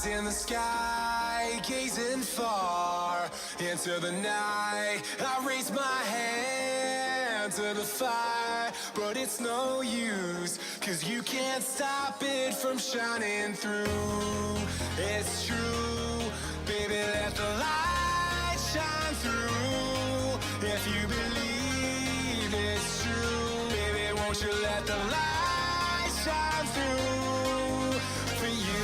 In the sky, gazing far into the night, I raise my hand to the fire, but it's no use, 'cause you can't stop it from shining through. It's true, baby, let the light shine through. If you believe it's true, baby, won't you let the light shine through for you.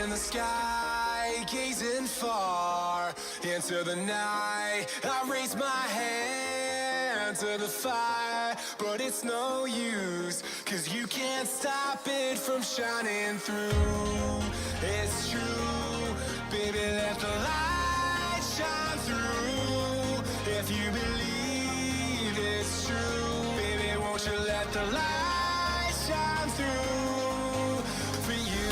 In the sky, gazing far into the night, I raise my hand to the fire, but it's no use, 'cause you can't stop it from shining through. It's true, baby, let the light shine through. If you believe it's true, baby, won't you let the light shine through for you.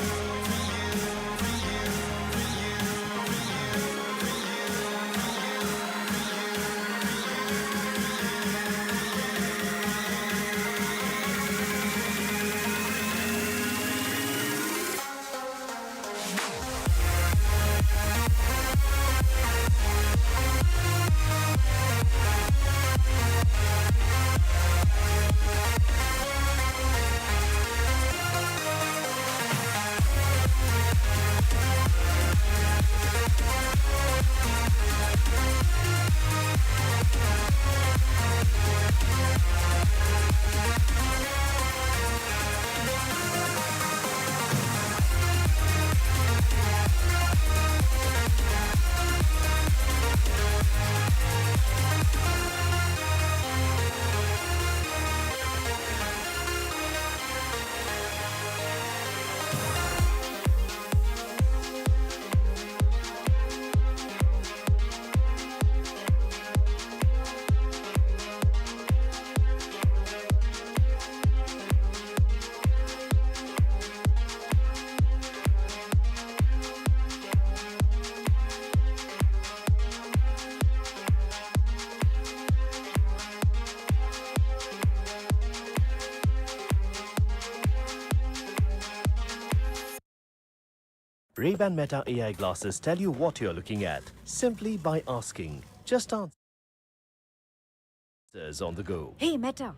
Ray-Ban Meta AI glasses tell you what you're looking at simply by asking. Just answers on the go. Hey Meta,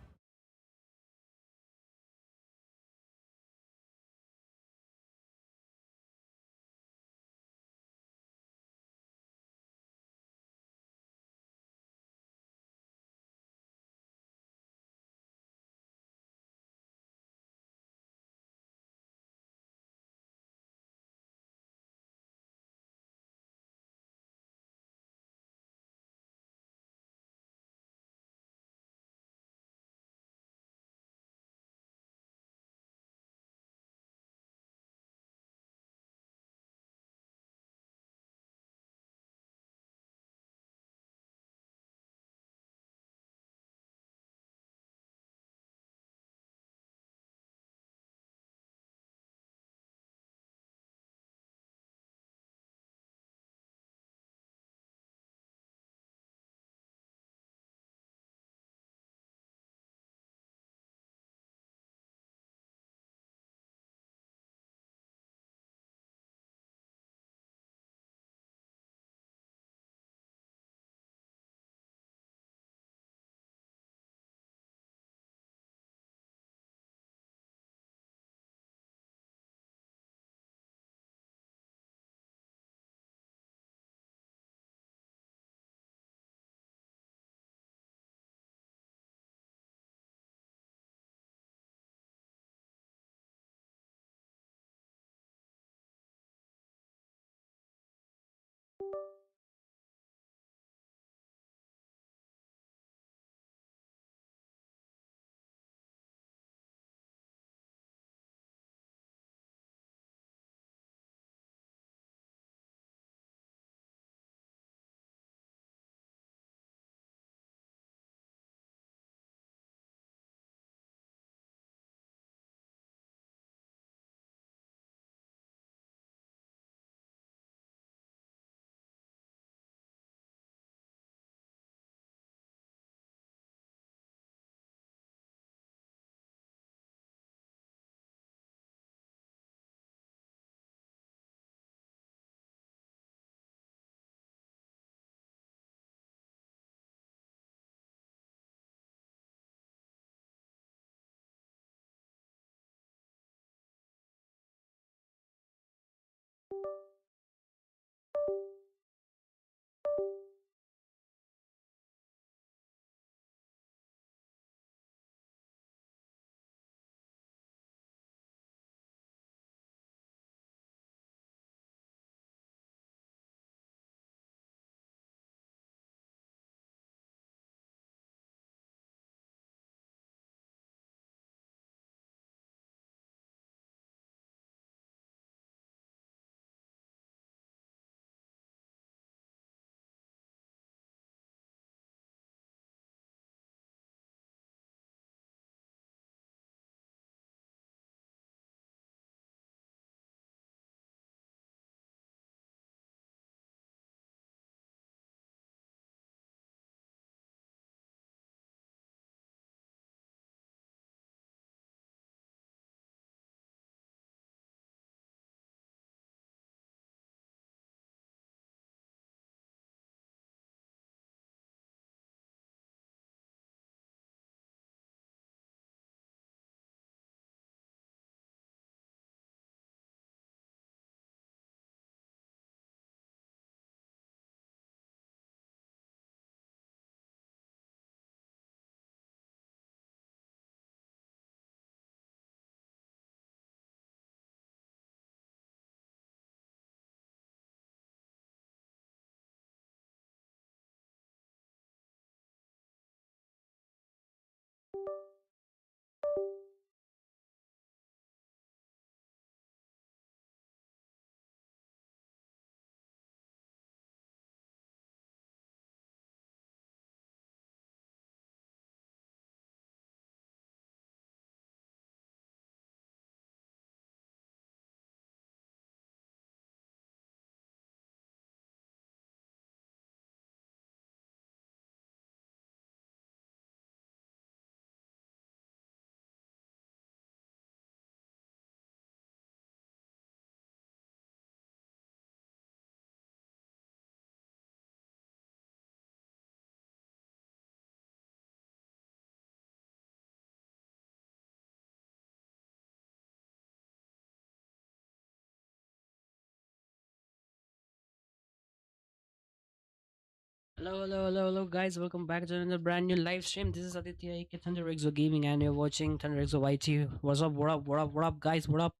Hello, guys. Welcome back to another brand new live stream. This is Aditya, aka Thunder Exo Gaming, and you're watching Thunder Exo YT. What's up, what up, guys? What up?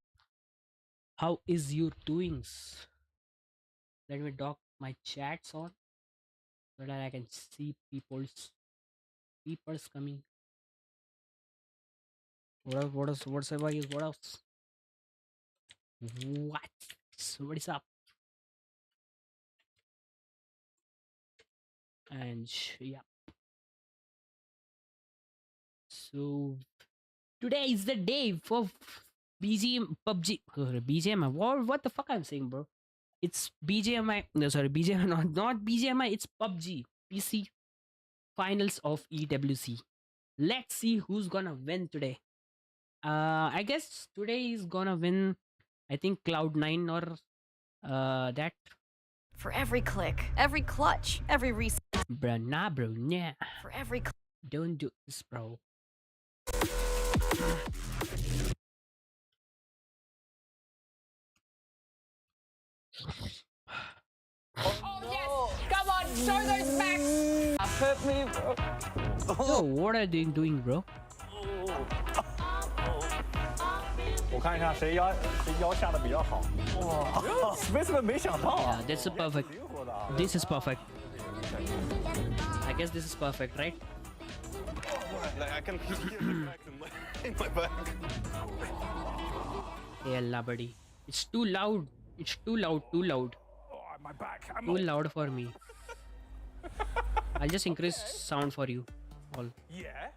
How is you doings? Let me dock my chats on so that I can see people's coming. What's up, guys? What else? What is up? And yeah. So today is the day for BGM PUBG BGMI. What the fuck I'm saying, bro? It's BGMI. No, sorry, BGMI, not BGMI. It's PUBG PC Finals of EWC. Let's see who's gonna win today. I guess today is gonna win. I think Cloud9 or that. For every click, every clutch, every reset. Bro, nah. For every Don't do this, bro. Oh, yes! Come on, show those backs! Hurt me, bro. Yo, what are they doing, bro? 我看一下谁腰下的比较好。哇 ，Spaceman 没想到 Yeah, that's a perfect. 灵活的啊。 This is perfect. I guess this is perfect, right? Like I can hear the cracks in my back. Yeah, buddy. It's too loud. It's too loud. Oh, my back. Too loud for me. I'll just increase sound for you all Yeah.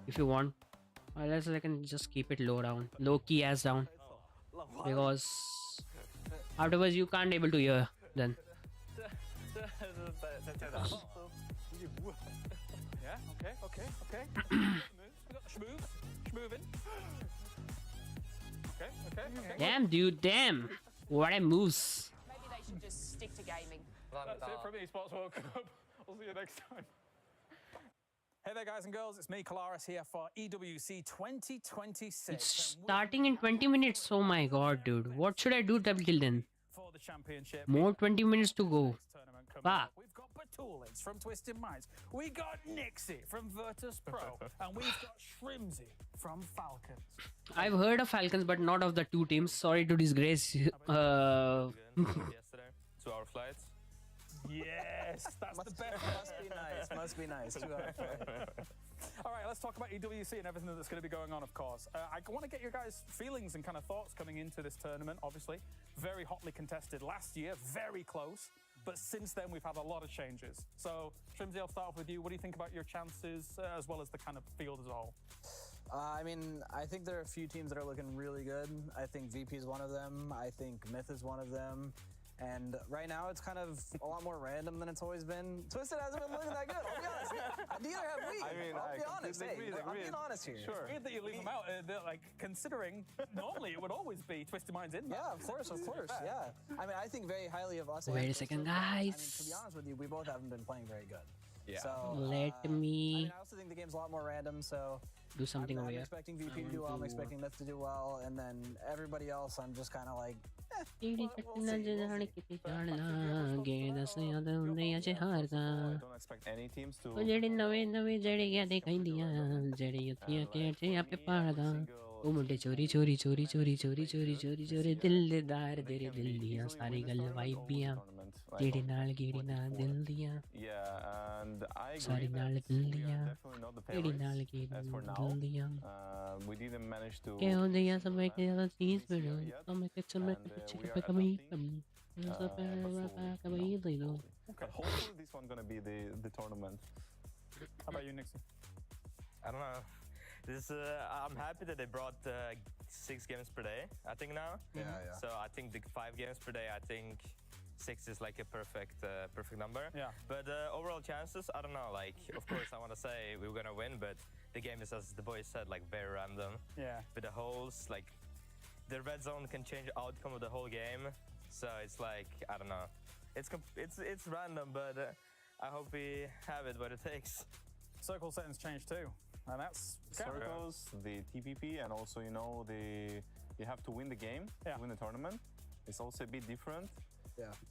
if you want. Unless I can just keep it low key as down, because afterwards you can't able to hear then. Yeah. Okay. Schmoovin. Okay. Damn, dude, damn. What a moves. Maybe they should just stick to gaming. That's it from Esports World Cup. I'll see you next time. Hey there, guys and girls. It's me, Kalaris, here for EWC 2026. It's starting in 20 minutes. Oh my god, dude. What should I do till then? For the championship. More 20 minutes to go. Tournament coming Fuck. up. We've got Batulis from Twisted Minds. We got Nixie from Virtus Pro. And we've got Shrimsy from Falcons. I've heard of Falcons, but not of the two teams. Sorry to disgrace. Yesterday, 2 hour flights. Yes, that's the best. Must be nice. 2 hours. All right, let's talk about EWC and everything that's going to be going on, of course. I want to get your guys' feelings and kind of thoughts coming into this tournament, obviously. Very hotly contested last year, very close. But since then, we've had a lot of changes. So, Shrimsy, I'll start off with you. What do you think about your chances, as well as the kind of field as a whole? I think there are a few teams that are looking really good. I think VP is one of them. I think Myth is one of them. And right now, it's kind of a lot more random than it's always been. Twisted hasn't been looking that good, I'll be honest. Neither have we. I mean, I'll be honest. completely Hey, I'm agree. being honest here. It's weird that you leave them out. Like, considering normally it would always be Twisted Minds in there. Yeah, of course, yeah. I mean, I think very highly of us. Wait and a second, Twisted. I mean, guys. to be honest with you, we both haven't been playing very good. Yeah. So, Let I me mean, I also think the game's a lot more random, so do something I'm over here. expecting VP to do well, I'm expecting Myth to do well, and then everybody else, I'm just kind of like, I don't expect any teams to. ਜਿਹੜੇ ਨਵੇਂ ਨਵੇਂ ਜਿਹੜੇ ਗਿਆ ਦਿਖਾਈਂਦੀਆਂ ਜਿਹੜੇ ਉੱਤੀਆਂ ਕਿਹੜੇ ਆਪੇ ਪਾੜਦਾ ਉਹ ਮੁੰਡੇ ਚੋਰੀ ਚੋਰੀ ਚੋਰੀ ਚੋਰੀ ਚੋਰੀ ਚੋਰੀ ਚੋਰੀ ਚੋਰੀ ਦਿਲਦਾਰ ਤੇਰੇ ਦਿਲ ਦੀਆਂ ਸਾਰੀ ਗੱਲ ਵਾਈਬੀਆਂ ਜਿਹੜੇ ਨਾਲ ਗੇੜੀ ਨਾਲ ਦਿਲ ਦੀਆਂ Yeah, and I agree sorry that ਨਾਲ we ਦਿਲ are ਦੀਆਂ definitely not the ਜਿਹੜੀ ਨਾਲ favorites ਗੇੜੀ as for now. ਦਿਲ ਦੀਆਂ We didn't manage to. ਕਿ ਹੁੰਦੇ ਆ ਸਭ ਇੱਕ ਜਿਆਦਾ ਚੀਜ਼ ਬਣੋ yet, ਮੈਂ ਕਿ ਚਮਕ and, ਪਿੱਛੇ we are ਕਪੇ ਕਮੀ adapting, ਕਮੀ ਦੇ ਦੋ But hopefully this one gonna be the tournament. How about you, Nixie? I don't know. This I'm happy that they brought 6 games per day. I think now. yeah. So I think the 5 games per day. I think 6 is like a perfect number. Yeah. But overall chances, I don't know. Like, of course, I want to say we were gonna win, but the game is, as the boys said, like very random. Yeah. With the holes, like the red zone can change the outcome of the whole game. So it's like, I don't know. It's random, but I hope we have it what it takes. Circle settings changed too. And that's Circles, the TPP, and also you have to win the game, Yeah. to win the tournament. It's also a bit different.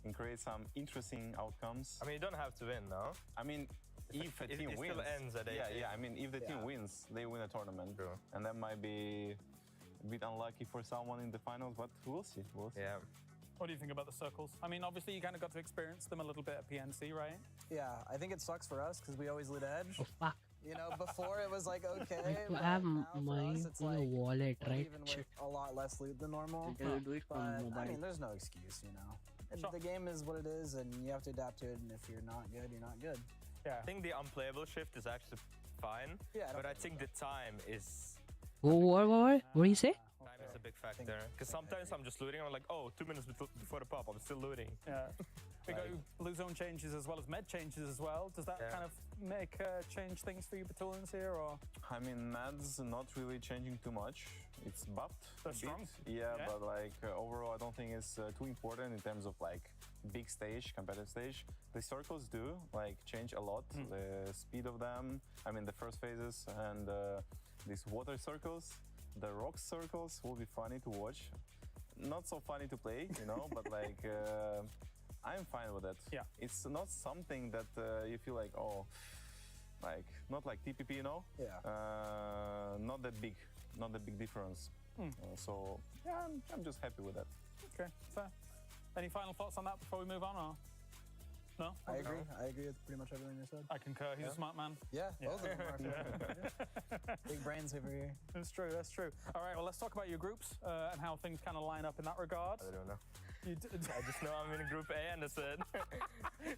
and create some interesting outcomes. I mean, you don't have to win, no? I mean, if a team it wins, still ends at 18. yeah. I mean, if the team wins, they win a tournament, True. and that might be a bit unlucky for someone in the finals, but we'll see. We'll see. Yeah. What do you think about the circles? I mean, obviously you kind of got to experience them a little bit at PNC, right? Yeah, I think it sucks for us because we always lead edge. Oh fuck. You know, before it was like okay, I but have now for my us, it's like wallet, right? even with a lot less loot than normal. Do it But from I mobile. mean, there's no excuse, you know. And Sure. the game is what it is, and you have to adapt to it. And if you're not good, you're not good. Yeah. I think the unplayable shift is actually fine. Yeah, I don't but I think think the time is What do you say? time is a big factor. Because sometimes I'm just looting. I'm like, oh, 2 minutes before the pop, I'm still looting. Yeah. We go Like- blue zone changes as well as med changes as well. Does that Yeah. kind of make change things for you Batalians here, or? I mean, Mad's not really changing too much. It's buffed They're a bit. strong. Yeah, Yeah. but like overall, I don't think it's too important in terms of like big stage, competitive stage. The circles do like change a lot. The speed of them. I mean, the first phases and these water circles, the rock circles will be funny to watch. Not so funny to play, you know, but like I'm fine with it. Yeah. It's not something that you feel like, oh, like not like TPP, you know. Yeah. Not that big difference. So yeah, I'm just happy with that. Okay, fair. Any final thoughts on that before we move on, or? No? I agree. I agree with pretty much everything you said. I concur. He's a smart man. Yeah, both of them are. Big brains over here. That's true, that's true. All right, well, let's talk about your groups and how things kind of line up in that regard. I don't know. You did. I just know I'm in Group A and that's it.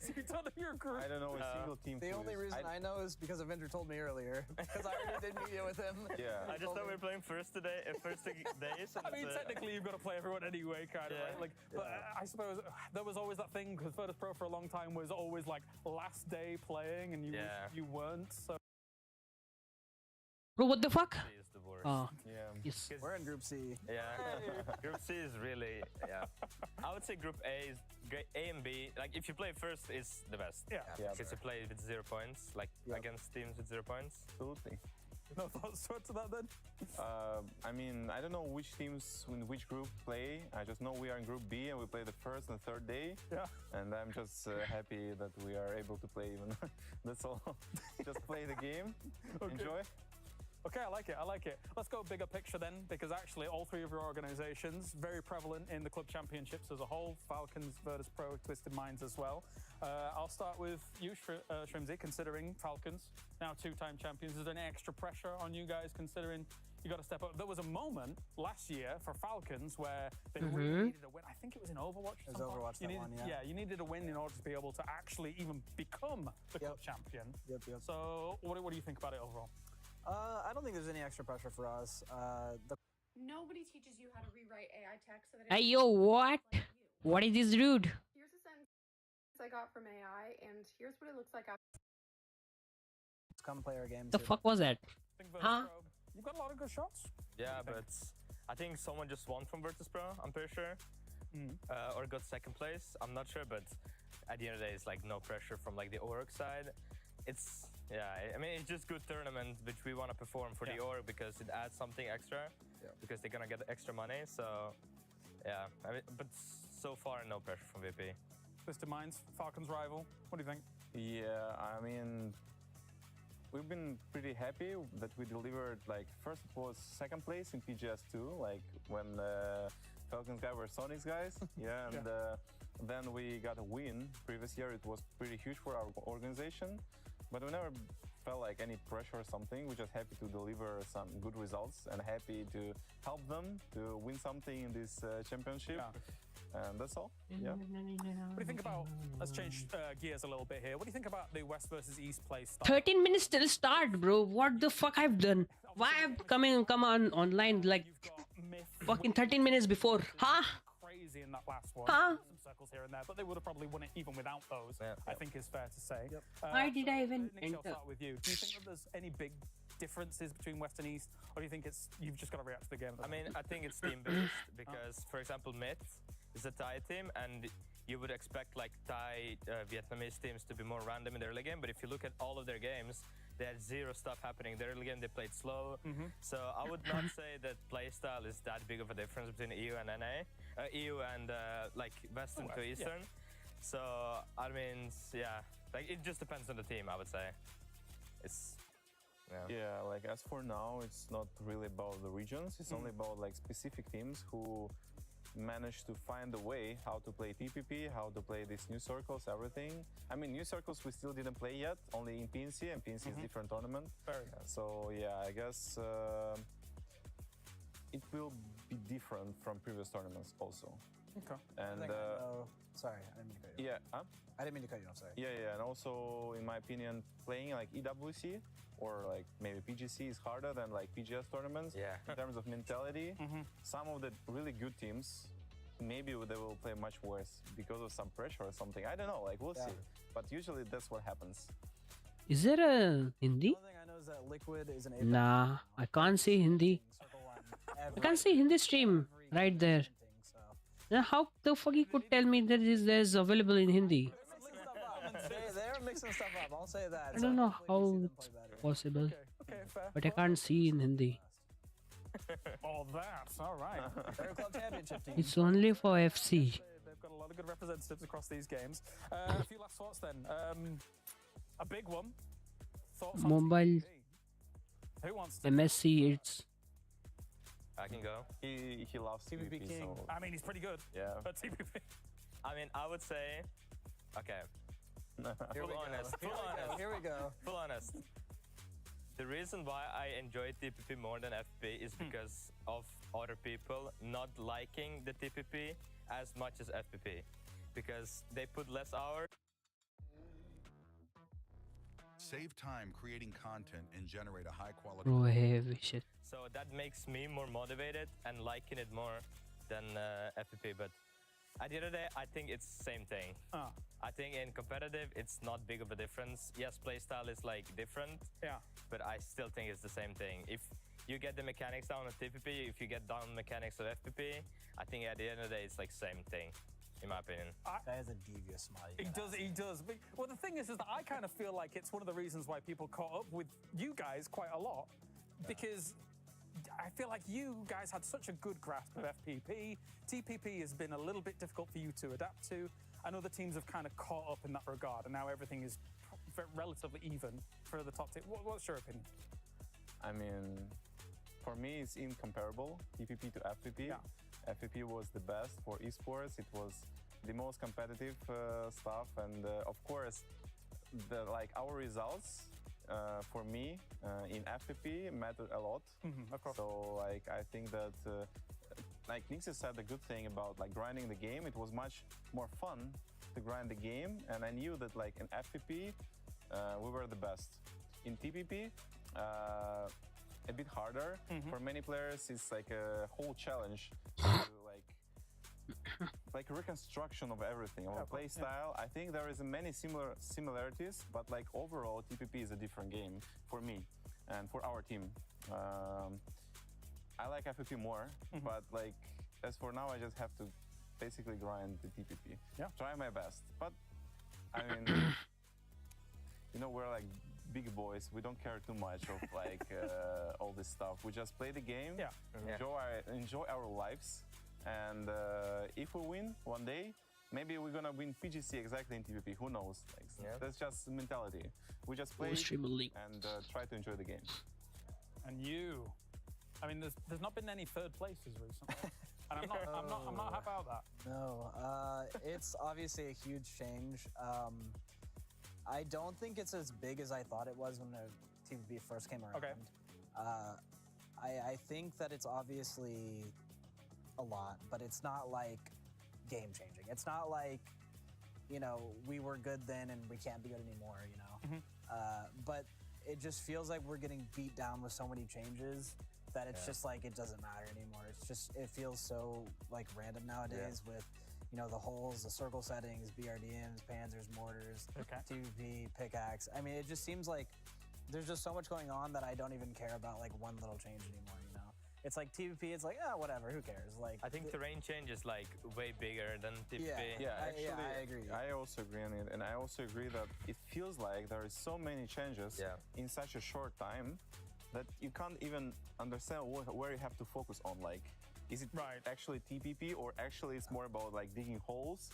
So you told them your group. I don't know a single team. The who only is- reason I know is because Avender told me earlier. Because I already did media with him. Yeah. I just know we're playing first days. And I mean, that's it. technically, you've got to play everyone anyway, kind of, Yeah. right? Like, but I suppose there was always that thing because Virtus Pro for a long time was always like last day playing, and you weren't. So Bro, what the fuck? C is the worst. Oh, Yeah. yes. We're in Group C. Yeah. Group C is really, yeah. I would say Group A is great. A and B, like if you play first, is the best. yeah. Yeah. Because you play with 0 points, like Yep. against teams with 0 points. Absolutely. No thoughts to that then? I mean, I don't know which teams in which group play. I just know we are in Group B and we play the first and third day. Yeah. And I'm just happy that we are able to play even. That's all. Just play the game, enjoy. Okay, I like it. I like it. Let's go bigger picture then, because actually all three of your organizations very prevalent in the club championships as a whole. Falcons, Virtus Pro, Twisted Minds as well. I'll start with you, Shrimzy, considering Falcons now 2-time champions. Is there any extra pressure on you guys considering you got to step up? There was a moment last year for Falcons where they really needed a win. I think it was in Overwatch. It was Overwatch, you that needed, one, yeah. you needed a win in order to be able to actually even become the club champion. Yep. So what do you think about it overall? I don't think there's any extra pressure for us. Nobody teaches you how to rewrite AI text so that Hey yo, what? What is this dude? Here's a sentence I got from AI, and here's what it looks like after. Come play our game. The too. fuck was that? I think Virtus Huh? Pro, you've got a lot of good shots. Yeah, but I think someone just won from Virtus Pro, I'm pretty sure. Or got second place, I'm not sure, but at the end of the day, it's like no pressure from like the org side. It's, yeah, I mean, it's just good tournament, which we want to perform for the org because it adds something extra, because they're gonna get extra money, so yeah. I mean, but so far, no pressure from VP. Twisted Minds, Falcons rival. What do you think? Yeah, I mean, we've been pretty happy that we delivered, like, first it was second place in PGS2, like when Falcons guys were Sonics guys. Yeah, and then we got a win. Previous year it was pretty huge for our organization, but we never felt like any pressure or something. We're just happy to deliver some good results and happy to help them to win something in this championship. And that's all. Yeah. What do you think about, let's change gears a little bit here. What do you think about the West versus East play style? 13 minutes till start, bro. What the fuck I've done? Why I've come on online like You've got Myth, fucking 13 minutes before? Huh? crazy in that last one. Huh? Some circles here and there, but they would have probably won it even without those. I think is fair to say. Why did I even Nick, I'll enter? start with you. Do you think that there's any big differences between West and East, or do you think it's you've just got to react to the game? I mean, I think it's team-based because, for example, Myth is a Thai team, and you would expect like Thai Vietnamese teams to be more random in the early game. But if you look at all of their games, They had zero stuff happening. The early game they played slow. So I would not say that playstyle is that big of a difference between EU and NA, EU and like Western to Eastern. So I mean, yeah, like it just depends on the team. I would say it's. Yeah, like as for now, it's not really about the regions. It's only about like specific teams who managed to find a way how to play TPP, how to play these new circles, everything. I mean, new circles we still didn't play yet, only in PNC, and PNC is different tournament. So yeah, I guess it will be different from previous tournaments also. Okay. And sorry, I didn't mean to cut you off. yeah, I didn't mean to cut you off. Sorry. yeah, and also in my opinion, playing like EWC or like maybe PGC is harder than like PGS tournaments. Yeah. In terms of mentality, some of the really good teams, maybe they will play much worse because of some pressure or something. I don't know. Like we'll see. But usually that's what happens. Is there a Hindi? The only thing I know is that Liquid is an Nah, I can't see Hindi. I can't see Hindi stream right there. Then how the fuck you could tell me that there's available in Hindi? They're mixing stuff up. I'll say that. I don't know how it's possible, but I can't see in Hindi. Oh, that's all right. They're a club championship team. It's only for FC. They've got a lot of good representatives across these games. A few last thoughts then. A big one. Thoughts on Mobile TPP? Who wants to? MSC, it's I can go. He loves TPP TPP, King. so I mean, he's pretty good. yeah. At TPP. I mean, I would say, okay. Here we Full go. honest. Full honest. Here we go. Full honest. The reason why I enjoy TPP more than FP is because of other people not liking the TPP as much as FPP, because they put less hours. Save time creating content and generate a high quality. bro heavy shit. So that makes me more motivated and liking it more than FPP. But at the end of the day, I think it's the same thing. I think in competitive, it's not big of a difference. Yes, playstyle is like different. Yeah. But I still think it's the same thing. If you get the mechanics down of TPP, if you get down the mechanics of FPP, I think at the end of the day, it's like same thing, in my opinion. That is a devious smile. He does. But, well, the thing is that I kind of feel like it's one of the reasons why people caught up with you guys quite a lot, because I feel like you guys had such a good grasp of FPP. TPP has been a little bit difficult for you to adapt to. I know the teams have kind of caught up in that regard, and now everything is relatively even for the top team. What's your opinion? I mean, for me, it's incomparable, TPP to FPP. Yeah. FPP was the best for esports. It was the most competitive stuff, and of course, our results for me in FPP mattered a lot. Of course. So I think that like Nixie said, the good thing about like grinding the game, it was much more fun to grind the game, and I knew that like in FPP we were the best. In TPP, a bit harder. For many players, it's like a whole challenge to like reconstruction of everything, of play style. I think there is many similarities, but like overall, TPP is a different game for me and for our team. I like FPP more, but like as for now, I just have to basically grind the TPP. Yeah. Try my best, but I mean, you know, we're like big boys. We don't care too much of like all this stuff. We just play the game, enjoy our lives, and if we win one day, maybe we're gonna win PGC exactly in TPP. Who knows? Like, that's just mentality. We just play and try to enjoy the game. And you, I mean, there's not been any third places recently, and I'm not happy about that. No, it's obviously a huge change. I don't think it's as big as I thought it was when the TPP first came around. Okay. I think that it's obviously a lot, but it's not like game changing. It's not like, you know, we were good then and we can't be good anymore, you know? But it just feels like we're getting beat down with so many changes that it's just like, it doesn't matter anymore. It's just, it feels so like random nowadays with, you know, the holes, the circle settings, BRDMs, panzers, mortars, TPP, pickaxe. I mean, it just seems like there's just so much going on that I don't even care about like one little change anymore, you know? It's like TVP, it's like, whatever, who cares? Like, I think terrain change is like way bigger than TVP. I agree. I also agree on it, and I also agree that it feels like there is so many changes in such a short time that you can't even understand where you have to focus on. Like, is it actually TPP, or actually it's more about like digging holes,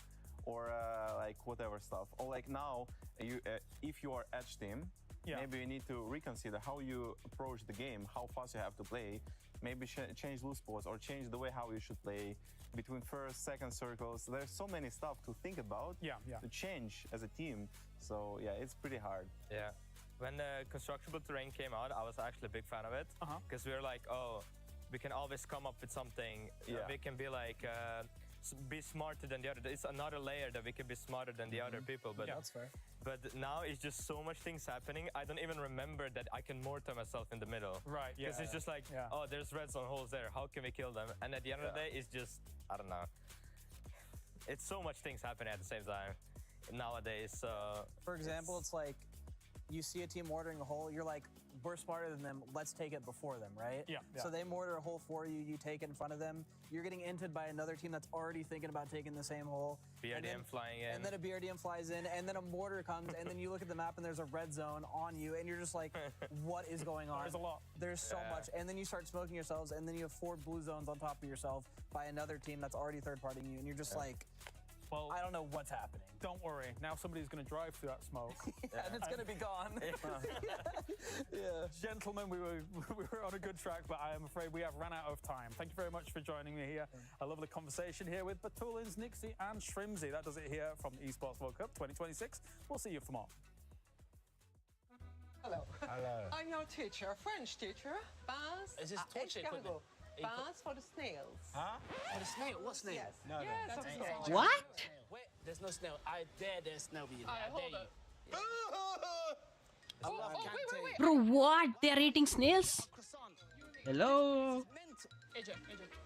or like whatever stuff? Or like now, if you are edge team, maybe you need to reconsider how you approach the game, how fast you have to play. Maybe change loose spots, or change the way how you should play between first, second circles. There's so many stuff to think about, to change as a team. So yeah, it's pretty hard. Yeah. When the constructible terrain came out, I was actually a big fan of it, because we were like, oh, we can always come up with something. We can be like, be smarter than the other. It's another layer that we can be smarter than the other people. But that's fair. But now it's just so much things happening. I don't even remember that I can mortar myself in the middle. Right. Yeah. Because it's just like, oh, there's red zone holes there. How can we kill them? And at the end of the day, it's just, I don't know. It's so much things happening at the same time nowadays. So for example, it's like you see a team mortaring a hole. You're like, we're smarter than them. Let's take it before them, right? Yeah. So they mortar a hole for you. You take it in front of them. You're getting inted by another team that's already thinking about taking the same hole. BRDM flying in. And then a BRDM flies in, and then a mortar comes, and then you look at the map, and there's a red zone on you, and you're just like, what is going on? There's a lot. There's so much. And then you start smoking yourselves, and then you have 4 blue zones on top of yourself by another team that's already third-partying you, and you're just like, well, I don't know what's happening. Don't worry. Now somebody's going to drive through that smoke. And it's going to be gone. Gentlemen, we were on a good track, but I am afraid we have run out of time. Thank you very much for joining me here. A lovely conversation here with Batulins, Nixie, and Shrimsy. That does it here from the Esports World Cup 2026. We'll see you for more. Hello. Hello. I'm your teacher, French teacher. Bass. Is this torture equipment? Bass for the snails. Huh? For the snail? What snail? Yes. No, yes, no. of course. What? Wait, there's no snail. I dare there's snail be in there. Hold up. Wait. Bro, what? They're eating snails? Croissant. Hello? AJ.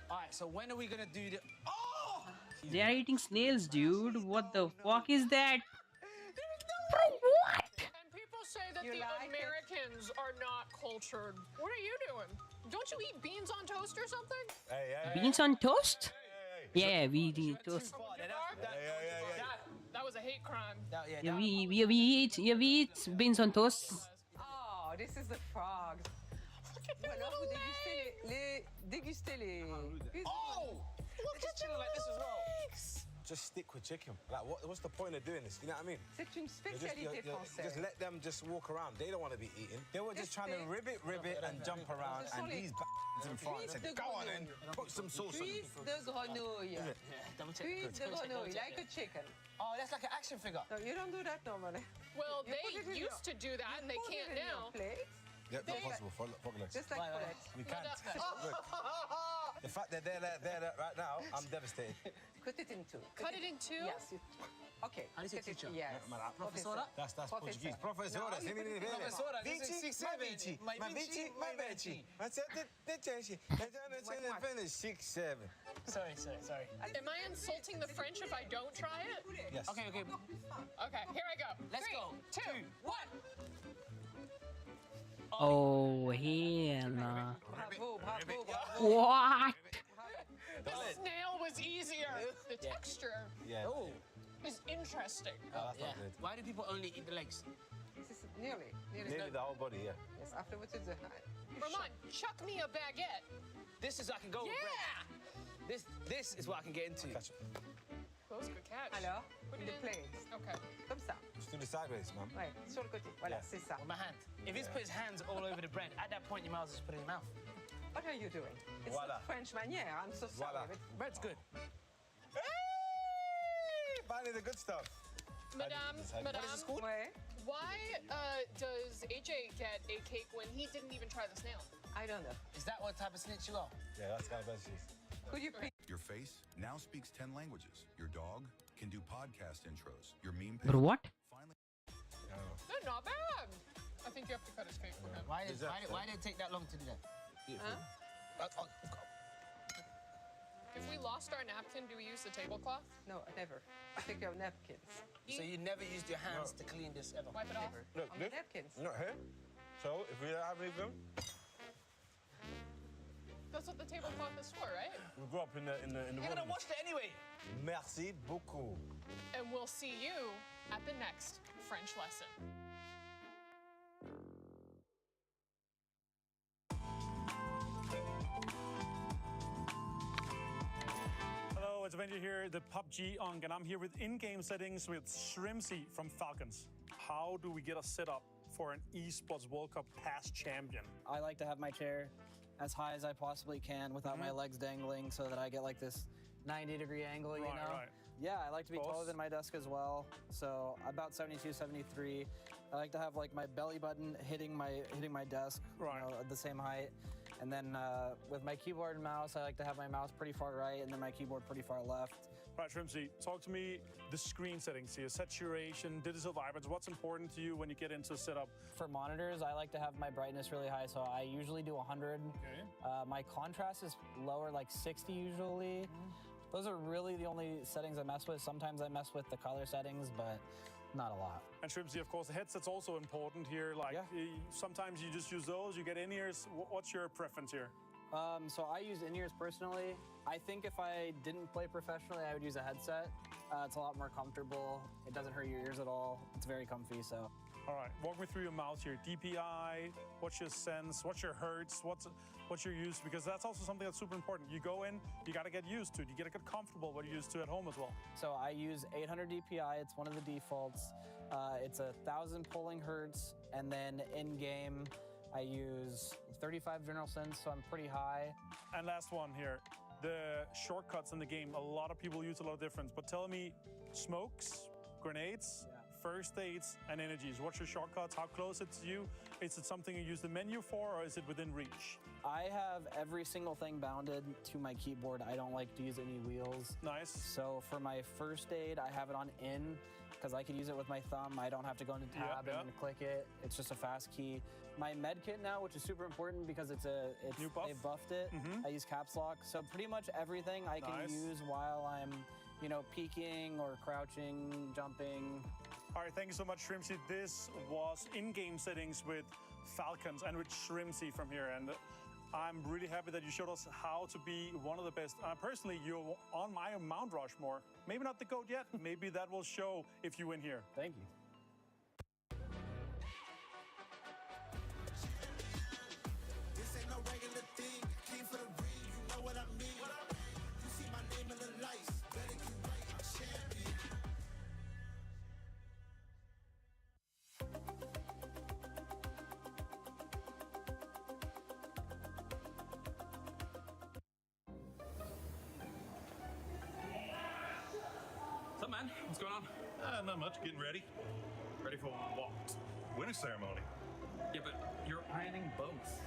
Alright, so when are we gonna do the... Oh! They are eating snails, dude. What the fuck is that? Bro, what? And people say that the Americans are not cultured. What are you doing? Don't you eat beans on toast or something? Hey. Beans on toast? Yeah, we eat toast. That was a hate crime. Yeah, we eat beans on toast. Oh, this is the frogs. Look at their little legs. Déguster les... Oh! Look at your like this as well. legs. Just stick with chicken. Like, what's the point of doing this? You know what I mean? C'est une spécialité française. Just let them just walk around. They don't want to be eating. They were just trying to rib it, and jump around. And these in France said, go on in, put some sauce on it. Cuisse de grenouille. Cuisse de grenouille, like a chicken. Oh, that's like an action figure. No, you don't do that normally. Well, they used to do that, and they can't now. Yeah, not possible for Just like bullets. We can't. Look, the fact that they're there right now, I'm devastated. Cut it in two. Cut it in two? Yes. Okay. How do you say teacher? Yes. Professora? That's Portuguese. Professora. Professora. Vici, my Vici. I said finish 6, 7. Sorry. Am I insulting the French if I don't try it? Yes. Okay. Okay, here I go. Let's 3, go. 2, 1. Oh, hell nah. Bravo. What? The snail was easier. The texture is interesting. Why do people only eat the legs? This is nearly the whole body, yeah. Yes, afterwards it's a Ramon, chuck me a baguette. This is I can go with bread. This is what I can get into. Catch it. That was a good catch. Alors, put it in the plates. Okay. Comme ça. Just do the sideways, man. Ouais, sur le côté. Voilà, c'est ça. With my hand. If he's put his hands all over the bread, at that point you might as well just put it in your mouth. What are you doing? It's Voila. not French manière. I'm so sorry. Voila. But Bread's good. Hey! Finally the good stuff. Madame, What is this called? ouais. Why does AJ get a cake when he didn't even try the snail? I don't know. Is that what type of snitch you are? Yeah, that's kind of bad cheese. Could you please? Your face now speaks 10 languages. Your dog can do podcast intros. Your meme page Bro, what? finally. They're not bad. I think you have to cut his cake for him. Why did it take that long to do that? If we lost our napkin, do we use the tablecloth? No, never. Take your napkins. So you never used your hands to clean this ever? Wipe it off. Look, On the napkins. Not here. So if we don't have anything, That's what the tablecloth is for, right? We grew up in the You're gonna watch it anyway. Merci beaucoup. And we'll see you at the next French lesson. Hello, it's Avenger here, the PUBG Onk, and I'm here with in-game settings with Shrimsy from Falcons. How do we get a setup for an Esports World Cup past champion? I like to have my chair as high as I possibly can without my legs dangling so that I get like this 90-degree angle, you know? Right. Yeah, I like to be taller than my desk as well. So about 72, 73. I like to have like my belly button hitting my desk, you know, at the same height. And then with my keyboard and mouse, I like to have my mouse pretty far right and then my keyboard pretty far left. Right, Shrimsy, talk to me the screen settings here, saturation, digital vibrance. What's important to you when you get into a setup? For monitors, I like to have my brightness really high, so I usually do 100. Okay. My contrast is lower, like 60 usually. Those are really the only settings I mess with. Sometimes I mess with the color settings, but not a lot. And Shrimsy, of course, the headset's also important here. Like, sometimes you just use those, you get in-ears. What's your preference here? So I use in-ears personally. I think if I didn't play professionally, I would use a headset. It's a lot more comfortable. It doesn't hurt your ears at all. It's very comfy, so. All right, walk me through your mouse here. DPI, what's your sense, what's your hertz, what's your use? Because that's also something that's super important. You go in, you gotta get used to it. You gotta get comfortable what you're used to at home as well. So I use 800 DPI, it's one of the defaults. It's 1,000 polling hertz, and then in-game, I use 35 general sense, so I'm pretty high. And last one here, the shortcuts in the game. A lot of people use a lot of difference, but tell me, smokes, grenades, first aids, and energies. What's your shortcuts? How close it's to you? Is it something you use the menu for, or is it within reach? I have every single thing bounded to my keyboard. I don't like to use any wheels. Nice. So for my first aid, I have it on in, because I can use it with my thumb. I don't have to go into tab and then click it. It's just a fast key. My med kit now, which is super important because they buffed it. I use caps lock. So pretty much everything I can use while I'm, you know, peeking or crouching, jumping. All right, thank you so much, Shrimsy. This was in-game settings with Falcons and with Shrimsy from here. And I'm really happy that you showed us how to be one of the best. Personally, you're on my Mount Rushmore. Maybe not the GOAT yet. Maybe that will show if you win here. Thank you. This ain't no regular thing. Came for the ring, you know what I mean. You see my name in the lights. Better get right, I'm champion. What's up, man? What's going on? Not much. Getting ready. Ready for what? Winter ceremony. Yeah, but you're ironing both.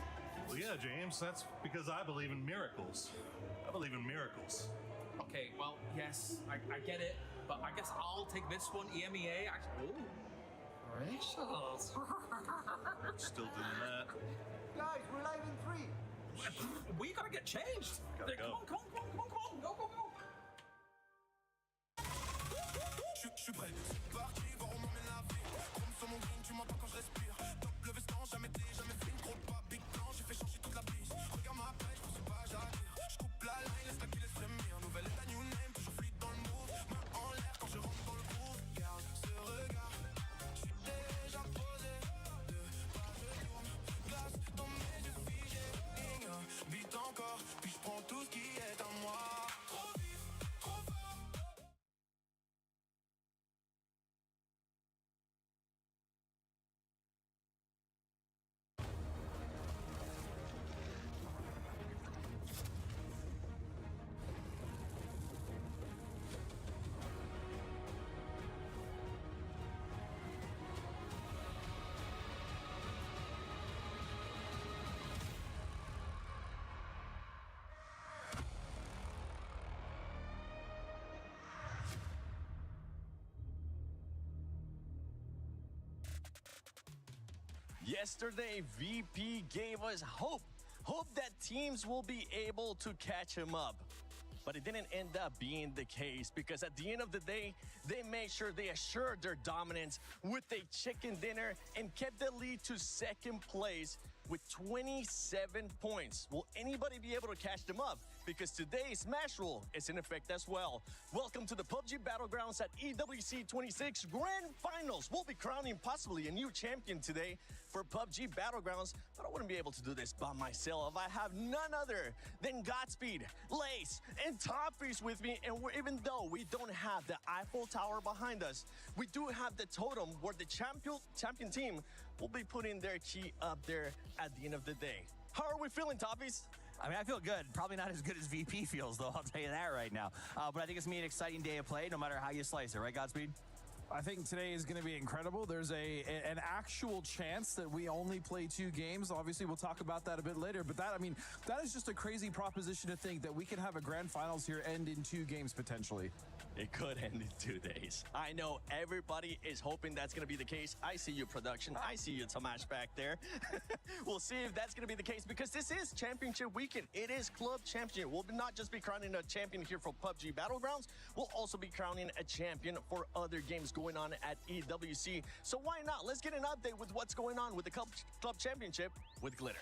Well, yeah, James. That's because I believe in miracles. I believe in miracles. Okay, well, yes, I get it, but I guess I'll take this one, EMEA. Ooh. Gracious. Still doing that. Guys, we're live in 3. We gotta get changed. Gotta Come go. on, come on, come on, come on, come on. Go, go, go. Je suis prêt, c'est parti, voir on m'emmène la vie. Chrome sur mon green, tu m'entends quand je respire. Top le veston, jamais fait une trop de pas. Big plan, j'ai fait changer toute la piste. Regarde ma page, je pas j'attire. Je coupe la line, laisse la qui laisse frémir. Nouvelle état, new name, toujours fluide dans le move. Main en l'air quand je rentre dans le groove. Garde ce regard, je suis déjà posé. Deux pas je tourne, glace dans mes yeux figés. Ignore, vite encore, puis je prends tout ce qui est à moi. Trop vite, trop fort. Yesterday, VP gave us hope that teams will be able to catch him up. But it didn't end up being the case because at the end of the day, they made sure they assured their dominance with a chicken dinner and kept the lead to second place with 27 points. Will anybody be able to catch them up? Because today's Smash Rule is in effect as well. Welcome to the PUBG Battlegrounds at EWC 26 Grand Finals. We'll be crowning possibly a new champion today for PUBG Battlegrounds, but I wouldn't be able to do this by myself. I have none other than Godspeed, Lace, and Toffees with me, and even though we don't have the Eiffel Tower behind us, we do have the totem where the champion team will be putting their key up there at the end of the day. How are we feeling, Toffees? I mean, I feel good. Probably not as good as VP feels, though, I'll tell you that right now. But I think it's going to be an exciting day of play, no matter how you slice it, right, Godspeed? I think today is going to be incredible. There's an actual chance that we only play 2 games. Obviously, we'll talk about that a bit later. But that is just a crazy proposition to think that we can have a grand finals here end in 2 games potentially. It could end in 2 days. I know everybody is hoping that's going to be the case. I see you, production. I see you, Tomash, back there. We'll see if that's going to be the case because this is championship weekend. It is club championship. We'll not just be crowning a champion here for PUBG Battlegrounds. We'll also be crowning a champion for other games going on at EWC. So why not? Let's get an update with what's going on with the club championship with Glitter.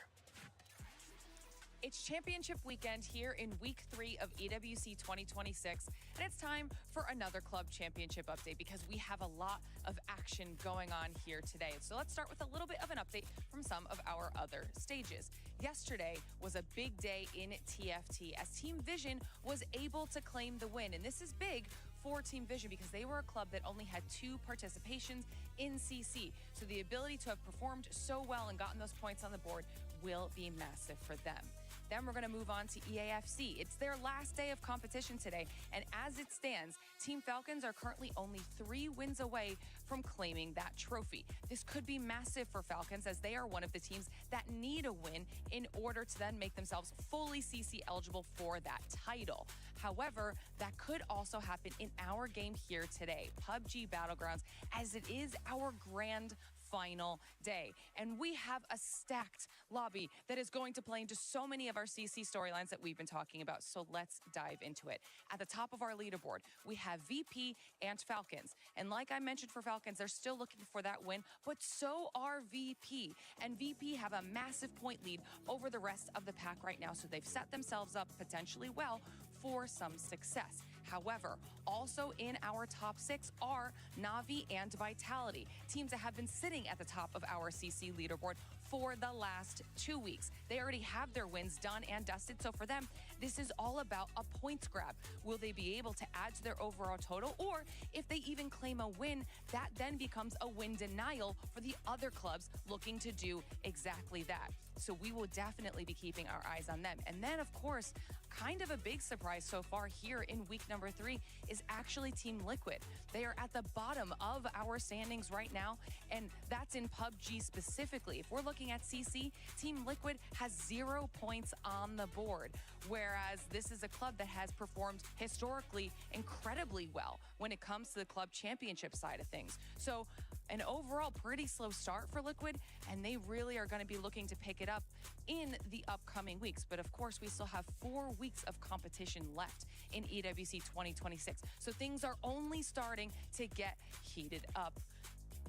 It's championship weekend here in week 3 of EWC 2026, and it's time for another club championship update because we have a lot of action going on here today. So let's start with a little bit of an update from some of our other stages. Yesterday was a big day in TFT as Team Vision was able to claim the win, and this is big for Team Vision because they were a club that only had 2 participations in CC. So the ability to have performed so well and gotten those points on the board will be massive for them. Then we're going to move on to EAFC. It's their last day of competition today, and as it stands, Team Falcons are currently only 3 wins away from claiming that trophy. This could be massive for Falcons as they are one of the teams that need a win in order to then make themselves fully CC eligible for that title. However, that could also happen in our game here today, PUBG Battlegrounds, as it is our grand final day. And we have a stacked lobby that is going to play into so many of our CC storylines that we've been talking about. So let's dive into it. At the top of our leaderboard, we have VP and Falcons. And like I mentioned for Falcons, they're still looking for that win, but so are VP. And VP have a massive point lead over the rest of the pack right now. So they've set themselves up potentially well for some success. However, also in our top 6 are Na'Vi and Vitality, teams that have been sitting at the top of our CC leaderboard for the last 2 weeks. They already have their wins done and dusted, so for them, this is all about a points grab. Will they be able to add to their overall total, or if they even claim a win, that then becomes a win denial for the other clubs looking to do exactly that. So we will definitely be keeping our eyes on them. And then, of course, kind of a big surprise so far here in week number 3 is actually Team Liquid. They are at the bottom of our standings right now, and that's in PUBG specifically. If we're looking at CC, Team Liquid has 0 points on the board, whereas this is a club that has performed historically incredibly well when it comes to the club championship side of things. So an overall pretty slow start for Liquid, and they really are going to be looking to pick it up in the upcoming weeks. But of course, we still have 4 weeks of competition left in EWC 2026. So things are only starting to get heated up.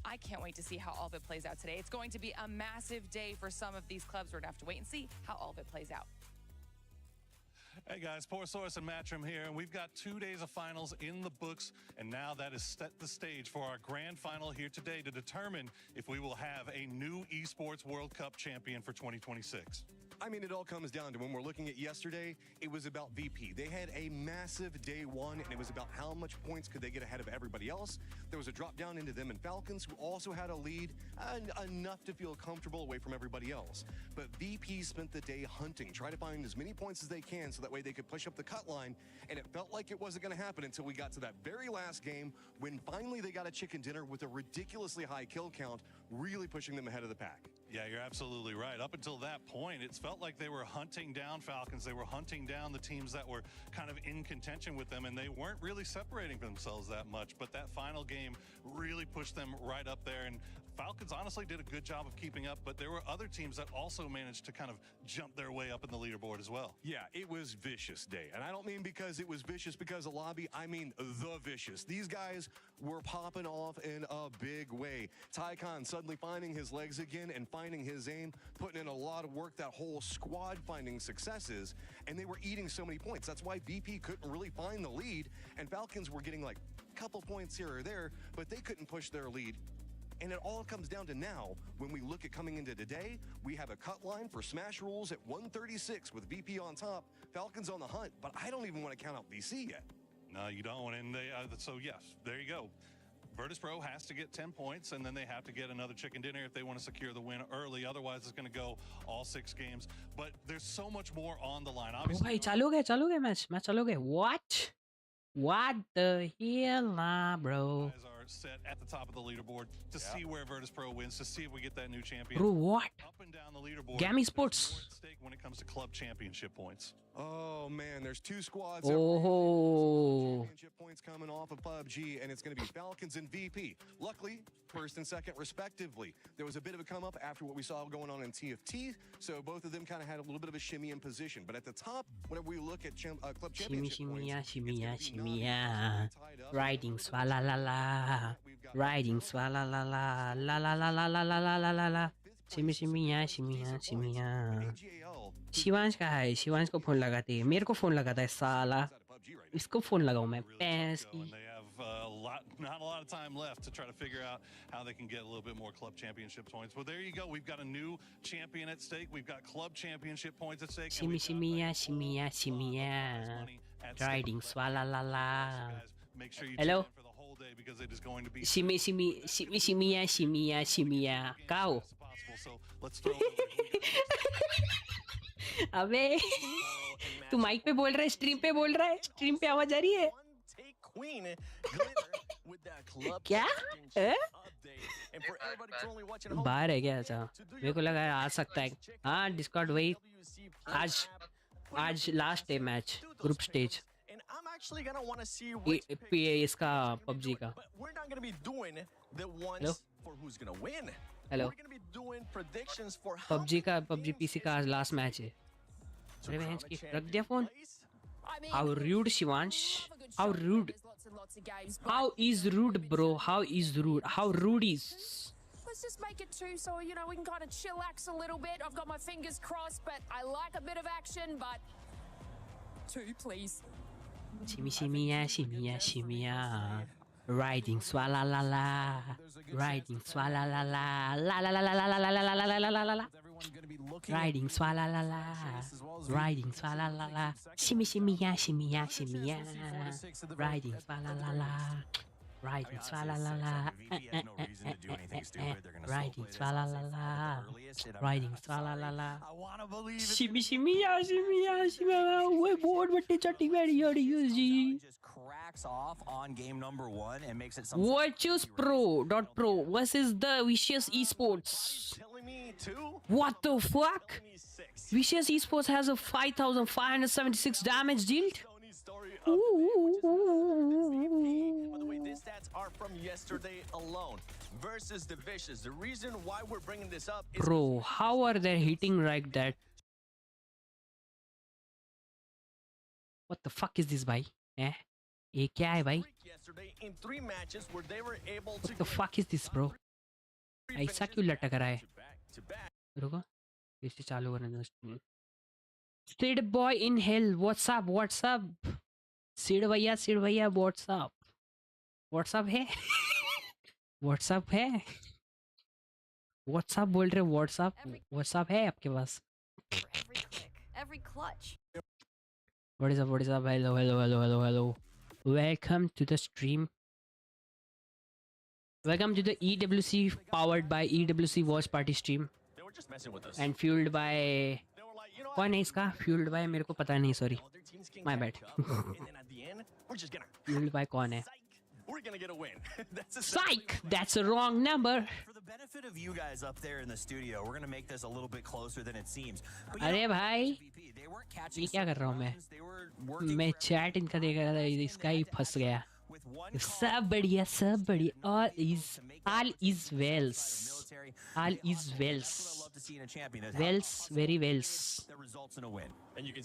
I can't wait to see how all of it plays out today. It's going to be a massive day for some of these clubs. We're going to have to wait and see how all of it plays out. Hey guys, Poor Source and Matchroom here, and we've got 2 days of finals in the books, and now that has set the stage for our grand final here today to determine if we will have a new Esports World Cup champion for 2026. I mean, it all comes down to when we're looking at yesterday, it was about VP. They had a massive day 1, and it was about how much points could they get ahead of everybody else. There was a drop down into them and Falcons, who also had a lead, enough to feel comfortable away from everybody else. But VP spent the day hunting, trying to find as many points as they can so that way they could push up the cut line, and it felt like it wasn't going to happen until we got to that very last game when finally they got a chicken dinner with a ridiculously high kill count, really pushing them ahead of the pack. Yeah, you're absolutely right. Up until that point, it felt like they were hunting down Falcons. They were hunting down the teams that were kind of in contention with them, and they weren't really separating themselves that much. But that final game really pushed them right up there, and Falcons honestly did a good job of keeping up, but there were other teams that also managed to kind of jump their way up in the leaderboard as well. Yeah, it was vicious day. And I don't mean because it was vicious because of lobby, I mean the vicious. These guys were popping off in a big way. Tycon suddenly finding his legs again and finding his aim, putting in a lot of work, that whole squad finding successes, and they were eating so many points. That's why VP couldn't really find the lead, and Falcons were getting like a couple points here or there, but they couldn't push their lead. And it all comes down to now, when we look at coming into today, we have a cut line for Smash Rules at 136 with VP on top, Falcons on the hunt, but I don't even want to count out VC yet. No, you don't. And they, so yes, there you go. Virtus.pro has to get 10 points, and then they have to get another chicken dinner if they want to secure the win early. Otherwise, it's going to go all 6 games. But there's so much more on the line. Obviously, चालू गया match चालू गया. What the hell, nah, bro? Guys are set at the top of the leaderboard to see where Virtus.pro wins, to see if we get that new champion. Bro, what? Up and down the leaderboard. Gammy Sports. Stake when it comes to club championship points. Oh man, there's 2 squads. Oh. Championship points coming off of PUBG, and it's going to be Falcons and VP. Luckily, first and second respectively. There was a bit of a come up after what we saw going on in TFT, so both of them kind of had a little bit of a shimmy in position. But at the top, whenever we look at club championship Shimmy, riding swala la la, riding swala la la la la la la la la la la la la. Shimmy. Shivansh का है, शिवांश को phone लगाते हैं, मेरे को phone लगाता है साला, इसको फोन लगाऊं मैं पैस की. Not a lot of time left to try to figure out how they can get a little bit more club championship points. Well, there you go. We've got a new champion at stake. We've got club championship points at stake. Shimmy, riding swala la la. Make sure you hello. tune in for the whole day because it is going to be shimmy, cow. So let's throw अबे तू mic पे बोल रहा है, stream पे बोल रहा है, स्ट्रीम पे आवाज आ रही है क्या? बाहर है क्या? अच्छा मेरे को लगा आ सकता है. हाँ डिस्कॉर्ड वही. आज लास्ट है मैच, ग्रुप स्टेज इसका पबजी का. हेलो पबजी पीसी का आज लास्ट मैच है. अरे बहन की रख दिया phone. How rude, Shivansh. How rude. How is rude, bro? How is rude? How rude is? Let's just make it 2 so, you know, we can kind of chillax a little bit. I've got my fingers crossed, but I like a bit of action, but 2, please. Shimmy. Riding swala la la. Riding swala la la. La la la la la la la la la la la la la. Riding swala la la. Riding swala la la. Shimmy. Riding swala la la. Riding swala la la. Riding swala la la. Riding swala la la. Shimmy. What chatting video use G? Cracks off on game number 1 and makes it something. Virtus Pro versus the Vicious Esports. What the fuck? Vicious Esports has a 5,576 damage dealt. By the way, these stats are from yesterday alone versus the Vicious. The reason why we're bringing this up is Bro, how are they hitting like that? What the fuck is this, bhai? ये क्या है भाई? What the fuck is this, bro? ऐसा क्यों लटक रहा है? रुको, फिर से चालू करने दो. Sid boy in hell, what's up? Sid भैया, what's up? WhatsApp है? WhatsApp है? WhatsApp बोल रहे WhatsApp है आपके पास? Every click, every clutch. What is up? Hello. Welcome to the stream. Welcome to the EWC powered by EWC Watch Party stream. And fueled by... कौन है इसका? Fueled by मेरे को पता नहीं, sorry. My bad. Fueled by कौन है? we're gonna get a win. Psych! That's a wrong number. For the benefit of you guys up there in the studio, we're gonna make this a little bit closer than it seems. अरे भाई, ये क्या कर रहा हूँ मैं? मैं chat इनका देख रहा था, इसका ही फंस गया. सब बढ़िया. All is wells. Wells, very wells.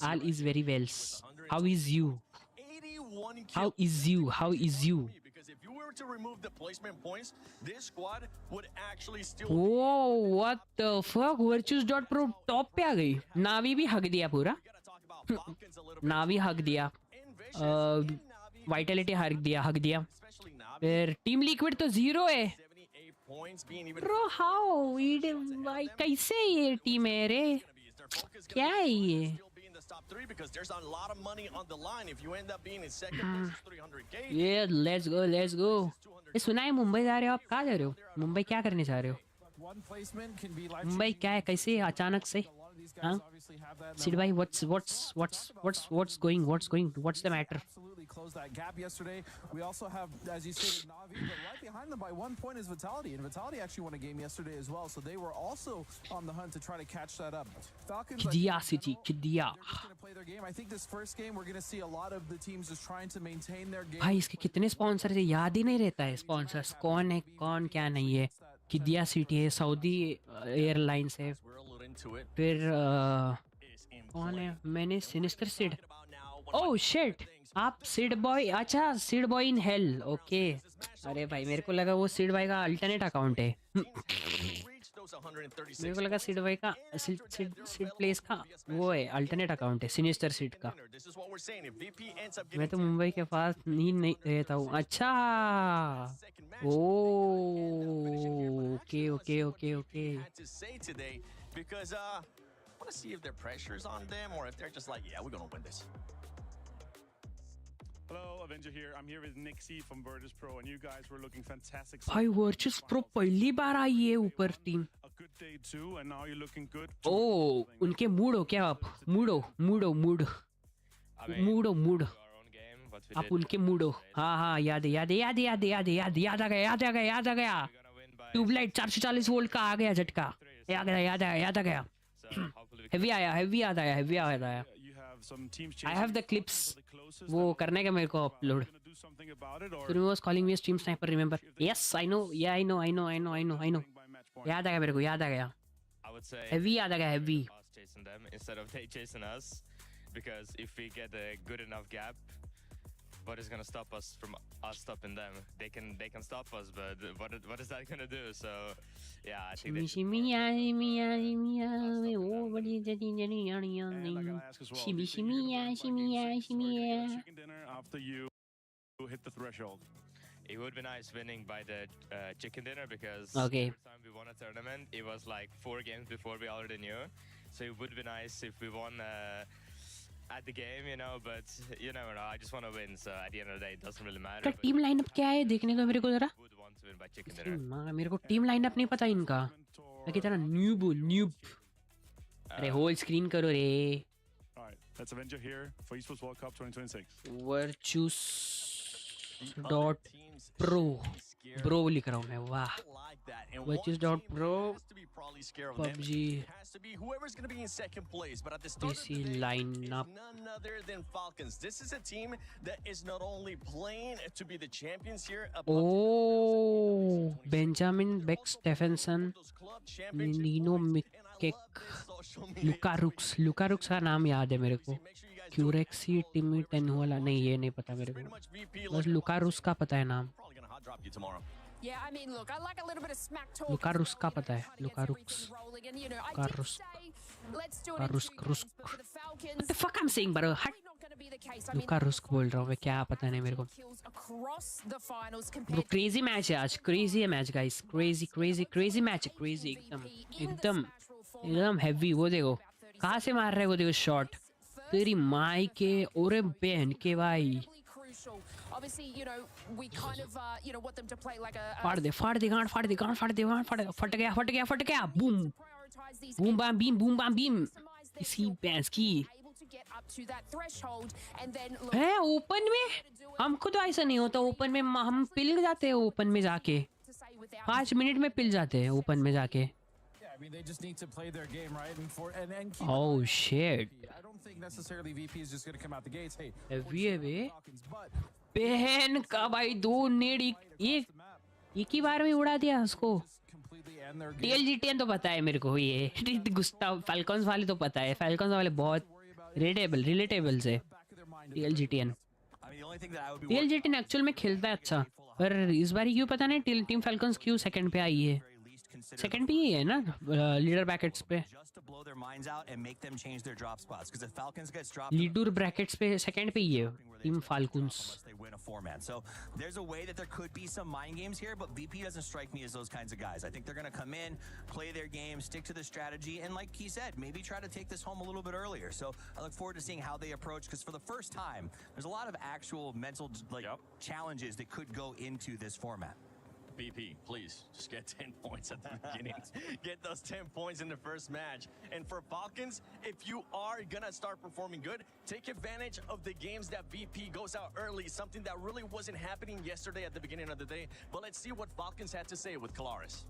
All is very wells. How is you? How is you? Because if you were were to remove the placement points, this squad would actually still. Whoa, what the fuck? Virtus.pro top पे आ गई. नावी भी हक दिया पूरा. नावी हक दिया. Vitality हक दिया. फिर टीम लिक्विड तो 0 है. Bro, how? कैसे ये टीम है रे? क्या है ये? Top 3 because there's a lot of money on the line. If you end up being in second place, it's 300K. Yeah, let's go. ये सुना है मुंबई जा रहे हो आप? कहाँ जा रहे हो? मुंबई क्या करने जा रहे हो? मुंबई क्या है? कैसे अचानक से? हाँ? Sid bhai, what's going? What's the matter? Absolutely closed that gap yesterday. We also have, as you stated, Navi, but right behind them by 1 point is Vitality, and Vitality actually won a game yesterday as well, so they were also on the hunt to try to catch that up. Falcons, Kidia City, Kidia. Play their game. I think this first game we're going to see a lot of the teams just trying to maintain their game. भाई इसके कितने sponsor है याद ही नहीं रहता है. Sponsors कौन है कौन क्या नहीं है. किदिया सिटी है, सऊदी एयरलाइंस है, फिर कौन है? मैंने सिनिस्टर सिड. ओह शिट, आप सिड बॉय. अच्छा, Sid boy in hell. Okay. अरे भाई मेरे को लगा वो सिड बॉय का अल्टरनेट अकाउंट है. मेरे को लगा सिड बॉय का सिड प्लेस का वो है, अल्टरनेट अकाउंट है सिनिस्टर सिड का. मैं तो मुंबई के पास नहीं रहता हूँ. अच्छा, okay. Because I want to see if their pressure's on them or if they're just like, yeah, we're gonna win this. Hello, Avenger here. I'm here with Nixie from Virtus Pro, and you guys were looking fantastic. भाई Virtus Pro पहली बार आई है ऊपर team. A good day too, and now you're looking good. Oh, उनके mood हो क्या आप? Mood. आप उनके मूड हो. हाँ याद आ गया. ट्यूबलाइट 440 वोल्ट का आ गया झटका. याद आ गया. हेवी आया. I have the clips. वो करने का मेरे को upload. So he was calling me a stream sniper, remember? Yes, I know. Yeah, I know. याद आ गया. I would say Heavy याद आ गया. Heavy. Chasing them instead of they chasing us, because if we get a good enough gap, what is gonna stop us from us stopping them? They can stop us, but what is that gonna do? So yeah, I think Shimmy. Chicken dinner after you hit the threshold. it would be nice winning by the chicken dinner, because Okay. every time we won a tournament, it was like 4 games before we already knew. So it would be nice if we won at the game, you know, but you never know. I just want to win, so at the end of the day, it doesn't really matter. का team lineup क्या है देखने को मेरे को जरा. Would want to win by chicken dinner. मेरे को टीम लाइनअप नहीं पता इनका. मैं कितना न्यूब. अरे होल स्क्रीन करो रे. All right, that's Avenger here for Esports World Cup 2026. Virtus.pro Bro लिख रहा हूँ मैं. वाह. Virtus.pro PUBG whoever's going to be in second place, but at the start of PC the day, lineup. it's none other than Falcons. This is a team that is not only playing to be the champions here. Oh, Benjamin Beck Stephenson, Nino Mikek, Luca Rux का नाम याद है मेरे को. क्यूरेक्सी टीमी 10 वाला नहीं, ये नहीं पता मेरे को. बस लुका रुस का पता है नाम. Yeah, I mean, look, I like a little bit of smack talk. लुका रुस का पता है. लुका रुक्स. Rolling, and you know, I Luka did Rusk. say let's do it in 2 games, but for the Falcons, What the fuck I'm saying, bro? हट. लुका रुस्क बोल रहा हूँ मैं, क्या पता नहीं मेरे को. kills across the finals Bro, compared crazy match है आज. Crazy है match, guys. Crazy match है. Crazy एकदम heavy. वो देखो कहाँ से मार रहे हैं वो देखो शॉट. तेरी माई के ओरे बहन के भाई. crucial. Obviously, you know, we kind of, you know, want them to play like a फाड़ दे गांड. फट गया. Boom bam beam. इसी बैंस की get up to that threshold and then look, है ओपन में. हमको तो ऐसा नहीं होता. ओपन में हम पिल जाते हैं. ओपन में जाके 5 मिनट में पिल जाते हैं ओपन में जाके. I mean, they just need to play their game, right? And keep Oh shit. I don't think necessarily VP is just going to come out the gates. Hey, Heavy है बे. बहन का भाई 2 नेड एक ही बार में उड़ा दिया उसको. TLGTN तो पता है मेरे को. ये गुस्ताव फैल्कॉन्स वाले तो पता है. फैल्कॉन्स वाले बहुत रिलेटेबल से. TLGTN एक्चुअल में खेलता है अच्छा. पर इस बार क्यों पता नहीं टीम फैल्कन्स क्यों सेकंड पे आई है. सेकंड पे ही है ना लीडर ब्रैकेट्स पे. just to blow their minds out and make them change their drop spots. Because if Falcons gets dropped, leader brackets पे सेकंड पे ही है team falcons. they win a four-man. So there's a way that there could be some mind games here, but VP doesn't strike me as those kinds of guys. I think they're going to come in, play their game, stick to the strategy, and like he said, maybe try to take this home a little bit earlier. So I look forward to seeing how they approach, because for the first time, there's a lot of actual mental challenges that could go into this format. BP, please, just get 10 points at the beginning. Get those 10 points in the first match. And for Falcons, if you are going to start performing good, take advantage of the games that VP goes out early, something that really wasn't happening yesterday at the beginning of the day. But let's see what Falcons had to say with Kalaris.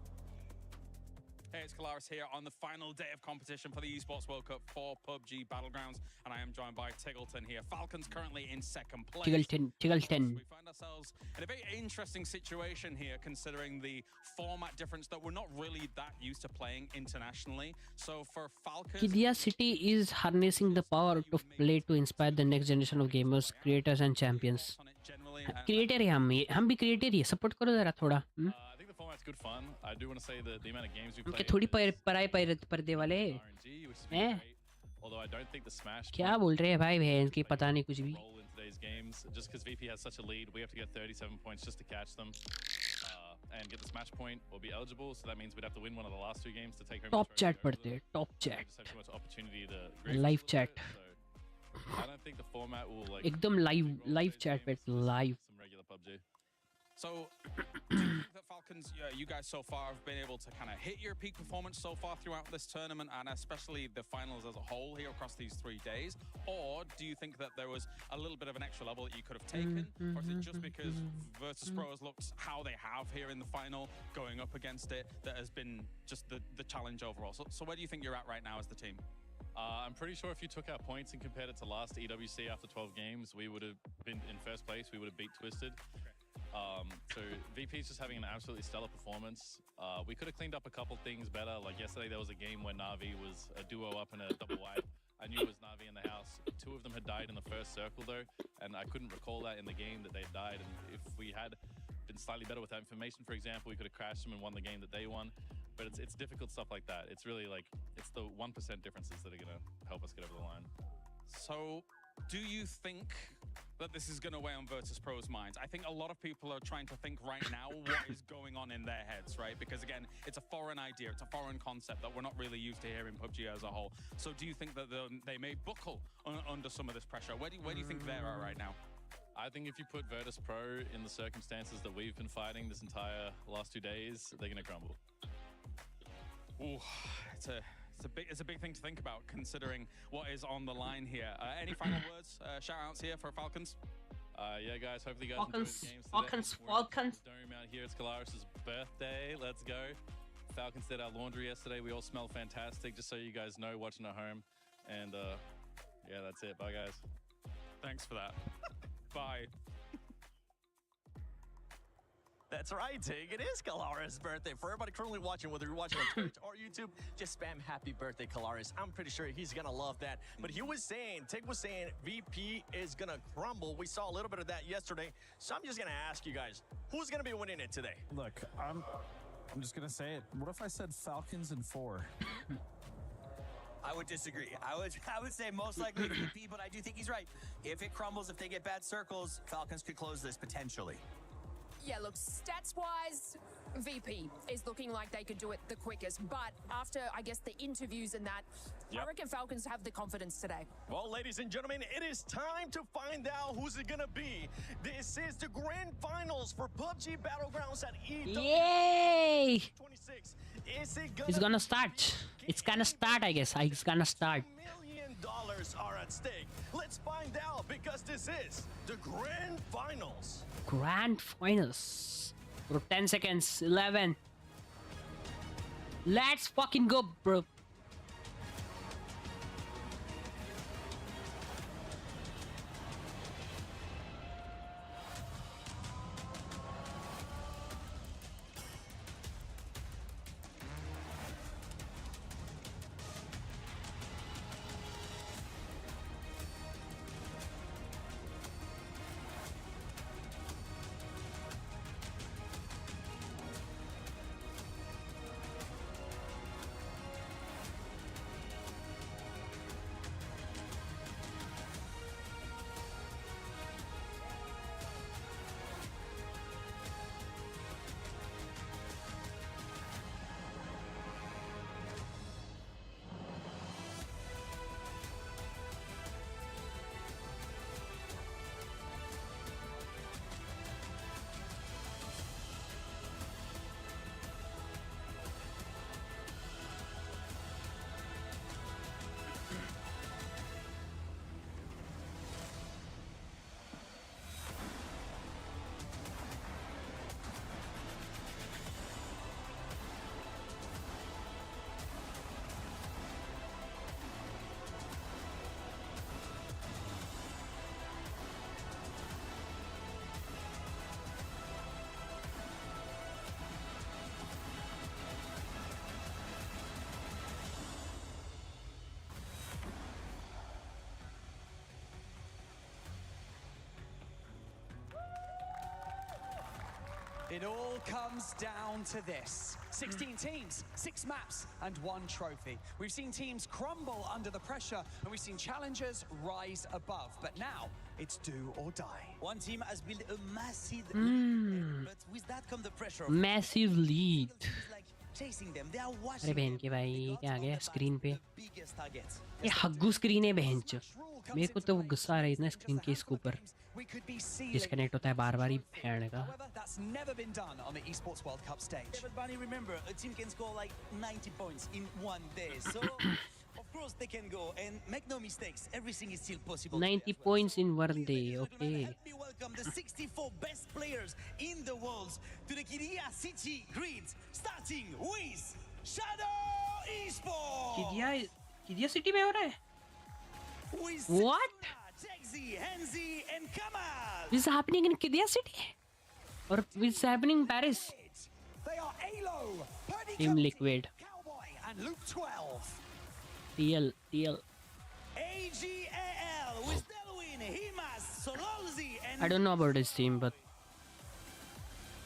Hey, it's Kalaris here on the final day of competition for the Esports World Cup for PUBG Battlegrounds, and I am joined by Tiggleton here. Falcons currently in second place. Tiggleton. We find ourselves in a very interesting situation here, considering the format difference that we're not really that used to playing internationally. So for Falcons, Kidia City is harnessing the power of play to inspire the next generation of gamers, creators and champions. Creator है हम भी creator ही support करो जरा थोड़ा. I think the format's good fun. I do want to say that the amount of games we play. उनके थोड़ी पराई पर्दे वाले हैं. Although I don't think the Smash. क्या बोल रहे हैं भाई बहन की पता नहीं कुछ भी. In today's games, just because VP has such a lead, we have to get 37 points just to catch them. And get the smash point or be eligible, so that means we'd have to win one of the last two games to take home. Top chat पढ़ते हैं, top chat. Just have too much opportunity to live chat. I don't think the format will like एकदम live chat पे live. Some regular PUBG. So, do you think that Falcons, you guys so far have been able to kind of hit your peak performance so far throughout this tournament, and especially the finals as a whole here across these 3 days? Or do you think that there was a little bit of an extra level that you could have taken? Or is it just because Virtus.pro has looked how they have here in the final, going up against it, that has been just the challenge overall? So where do you think you're at right now as the team? I'm pretty sure if you took our points and compared it to last EWC after 12 games, we would have been in first place. We would have beat Twisted. So VP is just having an absolutely stellar performance. We could have cleaned up a couple things better. Like yesterday, there was a game where Na'Vi was a duo up and a double wipe. I knew it was Na'Vi in the house. 2 of them had died in the first circle though, and I couldn't recall that in the game that they had died. And if we had been slightly better with that information, for example, we could have crashed them and won the game that they won. But it's difficult stuff like that. It's really like, it's the 1% differences that are going to help us get over the line. So do you think that this is going to weigh on Virtus.pro's minds? I think a lot of people are trying to think right now what is going on in their heads, right? Because again, it's a foreign idea, it's a foreign concept that we're not really used to here in PUBG as a whole. So do you think that they may buckle under some of this pressure? Where do you think they're at right now? I think if you put Virtus.pro in the circumstances that we've been fighting this entire last 2 days, they're going to crumble. Ooh, it's a big thing to think about, considering what is on the line here. Any final words, shout-outs here for Falcons? Yeah, guys, hopefully you guys enjoyed the games today. Falcons. Dome out here. It's Kalaris' birthday. Let's go. Falcons did our laundry yesterday. We all smell fantastic, just so you guys know, watching at home. And yeah, that's it. Bye, guys. Thanks for that. Bye. That's right, Tig. It is Kalaris' birthday. For everybody currently watching, whether you're watching on Twitch or YouTube, just spam happy birthday, Kalaris. I'm pretty sure he's going to love that. But he was saying, Tig was saying, VP is going to crumble. We saw a little bit of that yesterday. So I'm just going to ask you guys, who's going to be winning it today? Look, I'm just going to say it. What if I said Falcons in 4? I would disagree. I would say most likely VP, but I do think he's right. If it crumbles, if they get bad circles, Falcons could close this potentially. Yeah, look, stats-wise, VP is looking like they could do it the quickest. But after, I guess, the interviews and that, I reckon Falcons have the confidence today. Well, ladies and gentlemen, it is time to find out who's it gonna be. This is the grand finals for PUBG Battlegrounds at EWC Yay! 26. It's gonna start. It's gonna start, I guess. It's gonna start. $1 million are at stake. Let's find out, because this is the grand finals. Grand finals. For 10 seconds. 11. Let's fucking go, bro. It all comes down to this. 16 teams, 6 maps, and 1 trophy. We've seen teams crumble under the pressure, and we've seen challengers rise above. But now, it's do or die. One team has built a massive lead, but with that comes the pressure. Massive lead. Chasing them, they are अरे watching बहन के भाई क्या आ गया screen पे biggest targets. ये हग्गू screen है बहन चो मेरे को तो वो गुस्सा आ रहा है इतना स्क्रीन के इसके ऊपर डिस्कनेक्ट होता है बार-बार ही बहन का That's never been done on the Esports World Cup stage. Yeah, but Bunny, remember, a team can score like 90 points in one day. So, of course, they can go. And make no mistakes, everything is still possible. 90 points in one day. Okay. Let me welcome the 64 best players in the world to the Kiria City Grid, starting with Shadow Esports. किडिया city में हो रहा है With What? Texi, Henzi, and Kamal. This is happening in Kidia City or this is happening in Paris They are Alo, Team Liquid Cowboy, and Luke 12. TL AGAL with Delwyn, Himas, Sololzi, and I don't know about this team but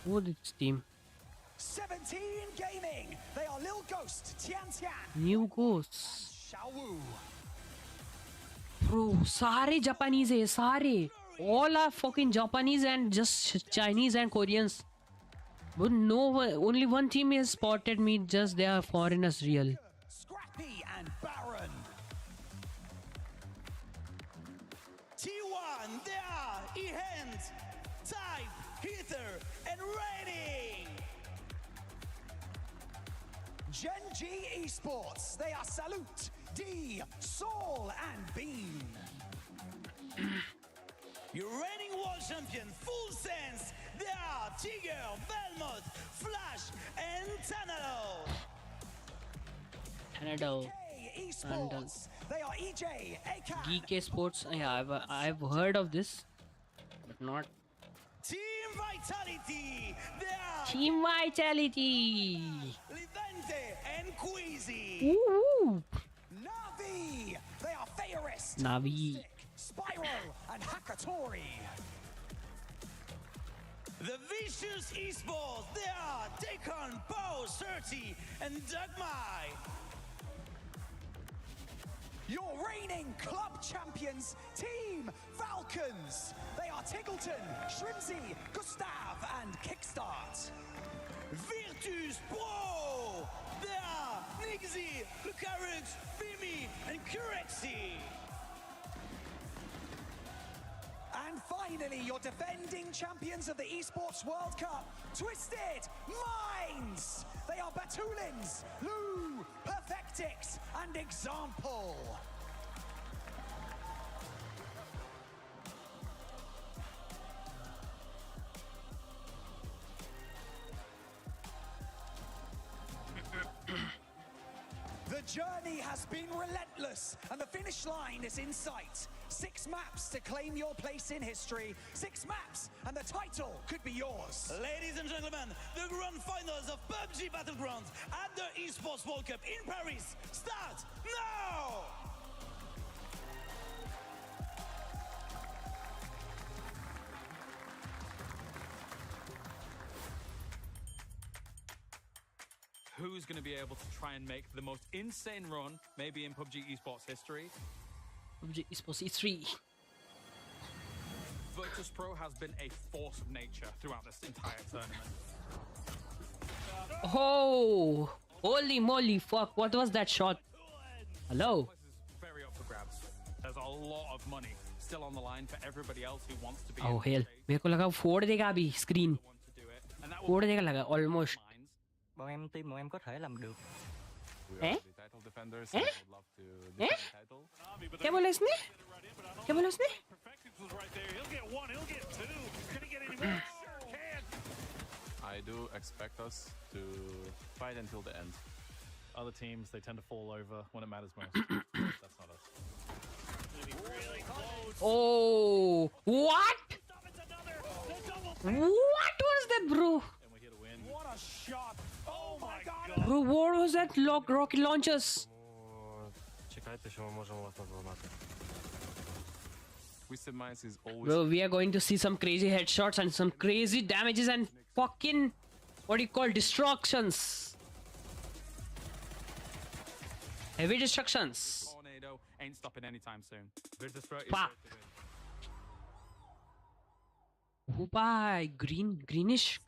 who is this team 17 Gaming. They are Lil Ghost, Tian Tian, New Ghosts Xiaowu. Bro सारे Japanese है सारे all are fucking Japanese and just Chinese and Koreans but no one, only one team has spotted me just they are foreigners real Scrappy and Baron. T1, they are E-Hand, Type, Heather, and Rating. Gen G Esports. They are Salute, D, Saul, and Bean. Your reigning world champion, Full Sense, they are Tiger, Velmot, Flash, and Tanalo. Canada Esports. They are EJ, Akan. Geek Sports yeah I've heard of this but not Team Vitality, they are Team Vitality Levante and Queasy. Ooh. Navi. They are Theorist, Navi Spiral, and Hakatori. The Vicious Esports, they are Dakon, Poe, Surti, and Dugmai. Your reigning club champions, Team Falcons. They are Tiggleton, Shrimsy, Gustav, and Kickstart. Virtus Pro, they are Nixie, Lucarix, Fimi, and Curexy. And finally, your defending champions of the Esports World Cup, Twisted Minds. They are Batulins, Lou, Perfectix, and Example. The journey has been relentless, and the finish line is in sight. 6 maps to claim your place in history. 6 maps, and the title could be yours. Ladies and gentlemen, the grand finals of PUBG Battlegrounds at the Esports World Cup in Paris start now! Who's going to be able to try and make the most insane run, maybe in PUBG Esports history? PUBG Esports E3 Virtus Pro has been a force of nature throughout this entire tournament. Oh holy moly fuck what was that shot hello This is very up for grabs. There's a lot of money still on the line for everybody else who wants to be oh in the hell stage, मेरे को लगा फोड़ देगा अभी screen to do it. And that will फोड़ देगा लगा almost Bọn em team bọn em có thể làm được. Eh? Title defenders, Eh? I would love to Eh? defend the title. क्या बोला इसने क्या बोला उसने Was right there. He'll get one. He'll get two. Can he get any more? Sure can. I do expect us to fight until the end. Other teams, they tend to fall over when it matters most. That's not us. oh what what was that bro And we're here to win. What a shot! Oh my god! bro what was that rocket launchers Czekajcie się, możemy łatwo złamać. Twisted Minds is always bro we are going to see some crazy headshots and some crazy damages and fucking, what do you call, destructions. Heavy destructions. Tornado ain't stopping anytime soon. Fuck. Oh, bye. Greenish,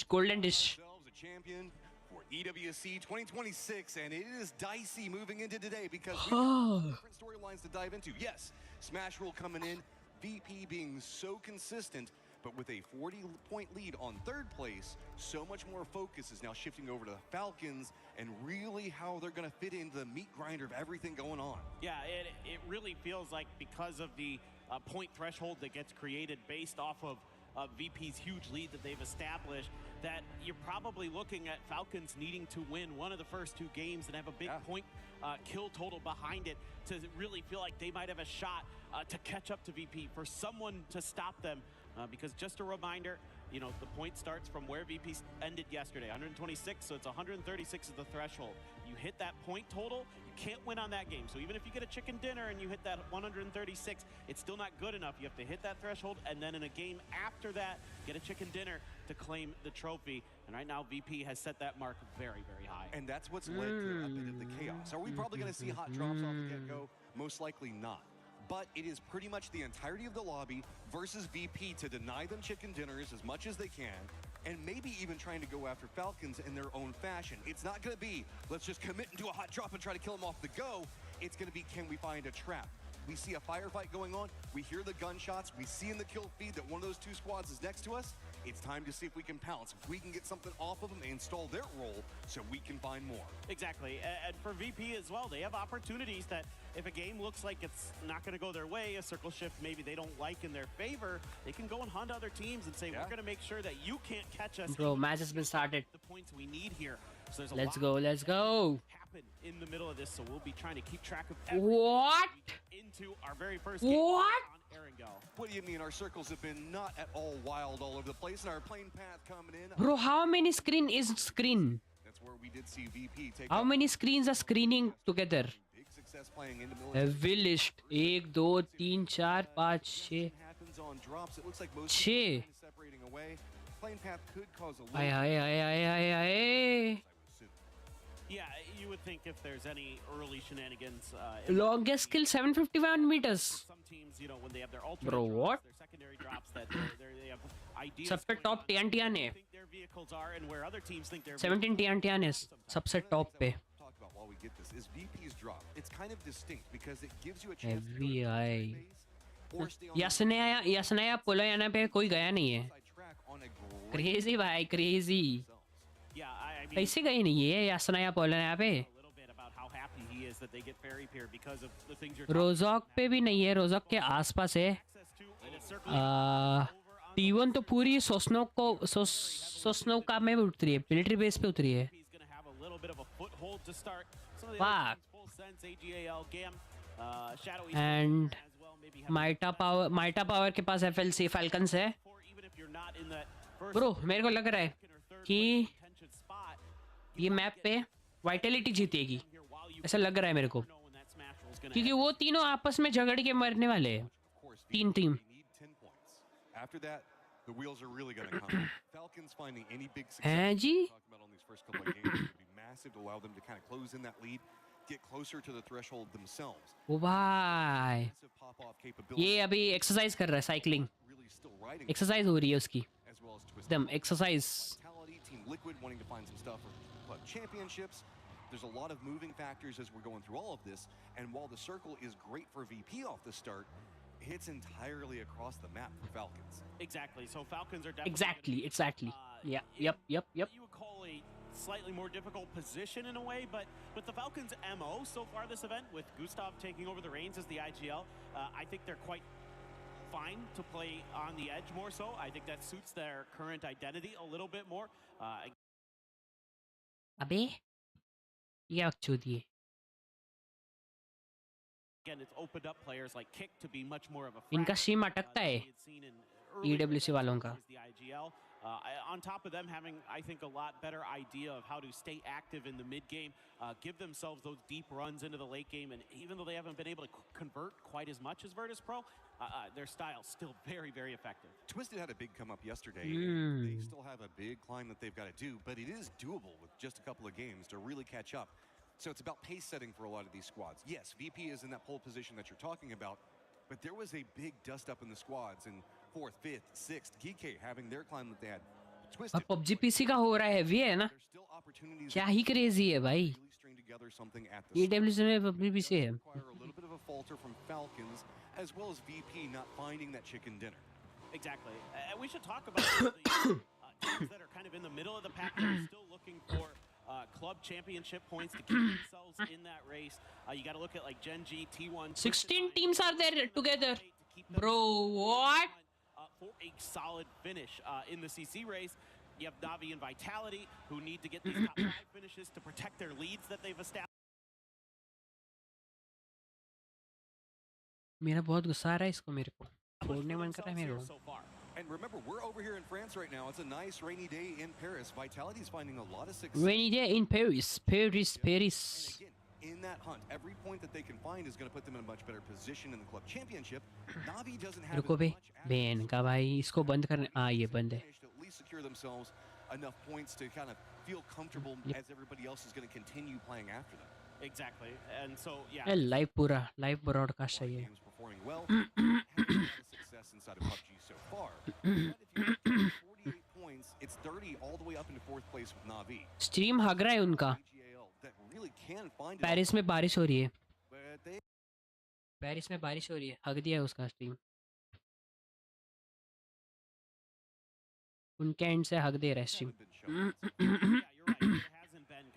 golden-ish. A champion for EWC 2026, and it is dicey moving into today because we have different storylines to dive into. Yes, Smash Rule coming in, VP being so consistent, but with a 40-point lead on third place, so much more focus is now shifting over to the Falcons and really how they're going to fit into the meat grinder of everything going on. Yeah, it really feels like because of the point threshold that gets created based off of VP's huge lead that they've established, that you're probably looking at Falcons needing to win one of the first 2 games and have a big point kill total behind it to really feel like they might have a shot to catch up to VP, for someone to stop them. Because just a reminder, you know, the point starts from where VP ended yesterday, 126, so it's 136 is the threshold. You hit that point total, you can't win on that game. So even if you get a chicken dinner and you hit that 136, it's still not good enough. You have to hit that threshold, and then in a game after that, get a chicken dinner to claim the trophy. And right now, VP has set that mark very, very high. And that's what's led to a bit of the chaos. Are we probably going to see hot drops off the get-go? Most likely not. But it is pretty much the entirety of the lobby versus VP to deny them chicken dinners as much as they can, and maybe even trying to go after Falcons in their own fashion. It's not going to be, let's just commit and do a hot drop and try to kill them off the go. It's going to be, can we find a trap? We see a firefight going on. We hear the gunshots. We see in the kill feed that one of those 2 squads is next to us. It's time to see if we can pounce, if we can get something off of them and install their role so we can find more. Exactly, and for VP as well, they have opportunities that if a game looks like it's not going to go their way, a circle shift maybe they don't like in their favor, they can go and hunt other teams and say, we're going to make sure that you can't catch us. Bro, match has been started. The points we need here. So there's a Let's lot go. happen in the middle of this, so we'll be trying to keep track of What? into our very first game What? on Erangel. What do you mean? Our circles have been not at all wild all over the place, and our plane path coming in. Bro, how many screen is screen? That's where we did see VP take How many screens are screening together? big success playing into military. Heavy list. 1, 2, 3, 4, 5, 6. Happens on drops. It looks like most छः. people are separating away. Plane path could cause a little. Aye. Yeah, you would think if there's any early shenanigans. Longest kill 751 meters. Some teams, you know, when they have their alternate Bro, drops, what? their secondary drops, that they have ideas. सबसे top TNT ने think their vehicles are and where other teams think their 17 TNT ने सबसे top पे. Talk about while we get this is VP's drop. It's kind of distinct because it gives you a chance to Heavy eye. or stay on यसनया पुलो यहाँ पे कोई गया नहीं है. track on a great Crazy भाई, crazy. Yeah, I mean, कैसे गई नहीं है यसनया पुलो यहाँ पे? a little bit about how happy he is that they get Fairy Pier because of the things you're रोजॉक पे भी नहीं है. रोजॉक के आसपास है. T1 तो पूरी सोस्नोका में उतरी है, मिलिट्री बेस पे उतरी है. He's going to have a little bit of a foothold to start. Some of the Fuck. full sense, AGAL, GAM, Shadow And माइटा पावर के पास FLC Falcons है. even if you're not in that first bro मेरे को लग रहा है कि ये मैप पे वाइटलिटी जीतेगी, ऐसा लग रहा है मेरे को, क्योंकि वो तीनों आपस में झगड़ के मरने वाले हैं. 3 team. After that, the wheels are really going to come. Falcons finding any big success हैं जी? talking about on these first couple of games would be massive to allow them to kind of close in that lead, get closer to the threshold themselves. ओ भाई Pop-off capability ये अभी exercise कर रहा है, cycling really still riding exercise हो रही है उसकी, as well as Twisted. एकदम exercise. Vitality, Team Liquid wanting to find some stuff for club championships. There's a lot of moving factors as we're going through all of this, and while the circle is great for VP off the start, it's entirely across the map for Falcons. Exactly. So Falcons are definitely Exactly. Yeah. Yep. what you would call a slightly more difficult position in a way, but with the Falcons' MO so far this event, with Gustav taking over the reins as the IGL, I think they're quite fine to play on the edge more so. I think that suits their current identity a little bit more. अबे ये अक्चूदी है. Again, it's opened up players like Kick to be much more of a इनका stream अटकता है seen in earlier EWC वालों का. the IGL. On top of them having, I think, a lot better idea of how to stay active in the mid game, give themselves those deep runs into the late game, and even though they haven't been able to convert quite as much as Virtus.pro, their style's still very, very effective. Twisted had a big come up yesterday. They still have a big climb that they've got to do, but it is doable with just a couple of games to really catch up. So it's about pace setting for a lot of these squads. Yes, VP is in that pole position that you're talking about, but there was a big dust up in the squads in 4th, 5th, 6th, GK having their climb that they had. अब PUBG PC का हो रहा है heavy है ना क्या ही crazy है भाई EWC में PUBG PC है a little bit of a falter from Falcons as well as VP not finding that chicken dinner. Exactly. We should talk about the teams that are kind of in the middle of the pack that are still looking for club championship points to keep themselves in that race. You got to look at like Gen G, T1. 16 teams are there together. Bro, what? For a solid finish in the CC race. You have Navi and Vitality who need to get these top 5 finishes to protect their leads that they've established. मेरा बहुत गुस्सा आ रहा है इसको मेरे को छोड़ने मन कर रहा है मेरे को. And remember, we're over here in France right now. It's a nice rainy day in Paris. Vitality's finding a lot of success. Rainy day in Paris. Paris. And again, in that hunt, every point that they can find is going to put them in a much better position in the club championship. Navi doesn't have रुको बे ban का भाई इसको बंद करने ये बंद है. At least secure themselves enough points to kind of feel comfortable as everybody else is going to continue playing after them. Exactly. And so, yeah. Live पूरा लाइव ब्रॉडकास्ट है ये. Performing well, having a lot of success inside of PUBG so far. But if you look at 48 points, it's 30 all the way up into 4th place with Navi. Stream हग रहा है उनका. That really can find Paris में बारिश हो रही है. Paris में बारिश हो रही है. हग दिया उसका स्ट्रीम. उनके एंड से हग दे रहा है stream.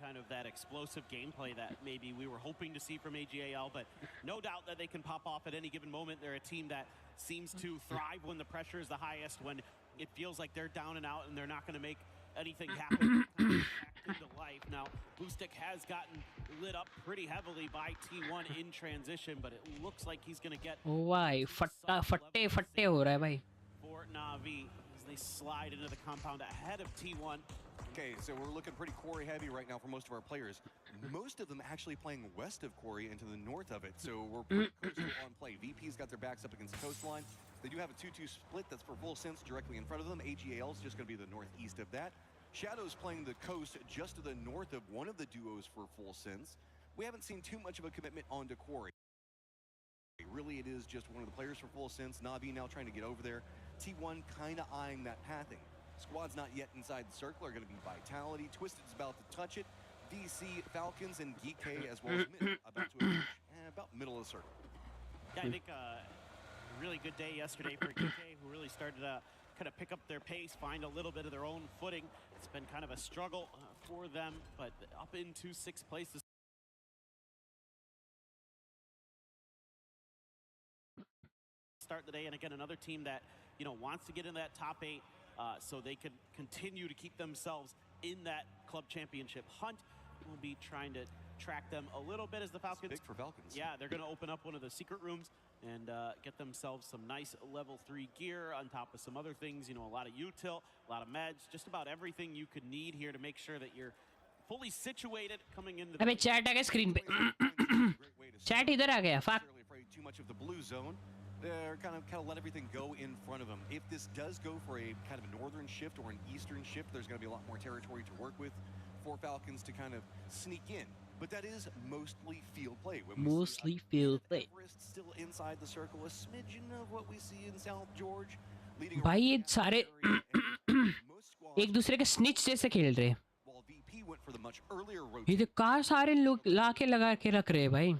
Kind of that explosive gameplay that maybe we were hoping to see from AGAL, but no doubt that they can pop off at any given moment. They're a team that seems to thrive when the pressure is the highest, when it feels like they're down and out and they're not going to make anything happen. Into life. Now, Boostic has gotten lit up pretty heavily by T1 in transition, but it looks like he's going to get भाई फट्टे हो रहा है भाई. For Navi as they slide into the compound ahead of T1. Okay, so we're looking pretty quarry heavy right now for most of our players. Most of them actually playing west of quarry and to the north of it, so we're pretty coastal on play. VP's got their backs up against the coastline. They do have a 2-2 split that's for full sense directly in front of them. AGAL's just going to be the northeast of that. Shadow's playing the coast just to the north of one of the duos for full sense. We haven't seen too much of a commitment onto quarry. Really, it is just one of the players for full sense. Navi now trying to get over there. T1 kind of eyeing that pathing. Squads not yet inside the circle are going to be Vitality. Twisted's about to touch it. DC, Falcons, and GK as well as Mid about to approach about middle of the circle. Yeah, I think a really good day yesterday for GK, who really started to kind of pick up their pace, find a little bit of their own footing. It's been kind of a struggle for them, but up into 6th place. Start the day, and again, another team that, you know, wants to get in that top 8. So they can continue to keep themselves in that club championship hunt. We'll be trying to track them a little bit as the Falcons. It's big for Falcons. Yeah, they're going to open up one of the secret rooms and get themselves some nice level 3 gear on top of some other things. You know, a lot of util, a lot of meds, just about everything you could need here to make sure that you're fully situated coming into the... अबे chat आ गया screen पे. Chat इधर आ गया. Fuck. Too much of the blue zone. They're kind of let everything go in front of them. If this does go for a kind of a northern shift or an eastern shift, there's going to be a lot more territory to work with for Falcons to kind of sneak in. But that is mostly field play. Mostly field play. Still inside the circle, a smidgen of what we see in South George. भाई ये सारे एक दूसरे के snitch जैसे खेल रहे हैं. ये तो कहाँ सारे लोग लाके लगा के रख रहे हैं भाई.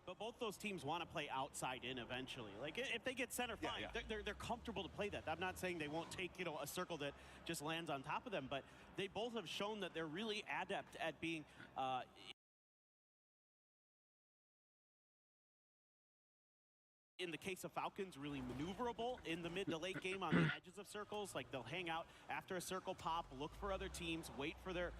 But both those teams want to play outside in eventually. Like if they get center, fine. Yeah. They're comfortable to play that. I'm not saying they won't take, you know, a circle that just lands on top of them, but they both have shown that they're really adept at being in the case of Falcons, really maneuverable in the mid to late game on the edges of circles. Like they'll hang out after a circle pop, look for other teams, wait for their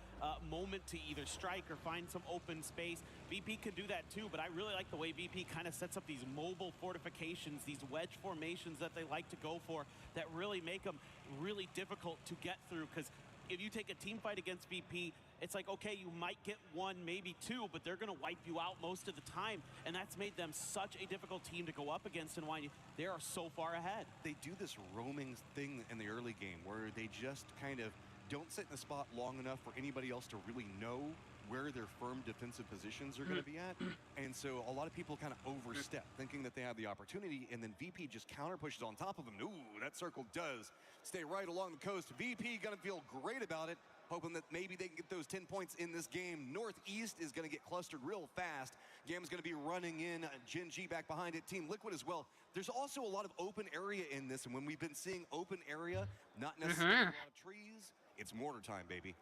moment to either strike or find some open space. VP can do that too, but I really like the way VP kind of sets up these mobile fortifications, these wedge formations that they like to go for that really make them really difficult to get through. Because if you take a team fight against VP, it's like, okay, you might get one, maybe two, but they're going to wipe you out most of the time. And that's made them such a difficult team to go up against, and why they are so far ahead. They do this roaming thing in the early game where they just kind of don't sit in the spot long enough for anybody else to really know where their firm defensive positions are going to be at. And so a lot of people kind of overstep, thinking that they have the opportunity, and then VP just counter pushes on top of them. Ooh, that circle does stay right along the coast. VP going to feel great about it, hoping that maybe they can get those 10 points in this game. Northeast is going to get clustered real fast. Gam's going to be running in. Gen G back behind it. Team Liquid as well. There's also a lot of open area in this, and when we've been seeing open area, not necessarily a lot of trees, it's mortar time, baby.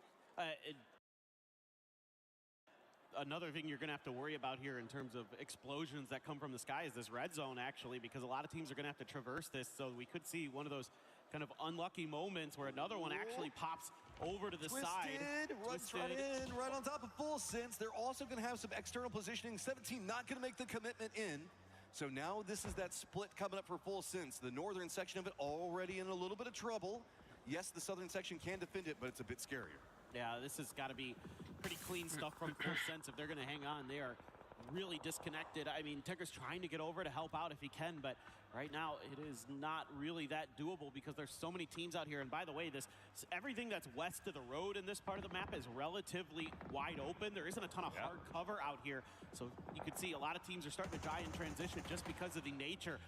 Another thing you're going to have to worry about here in terms of explosions that come from the sky is this red zone, actually, because a lot of teams are going to have to traverse this. So we could see one of those kind of unlucky moments where another one actually pops over to the side. Runs right in, right on top of Full Sense. They're also going to have some external positioning. 17 not going to make the commitment in. So now this is that split coming up for Full Sense. The northern section of it already in a little bit of trouble. Yes, the southern section can defend it, but it's a bit scarier. Yeah, this has got to be pretty clean stuff from Full Sense. If they're going to hang on, they are really disconnected. I mean, Tigger's trying to get over to help out if he can, but right now it is not really that doable because there's so many teams out here. And by the way, everything that's west of the road in this part of the map is relatively wide open. There isn't a ton of hard cover out here. So you can see a lot of teams are starting to die in transition just because of the nature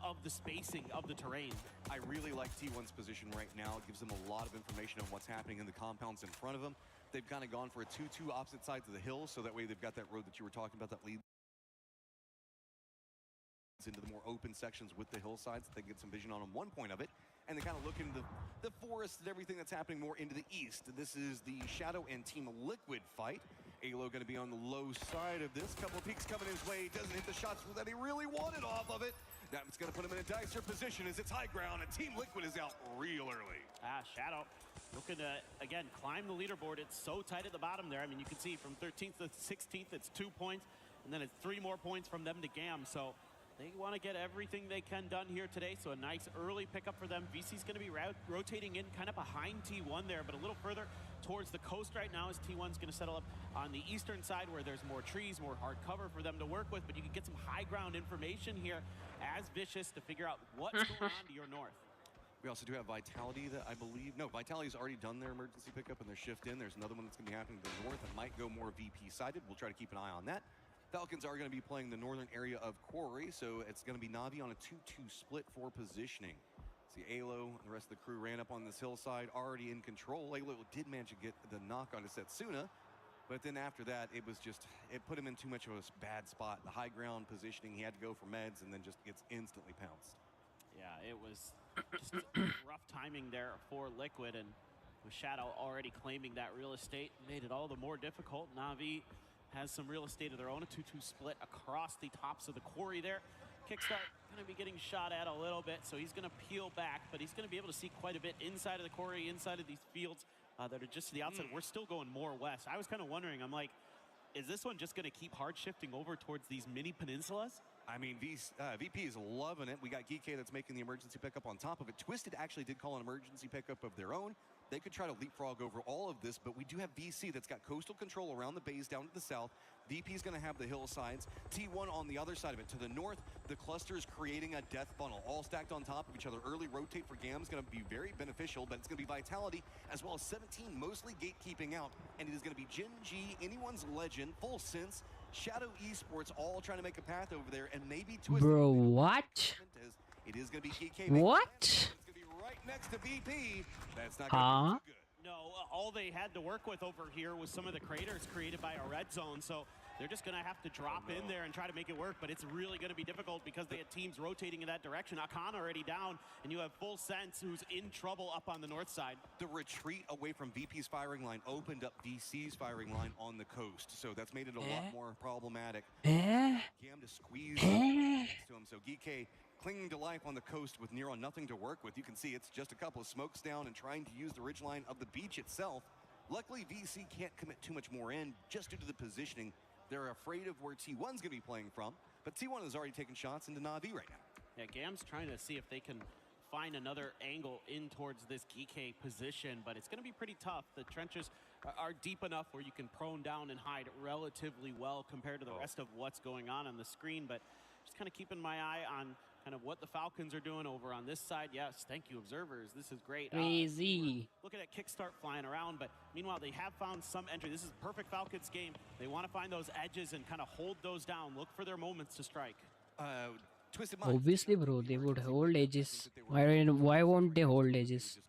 of the spacing of the terrain. I really like T1's position right now. It gives them a lot of information on what's happening in the compounds in front of them. They've kind of gone for a 2-2 opposite sides of the hill, so that way they've got that road that you were talking about that leads into the more open sections with the hillsides. They get some vision on one point of it, and they kind of look into the forest and everything that's happening more into the east. This is the Shadow and Team Liquid fight. Alo going to be on the low side of this. Couple of peeks coming his way. Doesn't hit the shots that he really wanted off of it. That's going to put him in a dicer position as it's high ground, and Team Liquid is out real early. Shadow looking to, again, climb the leaderboard. It's so tight at the bottom there. I mean, you can see from 13th to 16th, it's 2 points, and then it's 3 more points from them to GAM. So they want to get everything they can done here today. So a nice early pickup for them. VC's going to be rotating in kind of behind T1 there, but a little further towards the coast right now as T1's going to settle up on the eastern side where there's more trees, more hard cover for them to work with. But you can get some high ground information here as Vicious to figure out what's going on to your north. We also do have Vitality that I believe, no, Vitality's already done their emergency pickup and their shift in. There's another one that's going to be happening to the north that might go more VP sided. We'll try to keep an eye on that. Falcons are going to be playing the northern area of Quarry, so it's going to be Navi on a 2-2 split for positioning. See, Alo and the rest of the crew ran up on this hillside, already in control. Alo did manage to get the knock on to Setsuna, but then after that, it put him in too much of a bad spot. The high ground positioning, he had to go for meds and then just gets instantly pounced. Yeah, it was just rough timing there for Liquid, and with Shadow already claiming that real estate, made it all the more difficult. Navi has some real estate of their own, a 2-2 split across the tops of the quarry there. Kickstart going to be getting shot at a little bit, so he's going to peel back, but he's going to be able to see quite a bit inside of the quarry, inside of these fields that are just to the outside. We're still going more west. I was kind of wondering, I'm like, is this one just going to keep hard shifting over towards these mini peninsulas? I mean, VP is loving it. We got Geekay that's making the emergency pickup on top of it. Twisted actually did call an emergency pickup of their own. They could try to leapfrog over all of this, but we do have VC that's got coastal control around the bays down to the south. VP is going to have the hillsides. T1 on the other side of it. To the north, the cluster is creating a death funnel, all stacked on top of each other. Early rotate for GAM is going to be very beneficial, but it's going to be Vitality as well as 17, mostly gatekeeping out. And it is going to be Gen G, anyone's legend, Full Sense, Shadow Esports, all trying to make a path over there, and maybe Twisted. Bro, what? It is going to be GK. What? It's going to be right next to VP. That's not going to be too good. No, all they had to work with over here was some of the craters created by a red zone. So they're just going to have to drop in there and try to make it work, but it's really going to be difficult because they had teams rotating in that direction. Akan already down, and you have Full Sense, who's in trouble up on the north side. The retreat away from VP's firing line opened up VC's firing line on the coast, so that's made it a lot more problematic. Gam to squeeze next to him, so Geek clinging to life on the coast with near on nothing to work with. You can see it's just a couple of smokes down and trying to use the ridgeline of the beach itself. Luckily, VC can't commit too much more in just due to the positioning. They're afraid of where T1's going to be playing from, but T1 has already taken shots into Na'Vi right now. Yeah, Gam's trying to see if they can find another angle in towards this Geek position, but it's going to be pretty tough. The trenches are deep enough where you can prone down and hide relatively well compared to the rest of what's going on the screen, but just kind of keeping my eye on kind of what the Falcons are doing over on this side. Yes, thank you, observers. This is great. Crazy. Look at that kickstart flying around, but meanwhile, they have found some entry. This is perfect Falcons game. They want to find those edges and kind of hold those down. Look for their moments to strike. Twisted Mind. Obviously, bro, they would hold edges. Why won't they hold edges?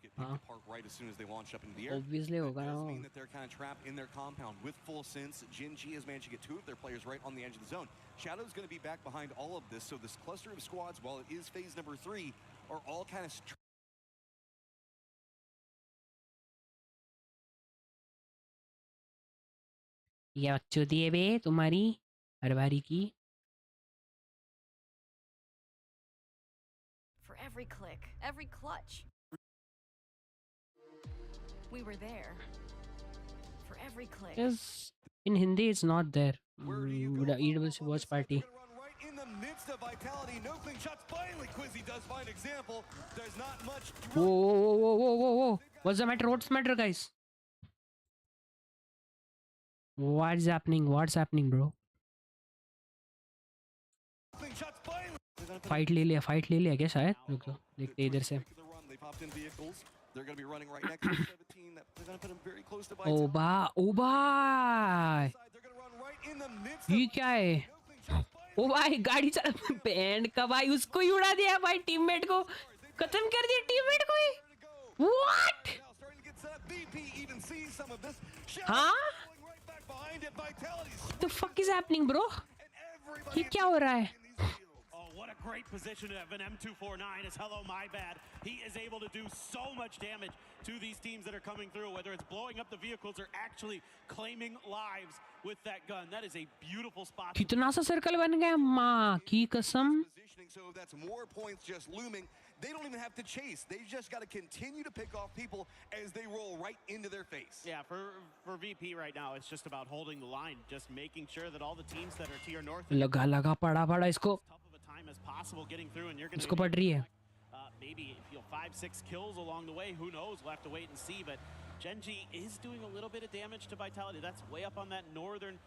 Right as soon as they launch up into the air. Obviously, that does mean that they're kind of trapped in their compound with Full Sense. Gen.G has managed to get two of their players right on the edge of the zone. Shadow's going to be back behind all of this, so this cluster of squads, while it is phase number 3, are all kind of ये बच्चों दिए बे तुम्हारी हरबारी की. For every click, every clutch. We were there. For every click. Yes, in Hindi it's not there. The EWC watch party. in the midst of Vitality. No clean shots. Finally, Quizzy does find example. There's not much. Whoa. What's the matter? What's the matter, guys? What's happening? What's happening, bro? Fight ले लिया क्या शायद? रुक जाओ देखते इधर से. They're going to be running right next to 17. They're going to put him very close to ओबा ये क्या है? ओ भाई गाड़ी चला बैंड का भाई उसको ही उड़ा दिया भाई टीममेट को खत्म कर दिया टीममेट को ही. What? हाँ? What the fuck is happening, bro? ये क्या हो रहा है? What a great position of an M249 is hello my bad. He is able to do so much damage to these teams that are coming through, whether it's blowing up the vehicles or actually claiming lives with that gun. That is a beautiful spot. कितना सा circle बन गया माँ की कसम. So that's more points just looming. They don't even have to chase. They just got to continue to pick off people as they roll right into their face. Yeah, for VP right now, it's just about holding the line, just making sure that all the teams that are tier north लगा पड़ा इसको. as possible getting through, and you're going इसको पड़ रही है. Maybe 5-6 kills along the way, who knows, we'll have to wait and see, but Gen.G is doing a little bit of damage to Vitality. That's way up on that northern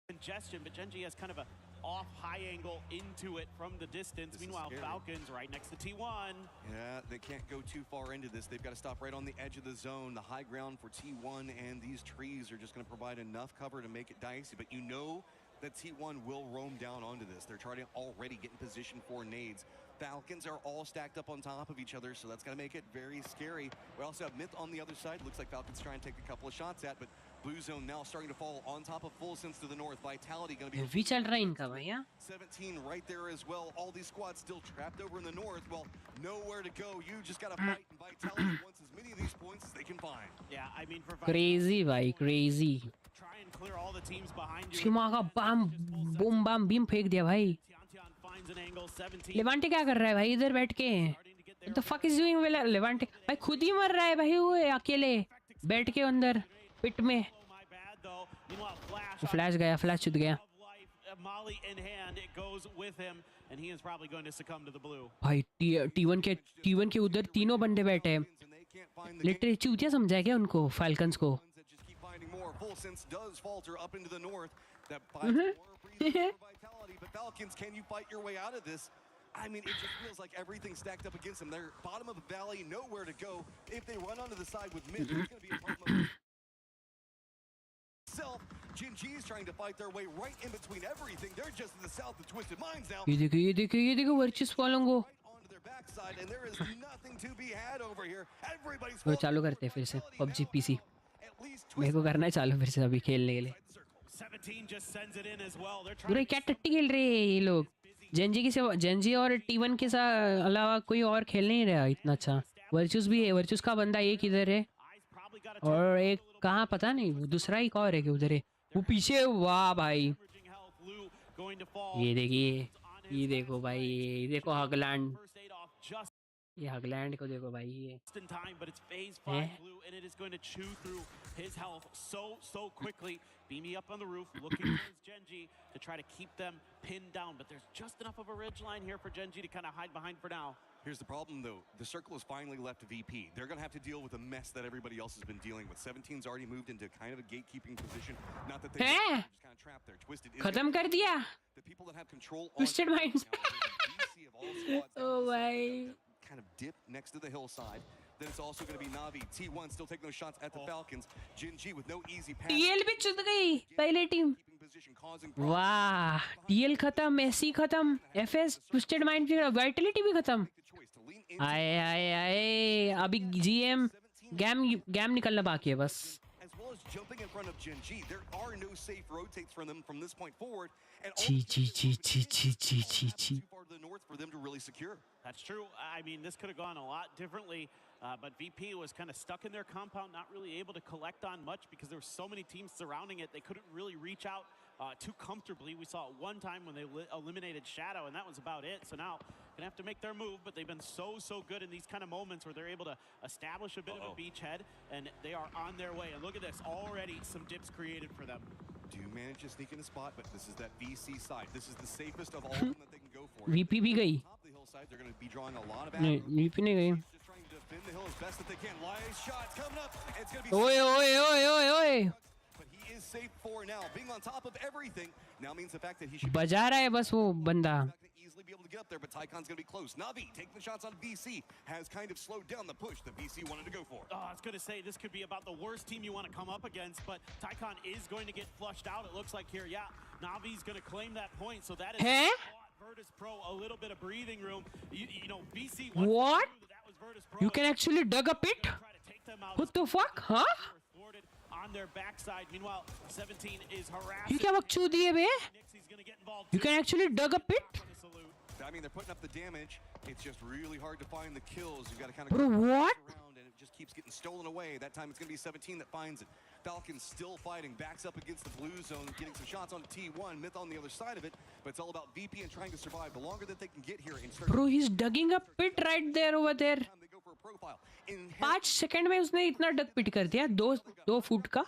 congestion, but Gen.G has kind of a off high angle into it from the distance. Meanwhile, Falcons right next to T1. Yeah, they can't go too far into this. They've got to stop right on the edge of the zone. The high ground for T1 and these trees are just going to provide enough cover to make it dicey, but you know that T1 will roam down onto this. They're trying to already get in position for nades. Falcons are all stacked up on top of each other, so that's going to make it very scary. We also have Myth on the other side. Looks like Falcons trying to take a couple of shots at, but Blue Zone now starting to fall on top of Full Sense to the north. Vitality going to be... भी चल रहा है इनका भैया. 17 right there as well. All these squads still trapped over in the north. Well, nowhere to go. You just got to fight, and Vitality wants as many of these points as they can find. Yeah, I mean for Crazy भाई, crazy. Try and clear all the teams behind you. सीमा का बम beam फेंक दिया भाई. Levante क्या कर रहा है भाई इधर बैठ के? What the fuck is doing Levante? भाई खुद ही मर रहा है भाई वो अकेले बैठ के अंदर पिट में. फ्लैश गया, फ्लैश छूट गया. Molly in hand, it goes with him, and he is probably going to succumb to the blue. भाई T1 के उधर तीनों बंदे बैठे हैं. लिटरली चूतिया समझा क्या उनको फाल्कन्स को? Full Sense does falter up into the north. That buys more breathing for Vitality, but Falcons, can you fight your way out of this? I mean, it just feels like everything's stacked up against them. They're bottom of the valley, nowhere to go. If they run onto the side with Myth, it's going to be a problem of itself. Gen.G is trying to fight their way right in between everything. They're just in the south of Twisted Minds now. ये देखो वर्चस वालों को. Backside, and there is nothing to be had over here. Everybody's वो चालू करते हैं फिर से PUBG PC. At least मेरे को करना है चालू फिर से अभी खेलने के लिए। 17 just sends it in as well. They're पूरे क्या टट्टी खेल रहे हैं ये लोग। जेंजी और T1 के साथ अलावा कोई और खेल नहीं रहा इतना अच्छा। वर्चुस भी है, वर्चुस का बंदा एक इधर है और एक कहाँ पता नहीं, दूसरा एक और है कि उधर है वो पीछे। वाह भाई, ये देखिए, ये देखो भाई, ये देखो हगलैंड, ये हगलैंड को देखो भाई, ये in time, but it's phase 5 blue, and it is going to chew through his health so quickly. Beamy up on the roof, looking towards Genji to try to keep them pinned down, but there's just enough of a ridge line here for Genji to kind of hide behind for now. Here's the problem, though. The circle is finally left to VP. They're going to have to deal with the mess that everybody else has been dealing with. 17's already moved into kind of a gatekeeping position. Not that they're just kind of trapped there. Twisted is खत्म कर दिया। the people that have control on Twisted Minds। oh भाई, kind of dip next to the hillside. Then it's also going to be Navi. T1 still taking those shots at the Falcons. Jinji with no easy pass. TL भी चुद गई पहले team. वाह, TL खत्म, SC खत्म, FS twisted mind भी, Vitality भी खत्म। आए आए आए, अभी GM गैम निकलना बाकी है बस। As well as jumping in front of Jinji, there are no safe rotates from them from this point forward. And ची ची ची ची ची ची ची ची। too far to the north for them to really secure. That's true. I mean, this could have gone a lot differently, but VP was kind of stuck in their compound, not really able to collect on much because there were so many teams surrounding it. They couldn't really reach out too comfortably. We saw it one time when they eliminated Shadow, and that was about it. So now gonna have to make their move, but they've been so good in these kind of moments where they're able to establish a bit of a beachhead, and they are on their way. And look at this, already some dips created for them. Do manage to sneak in a spot, but this is that VC side. This is the safest of all of them that they can go for. VP भी गई। Top of the hillside, they're going to be drawing a lot of नहीं, VP नहीं गई। just trying to defend the hill as best that they can. Live shots coming up. It's going to be ओए ओए ओए ओए ओए, but he is safe for now. Being on top of everything now means the fact that he should बजा रहा है बस वो बंदा। easily be able to get up there, but Tycon's going to be close. Navi taking the shots on VC has kind of slowed down the push that VC wanted to go for. Oh, I was going to say, this could be about the worst team you want to come up against, but Tycon is going to get flushed out, it looks like here. Yeah, Navi's going to claim that point, so that is Virtus Pro a little bit of breathing room. You know, VC... What? That was Virtus Pro. You can actually dig a pit? What the fuck? Huh? On their backside. Meanwhile, 17 is harassed. ये क्या बकचोद है बे? You can actually dig a pit? I mean, they're putting up the damage. It's just really hard to find the kills. You got to kind of Bro, go what? around, and it just keeps getting stolen away. That time it's going to be 17 that finds it. Falcons still fighting, backs up against the blue zone, getting some shots on T1. Myth on the other side of it, but it's all about VP and trying to survive. The longer that they can get here and start. Bro, he's digging a pit right there over there. 5 second में उसने इतना डग पिट कर दिया, 2 foot का।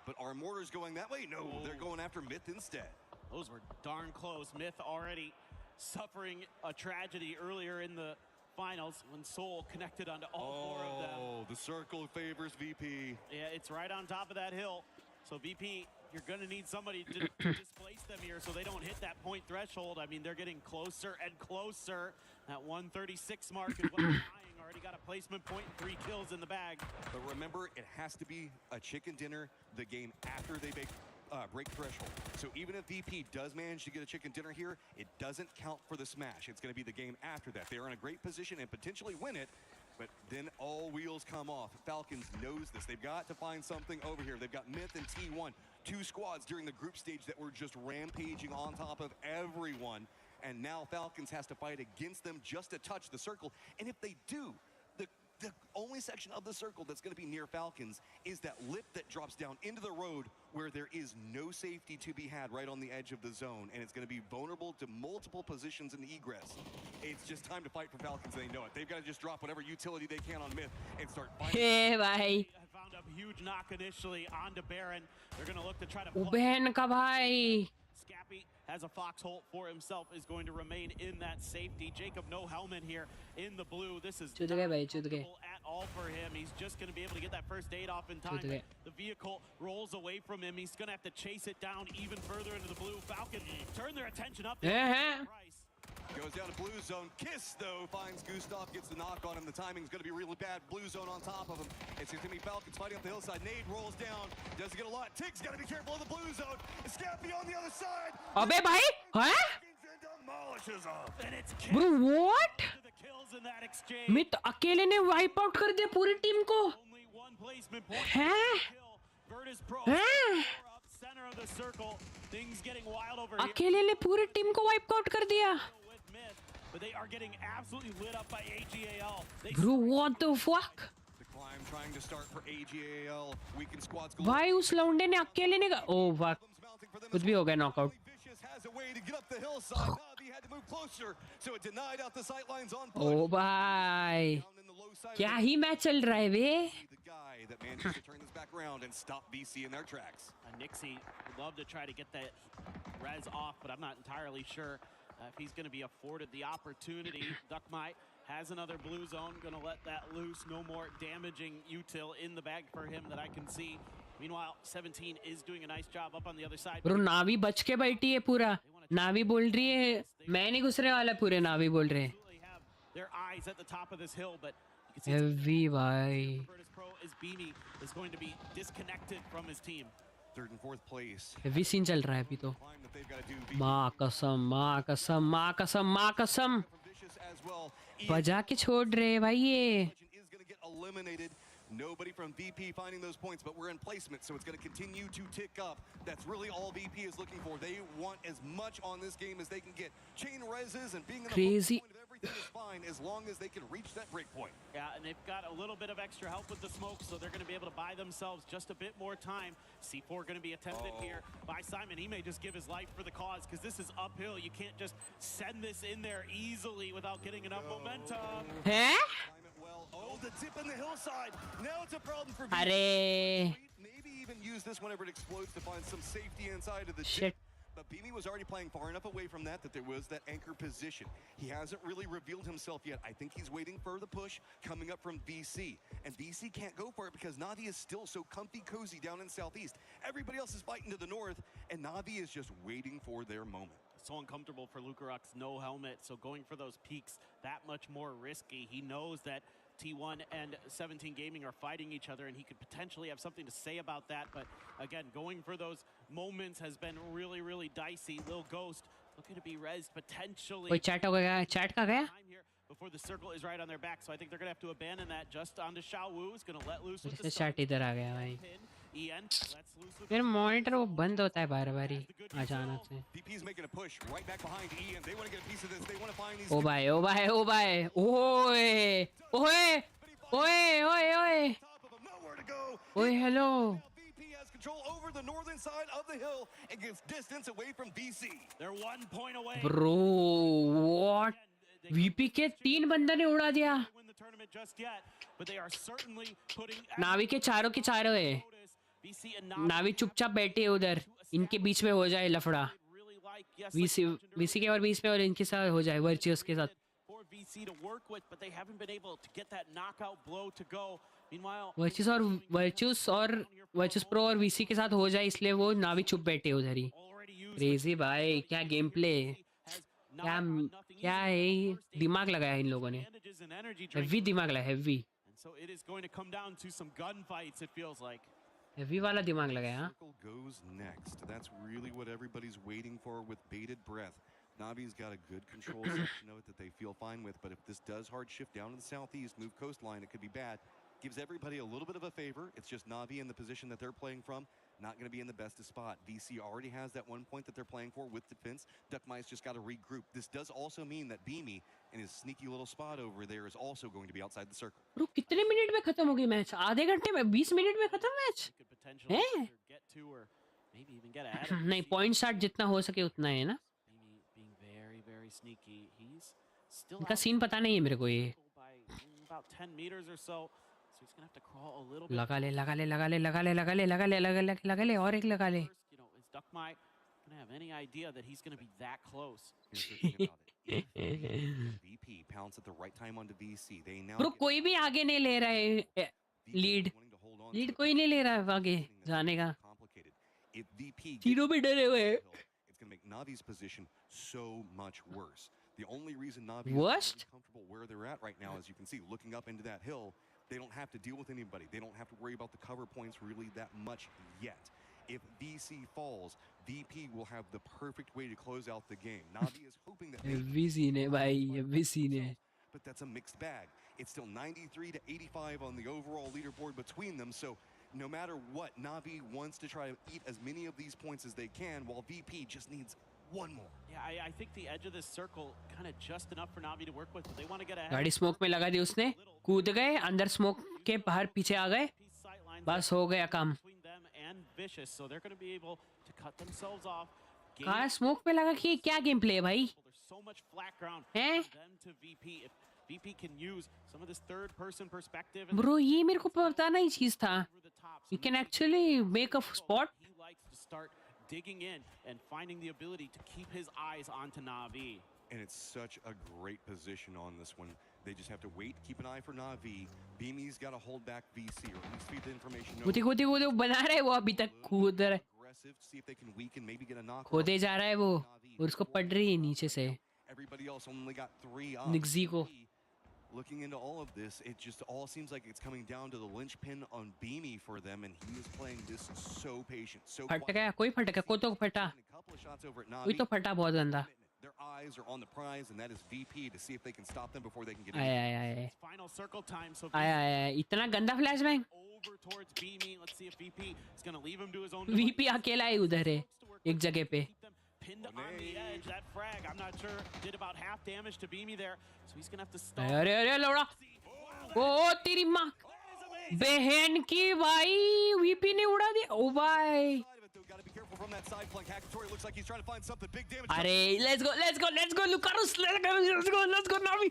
But are mortars going that way? No, they're going after Myth instead. Those were darn close. Myth already suffering a tragedy earlier in the finals when Soul connected onto all 4 of them. Oh, the circle favors VP. Yeah, it's right on top of that hill. So VP, you're going to need somebody to displace them here so they don't hit that point threshold. I mean, they're getting closer and closer. That 136 mark is what they're eyeing. Already got a placement point and 3 kills in the bag. But remember, it has to be a chicken dinner the game after they break threshold. So even if VP does manage to get a chicken dinner here, it doesn't count for the smash. It's going to be the game after that. They are in a great position and potentially win it, but then all wheels come off. Falcons knows this. They've got to find something over here. They've got Myth and T1, 2 squads during the group stage that were just rampaging on top of everyone. And now Falcons has to fight against them just to touch the circle. And if they do, the only section of the circle that's going to be near Falcons is that lip that drops down into the road where there is no safety to be had right on the edge of the zone, and it's going to be vulnerable to multiple positions in egress. It's just time to fight for Falcons. They know it. They've got to just drop whatever utility they can on Myth and start fighting. Hey, bhai. Found a huge knock initially onto Baron. They're going to look to try to... बहन का भाई. Scappy has a foxhole for himself, is going to remain in that safety. Jacob, no helmet here in the blue. This is not at all for him. He's just going to be able to get that first aid off in time. The vehicle rolls away from him. He's going to have to chase it down even further into the blue. Falcon turn their attention up. Goes down to blue zone. Kiss, though, finds Gustav, gets the knock on him. The timing's going to be really bad. Blue zone on top of him. It's going to be Falcons fighting up the hillside. Nade rolls down. Doesn't get a lot. Tig's got to be careful of the blue zone. Scappy on the other side. अबे भाई, हैं? Demolishes him. And it's Bro, what? the kills in that exchange. मित अकेले ने wipe out कर दिया पूरी team को। Only 1 placement point. हैं? Virtus Pro हैं? up center of the circle. Things getting wild over here. अकेले ने पूरे टीम को वाइप आउट कर दिया. With Myth, but they are getting absolutely lit up by AGAL. They Bro, what the fuck? The climb trying to start for AGAL. Weekend squads go. भाई उस लौंडे ने अकेले ने oh fuck. कुछ भी हो गया knockout. Has a way to get up the hillside. Navi had to move closer, so it denied out the sight lines on push. ओ भाई क्या ही मैच चल रहा है बे. The guy that manages to turn this back around and stop BC in their tracks. Nixie would love to try to get that res off, but I'm not entirely sure if he's going to be afforded the opportunity. Duckmite has another blue zone, going to let that loose. No more damaging util in the bag for him that I can see. Meanwhile, 17 is doing a nice job up on the other side. Bro Navi बच के बैठी है पूरा. नावी बोल रही है मैं नहीं घुसने वाला. पूरे नावी बोल रहे हैं. Their eyes at the top of this hill, but you can see Heavy भाई. Virtus Pro is Beanie is going to be disconnected from his team. Third and fourth place. Heavy scene चल रहा है अभी तो. माँ कसम माँ कसम माँ कसम माँ कसम बजा के छोड़ रहे भाई ये. Eliminated. Nobody from VP finding those points, but we're in placement, so it's going to continue to tick up. That's really all VP is looking for. They want as much on this game as they can get. Chain reses and being in the Crazy. point of everything is fine as long as they can reach that break point. Yeah, and they've got a little bit of extra help with the smoke, so they're going to be able to buy themselves just a bit more time. C4 going to be attempted here by Simon. He may just give his life for the cause because this is uphill. You can't just send this in there easily without getting enough momentum. हैं? Oh, the tip in the hillside. Now it's a problem for अरे maybe even use this whenever it explodes to find some safety inside of the Shit. dip. But Beanie was already playing far enough away from that there was that anchor position. He hasn't really revealed himself yet. I think he's waiting for the push coming up from VC. And VC can't go for it because Navi is still so comfy cozy down in Southeast. Everybody else is fighting to the north, and Navi is just waiting for their moment. So uncomfortable for Lukarux, no helmet, so going for those peaks that much more risky. He knows that T1 and 17 Gaming are fighting each other, and he could potentially have something to say about that. But again, going for those moments has been really, really dicey. Lil Ghost looking to be rezzed potentially. कोई chat हो गया. Chat का गया. Before the circle is right on their back, so I think they're going to have to abandon that just onto Xiao Wu. Is going to let loose with the chat इधर आ गया भाई. EN lets loose with फिर monitor वो बंद होता है बार-बार ही अचानक से. VP's making a push right back behind EN. They want to get a piece of this. They want to find these. ओ भाई ओ भाई ओ भाई. ओए ओए ओए ओए ओए ओए hello. VP has control over the northern side of the hill and gets distance away from VC. They're 1 point away. Bro, what? VP के 3 बंदे ने उड़ा दिया. Win the tournament just yet, but they are certainly putting नावी के चारों है. VC and नावी चुपचाप बैठे उधर. इनके बीच में हो जाए लफड़ा. VC के और बीच में और इनके साथ हो जाए वर्चुअस के साथ. for VC to work with, but they haven't been able to get that knockout blow to go. Meanwhile, virtuous और वर्चुअस प्रो और VC के साथ हो जाए इसलिए वो नावी चुप बैठे उधर ही. क्रेजी भाई क्या गेम प्ले. क्या है दिमाग लगाया इन लोगों ने. हेवी दिमाग लगाया heavy. and so it is going to come down to some gunfights, it feels like. Heavy वाला दिमाग लगाया. Goes next. That's really what everybody's waiting for with bated breath. Navi's got a good control section of it that they feel fine with, but if this does hard shift down to the southeast, move coastline, it could be bad. Gives everybody a little bit of a favor. It's just Navi in the position that they're playing from, not going to be in the bestest spot. VC already has that 1 point that they're playing for with defense. Duckmice just got to regroup. This does also mean that Beamy in his sneaky little spot over there is also going to be outside the circle. Bro कितने minute में खत्म हो गई match. आधे घंटे में 20 minute में खत्म मैच. हैं? Get to or maybe even get ahead. नहीं पॉइंट शाट जितना हो सके उतना है ना. Being very, very sneaky. He's still इनका सीन पता नहीं है मेरे को ये. by about 10 meters or so. So he's going to have to crawl a little bit. लगा ले और एक लगा ले. You know, is Duckmite going to have any idea that he's going to be that close? VP pounds at the right time onto VC. They now bro कोई भी आगे नहीं ले रहा है लीड कोई नहीं ले रहा है आगे जाने का. If VP तीनों भी डरे हुए हैं. it's going to make Navi's position so much worse. The only reason Navi Worst? is comfortable where they're at right now, as you can see, looking up into that hill, they don't have to deal with anybody. They don't have to worry about the cover points really that much yet. If VC falls, VP will have the perfect way to close out the game. Navi is hoping that heavy scene है भाई heavy scene है. but that's a mixed bag. It's still 93 to 85 on the overall leaderboard between them, so no matter what, Na'Vi wants to try to eat as many of these points as they can, while VP just needs one more. Yeah, I think the edge of this circle kind of just enough for Na'Vi to work with, but they want to get ahead. गाड़ी smoke में लगा दी उसने, कूद गए अंदर, smoke के बाहर पीछे आ गए, बस हो गया काम. Between them and Vicious, so they're going to be able to cut themselves off. कहाँ स्मोक में लगा कि क्या गेम प्ले है भाई? There's so much flat ground हैं? for them to VP. If VP can use some of this third-person perspective. Bro, ये मेरे को पता नहीं चीज था. You can actually make a spot. He likes to start digging in and finding the ability to keep his eyes onto Na'Vi. And it's such a great position on this one. They just have to wait, keep an eye for Na'Vi. Beamy's got to hold back VC, or at least feed the information. कूदे बना रहा है वो, अभी तक कूद रहा है. Aggressive, see if they can weaken, maybe get a knock. खोदे जा रहा है वो, और उसको पड़ रही है नीचे से. Everybody else only got 3 up. निक्सी को. Looking into all of this, it just all seems like it's coming down to the linchpin on Beamy for them, and he is playing this so patient, so फट गया, कोई फट गया, कोई तो फटा. कोई तो फटा बहुत गंदा. Their eyes are on the prize, and that is VP, to see if they can stop them before they can get आया. Final circle time, so आया, इतना गंदा flashbang. over towards Beamy. Let's see if VP is going to leave him to his own. VP अकेला ही उधर है, एक जगह पे. Pinned on the edge. That frag, I'm not sure, did about half damage to Beamy there, so he's going to have to stop. अरे लौड़ा. ओ तेरी माँ. बहन की भाई, VP ने उड़ा दिया. ओ भाई. from that side flank. Hackatory looks like he's trying to find something big damage. Arey, let's go, Lucarus, let's go, Na'Vi,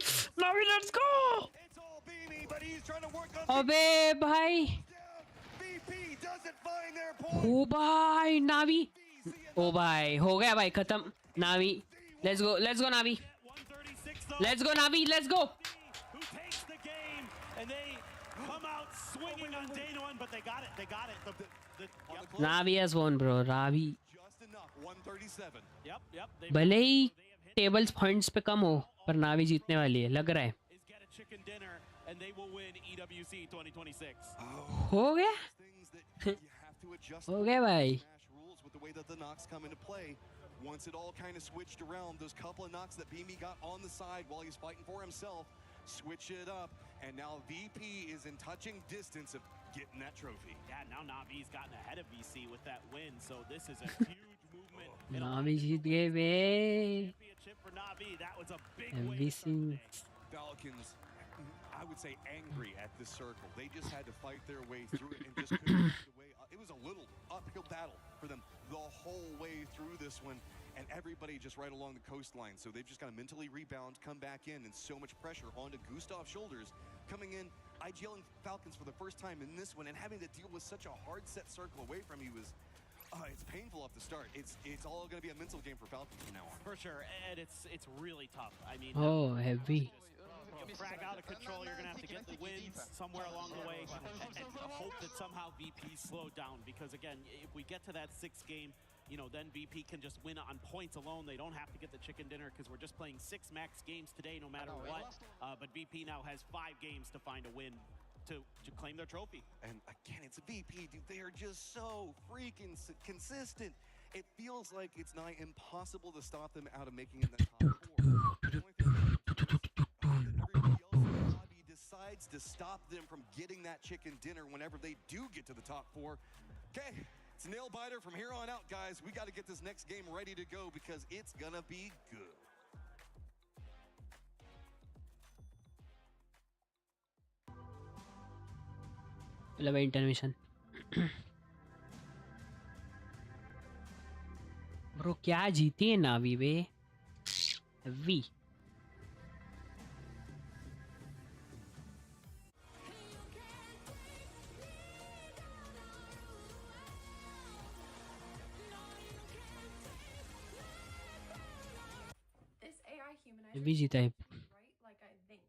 let's go. It's all Beamy, but he's trying to work on. अबे भाई. VP doesn't find their point. ओ भाई, Na'Vi. ओ भाई, हो गया भाई, खत्म. Na'Vi, let's go, Na'Vi. Let's go, Na'Vi, let's go. Who takes the game, and they come out swinging on day one, but they got it. Na'Vi has won, bro. Na'Vi. Just enough. 137. Yep. भले ही tables points पे कम हो, पर Na'Vi जीतने वाली है, लग रहा है. Get a chicken dinner, and they will win EWC 2026. हो गया. हो गया भाई. Rules with the way that the knocks come into play. Once it all kind of switched around, those couple of knocks that Beamy got on the side while he's fighting for himself, switch it up, and now VP is in touching distance of getting that trophy. Yeah, now Na'Vi's gotten ahead of VC with that win, so this is a huge movement. Na'Vi जीत गए बे. Championship for Na'Vi, that was a big MVC. win. Falcons, I would say angry at this circle. They just had to fight their way through it and just couldn't find a way. It was a little uphill battle for them the whole way through this one, and everybody just right along the coastline. So they've just got to mentally rebound, come back in, and so much pressure onto Gustav's shoulders. Coming in, IGL and Falcons for the first time in this one, and having to deal with such a hard set circle away from you is, it's painful off the start. It's all going to be a mental game for Falcons from now on. For sure, and it's really tough. I mean, Oh, heavy. frag out of control, you're going to have to get the wins somewhere along the way and hope that somehow VP slowed down, because again, if we get to that 6th game, then VP can just win on points alone. They don't have to get the chicken dinner, because we're just playing 6 max games today no matter what. But VP now has 5 games to find a win to claim their trophy. And again, it's a VP, dude. They are just so freaking consistent. It feels like it's nigh impossible to stop them out of making it in the top 4. Decides to stop them from getting that chicken dinner whenever they do get to the top 4. Okay, it's a nail biter from here on out, guys. We got to get this next game ready to go, because it's gonna be good. Intermission. Bro क्या जीती है Na'Vi way. We भी जीता है. Like I think.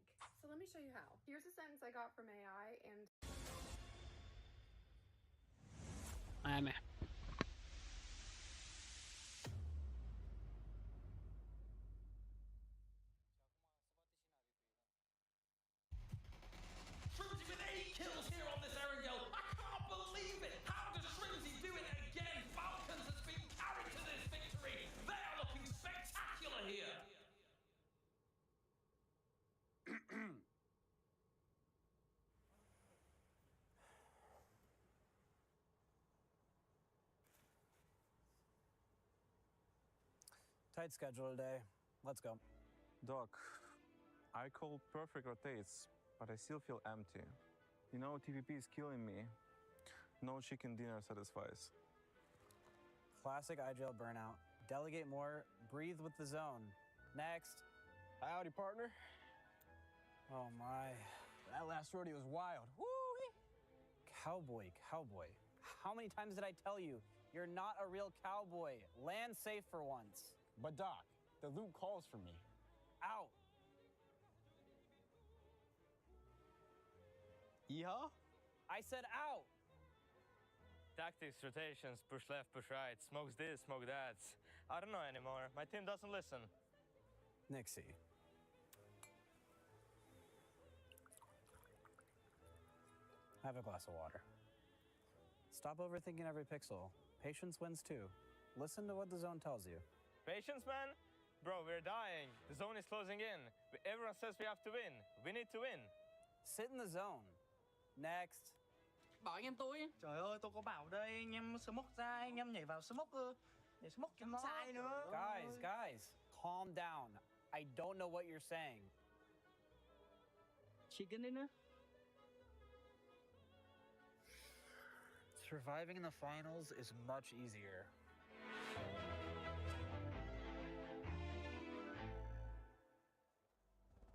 So let me show you how. Here's a sentence I got from AI, and आया मैं. Shrimzy with 8 kills here on this Erangel. I can't believe it. How does Shrimzy do it again? Falcons has been carried to this victory. They are looking spectacular here. Tight schedule today. Let's go. Doc, I call perfect rotates, but I still feel empty. You know, TPP is killing me. No chicken dinner satisfies. Classic IGL burnout. Delegate more, breathe with the zone. Next. Howdy, partner. Oh my. That last rodeo was wild. Woo! Cowboy. How many times did I tell you? You're not a real cowboy. Land safe for once. But Doc, the loop calls for me. Out. Yeehaw? I said out. Tactics, rotations, push left, push right, smokes this, smoke that. I don't know anymore. My team doesn't listen. Nixie. Have a glass of water. Stop overthinking every pixel. Patience wins too. Listen to what the zone tells you. Patience, man? Bro, we're dying. The zone is closing in. Everyone says we have to win. We need to win. Sit in the zone. Next. Bảo anh em tôi. Trời ơi, tôi có bảo đây, anh em smoke ra, anh em nhảy vào smoke ư. Để smoke cho nó sai nữa. Guys, calm down. I don't know what you're saying. Chicken dinner? Surviving in the finals is much easier.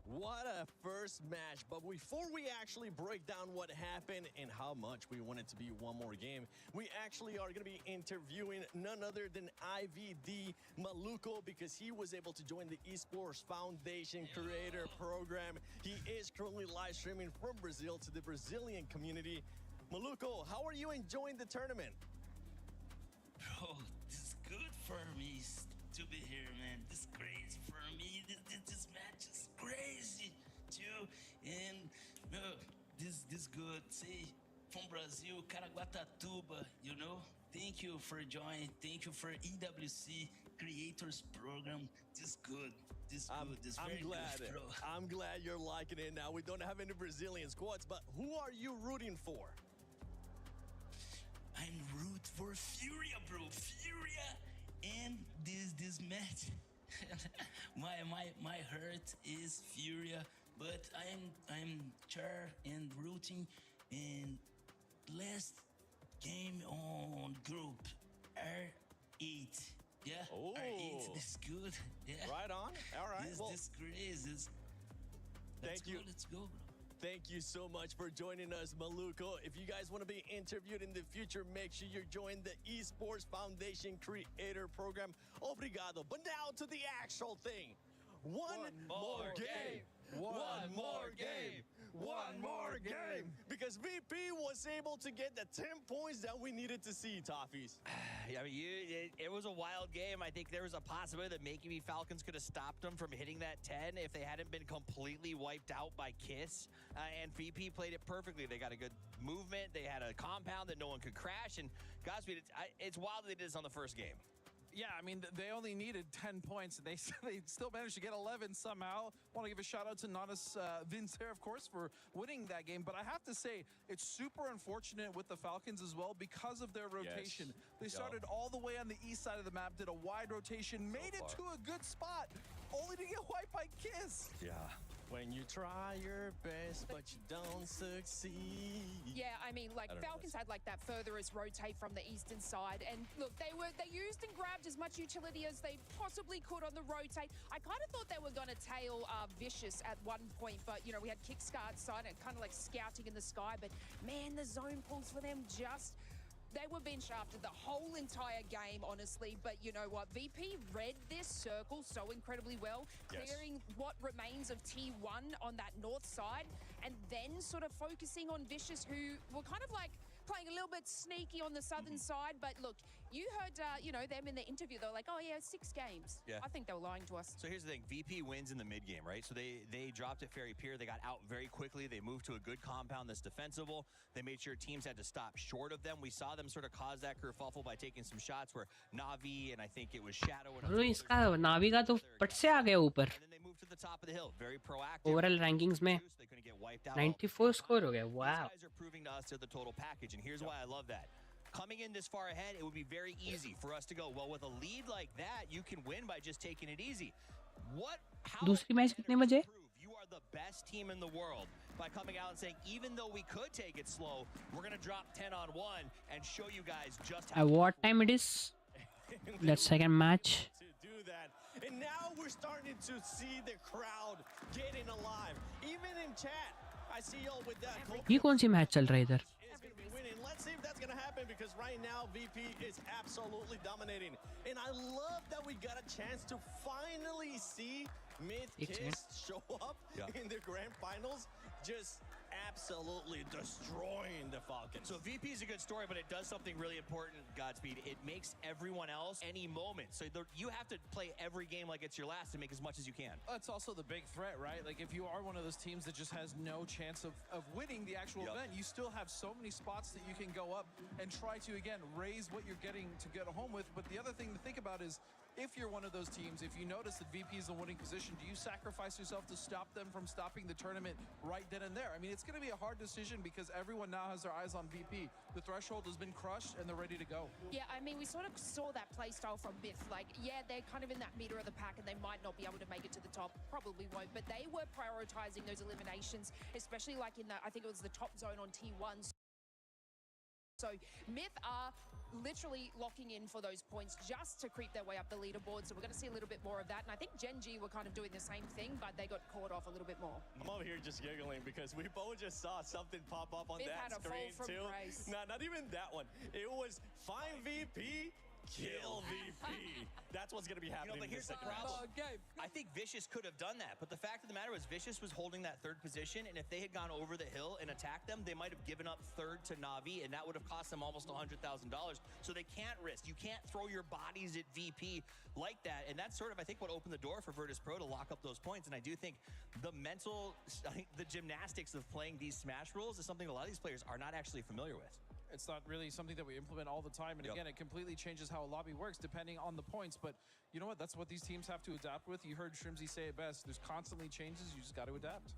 What a first match, but before we actually break down what happened and how much we want it to be one more game, we actually are going to be interviewing none other than IVD Maluco because he was able to join the Esports Foundation Creator Program. He is currently live streaming from Brazil to the Brazilian community. Maluco, how are you enjoying the tournament? Bro, this is good for me to be here, man. This is crazy for me. This match is crazy too, and this good. See, from Brazil, Caraguatatuba, you know. Thank you for joining. Thank you for EWC Creators Program. This good. This good. This very good, bro. I'm glad you're liking it. Now we don't have any Brazilian squads, but who are you rooting for? I'm root for Furia, bro. Furia, and this match. my heart is Furia, but I'm char and rooting in last game on group R8. Yeah, oh. R8. This is good. Yeah. Right on. All right. This crazy. Thank you. Let's go, bro. Thank you so much for joining us, Maluco. If you guys want to be interviewed in the future, make sure you join the Esports Foundation Creator Program. Obrigado. But now to the actual thing. One more game. One more game. One more game. Because VP was able to get the 10 points that we needed to see, Toffees. I mean, it was a wild game. I think there was a possibility that maybe Falcons could have stopped them from hitting that 10 if they hadn't been completely wiped out by Kiss. And VP played it perfectly. They got a good movement. They had a compound that no one could crash. And Godspeed, it's wild that they did this on the first game. Yeah, I mean, they only needed 10 points. They still managed to get 11 somehow. Want to give a shout out to Nanas Vincer, of course, for winning that game. But I have to say, it's super unfortunate with the Falcons as well because of their rotation. Yes. They started all the way on the east side of the map, did a wide rotation, made it to a good spot, only to get wiped by Kiss. Yeah. When you try your best, but you don't succeed. Yeah, I mean, like Falcons had like that furthest rotate from the eastern side, and look, they used and grabbed as much utility as they possibly could on the rotate. I kind of thought they were going to tail Vicious at one point, but you know, we had Kickstart side and kind of like scouting in the sky, but man, the zone pulls for them just. They were being shafted the whole entire game, honestly. But you know what? VP read this circle so incredibly well, clearing what remains of T1 on that north side, and then sort of focusing on Vicious, who were kind of like playing a little bit sneaky on the southern side. But look, you heard, you know, them in the interview. They were like, oh, yeah, 6 games. Yeah. I think they were lying to us. So here's the thing. VP wins in the mid game, right? So they dropped at Ferry Pier. They got out very quickly. They moved to a good compound that's defensible. They made sure teams had to stop short of them. We saw them sort of cause that kerfuffle by taking some shots where Navi and I think it was Shadow. इसका नावी का तो पट से आ गया ऊपर. And then they moved to the top of the hill. Very proactive. Overall rankings में 94 score हो गया. Wow. These guys are proving to us they're the total package, and here's why I love that. Coming in this far ahead, it would be very easy for us to go, well, with a lead like that, you can win by just taking it easy. How दूसरी match कितने बजे? you are the best team in the world by coming out and saying, even though we could take it slow, we're going to drop 10 on 1 and show you guys just how. At what time it is? Let's second match. To do that. And now we're starting to see the crowd getting alive. Even in chat, I see y'all with that. ये कौन सी match चल रहा है इधर? Is going to be winning. Let's see if that's going to happen because right now VP is absolutely dominating. And I love that we got a chance to finally see Myth show up in the grand finals, just absolutely destroying the Falcons. So VP is a good story, but it does something really important, Godspeed. It makes everyone else any moment. So you have to play every game like it's your last and make as much as you can. That's also the big threat, right? Like if you are one of those teams that just has no chance of winning the actual event, you still have so many spots that you can go up and try to, again, raise what you're getting to get home with. But the other thing to think about is, if you're one of those teams, if you notice that VP is in the winning position, do you sacrifice yourself to stop them from stopping the tournament right then and there? I mean, it's going to be a hard decision because everyone now has their eyes on VP. The threshold has been crushed and they're ready to go. Yeah, I mean, we sort of saw that play style from Myth. Like, yeah, they're kind of in that meter of the pack and they might not be able to make it to the top. Probably won't, but they were prioritizing those eliminations, especially like in the, I think it was the top zone on T1. So Myth are literally locking in for those points just to creep their way up the leaderboard. So we're going to see a little bit more of that. And I think Gen G were kind of doing the same thing, but they got caught off a little bit more. I'm over here just giggling because we both just saw something pop up on Myth that had a screen fall from too. grace. No, not even that one. It was find VP, kill VP. That's what's going to be happening. But here's the problem. I think Vicious could have done that, but the fact of the matter was Vicious was holding that third position, and if they had gone over the hill and attacked them, they might have given up third to Na'Vi, and that would have cost them almost $100,000. So they can't risk. You can't throw your bodies at VP like that, and that's sort of, I think, what opened the door for Virtus Pro to lock up those points. And I do think the the gymnastics of playing these Smash rules is something a lot of these players are not actually familiar with. It's not really something that we implement all the time. And again, it completely changes how a lobby works depending on the points. But you know what? That's what these teams have to adapt with. You heard Shrimzy say it best. There's constantly changes. You just got to adapt.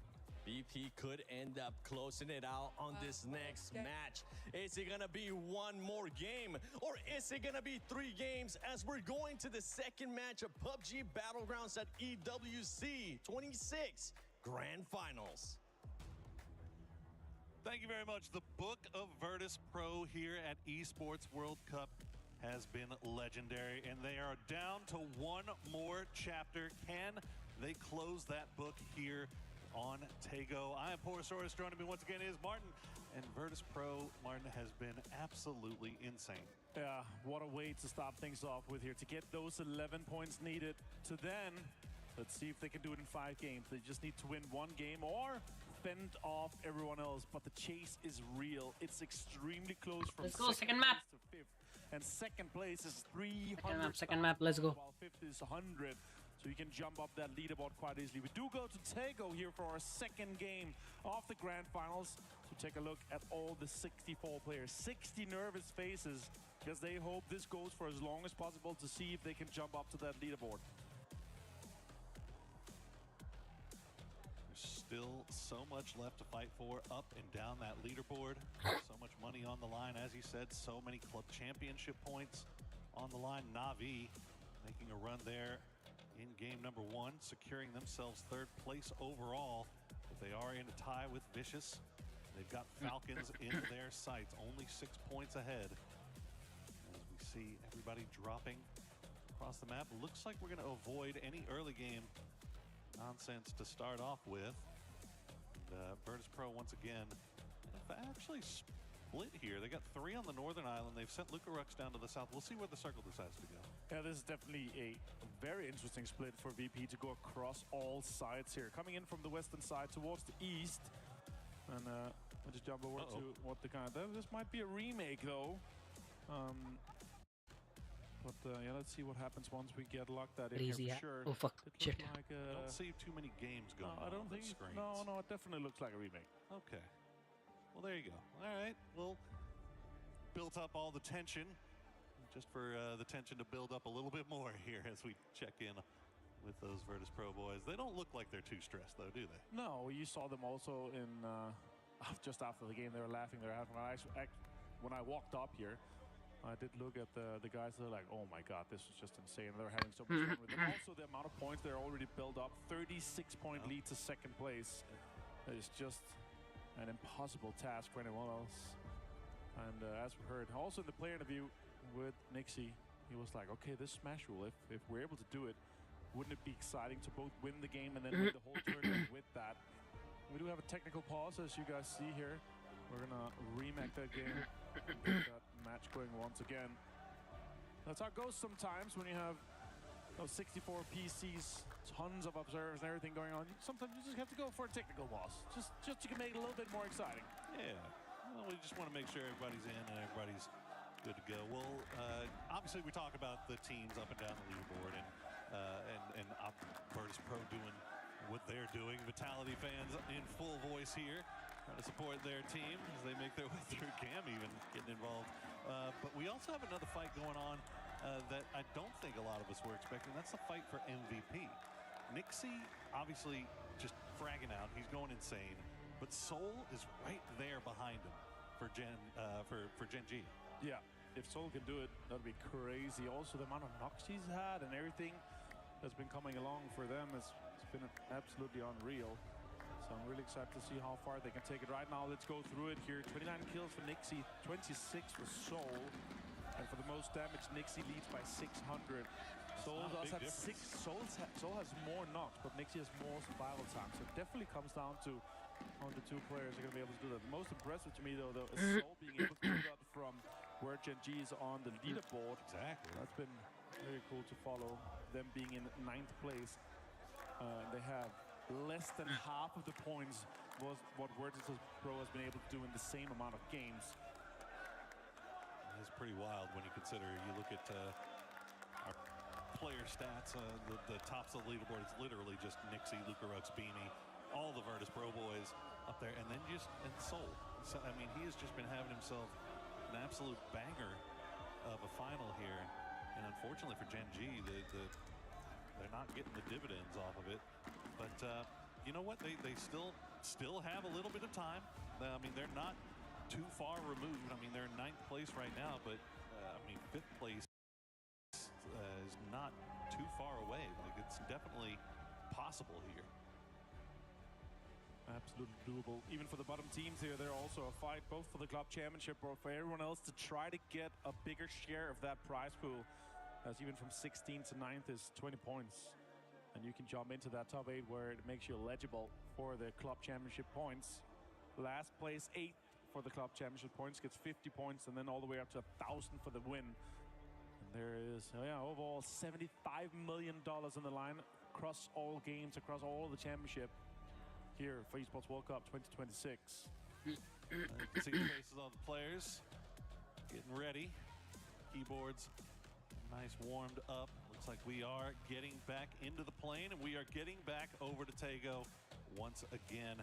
VP could end up closing it out on this next match. Is it going to be one more game or is it going to be 3 games as we're going to the second match of PUBG Battlegrounds at EWC 26 Grand Finals? Thank you very much. The book of Virtus Pro here at Esports World Cup has been legendary, and they are down to one more chapter. Can they close that book here on Tego? I am Porosaurus. Joining me once again is Martin, and Virtus Pro, Martin, has been absolutely insane. Yeah, what a way to start things off with here, to get those 11 points needed to then, let's see if they can do it in 5 games. They just need to win 1 game or fend off everyone else, but the chase is real. It's extremely close from Let's go, second map to 5th, and second place is 300. Second map, let's go. While 5th is 100, so you can jump up that leaderboard quite easily. We do go to Tego here for our second game of the grand finals. So take a look at all the 64 players, 60 nervous faces, because they hope this goes for as long as possible to see if they can jump up to that leaderboard. Still so much left to fight for up and down that leaderboard. So much money on the line, as you said, so many club championship points on the line. Na'Vi making a run there in game number 1, securing themselves 3rd place overall. But they are in a tie with Vicious. They've got Falcons in their sights, only 6 points ahead. As we see everybody dropping across the map, looks like we're going to avoid any early game nonsense to start off with. Virtus Pro once again have actually split here. They got 3 on the northern island. They've sent Luca Rux down to the south. We'll see where the circle decides to go. Yeah, this is definitely a very interesting split for VP to go across all sides here. Coming in from the western side towards the east. And I'll just jump over to what the kind of... This might be a remake though. But yeah, let's see what happens once we get locked that in here for sure. Oh fuck, shit. Like, I don't see too many games going on. I don't think. Screens. No, it definitely looks like a remake. Okay. Well, there you go. All right. Well, built up all the tension, just for the tension to build up a little bit more here as we check in with those Virtus Pro boys. They don't look like they're too stressed, though, do they? No, you saw them also in just after the game. They were laughing their ass when I walked up here. I did look at the guys that are like, oh my god, this was just insane. They're having so much fun with it. Also, the amount of points they're already built up. 36-point lead to second place. That is just an impossible task for anyone else. And as we heard, also in the player interview with Nixie, he was like, okay, this Smash rule, if we're able to do it, wouldn't it be exciting to both win the game and then win the whole tournament with that? We do have a technical pause, as you guys see here. We're gonna remake that game and get that match going once again. That's how it goes sometimes when you have those 64 PCs, tons of observers and everything going on. Sometimes you just have to go for a technical pause, just to make it a little bit more exciting. Yeah, well, we just want to make sure everybody's in and everybody's good to go. Well, obviously we talk about the teams up and down the leaderboard and Virtus Pro doing what they're doing. Vitality fans in full voice here, trying to support their team as they make their way through. Cam even getting involved. But we also have another fight going on that I don't think a lot of us were expecting. That's the fight for MVP. Nixie obviously just fragging out. He's going insane. But Soul is right there behind him for Gen G. Yeah, if Soul can do it, that'd be crazy. Also, the amount of knocks he's had and everything that's been coming along for them has been absolutely unreal. So I'm really excited to see how far they can take it. Right now, let's go through it here. 29 kills for Nixie, 26 for Soul. And for the most damage, Nixie leads by 600. Soul does have Soul has more knocks, but Nixie has more survival time. So it definitely comes down to how the two players are going to be able to do that. The most impressive to me, though, is Soul being able to do that from where Gen G is on the leaderboard. Exactly. That's been very cool to follow. Them being in 9th place. They have less than half of the points was what Virtus Pro has been able to do in the same amount of games. It's pretty wild when you consider, you look at our player stats, the tops of the leaderboard, it's literally just Nixie, Luca Ruxbini, all the Virtus Pro boys up there, and then and Soul. So, I mean, he has just been having himself an absolute banger of a final here. And unfortunately for Gen G, they're not getting the dividends off of it. But you know what? They still have a little bit of time. I mean, they're not too far removed. I mean, they're in 9th place right now, but I mean, 5th place is not too far away. Like, it's definitely possible here. Absolutely doable. Even for the bottom teams here, they're also a fight both for the club championship or for everyone else to try to get a bigger share of that prize pool. As even from 16th to 9th is 20 points. And you can jump into that top 8 where it makes you eligible for the club championship points. Last place, 8th for the club championship points, gets 50 points, and then all the way up to 1,000 for the win. And there is, overall $75 million on the line across all games, across all the championship here for Esports World Cup 2026. You can see the faces of the players getting ready. Keyboards nice warmed up. Looks like we are getting back into the plane, and we are getting back over to Tago once again.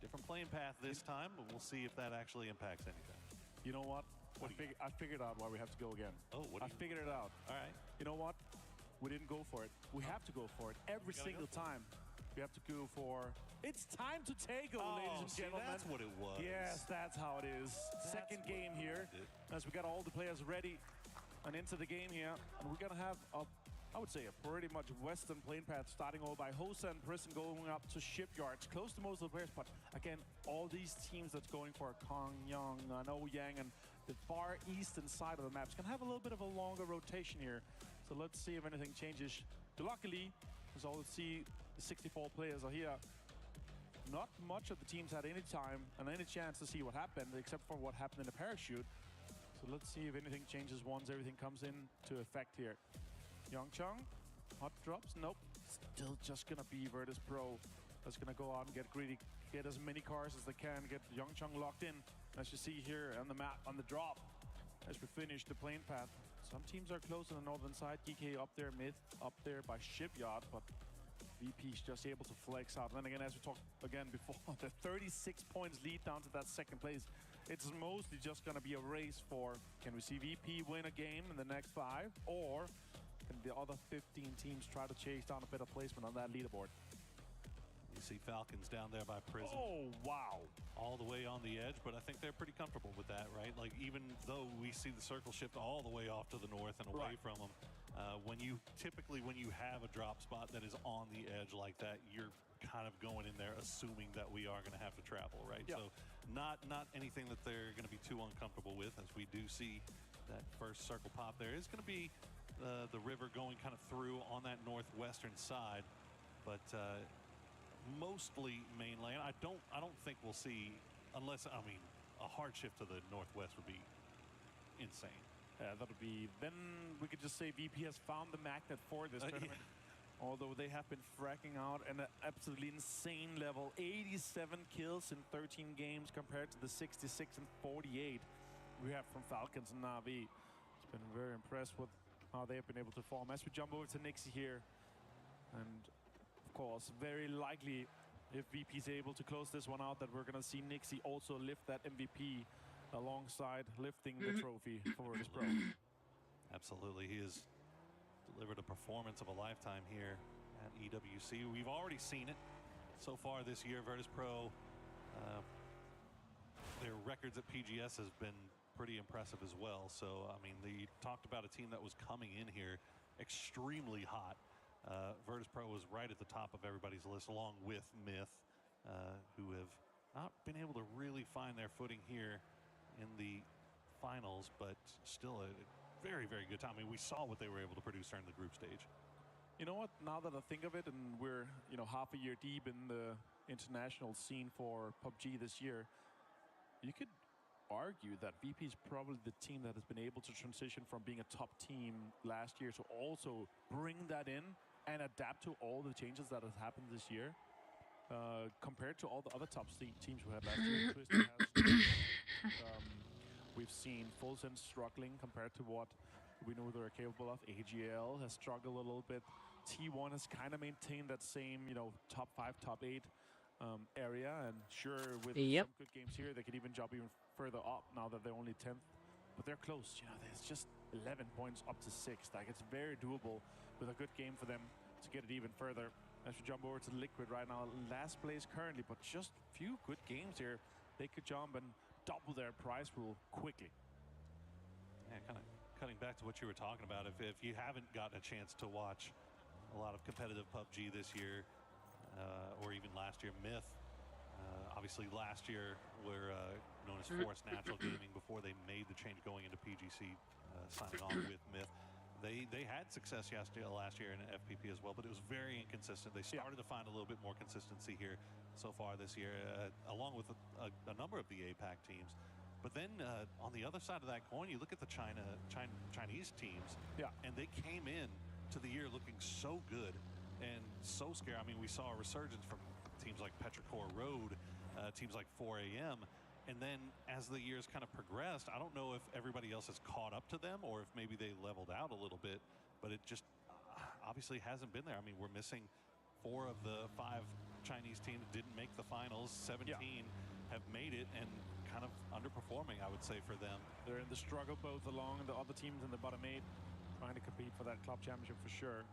Different plane path this time, but we'll see if that actually impacts anything. You know what? I figured out why we have to go again. Oh, I figured it out. All right. You know what? We didn't go for it. We have to go for it every single time. We have to go for. It's time to Tago, ladies and gentlemen. That's what it was. Yes, that's how it is. Second game here, as we got all the players ready and into the game here, and we're gonna have I would say a pretty much western plane path, starting over by Hosa and Prison, going up to Shipyards, close to most of the players. But again, all these teams that's going for Kong, Young, Ouyang, and the far eastern side of the maps can have a little bit of a longer rotation here. So let's see if anything changes. Luckily, as all see, the 64 players are here. Not much of the teams had any time and any chance to see what happened, except for what happened in the parachute. So let's see if anything changes once everything comes into effect here. Youngchung, hot drops, nope. Still just gonna be Virtus Pro. That's gonna go out and get greedy, get as many cars as they can, get Youngchung locked in. As you see here on the map, on the drop, as we finish the plane path. Some teams are close on the northern side. GK up there mid, up there by Shipyard, but VP's just able to flex out. And then again, as we talked again before, the 36 points lead down to that second place. It's mostly just gonna be a race for, can we see VP win a game in the next 5, or can the other 15 teams try to chase down a better placement on that leaderboard? You see Falcons down there by Prison. Oh, wow. All the way on the edge, but I think they're pretty comfortable with that, right? Like, even though we see the circle shift all the way off to the north and away from them, when you have a drop spot that is on the edge like that, you're kind of going in there assuming that we are going to have to travel, right? Yeah. So not anything that they're going to be too uncomfortable with, as we do see that first circle pop there is going to be the river going kind of through on that northwestern side, but mostly mainland. I don't think we'll see, unless, I mean, a hard shift to the northwest would be insane. Yeah, that would be, then we could just say VP has found the magnet for this tournament. Yeah. Although they have been fracking out at an absolutely insane level. 87 kills in 13 games compared to the 66 and 48 we have from Falcons and Na'Vi. It's been very impressed with how they have been able to form. As we jump over to Nixie here, and of course, very likely if VP is able to close this one out, that we're going to see Nixie also lift that MVP alongside lifting the trophy for Virtus Pro. Absolutely, he has delivered a performance of a lifetime here at EWC. We've already seen it so far this year. Virtus Pro, their records at PGS has been pretty impressive as well. So, I mean, they talked about a team that was coming in here extremely hot. Virtus Pro was right at the top of everybody's list, along with Myth, who have not been able to really find their footing here in the finals, but still a very, very good time. I mean, we saw what they were able to produce during the group stage. You know what, now that I think of it, and we're, you know, half a year deep in the international scene for PUBG this year, you could argue that VP is probably the team that has been able to transition from being a top team last year to also bring that in and adapt to all the changes that have happened this year. Compared to all the other top teams we had last year, Twisted has, we've seen Fulton struggling compared to what we know they're capable of. AGL has struggled a little bit. T1 has kind of maintained that same, you know, top 5, top 8 area, and sure, with some good games here, they could even jump even further up now that they're only 10th. But they're close, you know, there's just 11 points up to 6th. Like, it's very doable with a good game for them to get it even further. As we jump over to Liquid right now, last place currently, but just few good games here. They could jump and double their prize pool quickly. Yeah, kind of cutting back to what you were talking about, if you haven't gotten a chance to watch a lot of competitive PUBG this year, or even last year, Myth, obviously last year were known as Force Natural Gaming before they made the change going into PGC, signing on with Myth. They had success last year in FPP as well, but it was very inconsistent. They started to find a little bit more consistency here so far this year, along with a number of the APAC teams. But then on the other side of that coin, you look at the Chinese teams, and they came in to the year looking so good and so scary. I mean, we saw a resurgence from teams like Petrichor Road, teams like 4AM. And then as the years kind of progressed, I don't know if everybody else has caught up to them or if maybe they leveled out a little bit, but it just obviously hasn't been there. I mean, we're missing 4 of the 5 Chinese teams didn't make the finals. 17 have made it and kind of underperforming, I would say, for them. They're in the struggle both along the other teams in the bottom 8, trying to compete for that club championship for sure.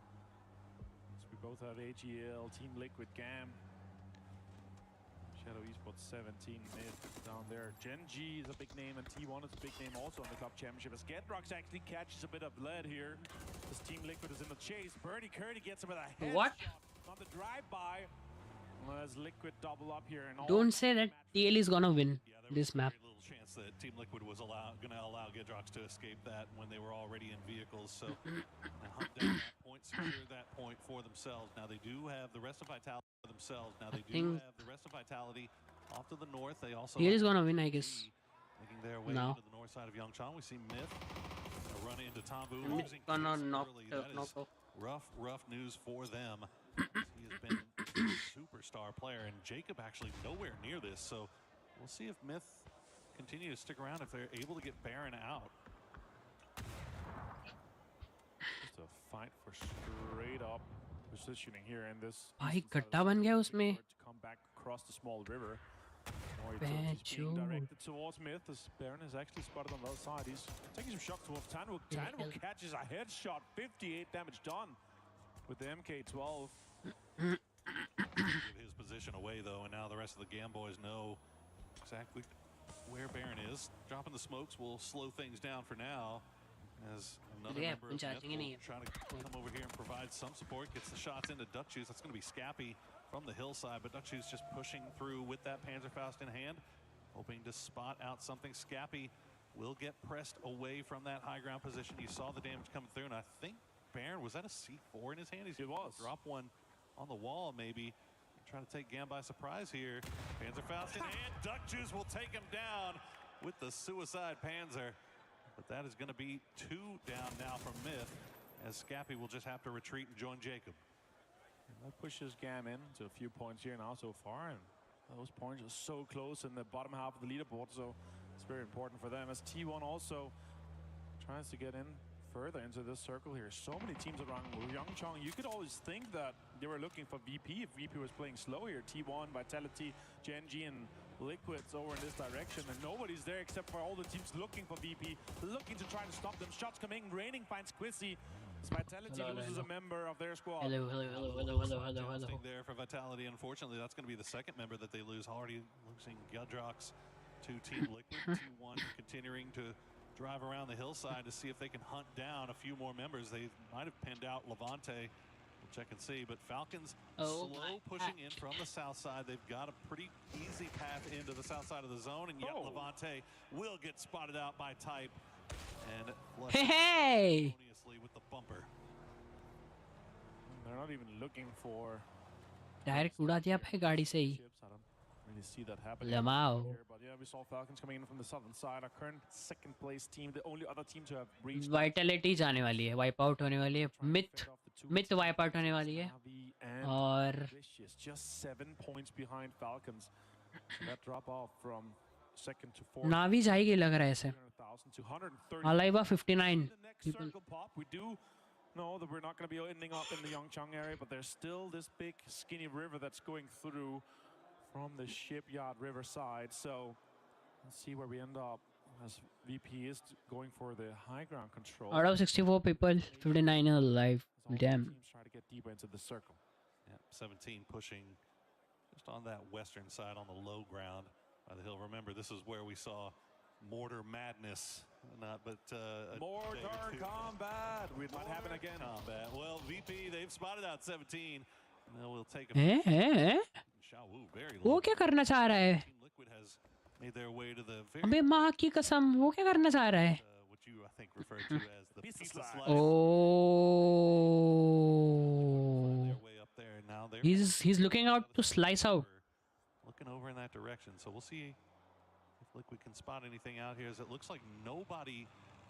So we both have AGL, Team Liquid, GAM, Shadow Esports 17 mid down there. Gen G is a big name, and T1 is a big name also on the club championship. As Gedrox actually catches a bit of lead here. This Team Liquid is in the chase. Birdie Curdy gets him with a headshot on the drive-by. As Liquid double up here. And don't say that TL is gonna win this map. Very little chance that Team Liquid was going to allow Gedrox to escape that when they were already in vehicles. So hunt down that point, secure that point for themselves. Now they do have the rest of Vitality for themselves. Now they do have the rest of Vitality off to the north. They also TL is gonna win, I guess. Making their way into the north side of Yongchang. We see Myth run into Tambu. Gonna knock Rough news for them. He has been a superstar player, and Jacob actually nowhere near this. So we'll see if Myth continue to stick around, if they're able to get Baron out. Just a fight for straight up positioning here in this. भाई गड्ढा बन गया उसमें. To come back across the small river. He's being directed towards Myth, as Baron is actually spotted on the other side. He's taking some shots towards Tanwook. Tanwook catches a headshot, 58 damage done with the MK12. His position position away, though, and now the rest of the Gamboys know exactly where Baron is. Dropping the smokes will slow things down for now, as another member of Myth will try to come over here and provide some support. Gets the shots into Duckjuice. That's going to be Scappy from the hillside, but Duckjuice just pushing through with that Panzerfaust in hand, hoping to spot out something. Scappy will get pressed away from that high ground position. You saw the damage coming through, and I think Baron, was that a C4 in his hand? He's going to drop one on the wall, maybe. Trying to take Gam by surprise here. Panzerfaust in hand. Duckjuice will take him down with the suicide Panzer. But that is going to be 2 down now from Myth, as Scappy will just have to retreat and join Jacob. And that pushes Gam in to a few points here now so far, and those points are so close in the bottom half of the leaderboard, so it's very important for them, as T1 also tries to get in further into this circle here. So many teams around Yangchang. You could always think that they were looking for VP if VP was playing slow here. T1, Vitality, Genji, and Liquids over in this direction, and nobody's there except for all the teams looking for VP, looking to try to stop them. Shots coming, Raining finds Quizzy. As Vitality loses a member of their squad. Hello. There for Vitality. Unfortunately, that's going to be the second member that they lose. Already losing Gudrox to Team Liquid. T1 continuing to drive around the hillside to see if they can hunt down a few more members. They might have pinned out Levante. We'll check and see. But Falcons slow pushing in from the south side. They've got a pretty easy path into the south side of the zone. And yet Levante will get spotted out by Type. And hey! With the bumper. They're not even looking for direct उड़ा दिया भाई गाड़ी से ही. Really see that happening Lamau. here, but yeah, we saw Falcons coming in from the southern side. Our current second place team, the only other team to have reached. Vitality जाने वाली है, wipe out होने वाली है, myth wipe out होने वाली है, और just 7 points behind Falcons. That drop off from second to fourth. नावी जाएगी लग रहा है ऐसे. Alaiba 59 people. We do know that we're not going to be ending up in the Yangchang area, but there's still this big skinny river that's going through from the shipyard riverside. So let's see where we end up, as VP is going for the high ground control. Out of 64 people, 59 are alive. Damn. Teams try to get deeper into the circle. Yeah, 17 pushing just on that western side on the low ground by the hill. Remember, this is where we saw Mortar Madness, Mortar Combat. We might happen again. Combat. Well, VP, they've spotted out 17. And we'll take him. वो क्या करना चाह रहा है? Liquid has made their way to the very अबे माँ की कसम, वो क्या करना चाह रहा है? what you I think referred to as the pizza slice. Oh. He's looking out to slice out. Looking over in that direction. So we'll see if Liquid can spot anything out here, as it looks like nobody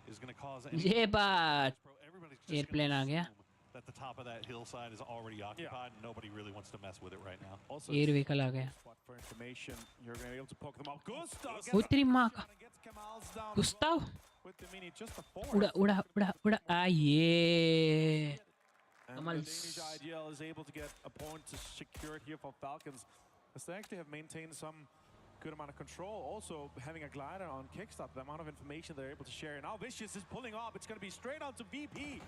is going to cause any. ये बात. Airplane आ गया. That the top of that hillside is already occupied, and nobody really wants to mess with it right now. Also, Air vehicle आ गया. for information, you're going to be able to poke them out. Gustav वो तेरी माँ का. Gustav. with the mini, just a 4. उड़ा. Ah, yeah. And the Danish IDL is able to get a point to secure it here for Falcons, as they actually have maintained some good amount of control. Also having a glider on Kickstart, the amount of information they're able to share. Now Vicious is pulling off. It's going to be straight on to VP.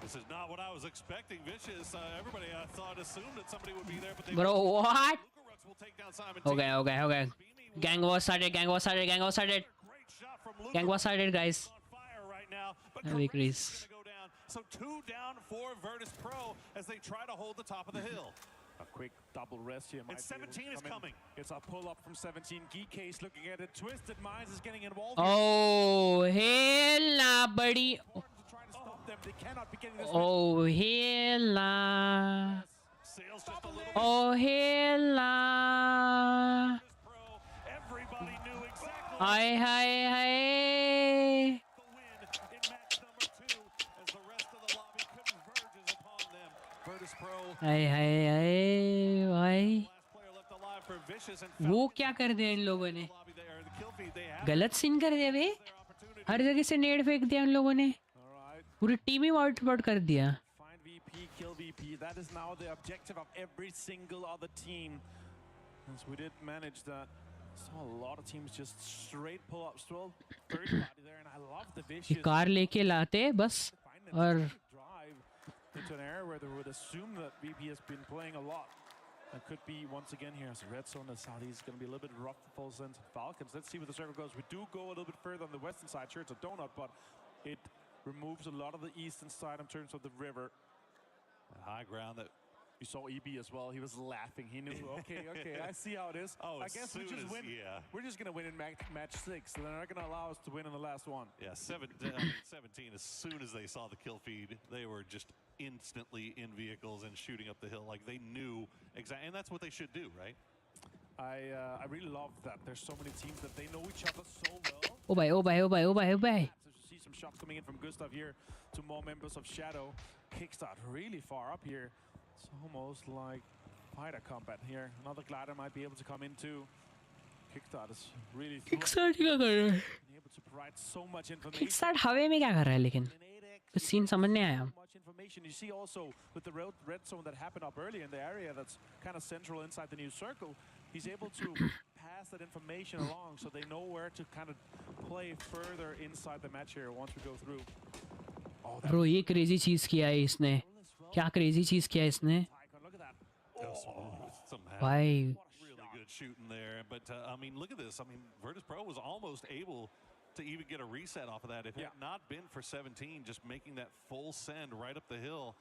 This is not what I was expecting. Vicious, everybody I thought assumed that somebody would be there, but they Bro, what? will take down Simon. Okay. Gang was started, guys. Heavy crease. So 2 down for Virtus Pro as they try to hold the top of the hill. A quick double rest here. And 17 is coming. It's a pull up from 17. Geekcase looking at it. Twisted Minds is getting involved. Oh, hell nah, buddy. They cannot be getting this. Oh, hell nah. Oh, hell nah. Everybody knew exactly. Hi. भाई वो क्या कर दिया इन लोगों ने? गलत scene कर दिया बे. हर जगह से नेड फेंक दिया इन लोगों ने. पूरी टीम ही वाइट आउट कर दिया. Find VP, kill VP. That is now the objective of every single other team. As we did manage that. Saw a lot of teams just straight pull up, still third party there, and I love the Vicious. एक car लेके लाते बस और into an area where they would assume that VP has been playing a lot And could be once again here as red zone. The Southeast is going to be a little bit rough for Pulse and Falcons. Let's see where the circle goes. We do go a little bit further on the western side. Sure, it's a donut, but it removes a lot of the eastern side in terms of the river. High ground that you saw EB as well. He was laughing. He knew, okay, I see how it is. Oh, I guess we just win. Yeah. We're just going to win in match 6. They're not going to allow us to win in the last one. Yeah, 17, as soon as they saw the kill feed, they were just instantly in vehicles and shooting up the hill. Like, they knew exactly, and that's what they should do, right? I really love that. There's so many teams that they know each other so well. Oh bhai, oh bhai, oh bhai, oh bhai, oh bhai. So you see some shots coming in from Gustav here to more members of Shadow. Kickstart really far up here. It's almost like fighter combat here. Another glider might be able to come into. Kickstart is really Kickstart क्या कर रहा है? able to provide so much information. Kickstart हवे में क्या कर रहा है लेकिन? कुछ सीन समझ नहीं आया. Much information. You see also with the red zone that happened up earlier in the area that's kind of central inside the new circle. He's able to pass that information along so they know where to kind of play further inside the match here once we go through. Bro, ये crazy चीज किया है इसने. क्या crazy चीज किया है इसने? Why? Really good shooting there, but I mean, look at this. I mean, Virtus Pro was almost able to even get a reset off of that. If it had not been for 17 just making that full send right up the hill,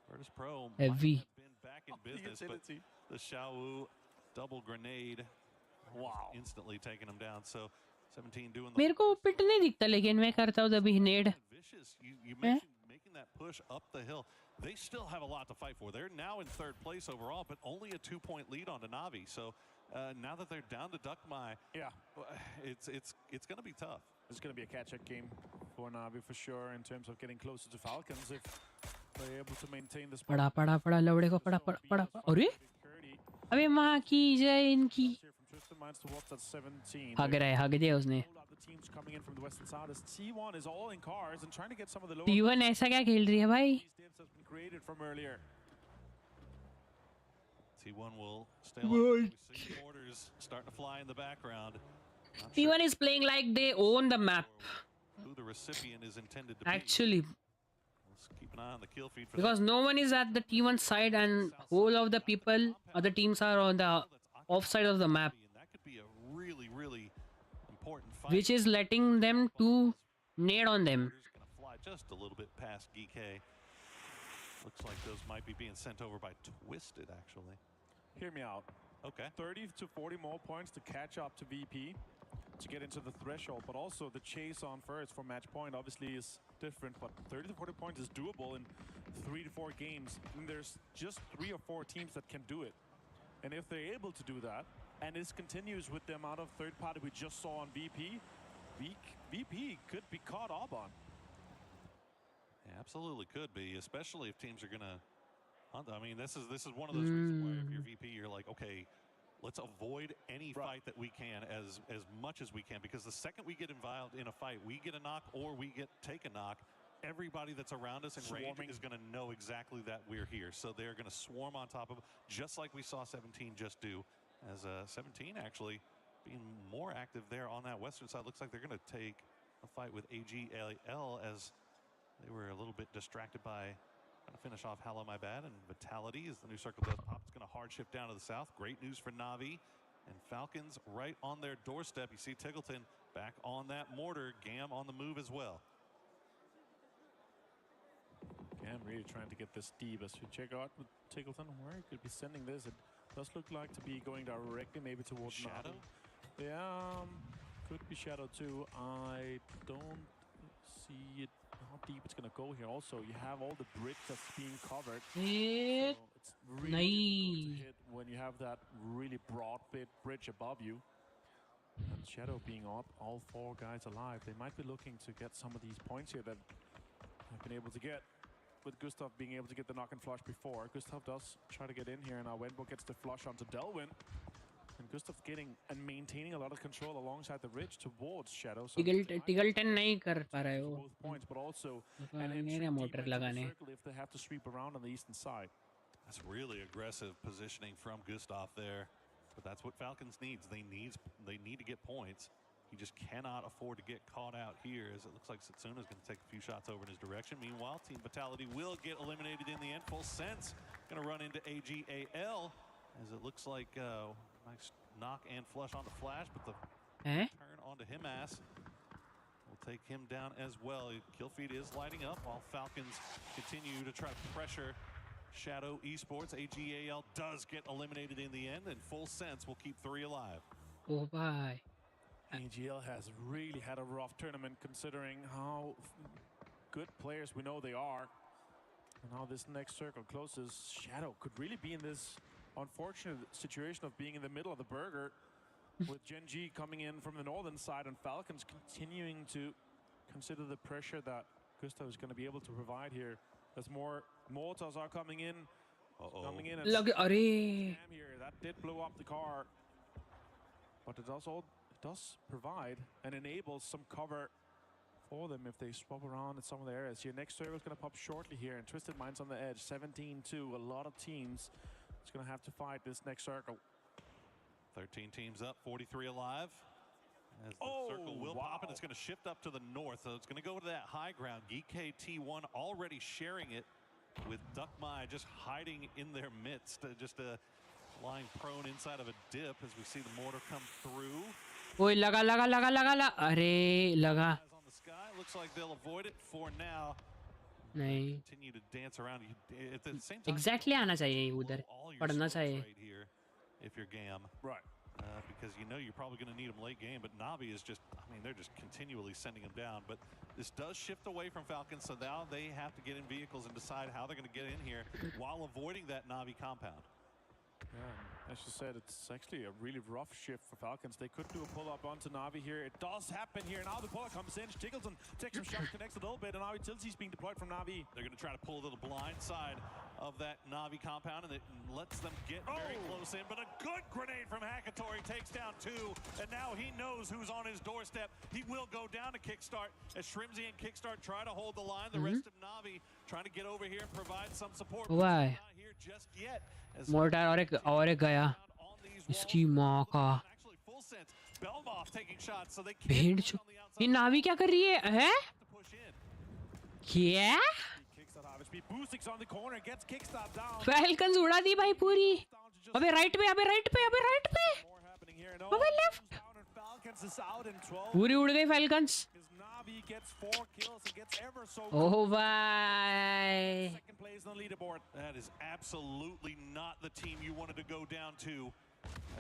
Virtus Pro might have been back in business. But the Xiao double grenade, instantly taking him down. So 17 doing the मेरे को पिट नहीं दिखता लेकिन मैं करता हूँ तभी नेड. vicious. You mentioned making that push up the hill. They still have a lot to fight for. They're now in 3rd place overall, but only a 2-point lead on Navi. So now that they're down to Duckmai, it's going to be tough. It's going to be a catch-up game for Navi for sure in terms of getting closer to Falcons if they're able to maintain this. पड़ा पड़ा पड़ा लवड़े को पड़ा पड़ा पड़ा. अरे? अबे माँ की जय इनकी. भाग रहा है, भाग दिया उसने. Teams coming in from the western side as T1 is all in cars and trying to get some of the lower. T1 ऐसा क्या खेल रही है भाई? Created from earlier. T1 will stay along. We see orders starting to fly in the background. T1 is playing like they own the map. Who the recipient is intended to Actually. be. Let's keep an eye on the kill feed for Because no one is at the T1 side and whole of the people, other teams are on the offside of the map. That could be a really, really important fight. Which is letting them to nade on them. Gonna fly just a little bit past GK. Looks like those might be being sent over by Twisted, actually. Hear me out. Okay. 30 to 40 more points to catch up to VP to get into the threshold, but also the chase on first for match point obviously is different, but 30 to 40 points is doable in 3 to 4 games. And there's just 3 or 4 teams that can do it. And if they're able to do that, and this continues with the amount of third party we just saw on VP, VP could be caught up on. Yeah, absolutely could be, especially if teams are gonna hunt. I mean, this is one of those reasons why if you're VP, you're like, okay, let's avoid any fight that we can as much as we can, because the second we get involved in a fight, we get a knock or we take a knock, everybody that's around us in range is going to know exactly that we're here. So they're going to swarm on top of it, just like we saw 17 just do. As 17 actually being more active there on that western side. Looks like they're going to take a fight with AGL as they were a little bit distracted by trying to finish off Hello My Bad, and Vitality as the new circle does pop. It's going to hard shift down to the south. Great news for Navi and Falcons right on their doorstep. You see Tiggleton back on that mortar. Gam on the move as well. Gam really trying to get this deep as you check out with Tiggleton where he could be sending this. It does look like to be going directly maybe towards Shadow. Yeah, could be Shadow too. I don't see it how deep it's gonna go here. Also, you have all the bridge that's being covered. So it's really difficult to hit when you have that really broad bridge above you. And Shadow being up, all 4 guys alive. They might be looking to get some of these points here that I've been able to get. With Gustav being able to get the knock and flush before. Gustav does try to get in here, and now Wenbo gets the flush onto Delwyn. And Gustav getting and maintaining a lot of control alongside the ridge towards Shadow. So Tiggleton नहीं कर पा रहा है वो. both points, but also motor लगाने. if they have to sweep around on the eastern side. That's really aggressive positioning from Gustav there. But that's what Falcons needs. They need to get points. He just cannot afford to get caught out here, as it looks like Satsuna is going to take a few shots over in his direction. Meanwhile, Team Vitality will get eliminated in the end. Full Sense going to run into AGAL. as it looks like nice knock and flush on the flash, but the Eh? turn onto Himas will take him down as well. Kill feed is lighting up while Falcons continue to try to pressure Shadow Esports. AGAL does get eliminated in the end, and Full Sense will keep 3 alive. Oh, bye. AGL has really had a rough tournament considering how good players we know they are. And now this next circle closes. Shadow could really be in this unfortunate situation of being in the middle of the burger with Gen G coming in from the northern side and Falcons continuing to consider the pressure that Gustav is going to be able to provide here. As more mortars are coming in. Coming in and here. That did blow up the car. But it does provide and enable some cover for them if they swap around in some of the areas. Here, next circle is going to pop shortly here, and Twisted Minds on the edge, 17-2. A lot of teams is going to have to fight this next circle. 13 teams up, 43 alive. As the circle will pop, and it's going to shift up to the north. So it's going to go to that high ground. Geek T1 already sharing it with Duckmai just hiding in their midst. Just lying prone inside of a dip as we see the mortar come through. Oi, laga. Arey, laga. On the sky, looks like they'll avoid it for now. नहीं. Continue to dance around. At the same time, Exactly आना चाहिए उधर. पढ़ना चाहिए. Right here, if you're GAM. Right. Because you know you're probably going to need them late game, but Navi is just, I mean, they're just continually sending them down. But this does shift away from Falcons, so now they have to get in vehicles and decide how they're going to get in here while avoiding that Navi compound. Yeah, as you said, it's actually a really rough shift for Falcons. They could do a pull-up onto Navi here. It does happen here. Now the pull-up comes in. Tiggleton takes some shots, connects a little bit, and now Tilsy's being deployed from Navi. They're going to try to pull to the blind side of that Navi compound, and it lets them get very close in. But a good grenade from Hakatori takes down 2, and now he knows who's on his doorstep. He will go down to Kickstart as Shrimzy and Kickstart try to hold the line. The rest of Navi trying to get over here and provide some support. Why? Not here just yet. Mortar और एक गया. इसकी माँ का. भेड़ चो. ये नावी क्या कर रही है? हैं? क्या? फैल्कन्स उड़ा दी भाई पूरी. अबे राइट पे. अबे लेफ्ट. पूरी उड़ गई falcons. Oh bye. Second place on the leaderboard. That is absolutely not the team you wanted to go down to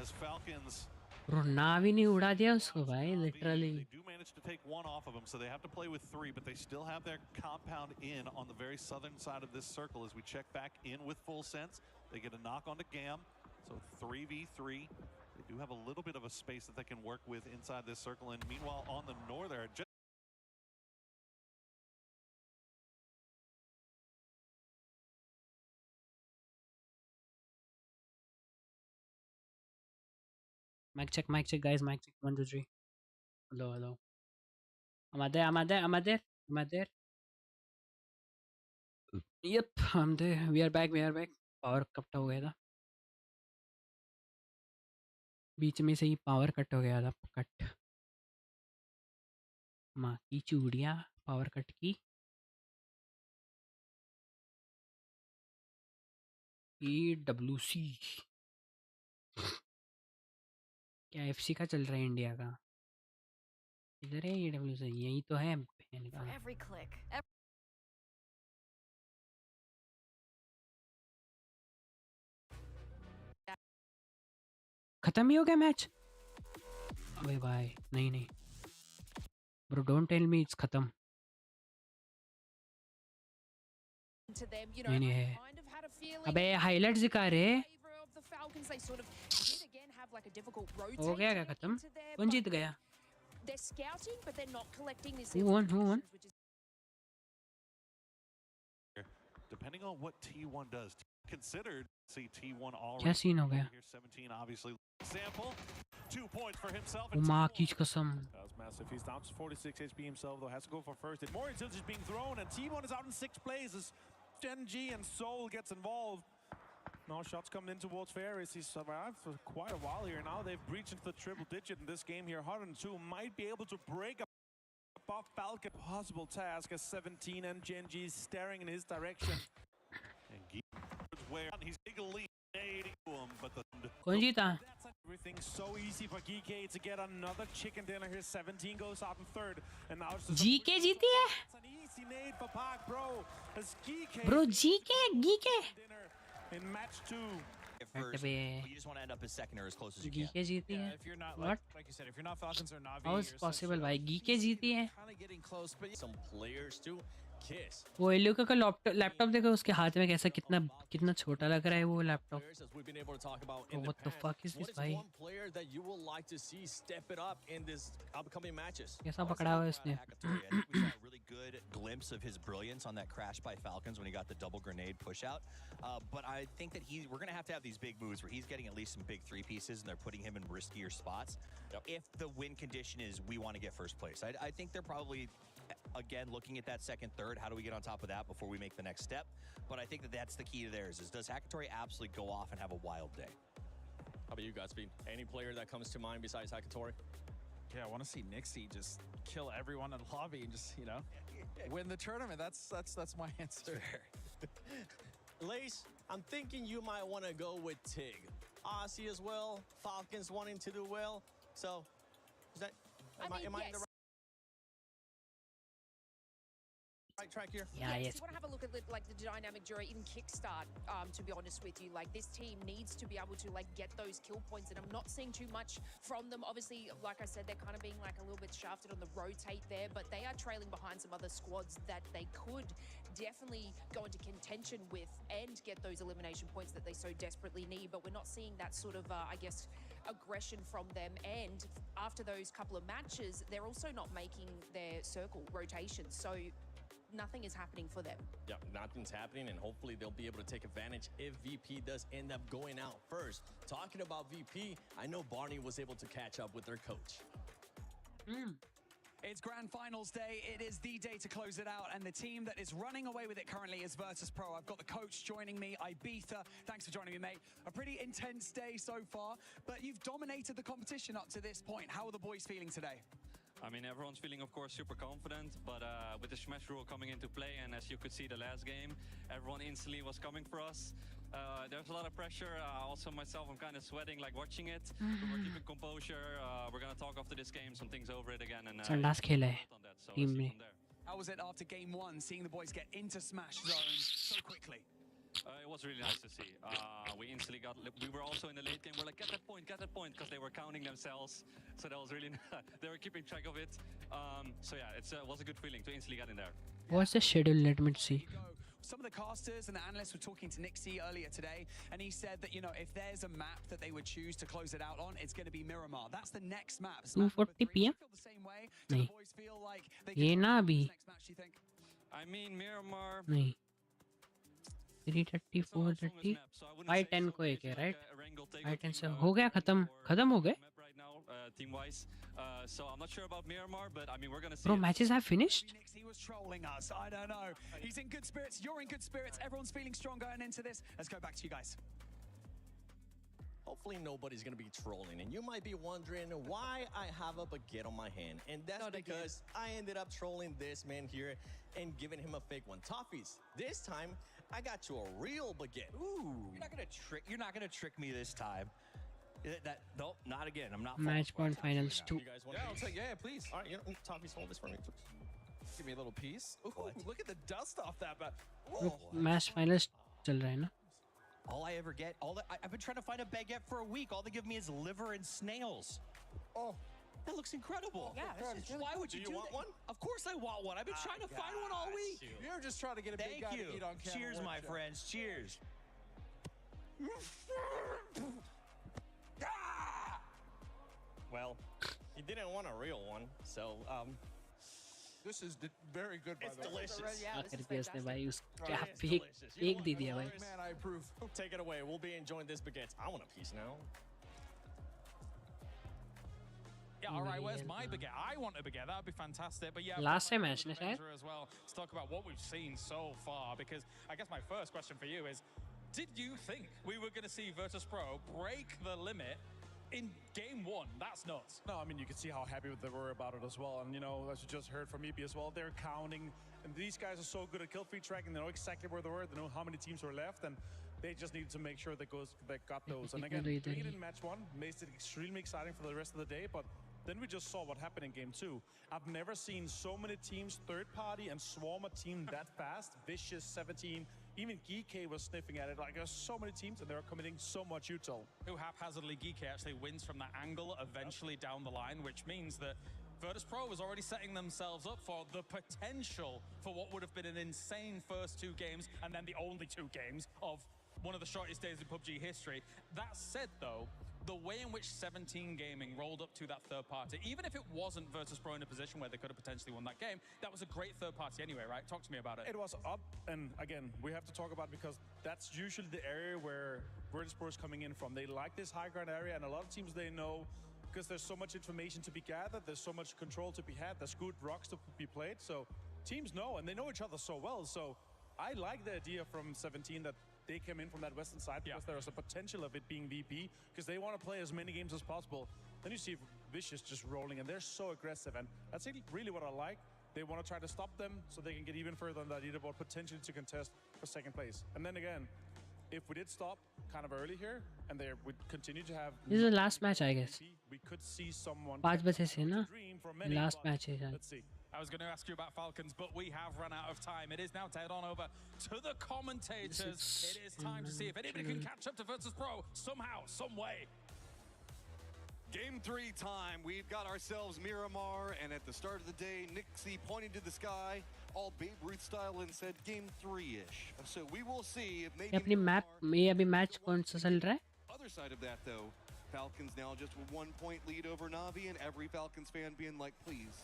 as Falcons. Bro, Navi ने उड़ा दिया उसको भाई, literally. They do manage to take 1 off of them, so they have to play with 3, but they still have their compound in on the very southern side of this circle. As we check back in with Full Sense, they get a knock onto GAM, so 3v3. They do have a little bit of a space that they can work with inside this circle, and meanwhile on the northern. Mic check, guys. Mic check. 1, 2, 3. Hello. Am I there? Yep, I'm there. We are back. Power cut हो गया था. बीच में से ही power cut हो गया था. Cut. माँ की चूड़ियाँ पावर कट की. EWC. क्या FC का चल रहा है इंडिया का? इधर है EWC, यही तो है. Every click. खत्म ही हो गया मैच. अबे भाई नहीं. Bro, don't tell me it's खत्म. नहीं है. अबे हाइलाइट्स दिखा रहे. हो गया क्या खत्म? कौन जीत गया? Who won? Depending on what T1 does, considered see T1 already. क्या सीन हो गया? 17 obviously sample 2 points for himself. ओ माँ की कसम. That was massive. He's down to 46 HP himself though. Has to go for first. More intelligence is being thrown, and T1 is out in 6th place as Gen G and Soul gets involved. Now shots coming in towards Paris. He's survived for quite a while here. Now they've breached into the triple digit in this game here. 102 might be able to break above Falcon. Possible task as 17 and Gen G staring in his direction. And where he's legally but the कौन जीता? Everything's so easy for GK to get another chicken dinner here. 17 goes out in third, and now it's just GK जीती है? It's an easy nade for Park, bro. As GK Bro, GK. in match 2. First, but you just want to end up as second or as close as you can. GK जीती है? If you're not What? like you said, if you're not Falcons or Navi, How is it possible भाई? GK जीती है? kind of getting close, but Some players too. Kiss. वो एलियो का laptop देखो उसके हाथ में कैसा कितना छोटा लग रहा है वो laptop. As we've been able to talk about in What the fuck is what this is भाई? one player that you would like to see step it up in this upcoming matches? कैसा पकड़ा हुआ है इसने? I think we saw a really good glimpse of his brilliance on that crash by Falcons when he got the double grenade push out. But I think that we're going to have these big moves where he's getting at least some big three pieces and they're putting him in riskier spots. If the win condition is we want to get first place, I think they're probably, again, looking at that second, third, how do we get on top of that before we make the next step? But I think that's the key to theirs is does Hackatory absolutely go off and have a wild day? How about you guys, Speed? Any player that comes to mind besides Hackatory? Yeah, I want to see Nixie just kill everyone in the lobby and just, win the tournament. That's my answer. Lace, I'm thinking you might want to go with Tig. Aussie as well, Falcons wanting to do well. So, is that, am I in the right track here? Yeah, yes. You want to have a look at the dynamic duo, even kickstart. To be honest with you, this team needs to be able to get those kill points, and I'm not seeing too much from them. Obviously, like I said, they're kind of being a little bit shafted on the rotate there, but they are trailing behind some other squads that they could definitely go into contention with and get those elimination points that they so desperately need. But we're not seeing that sort of, I guess, aggression from them. And after those couple of matches, they're also not making their circle rotations. So nothing is happening for them. Yeah, nothing's happening, and hopefully they'll be able to take advantage if VP does end up going out first. Talking about VP, I know Barney was able to catch up with their coach. It's Grand Finals day. It is the day to close it out, and the team that is running away with it currently is Virtus.pro. I've got the coach joining me, Ibiza. Thanks for joining me, mate. A pretty intense day so far, but you've dominated the competition up to this point. How are the boys feeling today? I mean, everyone's feeling, of course, super confident, but with the Smash rule coming into play, and as you could see the last game, everyone instantly was coming for us. There's a lot of pressure. Also myself, I'm kind of sweating watching it. But we're keeping composure. We're going to talk after this game, some things over it again. And संडास खेला है team में. How was it after game one, seeing the boys get into Smash zone so quickly? It was really nice to see. We instantly we were also in the late game. We're like, get that point, because they were counting themselves. So that was really, they were keeping track of it. So yeah, it was a good feeling to instantly get in there. What's the schedule? Let me see. Some of the casters and the analysts were talking to Nixie earlier today, and he said that, if there's a map that they would choose to close it out on, it's going to be Miramar. That's the next map. 2:40 p.m. नहीं. ये ना अभी. I mean, Miramar. नहीं. 3:30, 4:30, 5:10 को एक है, right? 5:10 से हो गया खत्म हो गए. Team-wise, so I'm not sure about Miramar, but I mean we're gonna see. Bro, matches have finished. He was trolling us. I don't know. He's in good spirits. You're in good spirits. Everyone's feeling strong going into this. Let's go back to you guys. Hopefully nobody's going to be trolling, and you might be wondering why I have a baguette on my hand, and that's because I ended up trolling this man here and giving him a fake one. Toffees, this time I got you a real baguette. Ooh, you're not gonna trick me this time. Nope, not again. I'm not. Match point finals 2. Yeah, I'll take. Yeah, please. All right, Toffees, hold this for me. Give me a little piece. Ooh, look at the dust off that. Look, match finals चल रहा है ना. All I ever get, I've been trying to find a baguette for a week. All they give me is liver and snails. Oh, that looks incredible. Yeah, why would you do want one? Of course I want one. I've been trying to find one all week. You're just trying to get a big guy to eat on camera. Cheers, my friends. Cheers. Well, he didn't want a real one, so this is very good. By it's the way. delicious. आखिर पे उसने भाई उसके हाथ पे एक दे दिया भाई. Man, I approve. Take it away. We'll be enjoying this baguette. I want a piece now. Yeah, all right, where's my baguette? I want a baguette. That would be fantastic. But yeah, last time match ne shayad as well. Let's talk about what we've seen so far, because I guess my first question for you is, did you think we were going to see Virtus.pro break the limit in game one? That's nuts. No, I mean, you can see how happy they were about it as well. And, as you just heard from EP as well, they're counting. And these guys are so good at kill feed tracking. They know exactly where they were. They know how many teams were left. And They just needed to make sure they got those. And again, doing it in match 1 makes it extremely exciting for the rest of the day. But then we just saw what happened in game 2. I've never seen so many teams third party and swarm a team that fast. Vicious, 17, even Geek was sniffing at it. Like, there's so many teams and they're committing so much util. Who haphazardly Geek actually wins from that angle eventually down the line, which means that Virtus.pro was already setting themselves up for the potential for what would have been an insane first 2 games and then the only 2 games of one of the shortest days in PUBG history. That said, though, the way in which 17 Gaming rolled up to that third party, even if it wasn't Virtus.pro in a position where they could have potentially won that game, that was a great third party anyway, right? Talk to me about it. It was up, and again, we have to talk about it because that's usually the area where Virtus.pro is coming in from. They like this high ground area, and a lot of teams they know because there's so much information to be gathered, there's so much control to be had, there's good rocks to be played, so teams know, and they know each other so well, so I like the idea from 17 that they came in from that western side because there was a potential of it being VP because they want to play as many games as possible. Then you see Vicious just rolling, and they're so aggressive, and that's really what I like. They want to try to stop them so they can get even further on that leaderboard, potentially to contest for second place. And then again, if we did stop kind of early here and they would continue to have this is the last match, I guess. we could see someone 5 baje se na dream for many, last but match hai. let's see. I was going to ask you about Falcons, but we have run out of time. It is now head on over to the commentators. It is time to see if anybody can catch up to Virtus.pro somehow, some way. Game 3 time. We've got ourselves Miramar, and at the start of the day, Nixie pointed to the sky, all Babe Ruth style, and said Game 3-ish. So we will see if maybe अपनी map ये अभी match कौन सा चल रहा है? Other side of that, though, Falcons now just with 1 point lead over Na'Vi, and every Falcons fan being like, please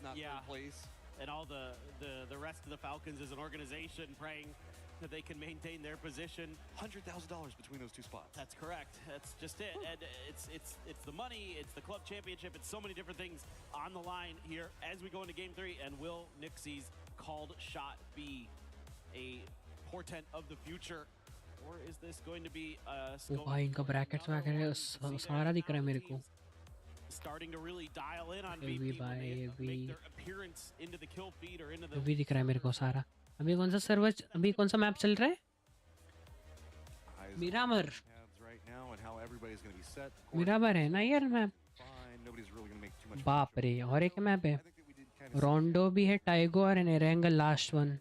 not third place. And all the rest of the Falcons as an organization praying that they can maintain their position. $100,000 between those 2 spots. That's correct. That's just it. And it's the money, it's the club championship, it's so many different things on the line here as we go into game 3. And will Nixie's called shot be a portent of the future, or is this going to be ओ भाई इनका brackets में आकर सारा दिख रहा है मेरे को. starting to really dial in on AV VP by when they have to AV. make their appearance into the kill feed or into the अभी दिख रहा है मेरे को सारा. अभी कौन सा सर्वर अभी कौन सा मैप चल रहा है? Miramar. Right now and how everybody's going to be set. Miramar है ना यार map. Fine. Nobody's really going to make too much. बाप रे और एक मैप है. रोंडो भी है, टाइगो और एरेंगल लास्ट वन.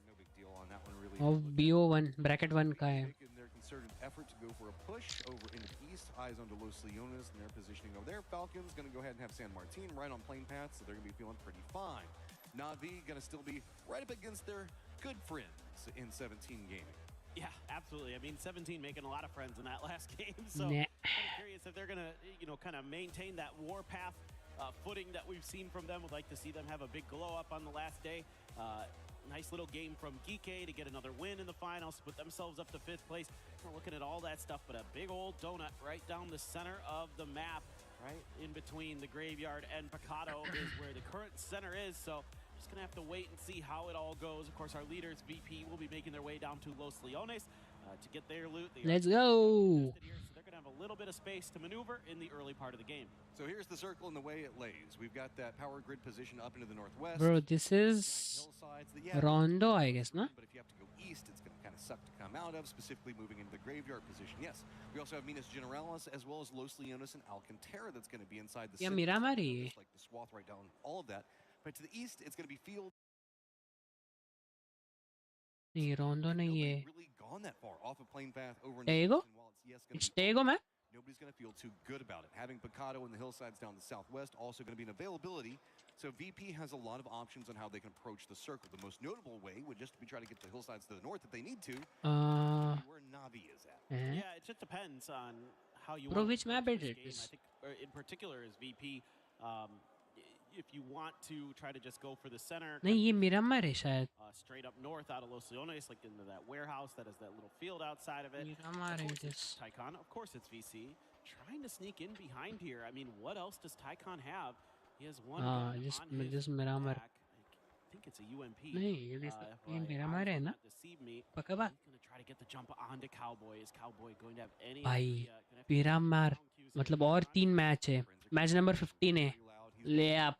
और BO1 ब्रैकेट 1 का है. Their concerted effort to go for a push over into the east. Eyes onto Los Leones and their positioning over there. Falcons going to go ahead and have San Martin right on plane path, so they're going to be feeling pretty fine. Na'Vi going to still be right up against their good friends in 17 Gaming. Yeah, absolutely. I mean, 17 making a lot of friends in that last game, so Nah. I'm curious if they're gonna, kind of maintain that warpath footing that we've seen from them. Would like to see them have a big glow up on the last day. Nice little game from Geek to get another win in the finals, put themselves up to 5th place. We're looking at all that stuff, but a big old donut right down the center of the map, right in between the graveyard and Picado is where the current center is. So just gonna have to wait and see how it all goes. Of course, our leaders, VP, will be making their way down to Los Leones to get their loot. Let's go. They're gonna have a little bit of space to maneuver in the early part of the game. So here's the circle and the way it lays. We've got that power grid position up into the northwest. Bro, this is Rondo, I guess, no? But if you have to go east, it's going to kind of suck to come out of, specifically moving into the graveyard position. Yes, we also have Minas Generalis as well as Los Leones and Alcantara that's going to be inside the Yeah, city. Miramar. Just like the swath right down, all of that. But to the east, it's going to be field. नहीं रोंडो नहीं है. Really gone that far off of plane path over. Tego? It's Tego, man. Nobody's going to feel too good about it. Having Picado in the hillsides down the southwest also going to be an availability. So VP has a lot of options on how they can approach the circle. The most notable way would just be try to get the hillsides to the north if they need to. Where Na'Vi is at. Yeah, it just depends on how you Bro, want which to map approach is this it? game. I think in particular is VP. If you want to try to just go for the center. नहीं ये Miramar है शायद. Straight up north out of Los Leones, like into that warehouse that has that little field outside of it. Miramar Of है course it's this. Tycon. Of course it's VC. Trying to sneak in behind here. I mean, what else does Tycon have? He has one gun just on his just Miramar. back. I think it's a UMP. नहीं ये Miramar है ना? Deceive me. पक्का बात. He's going to try to get the jump onto Cowboy. Is Cowboy going to have any भाई idea? Miramar मतलब और 3 match है. मैच नंबर 15 है. ले आप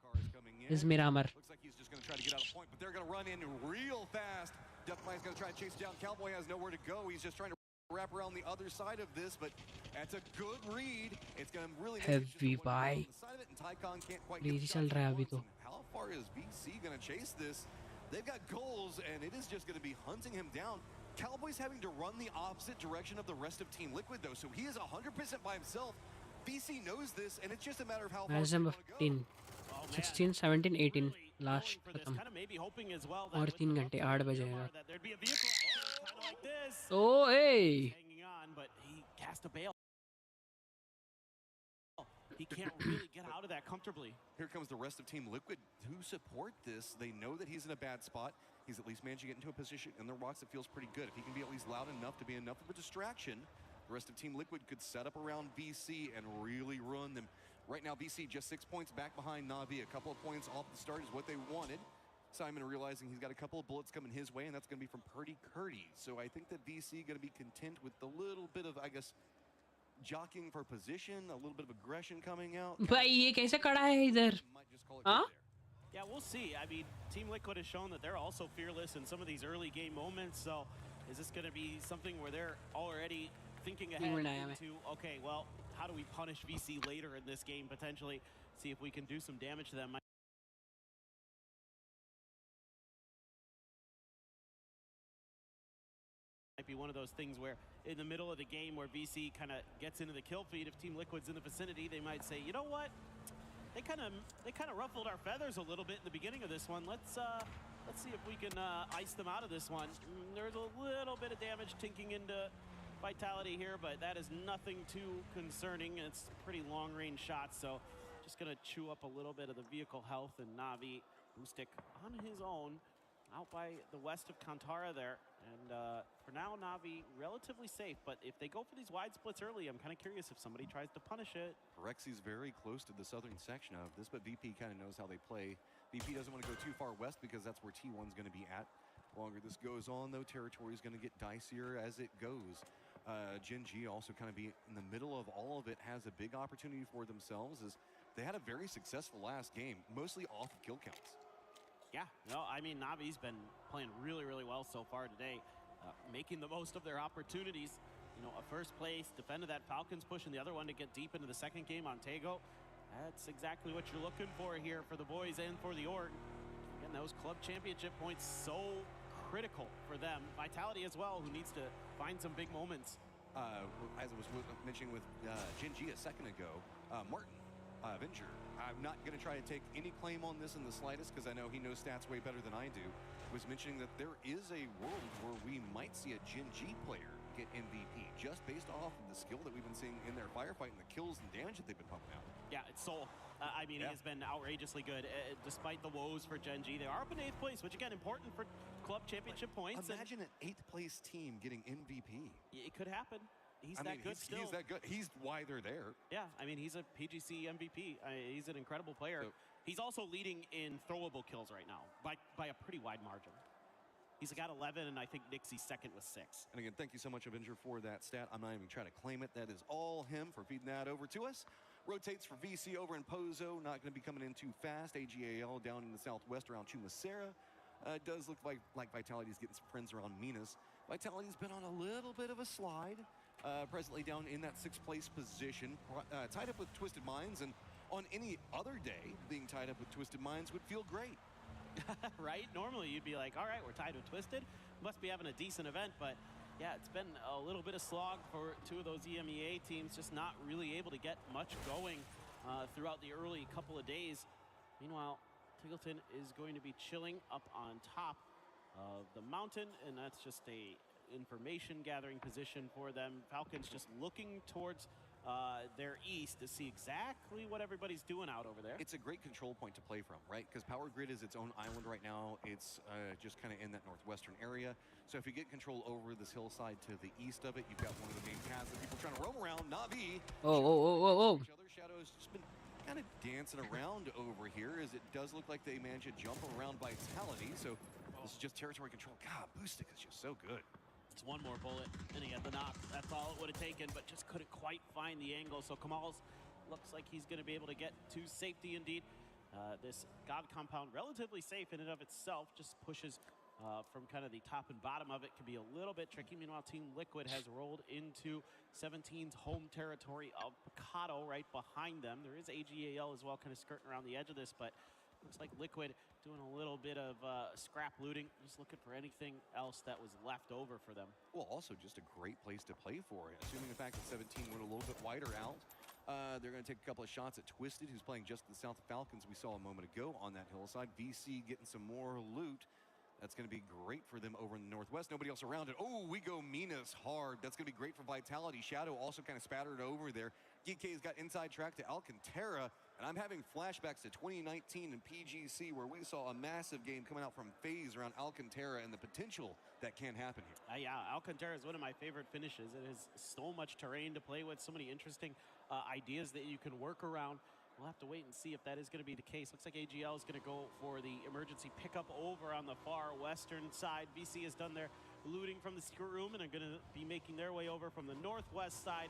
is Miramar. Looks like he's just going to try to get out of point, but they're going to run in real fast. Duckmine's going to try to chase down. Cowboy has nowhere to go. He's just trying to wrap around the other side of this, but that's a good read. It's going to really make Heavy it just a one bye. on the side of it, and Tycon can't quite Play get the चल shots रहा है he अभी wants. तो. And how far is VC going to chase this? They've got goals, and it is just going to be hunting him down. Cowboys having to run the opposite direction of the rest of Team Liquid, though, so he is 100% by himself. VC knows this, and it's just a matter of how far Match number 15, 16, 17, 18 last खत्म. और 3 घंटे 8 बजेगा. Oh hey. Hanging on, but he cast a bail. He can't really get out of that comfortably. Here comes the rest of Team Liquid who support this. They know that he's in a bad spot. He's at least managed to get into a position in their box that feels pretty good. If he can be at least loud enough to be enough of a distraction, the rest of Team Liquid could set up around VC and really run them. Right now, VC just 6 points back behind Na'Vi. A couple of points off the start is what they wanted. Simon realizing he's got a couple of bullets coming his way, and that's going to be from Purdy Curdy. So I think that VC going to be content with the little bit of, I guess, jockeying for position, a little bit of aggression coming out. भाई ये कैसे खड़ा है इधर? हाँ? Yeah, we'll see. I mean, Team Liquid has shown that they're also fearless in some of these early game moments. So is this going to be something where they're already thinking ahead into, okay, well, how do we punish VC later in this game potentially? See if we can do some damage to them. Might be one of those things where in the middle of the game where VC kind of gets into the kill feed, if Team Liquid's in the vicinity, they might say, you know what? They kind of ruffled our feathers a little bit in the beginning of this one. Let's see if we can ice them out of this one. There's a little bit of damage tinking into Vitality here, but that is nothing too concerning. It's pretty long-range shots, so just gonna chew up a little bit of the vehicle health, and Na'Vi Boostic on his own out by the west of Kantara there. And for now, Na'Vi relatively safe, but if they go for these wide splits early, I'm kind of curious if somebody tries to punish it. Rexi's very close to the southern section of this, but VP kind of knows how they play. VP doesn't want to go too far west because that's where T1's going to be at. The longer this goes on, though, territory is going to get dicier as it goes. Gen G also kind of be in the middle of all of it, has a big opportunity for themselves as they had a very successful last game, mostly off of kill counts. Yeah, no, I mean, Na'Vi's been playing really, really well so far today, making the most of their opportunities. You know, a first place, defended that Falcons push, and the other one to get deep into the second game on Tego. That's exactly what you're looking for here for the boys and for the org. Again, those club championship points so critical for them. Vitality as well, who needs to find some big moments. As I was mentioning with Gen G a second ago, Martin Avenger, I'm not going to try to take any claim on this in the slightest because I know he knows stats way better than I do, was mentioning that there is a world where we might see a Gen G player get MVP just based off of the skill that we've been seeing in their firefight and the kills and damage that they've been pumping out. Yeah, it's Soul. I mean, he has been outrageously good despite the woes for Gen G. They are up in 8th place, which again, important for club championship points. Imagine an 8th place team getting MVP. It could happen. He's that good still. He's that good. He's why they're there. Yeah, I mean, he's a PGC MVP. He's an incredible player. So, he's also leading in throwable kills right now by a pretty wide margin. He's got 11, and I think Nixie's second with 6. And again, thank you so much, Avenger, for that stat. I'm not even trying to claim it. That is all him for feeding that over to us. Rotates for VC over in Pozo. Not going to be coming in too fast. AGAL down in the southwest around Chumacera. It does look like Vitality's getting some friends around Minas. Vitality's been on a little bit of a slide. Presently down in that 6th place position. Tied up with Twisted Minds. And on any other day, being tied up with Twisted Minds would feel great. Right? Normally you'd be like, all right, we're tied with Twisted. Must be having a decent event, but yeah, it's been a little bit of slog for 2 of those EMEA teams, just not really able to get much going throughout the early couple of days. Meanwhile, Tiggleton is going to be chilling up on top of the mountain, and that's just a information gathering position for them. Falcons just looking towards their east to see exactly what everybody's doing out over there. It's a great control point to play from, right? Because Power Grid is its own island right now. It's just kind of in that northwestern area. So if you get control over this hillside to the east of it, you've got one of the main paths that people trying to roam around. Na'Vi. Oh. Each other. Shadow's just been kind of dancing around over here as it does look like they managed to jump around Vitality. So this is just territory control. God, Boostic is just so good. It's one more bullet, and he had the knock. That's all it would have taken, but just couldn't quite find the angle. So Kamal's looks like he's going to be able to get to safety indeed. This God compound, relatively safe in and of itself, just pushes from kind of the top and bottom of it. Can be a little bit tricky. Meanwhile, Team Liquid has rolled into 17's home territory of Picado right behind them. There is AGAL as well, kind of skirting around the edge of this, but looks like Liquid doing a little bit of scrap looting, just looking for anything else that was left over for them. Well, also just a great place to play for it. Assuming the fact that 17 went a little bit wider out, they're going to take a couple of shots at Twisted, who's playing just to the south of Falcons we saw a moment ago on that hillside. VC getting some more loot. That's going to be great for them over in the northwest. Nobody else around it. Oh, we go Minas hard. That's going to be great for Vitality. Shadow also kind of spattered over there. GK's got inside track to Alcantara. And I'm having flashbacks to 2019 in PGC where we saw a massive game coming out from FaZe around Alcantara and the potential that can happen here. Yeah, Alcantara is one of my favorite finishes. It has so much terrain to play with, so many interesting ideas that you can work around. We'll have to wait and see if that is going to be the case. Looks like AGL is going to go for the emergency pickup over on the far western side. VC has done their looting from the secret room and are going to be making their way over from the northwest side.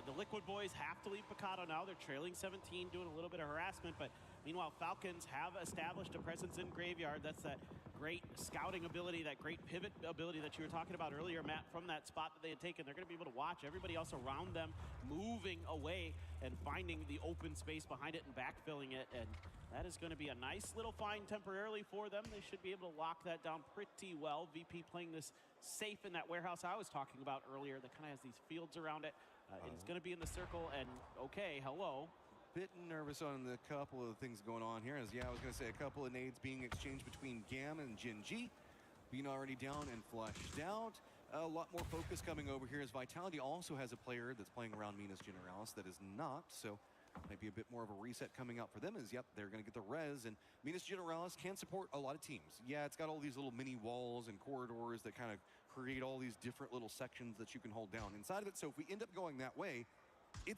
The Liquid boys have to leave Picado now. They're trailing 17, doing a little bit of harassment, but meanwhile, Falcons have established a presence in Graveyard. That's that great scouting ability, that great pivot ability that you were talking about earlier, Matt, from that spot that they had taken. They're going to be able to watch everybody else around them moving away and finding the open space behind it and backfilling it. And that is going to be a nice little find temporarily for them. They should be able to lock that down pretty well. VP playing this safe in that warehouse I was talking about earlier that kind of has these fields around it. It's going to be in the circle, and okay, hello. Bit nervous on the couple of things going on here. As I was going to say a couple of nades being exchanged between Gam and Jin G. Being already down and flushed out. A lot more focus coming over here as Vitality also has a player that's playing around Minas Generalis that is not. So might be a bit more of a reset coming out for them as, yep, they're going to get the res. And Minas Generalis can support a lot of teams. Yeah, it's got all these little mini walls and corridors that kind of create all these different little sections that you can hold down inside of it. So if we end up going that way, it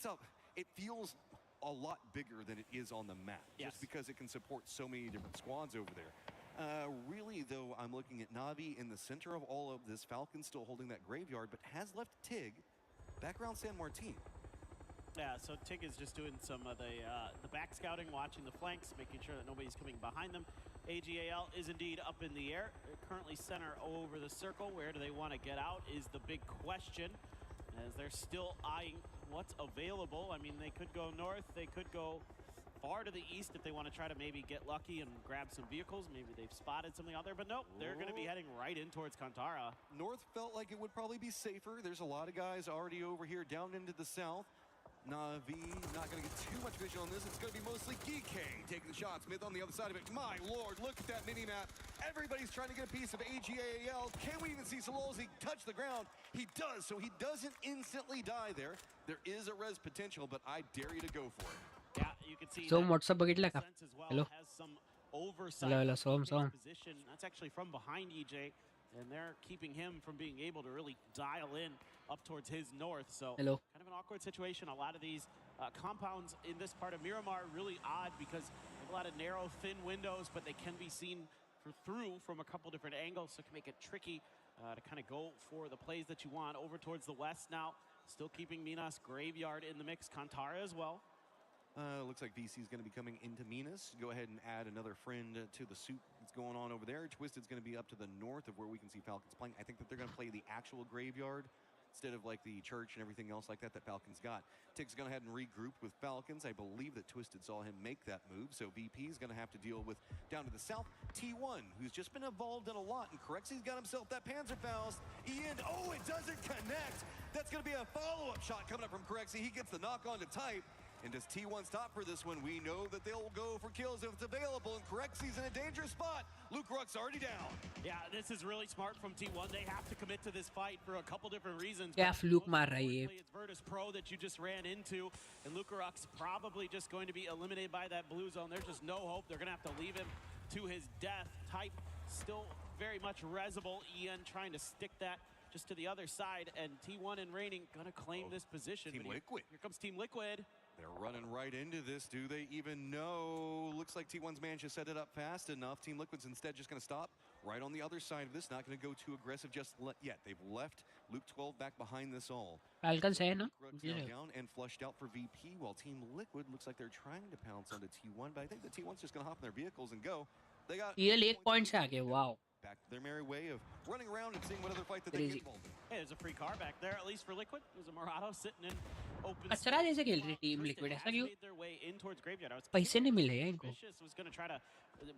feels a lot bigger than it is on the map. Yes. Just because it can support so many different squads over there. Really, though, I'm looking at Navi in the center of all of this. Falcon still holding that graveyard, but has left TIG back around San Martin. Yeah, so TIG is just doing some of the back scouting, watching the flanks, making sure that nobody's coming behind them. AGAL is indeed up in the air. They're currently center over the circle. Where do they want to get out is the big question, as they're still eyeing what's available. I mean, they could go north, they could go far to the east if they want to try to maybe get lucky and grab some vehicles. Maybe they've spotted something out there, but nope, they're going to be heading right in towards Kantara. North felt like it would probably be safer. There's a lot of guys already over here down into the south. Navi not going to get too much vision on this. It's going to be mostly GK taking the shot. Smith on the other side of it. My lord, look at that mini-map. Everybody's trying to get a piece of AGAL. Can we even see Sololzi touch the ground? He does, so he doesn't instantly die there. There is a res potential, but I dare you to go for it. Yeah, you can see So WhatsApp बघितलं का? Hello. has some oversight Hello, Som. position. That's actually from behind EJ, and they're keeping him from being able to really dial in up towards his north. So Hello. kind of an awkward situation. A lot of these compounds in this part of Miramar are really odd because they have a lot of narrow, thin windows, but they can be seen through from a couple different angles, so it can make it tricky to kind of go for the plays that you want. Over towards the west now, still keeping Minas Graveyard in the mix. Kantara as well. Looks like VC is going to be coming into Minas. Go ahead and add another friend to the suit that's going on over there. Twisted's going to be up to the north of where we can see Falcons playing. I think that they're going to play the actual graveyard instead of like the church and everything else like that Falcons got. Tig's going to head and regroup with Falcons. I believe that Twisted saw him make that move, so VP is going to have to deal with down to the south T1, who's just been involved in a lot, and Correxi's got himself that Panzerfaust. Ian, oh, it doesn't connect. That's going to be a follow-up shot coming up from Correxi. He gets the knock on to Type. And does T1 stop for this one? We know that they'll go for kills if it's available, and Corexi's in a dangerous spot. Luke Ruck's already down. Yeah, this is really smart from T1. They have to commit to this fight for a couple different reasons. क्या fluke मार रहा है ये? It's Virtus Pro that you just ran into, and Luke Ruck's probably just going to be eliminated by that blue zone. There's just no hope. They're going to have to leave him to his death. Type still very much resable. Ian trying to stick that just to the other side, and T1 and Reigning going to claim this position. Team Liquid. Here comes Team Liquid. They're running right into this. Do they even know? Looks like T1's managed to set it up fast enough. Team Liquid's instead just going to stop right on the other side of this. Not going to go too aggressive just yet. They've left Luke 12 back behind this all. Falcons है ना? Now down and flushed out for VP, while Team Liquid looks like they're trying to pounce onto T1, but I think the T1's just going to hop in their vehicles and go. They got EL 1 point से आगे. Wow. back to their merry way of running around and seeing what other fight that they get involved in. Hey, there's a free car back there, at least for Liquid. There's a Murado sitting in open अच्छा रहा जैसे खेल रही team liquid ऐसा क्यों? their way in towards Graveyard. I was पैसे नहीं मिले हैं इनको. Vicious was going to try to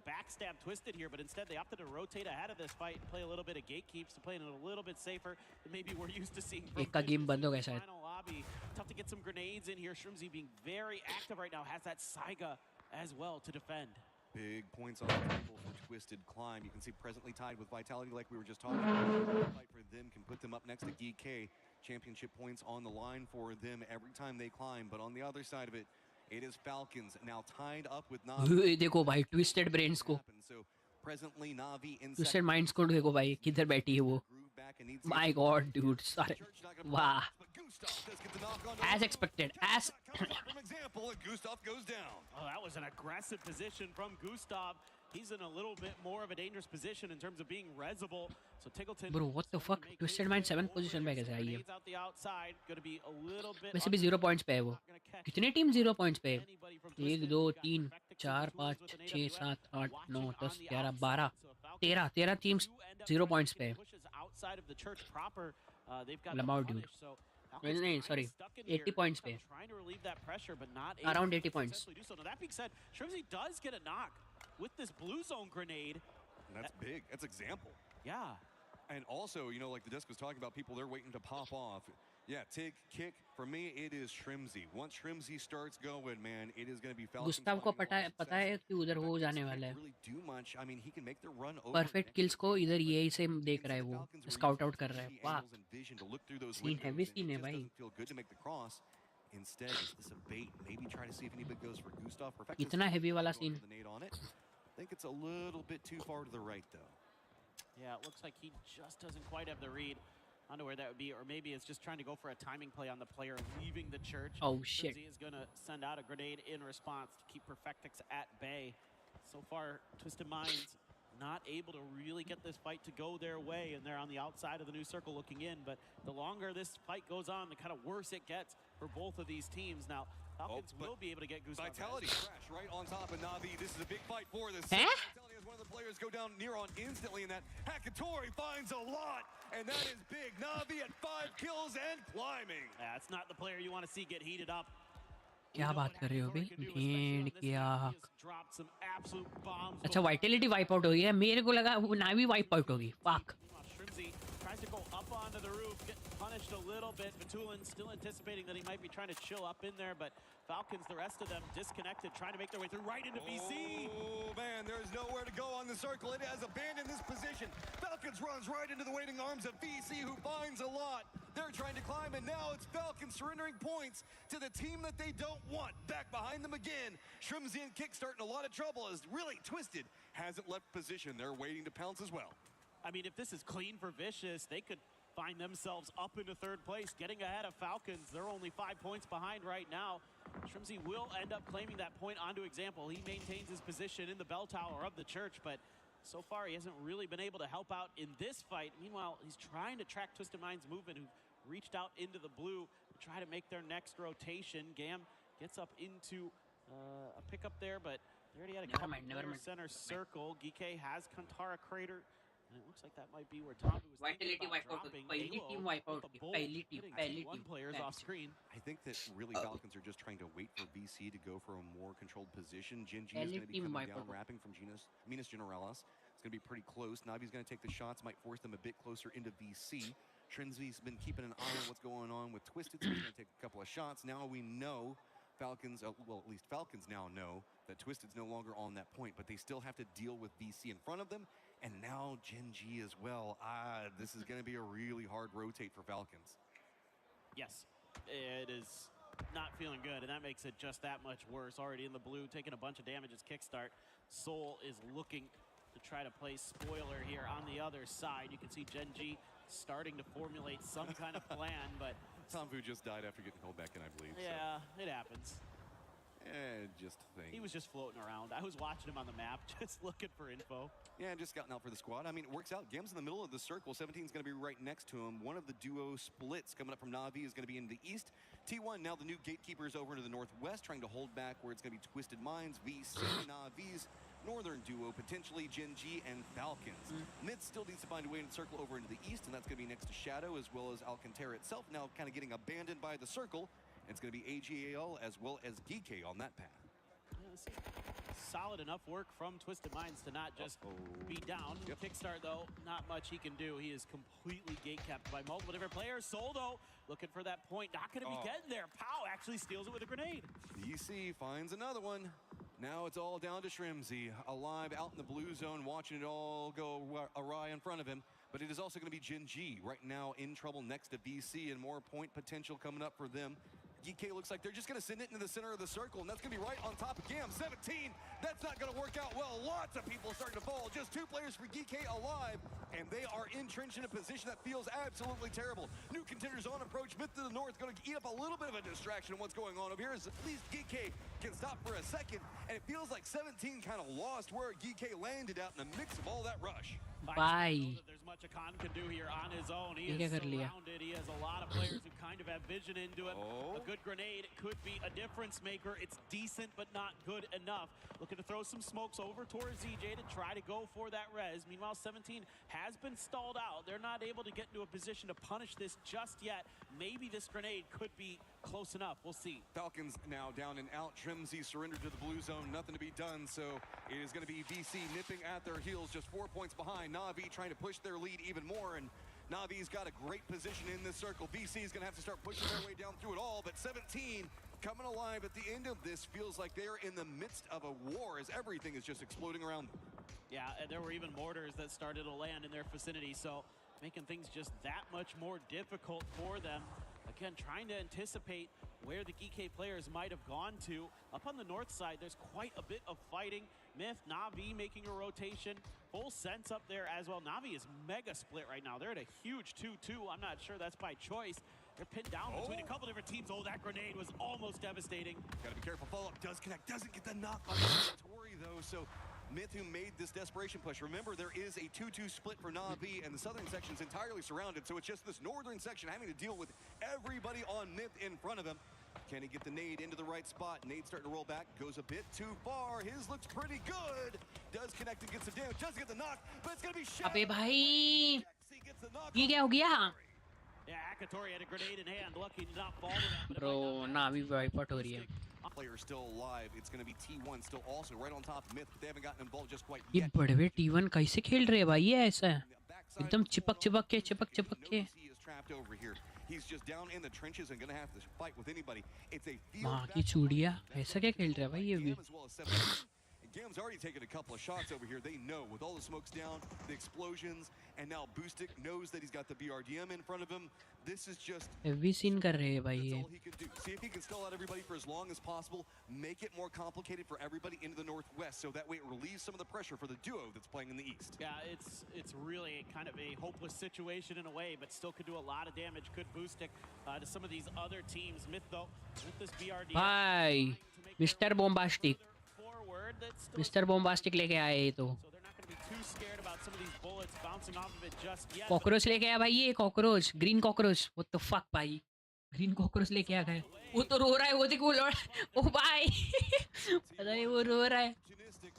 backstab Twisted here, but instead they opted to rotate ahead of this fight and play a little bit of gatekeeps to play it a little bit safer than maybe we're used to seeing from एक का game बंद हो गया शायद. final lobby. Tough to get some grenades in here. Shrimzy being very active right now, has that Saiga as well to defend. Big points on the table for Twisted Climb. You can see presently tied with Vitality like we were just talking about. Fight for them can put them up next to DK. Championship points on the line for them every time they climb. But on the other side of it, it is Falcons now tied up with Navi. देखो भाई twisted brains को. So presently Navi in twisted minds को देखो भाई किधर बैठी है वो. My God, dude. Sorry. Wow. As expected. As Gustav goes down. Oh, that was an aggressive position from Gustav. He's in a little bit more of a dangerous position in terms of being resable. So Tiggleton. Bro, what the fuck? Twisted Mind 7th position पे कैसे आई है? Out the outside, going to be a little bit. वैसे भी 0 points पे है वो. कितने team 0 points पे है? 1 2 3 4 5 6 7 8 9 10 11 12 13 teams 0 points पे है. Outside of the church proper, they've got Lamar, dude. No, sorry, 80 points पे. Trying to relieve that pressure, but not around 80 points. Do so. Now, that being said, Shrimzy does get a knock with this blue zone grenade. And that's big. That's example. Yeah. And also, you know, like the disc was talking about, people they're waiting to pop off. Yeah, Tig, kick. For me, it is Shrimzy. Once Shrimzy starts going, man, it is going to be Falcons. Gustav को पता है कि उधर वो जाने वाला है. Really do much. I mean, he can make the run over. Perfect kills को इधर ये से देख रहा है वो. Scout out कर रहा है. वाह. Scene heavy scene है भाई. Feel good to make the cross. Instead, is this a bait? Maybe try to see if anybody goes for Gustav. इतना heavy वाला scene. I think it's a little bit too far to the right, though. Yeah, it looks like he just doesn't quite have the read onto where that would be, or maybe it's just trying to go for a timing play on the player leaving the church. Oh shit! He is going to send out a grenade in response to keep Perfectix at bay. So far, Twisted Minds not able to really get this fight to go their way, and they're on the outside of the new circle looking in. But the longer this fight goes on, the kind of worse it gets for both of these teams. Now, Falcons will be able to get Gustav. Vitality crash right on top of Navi. This is a big fight for this. Huh? Vitality has one of the players go down near on instantly, and that Hakatori finds a lot, and that is big. Navi at 5 kills and climbing. That's not the player you want to see get heated up. क्या बात कर रहे हो बे? भेड़ क्या? Dropped some absolute bombs. अच्छा vitality wipe out हो गई है. मेरे को लगा वो Navi wipe out होगी. Fuck. Shrimzy tries to go up onto the roof, get punished a little bit. Batulin still anticipating that he might be trying to chill up in there, but Falcons, the rest of them disconnected, trying to make their way through right into VC. Oh man, there's nowhere to go on the circle. It has abandoned this position. Falcons runs right into the waiting arms of VC, who finds a lot. They're trying to climb, and now it's Falcons surrendering points to the team that they don't want. Back behind them again. Shrimzy and Kick starting a lot of trouble as really Twisted hasn't left position. They're waiting to pounce as well. I mean, if this is clean for Vicious, they could find themselves up into 3rd place, getting ahead of Falcons. They're only 5 points behind right now. Shrimzy will end up claiming that point onto Example. He maintains his position in the bell tower of the church, but so far he hasn't really been able to help out in this fight. Meanwhile, he's trying to track Twisted Minds' movement, who reached out into the blue to try to make their next rotation. Gam gets up into a pickup there, but they already had a couple in center circle. Geek has Kantara Crater. And it looks like that might be where Tombu was Vitality wipe out. पहली team wipe out. पहली team. Players off screen. I think that really Falcons are just trying to wait for VC to go for a more controlled position. Gen G is going to be coming down, wrapping from Minas Generalis. It's going to be pretty close. Navi's going to take the shots, might force them a bit closer into VC. Shrimzy's been keeping an eye on what's going on with Twisted, so he's going to take a couple of shots. Now we know Falcons, well, at least Falcons now know that Twisted's no longer on that point, but they still have to deal with VC in front of them. And now Gen G as well. This is going to be a really hard rotate for Falcons. Yes, it is not feeling good, and that makes it just that much worse. Already in the blue, taking a bunch of damage as Kickstart. Soul is looking to try to play spoiler here on the other side. You can see Gen G starting to formulate some kind of plan, but Tombu just died after getting held back in, I believe. Yeah, so it happens. Just think. He was just floating around. I was watching him on the map, just looking for info. Yeah, just scouting out for the squad. I mean, it works out. Gem's in the middle of the circle. 17 is going to be right next to him. One of the duo splits coming up from Na'Vi is going to be in the east. T1, now the new gatekeepers over into the northwest, trying to hold back where it's going to be Twisted Minds, VC, Na'Vi's northern duo, potentially Gen G and Falcons. Mid still needs to find a way to circle over into the east, and that's going to be next to Shadow, as well as Alcantara itself, now kind of getting abandoned by the circle. It's going to be AGAL as well as GK on that path. Solid enough work from Twisted Minds to not just be down. Kickstart, though, not much he can do. He is completely gate-kept by multiple different players. Soldo looking for that point. Not going to be getting there. Pow actually steals it with a grenade. EC finds another one. Now it's all down to Shrimsy, alive out in the blue zone, watching it all go awry in front of him. But it is also going to be Gen G right now in trouble next to VC, and more point potential coming up for them. GK looks like they're just going to send it into the center of the circle, and that's going to be right on top of Gam. 17, that's not going to work out well. Lots of people starting to fall. Just 2 players for GK alive, and they are entrenched in a position that feels absolutely terrible. New contenders on approach. Myth to the north going to eat up a little bit of a distraction of what's going on over here, as at least GK can stop for a second, and it feels like 17 kind of lost where GK landed out in the mix of all that rush. Bye. There's much Akan can do here on his own. He is surrounded. He has a lot of players who kind of have vision into him. A good grenade could be a difference maker. It's decent, but not good enough. Looking to throw some smokes over towards ZJ to try to go for that res. Meanwhile, 17 has been stalled out. They're not able to get into a position to punish this just yet. Maybe this grenade could be close enough. We'll see. Falcons now down and out. Trimsy surrendered to the blue zone. Nothing to be done, so it is going to be VC nipping at their heels, just 4 points behind. Na'Vi trying to push their lead even more, and Na'Vi's got a great position in this circle. VC is going to have to start pushing their way down through it all, but 17 coming alive at the end of this feels like they're in the midst of a war as everything is just exploding around them. Yeah, and there were even mortars that started to land in their vicinity, so making things just that much more difficult for them. Again, trying to anticipate where the GK players might have gone to. Up on the north side, there's quite a bit of fighting. Myth, Na'Vi making a rotation. Full sense up there as well. Na'Vi is mega split right now. They're at a huge 2-2. I'm not sure that's by choice. They're pinned down between a couple different teams. Oh, that grenade was almost devastating. Gotta be careful. Follow-up does connect. Doesn't get the knock on the Tori, though, so Myth, who made this desperation push. Remember, there is a 2-2 split for Na'Vi, and the southern section's entirely surrounded, so it's just this northern section having to deal with everybody on Myth in front of him. Can he get the nade into the right spot? Nade starting to roll back, goes a bit too far. His looks pretty good. Does connect and gets the damage, doesn't get the knock, but it's gonna be shot. अबे भाई ये क्या हो गया? Yeah, Akatori had a grenade in hand, lucky to not fall to that. Bro, Na'Vi वाइपट हो रही है. Player still alive. It's going to be T1 still also right on top of Myth, but they haven't gotten involved just quite ये yet. बड़े T1 कैसे खेल रहे हैं भाई? ये ऐसा है एकदम चिपक के. He is trapped over here. He's just down in the trenches and going to have to fight with anybody. It's a field माँ की चूड़िया ऐसा क्या खेल रहा है भाई ये भी? Gam's already taken a couple of shots over here. They know with all the smokes down, the explosions, and now Boostic knows that he's got the BRDM in front of him. This is just Heavy scene कर रहे हैं भाई ये. all he can do. See if he can stall out everybody for as long as possible. Make it more complicated for everybody into the northwest, so that way it relieves some of the pressure for the duo that's playing in the east. Yeah, it's really kind of a hopeless situation in a way, but still could do a lot of damage. Could Boostic to some of these other teams. Myth though, with this BRDM. भाई, Mr. Bombastic. Mr. Bombastic लेके आए ये तो. Cockroach लेके आया भाई ये cockroach green cockroach. What the fuck भाई ग्रीन कॉकरोच लेके आ गए. वो तो रो रहा है वो देखो लौट. ओ भाई पता नहीं वो रो रहा है.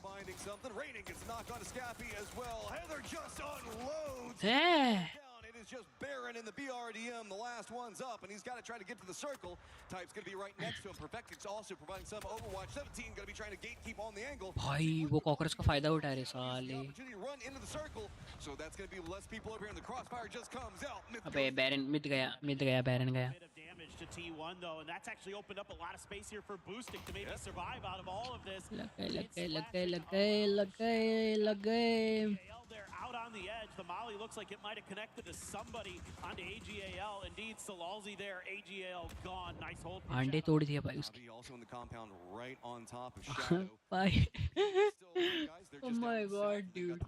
Finding something. Raining gets knocked on Scappy as well. Heather just unloads. Yeah. It is just Baron in the BRDM. The last one's up, and he's got to try to get to the circle. Type's going to be right next to him. Perfectix also providing some Overwatch. 17 going to be trying to gatekeep on the angle. भाई वो cockroach का फायदा उठा रहे साले. Run into the circle. So that's going to be less people over here, and the crossfire just comes out. अबे बैरन mid गया बैरन गया. Damage to T1 though, and that's actually opened up a lot of space here for Boostic to maybe survive out of all of this. लग गए. They're out on the edge. The molly looks like it might have connected to somebody onto AGAL. Indeed, Salalzi there. AGAL gone. Nice hold. अंडे तोड़ दिया भाई उसकी. Also in the compound right on top of Shadow. भाई. Oh my god, dude.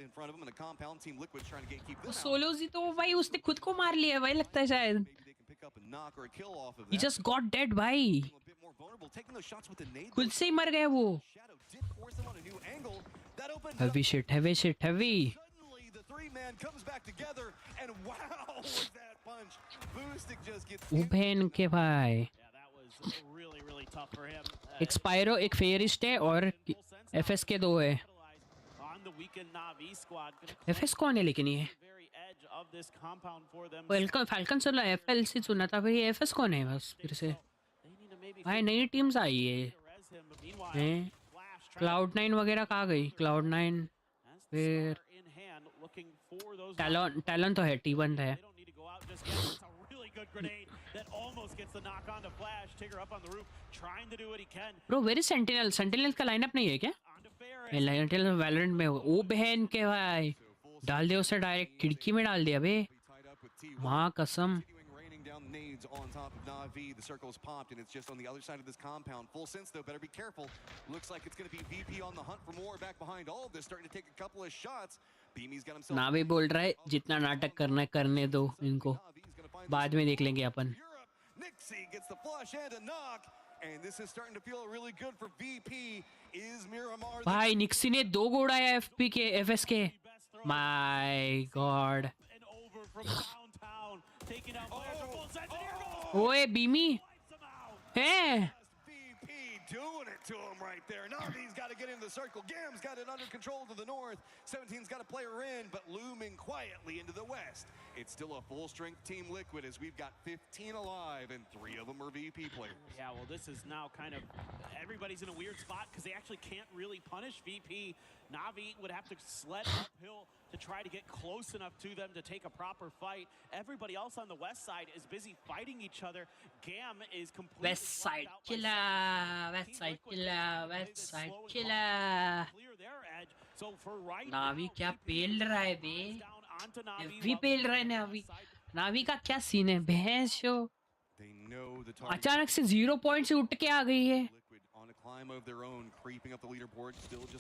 In front of him, and the compound team Liquid's trying to gatekeep this. Salalzi तो भाई उसने खुद को मार लिया भाई लगता है शायद. Pick up a knock or a kill off of that. He just got dead भाई. A bit more खुद से ही मर गए वो. Heavy shit, heavy shit, heavy. The three-man comes back together, and wow, was that punch. Boostic just gets उभेन के भाई. really, really tough for him. एक स्पायरो, एक फेयरिस्ट है और एफएस के 2 है. On the weekend Na'Vi squad. FS कौन है लेकिन ये? Very edge of this compound for them. Falcon सुना, एफएल से सुना था, फिर ये एफएस कौन है बस फिर से. भाई नई टीम्स आई है. क्लाउड9 वगैरह कहाँ गई? क्लाउड9 फिर टैलेंट तो है, T1 है. Bro where is Sentinel? Sentinel का लाइनअप नहीं है क्या? सेंटिनल वैलोरेंट में. ओ बहन के भाई, डाल दिया उसे डायरेक्ट खिड़की में डाल दिया बे. माँ कसम. Nades on top of Na'Vi. The circle's popped, and it's just on the other side of this compound. Full sense, though. Better be careful. Looks like it's going to be VP on the hunt for more back behind all of this. Starting to take a couple of shots. Beamy's got himself... नावी बोल रहा है जितना नाटक करना है करने दो इनको, बाद में देख लेंगे अपन. Nixie gets the flush and a knock. And this is starting to feel really good for VP. Is Miramar... भाई निक्सी ने 2 गोल उड़ाया एफपी के, एफएस के. My God. ओए बीमी है. Doing it to him right there. Navi's got to get into the circle. Gam's got it under control to the north. 17's got a player in, but looming quietly into the west. It's still a full-strength Team Liquid as we've got 15 alive, and 3 of them are VP players. Yeah, well, this is now kind of... Everybody's in a weird spot because they actually can't really punish VP. Na'Vi would have to sled uphill to try to get close enough to them to take a proper fight. Everybody else on the west side is busy fighting each other. Gam is completely... West side killer, west side killer, west side killer. नावी क्या पेल रहा है बे? FV पेल रहा है नावी. नावी का क्या scene है भैंस show? अचानक से 0 पॉइंट से उठ के आ गई है.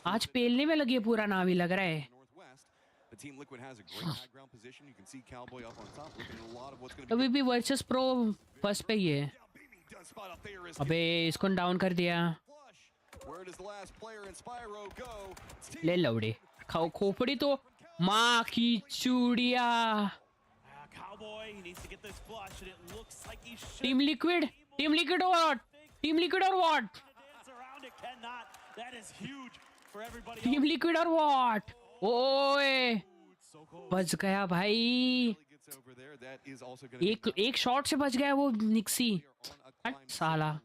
आज पेलने में लगी है पूरा नावी लग रहा है. अभी भी वर्सेस प्रो फर्स्ट पे ही है. अबे इसको डाउन कर दिया. ले लौड़े खाओ खोपड़ी तो माँ की चूड़िया. टीम लिक्विड और व्हाट? टीम लिक्विड और व्हाट? टीम लिक्विड और व्हाट? ओए बच गया भाई. एक शॉट से बच गया वो निक्सी. साला.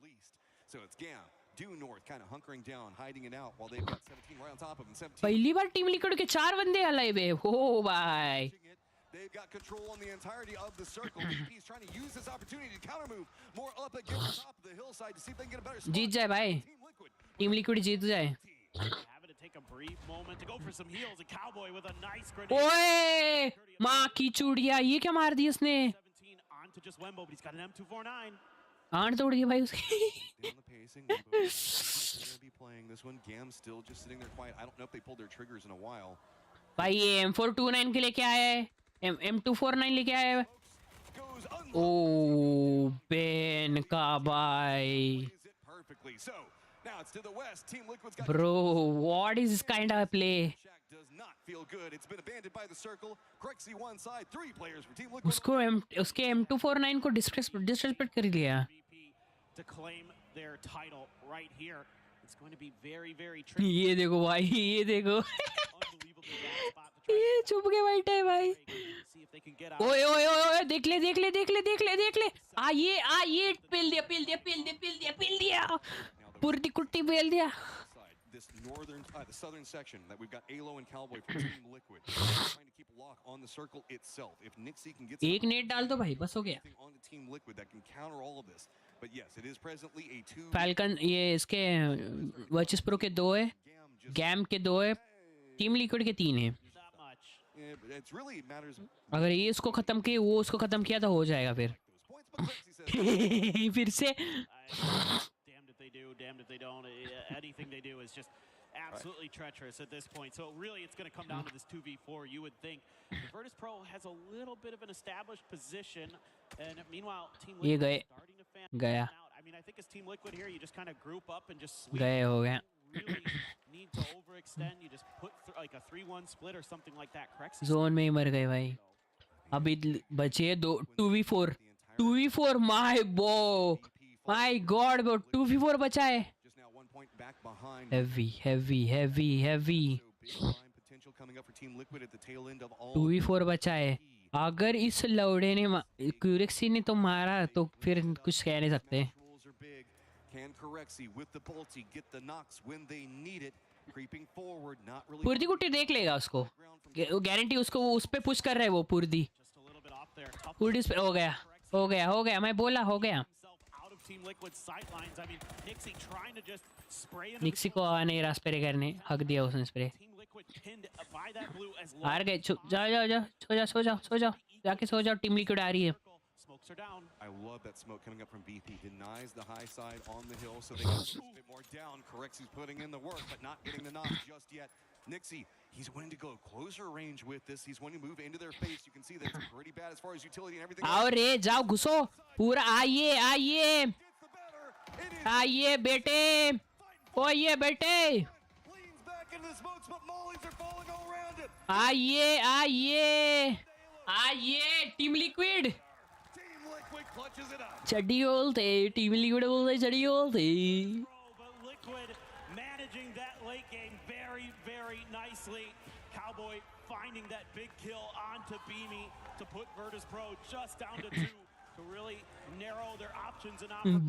पहली बार टीम लिक्विड के 4 बंदे अलाइव है. हो भाई. They've got control on the entirety of the circle. VP's trying to use this opportunity to counter move more up against the top of the hillside to see if they can get a better spot. जीत जाए भाई. Team liquid जीत जाए. ओए माँ की चूड़िया, ये क्या मार दी उसने? आंट तोड़ दी भाई उसकी. भाई ये M429 के लेके आया है, M249 लेके आया है. ओ बेन का भाई. Bro, what is this kind of play? उसके M249 को डिसरेस्पेक्ट कर लिया. ये देखो भाई, ये देखो. ये चुप के बैठा है भाई. ओए ओए ओए देख ले देख ले देख ले देख ले देख ले. ये पेल दिया पूरी कुट्टी पेल दिया. This the southern section that we've got Alo and Cowboy from Team Liquid trying to keep a lock on the circle itself. If Nixie can get एक नेट डाल दो भाई बस हो गया. on the Team Liquid that can counter all of this. But yes, it is presently a 2. Falcon ये इसके वर्चस pro के 2 है, गैम के 2 है, टीम लिक्विड के 3 है. अगर ये इसको खत्म किए वो उसको खत्म किया तो हो जाएगा फिर. फिर से. Damned if they don't. Anything they do is just absolutely treacherous at this point. So really, it's going to come down to this 2v4. You would think Virtus Pro has a little bit of an established position, and meanwhile, Team Liquid is starting to fan out. I mean, I think as Team Liquid here, you just kind of group up and just गए हो गया. really need to overextend. You just put like a 3-1 split or something like that. Correct? Zone में ही मर गए भाई. अभी बचे 2v4. 2v4 my god bro 2v4 बचा है. Heavy. 2v4 बचा है. अगर इस लौड़े ने क्यूरेक्सी ने तो मारा तो फिर कुछ कह नहीं सकते. पुर्दी कुट्टी देख लेगा उसको. गारंटी उसको उस पे पुश कर रहा है वो पुर्दी. पुर्दी पे हो गया मैं बोला हो गया. निक्सी को नहीं रहा स्प्रे करने. हक दिया उसने स्प्रे. हार गए. सो जाओ जाके सो जाओ. टीम लिक्विड आ रही है. I love that smoke coming up from BP. Denies the high side on the hill so they can get a bit more down. Corexi's putting in the work, but not getting the knock just yet. Nixie, he's wanting to go closer range with this. He's wanting to move into their face. You can see that it's pretty bad as far as utility and everything. आओ रे जाओ घुसो. पूरा आइए बेटे. ओए बेटे. आइए team liquid. चड्डी बोलते टीम लिक्विड बोलते चड्डी बोलते. Liquid managing that late game very nicely. Cowboy finding that big kill onto Beamy to put Virtus Pro just down to 2 to really narrow their options and options.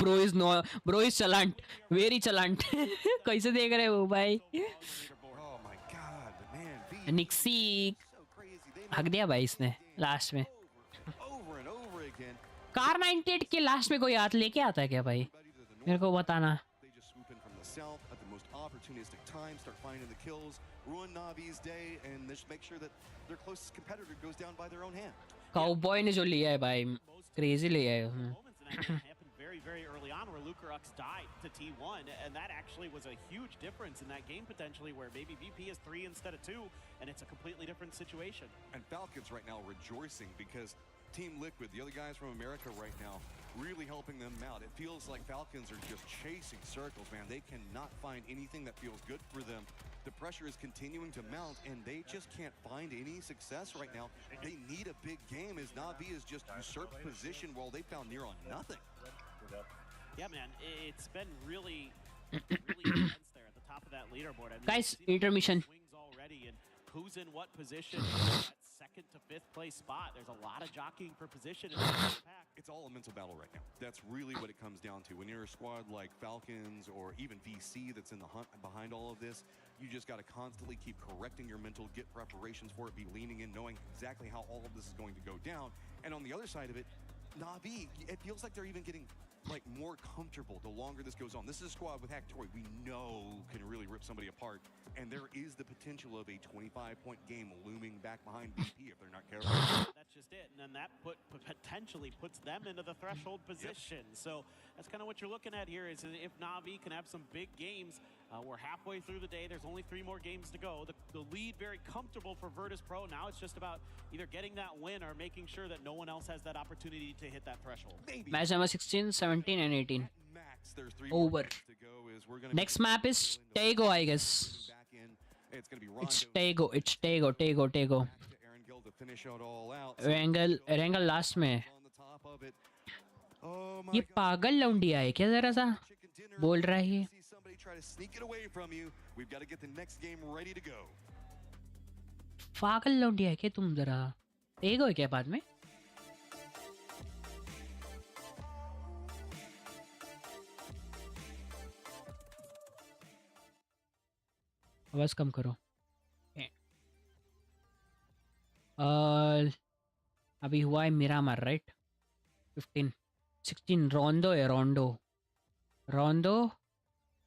Bro is chalant. Very chalant. कैसे देख रहे हो भाई? Oh my god, man. निक्सी हक दिया भाई इसने last में. कार 98 के लास्ट में कोई हाथ लेके आता है क्या भाई? मेरे को बताना. Opportunistic time, start finding the kills, ruin Navi's day, and just make sure that their closest competitor goes down by their own hand. Cowboy ने जो लिया है भाई, crazy लिया है. Happened very early on where Lucarux died to T1, and that actually was a huge difference in that game potentially where maybe VP is 3 instead of 2, and it's a completely different situation. And Falcons right now rejoicing because Team Liquid, the other guys from America right now, really helping them out. It feels like Falcons are just chasing circles, man. They cannot find anything that feels good for them. The pressure is continuing to mount, and they just can't find any success right now. They need a big game as Na'Vi has just usurped position while they found near on nothing. Yeah, man, it's been really intense there at the top of that leaderboard. I mean, Guys, intermission. Swings already, and who's in what position? That second to 5th place spot. There's a lot of jockeying for position in this pack. It's all a mental battle right now. That's really what it comes down to. When you're a squad like Falcons or even VC that's in the hunt behind all of this, you just got to constantly keep correcting your mental, get preparations for it, be leaning in, knowing exactly how all of this is going to go down. And on the other side of it, Na'Vi, it feels like they're even getting like more comfortable the longer this goes on. This is a squad with Hacktory we know can really rip somebody apart, and there is the potential of a 25-point game looming back behind BP if they're not careful. That's just it, and then that potentially puts them into the threshold position. Yep. So that's kind of what you're looking at here is if Na'Vi can have some big games. We're halfway through the day. There's only 3 more games to go. The lead very comfortable for Virtus Pro. Now it's just about either getting that win or making sure that no one else has that opportunity to hit that threshold. Match number 16, 17 and 18. Over. Next map is Tego, I guess. It's Tego. Erangel last में. ये पागल लौंडिया है क्या जरा सा बोल रहा है. पागल लौंडिया है क्या तुम जरा. Tego है क्या बाद में. आवाज कम करो. अभी हुआ है Miramar right. 15 16 Rondo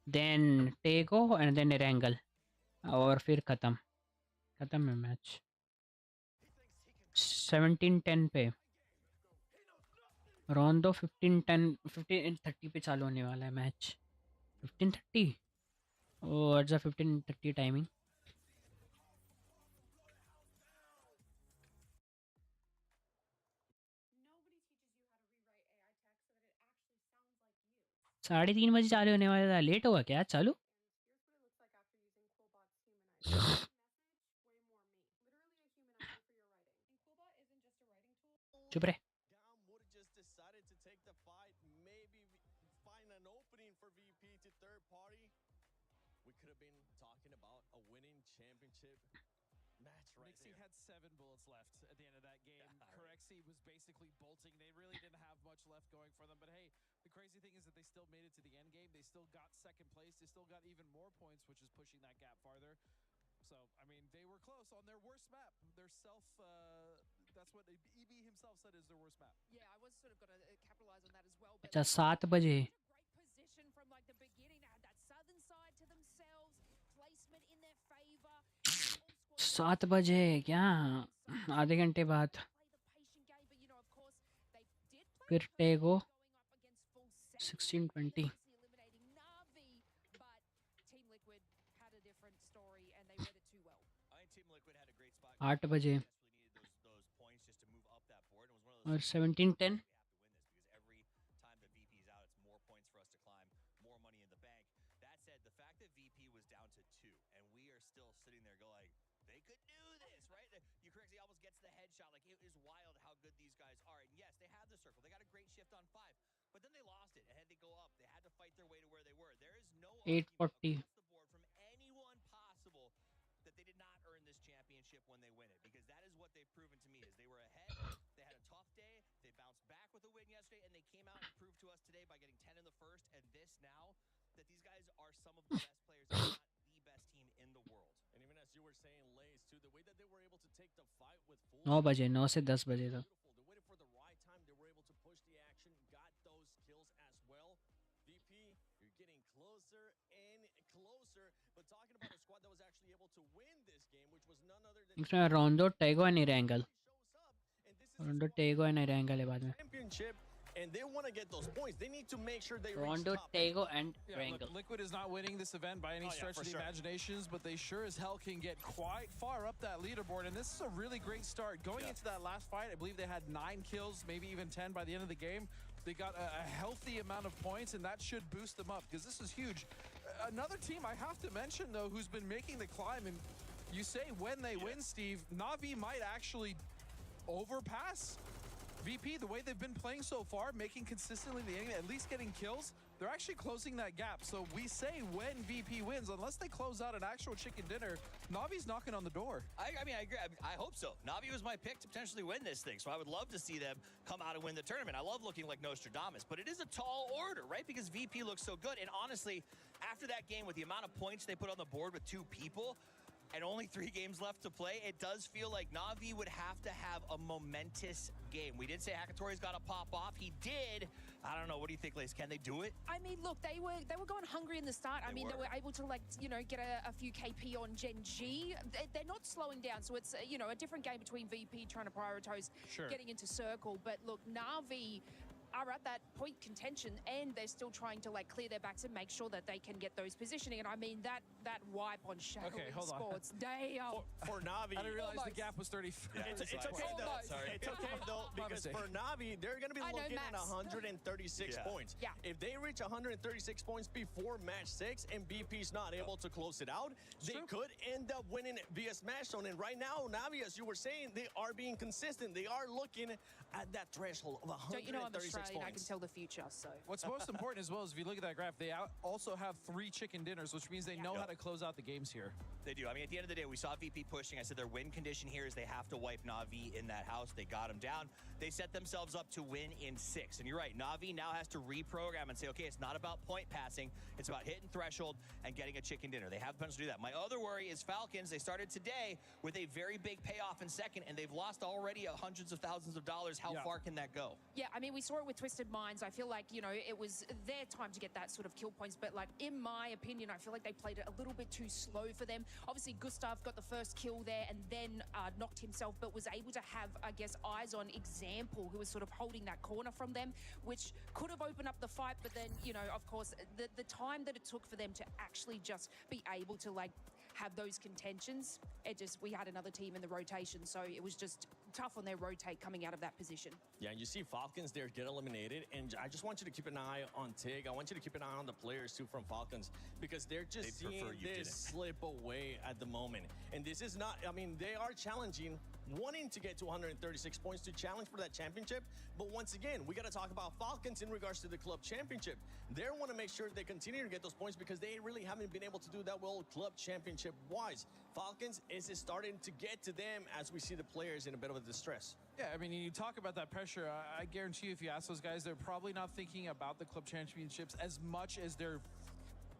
then Taego and then Erangel और फिर खत्म है मैच. 17-10 पे रोंडो. 15-30 पे चालू होने वाला है मैच. 15:30 और 15:30 टाइमिंग. 3:30 बजे चालू होने वाला था, लेट होगा क्या चालू? चुप रहे. Just decided to take the fight, maybe find an opening for VP to third party. We could have been talking about a winning championship match right Nixie there. had 7 bullets left at the end of that game. Corexi was basically bolting. They really didn't have much left going for them. But hey, the crazy thing is that they still made it to the end game. They still got second place. They still got even more points, which is pushing that gap farther. So, I mean, they were close on their worst map. Their that's what EB himself said is their worst map. Yeah, I was sort of going to capitalize on that as well. अच्छा 7 बजे. Position from like the beginning, they had that southern side to themselves, placement in their favor. 7 बजे क्या? आधे घंटे बाद. फिर टेगो 16-20. Team Liquid had a different story and they read it too well. I think Team Liquid had a great spot. 8 बजे. Those points just to move up that board. It was one of और those 17-10. every time the VP is out, it's more points for us to climb, more money in the bank. That said, the fact that VP was down to 2 and we are still sitting there going, they could do this, right? You correctly almost gets the headshot. Like, it is wild how good these guys are. And yes, they have the circle. They got a great shift on 5, but then they lost it and had to go up. They had to fight their way to where they were. There is no 8:40. across the board from anyone possible that they did not earn this championship when they win it, because that is what they've proven to me is they were ahead, they had a tough day, they bounced back with a win yesterday, and they came out and proved to us today by getting 10 in the first and this now that these guys are some of the best players, if not the best team in the world. And even as you were saying, Lays, too, the way that they were able to take the fight with full 9 बजे 9 से 10 बजे था. they waited for the right time, they were able to push the action, got those kills as well. VP, you're getting closer and closer, but talking about a squad that was actually able to win this game, which was none other than इसमें Rondo Taego and Erangel. Rondo Taego and Erangel है बाद में. championship, and they want to get those points. They need to make sure they Rondo, reach top. Tego, and Yeah, Rangel. look, Liquid is not winning this event by any stretch of the imaginations, but they sure as hell can get quite far up that leaderboard. And this is a really great start. Going into that last fight, I believe they had 9 kills, maybe even 10 by the end of the game. They got a healthy amount of points, and that should boost them up because this is huge. Another team I have to mention, though, who's been making the climb, and you say when they win, Steve, Na'Vi might actually overpass VP. The way they've been playing so far, making consistently the enemy, at least getting kills, they're actually closing that gap. So we say when VP wins, unless they close out an actual chicken dinner, Navi's knocking on the door. I mean, I agree. I hope so. Navi was my pick to potentially win this thing, so I would love to see them come out and win the tournament. I love looking like Nostradamus, but it is a tall order, right? Because VP looks so good. And honestly, after that game, with the amount of points they put on the board with 2 people, and only 3 games left to play, it does feel like Na'Vi would have to have a momentous game. We did say Hakatori's got to pop off. He did. I don't know. What do you think, Lace? Can they do it? I mean, look, they were going hungry in the start. I mean, they were able to, like, you know, get a few KP on Gen G. They're not slowing down, so it's, you know, a different game between VP trying to prioritize getting into circle. But look, Na'Vi are at that point contention, and they're still trying to like clear their backs and make sure that they can get those positioning. And I mean that wipe on Shadow Esports, for Na'Vi, I didn't realize the gap was 30. It's okay though. It's okay though, because for Na'Vi, they're going to be looking at 136 points. Yeah. If they reach 136 points before match 6 and BP's not able to close it out, they could end up winning via Smash Zone. And right now, Na'Vi, as you were saying, they are being consistent. They are looking at that threshold of 136 Don't you know I'm Australian? points. I can tell the future. So what's most important as well is if you look at that graph, they also have 3 chicken dinners, which means they know how to close out the games here. They do. I mean, at the end of the day, we saw VP pushing. I said their win condition here is they have to wipe Na'Vi in that house. They got him down. They set themselves up to win in 6. And you're right, Na'Vi now has to reprogram and say, okay, it's not about point passing. It's about hitting threshold and getting a chicken dinner. They have the potential to do that. My other worry is Falcons. They started today with a very big payoff in second, and they've lost already hundreds of thousands of dollars. How far can that go? Yeah, I mean, we saw it with Twisted Minds. I feel like, you know, it was their time to get that sort of kill points. But, like, in my opinion, I feel like they played it a little bit too slow for them. Obviously, Gustav got the first kill there and then knocked himself, but was able to have, I guess, eyes on Example, who was sort of holding that corner from them, which could have opened up the fight. But then, you know, of course, the time that it took for them to actually just be able to, like, have those contentions. We had another team in the rotation, so it was just tough on their rotate coming out of that position. Yeah, you see Falcons there get eliminated, and I just want you to keep an eye on Tig. I want you to keep an eye on the players too from Falcons, because they're just seeing this slip away at the moment. And this is not, I mean, they are challenging, wanting to get to 136 points to challenge for that championship. But once again, we got to talk about Falcons in regards to the club championship. They want to make sure they continue to get those points because they really haven't been able to do that well club championship wise. Falcons is starting to get to them as we see the players in a bit of a distress. Yeah, I mean, you talk about that pressure. I guarantee you, if you ask those guys, they're probably not thinking about the club championships as much as they're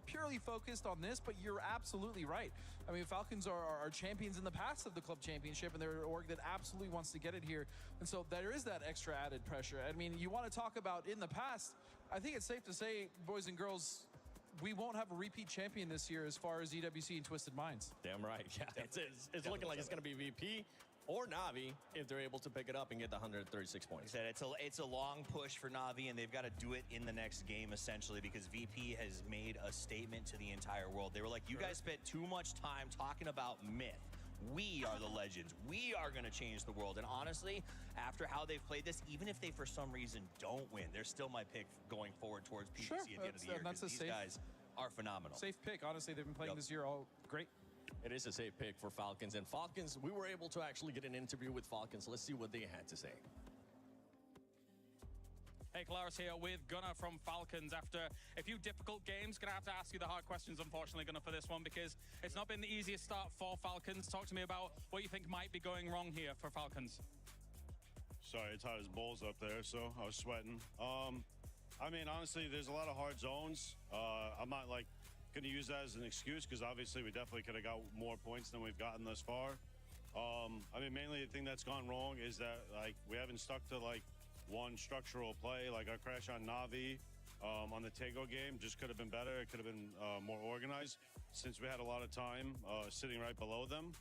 purely focused on this, but you're absolutely right. I mean, Falcons are champions in the past of the club championship, and they're an org that absolutely wants to get it here. And so there is that extra added pressure. I mean, you want to talk about in the past, I think it's safe to say, boys and girls, we won't have a repeat champion this year as far as EWC and Twisted Minds. Damn right. Yeah, it's looking like it's going to be VP or Na'Vi if they're able to pick it up and get the 136 points. Like I said, it's a long push for Na'Vi, and they've got to do it in the next game, essentially, because VP has made a statement to the entire world. They were like, you guys spent too much time talking about myth. We are the legends. We are going to change the world. And honestly, after how they've played this, even if they for some reason don't win, they're still my pick going forward towards PUBG at the end of the year, because these guys are phenomenal. Safe pick. Honestly, they've been playing this year all great. It is a safe pick for Falcons. And Falcons, we were able to actually get an interview with Falcons. Let's see what they had to say. Hey, Claris here with Gunnar from Falcons. After a few difficult games, gonna have to ask you the hard questions, unfortunately, Gunnar, for this one, because it's not been the easiest start for Falcons. Talk to me about what you think might be going wrong here for Falcons. Sorry, it's hot as balls up there, so I was sweating. I mean, honestly, there's a lot of hard zones. I'm not like going to use that as an excuse, because obviously we definitely could have got more points than we've gotten thus far. I mean, mainly the thing that's gone wrong is that like we haven't stuck to like one structural play. Like our crash on Na'Vi on the Tego game just could have been better. It could have been more organized, since we had a lot of time sitting right below them.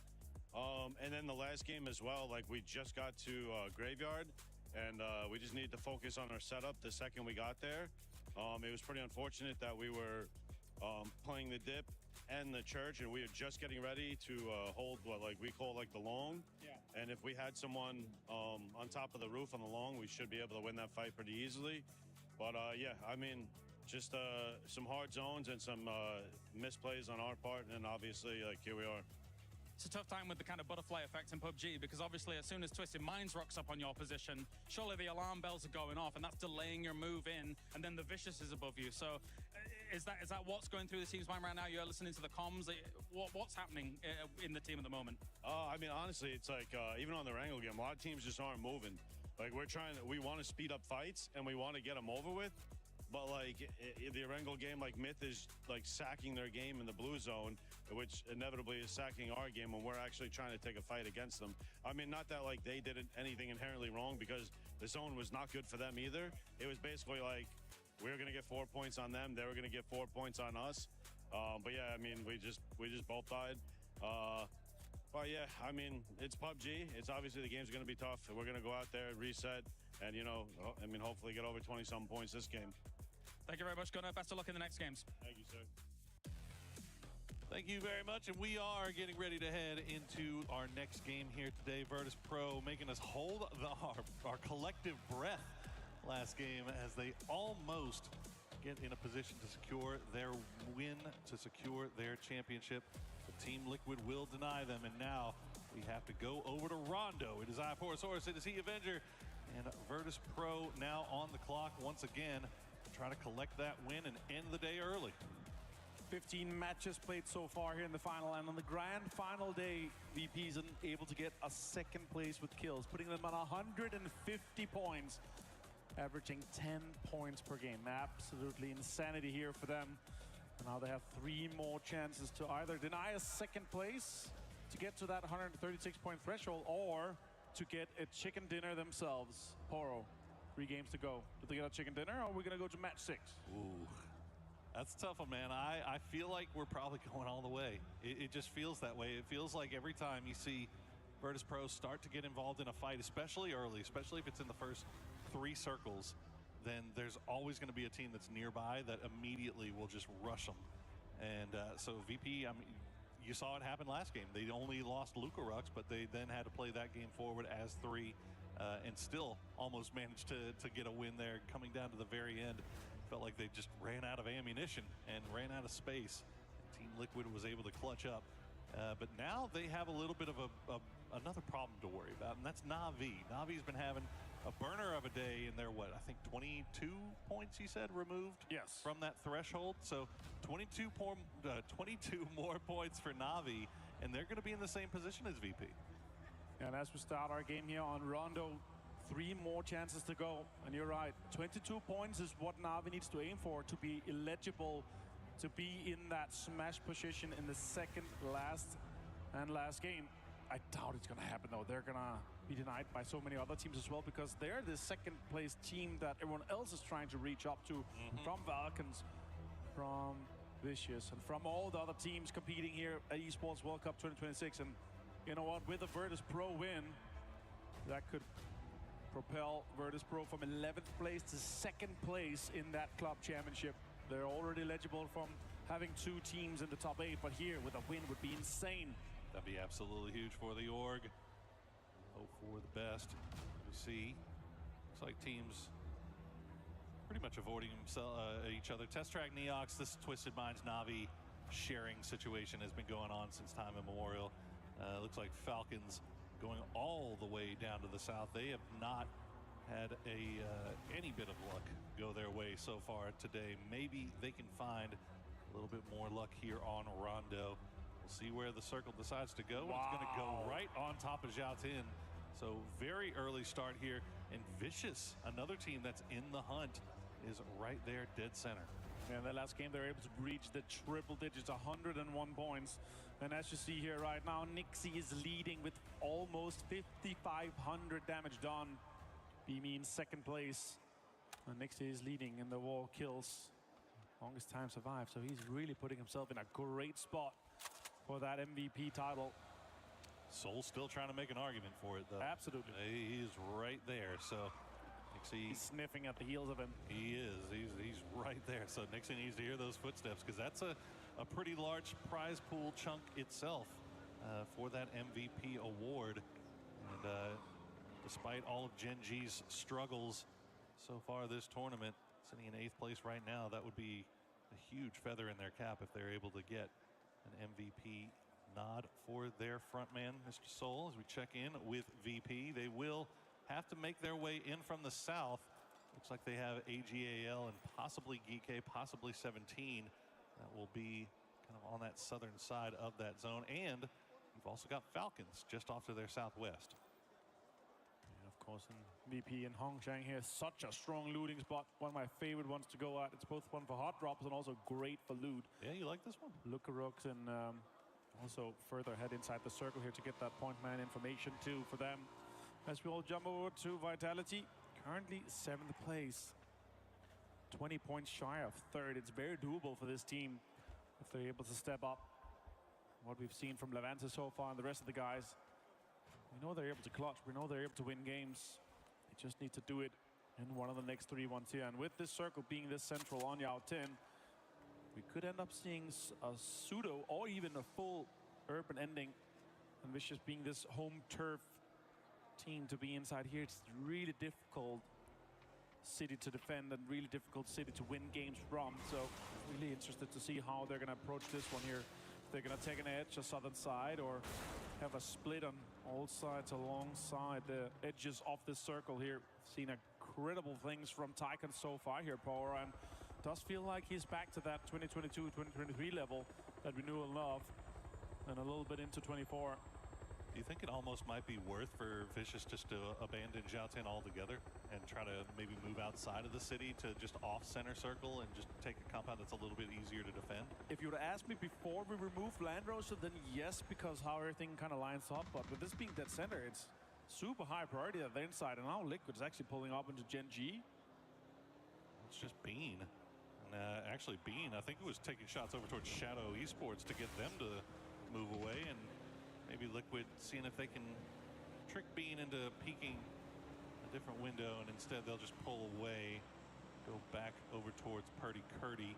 And then the last game as well, like we just got to Graveyard, and we just needed to focus on our setup the second we got there. It was pretty unfortunate that we were playing the dip and the church, and we were just getting ready to hold what like we call like the long. Yeah. And if we had someone on top of the roof on the long, we should be able to win that fight pretty easily. But yeah, I mean, just some hard zones and some misplays on our part, and obviously like here we are. It's a tough time with the kind of butterfly effect in PUBG, because obviously as soon as Twisted Minds rocks up on your position, surely the alarm bells are going off, and that's delaying your move in, and then the Vicious is above you. So is that what's going through the team's mind right now? You're listening to the comms. What's happening in the team at the moment? I mean, honestly, it's like even on the Wrangle game, a lot of teams just aren't moving. Like we want to speed up fights and we want to get them over with. But like the Erangel game, like Myth is like sacking their game in the blue zone, which inevitably is sacking our game when we're actually trying to take a fight against them. I mean, not that like they did anything inherently wrong, because the zone was not good for them either. It was basically like we were going to get 4 points on them, they were going to get 4 points on us. But yeah, I mean, we just both died. But yeah, I mean, it's PUBG. It's obviously the game's going to be tough. We're going to go out there, reset, and you know, I mean, hopefully get over 20-some points this game. Thank you very much, Gunnar. Best of luck in the next games. Thank you, sir. Thank you very much, and we are getting ready to head into our next game here today. Virtus Pro making us hold our collective breath last game as they almost get in a position to secure their win, to secure their championship. But Team Liquid will deny them, and now we have to go over to Rondo. It is iPorosaurus, it is He Avenger, and Virtus Pro now on the clock once again, try to collect that win and end the day early. 15 matches played so far here in the final, and on the grand final day, VP isn't able to get a second place with kills, putting them on 150 points, averaging 10 points per game. Absolutely insanity here for them. And now they have 3 more chances to either deny a second place to get to that 136-point threshold, or to get a chicken dinner themselves. Poro, 3 games to go. Do they get a chicken dinner, or are we going to go to match 6? Ooh, that's a tough one, man. I feel like we're probably going all the way. It just feels that way. It feels like every time you see Virtus Pro start to get involved in a fight, especially early, especially if it's in the first 3 circles, then there's always going to be a team that's nearby that immediately will just rush them. And so VP, I mean, you saw it happen last game. They only lost Luka Rux, but they then had to play that game forward as 3 and still almost managed to get a win there. Coming down to the very end, felt like they just ran out of ammunition and ran out of space. Team Liquid was able to clutch up. But now they have a little bit of another problem to worry about, and that's Na'Vi. Na'Vi's been having a burner of a day, and they're, what, I think 22 points, you said, removed from that threshold. So 22 more points for Na'Vi, and they're going to be in the same position as VP. And as we start our game here on Rondo, 3 more chances to go. And you're right, 22 points is what Na'Vi needs to aim for to be eligible to be in that smash position in the second last game. I doubt it's going to happen, though. They're going to be denied by so many other teams as well, because they're the second place team that everyone else is trying to reach up to, from Falcons, from Vicious, and from all the other teams competing here at Esports World Cup 2026. And you know what? With a Virtus Pro win, that could propel Virtus Pro from 11th place to 2nd place in that club championship. They're already eligible from having 2 teams in the top 8, but here with a win would be insane. That'd be absolutely huge for the org. Hope for the best. We see, looks like teams pretty much avoiding each other. Test Track Neox, this Twisted Minds Na'Vi sharing situation has been going on since time immemorial. Looks like Falcons going all the way down to the south. They have not had any bit of luck go their way so far today. Maybe they can find a little bit more luck here on Rondo. We'll see where the circle decides to go. Wow. It's going to go right on top of Zhao Tin. So very early start here. And Vicious, another team that's in the hunt, is right there dead center. And the last game they were able to breach the triple digits, 101 points. And as you see here right now, Nixie is leading with almost 5,500 damage done. BME in 2nd place. And Nixie is leading in the war kills. Longest time survived. So he's really putting himself in a great spot for that MVP title. Soul's still trying to make an argument for it, though. Absolutely. He's right there. So Nixie, he's sniffing at the heels of him. He is. He's right there. So Nixie needs to hear those footsteps, because that's a pretty large prize pool chunk itself for that MVP award. And despite all of Gen G's struggles so far this tournament, sitting in 8th place right now, that would be a huge feather in their cap if they're able to get an MVP nod for their frontman, Mr. Soul. As we check in with VP, they will have to make their way in from the south. Looks like they have AGAL and possibly GK, possibly 17. That will be kind of on that southern side of that zone. And you've also got Falcons just off to their southwest. And of course, in VP and Hongshang here, such a strong looting spot. One of my favorite ones to go at. It's both fun for hot drops and also great for loot. Yeah, you like this one? Lukarux and also further ahead inside the circle here to get that point man information too for them. As we all jump over to Vitality, currently 7th place. 20 points shy of 3rd. It's very doable for this team if they're able to step up. What we've seen from Levante so far and the rest of the guys, we know they're able to clutch. We know they're able to win games. They just need to do it in one of the next 3 ones here. And with this circle being this central on Yao Tin, we could end up seeing a pseudo or even a full urban ending. And Vicious being this home turf team to be inside here, it's really difficult city to defend and really difficult city to win games from. So really interested to see how they're going to approach this one here. If they're going to take an edge on southern side or have a split on all sides alongside the edges of this circle here. Seen incredible things from Tycoon so far here, Power, and does feel like he's back to that 2022-2023 level that we knew and loved, and a little bit into 24. Do you think it almost might be worth for Vicious just to abandon Zhao Tin altogether and try to maybe move outside of the city to just off center circle and just take a compound that's a little bit easier to defend? If you would have asked me before we removed Land Roaster, then yes, because how everything kind of lines up. But with this being dead center, it's super high priority at the inside, and now Liquid is actually pulling up into Gen G. It's just Bean. And actually Bean, I think it was taking shots over towards Shadow Esports to get them to move away, and maybe Liquid seeing if they can trick Bean into peeking a different window, and instead they'll just pull away, go back over towards Purdy Curdy.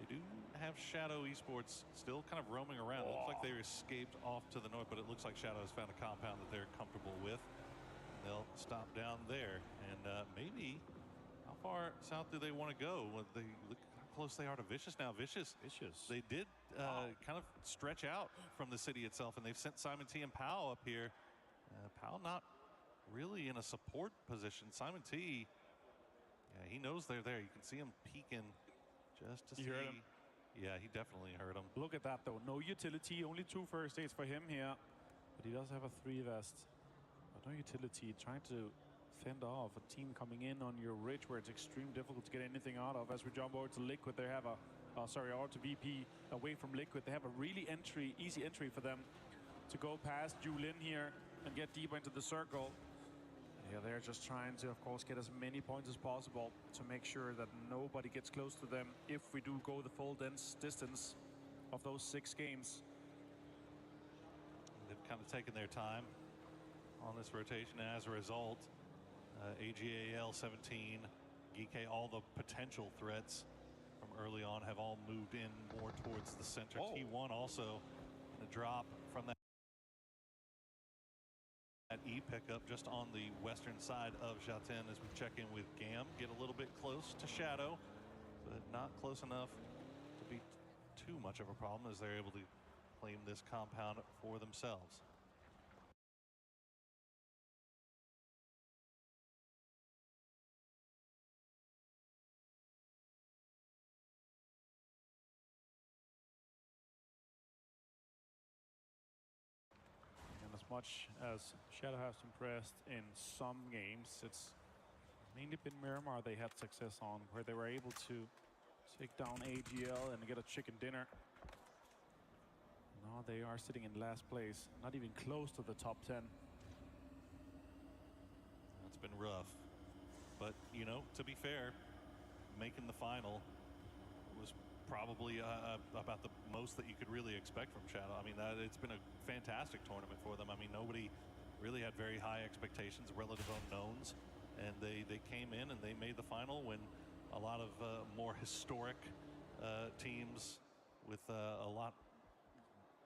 They do have Shadow Esports still kind of roaming around. It looks like they escaped off to the north, but it looks like Shadow has found a compound that they're comfortable with. They'll stop down there, and maybe how far south do they want to go? Look how close they are to Vicious now. Vicious. They did kind of stretch out from the city itself, and they've sent Simon T and Pau up here. Pau not really in a support position. Simon T, yeah, he knows they're there. You can see him peeking just to see. Heard him. Yeah, he definitely heard him. Look at that, though. No utility, only 2 first aids for him here. But he does have a 3 vest. But no utility, trying to fend off a team coming in on your ridge where it's extremely difficult to get anything out of. As we jump over to Liquid, they have a, over to VP, away from Liquid. They have a really easy entry for them to go past Julin here and get deeper into the circle. Yeah, they're just trying to, of course, get as many points as possible to make sure that nobody gets close to them if we do go the full distance of those 6 games. They've kind of taken their time on this rotation, and as a result, AGAL 17, GK, all the potential threats from early on have all moved in more towards the center. T1 also in a drop from that E pickup just on the western side of Jaten as we check in with Gam. Get a little bit close to Shadow, but not close enough to be too much of a problem as they're able to claim this compound for themselves. As much as Shadow has impressed in some games, it's mainly been Miramar they had success on, where they were able to take down AGL and get a chicken dinner. Now they are sitting in last place, not even close to the top 10. That's been rough, but you know, to be fair, making the final was probably about the most that you could really expect from Shadow. I mean, it's been a fantastic tournament for them. I mean, nobody really had very high expectations, relative unknowns, and they came in and they made the final when a lot of more historic teams with a lot,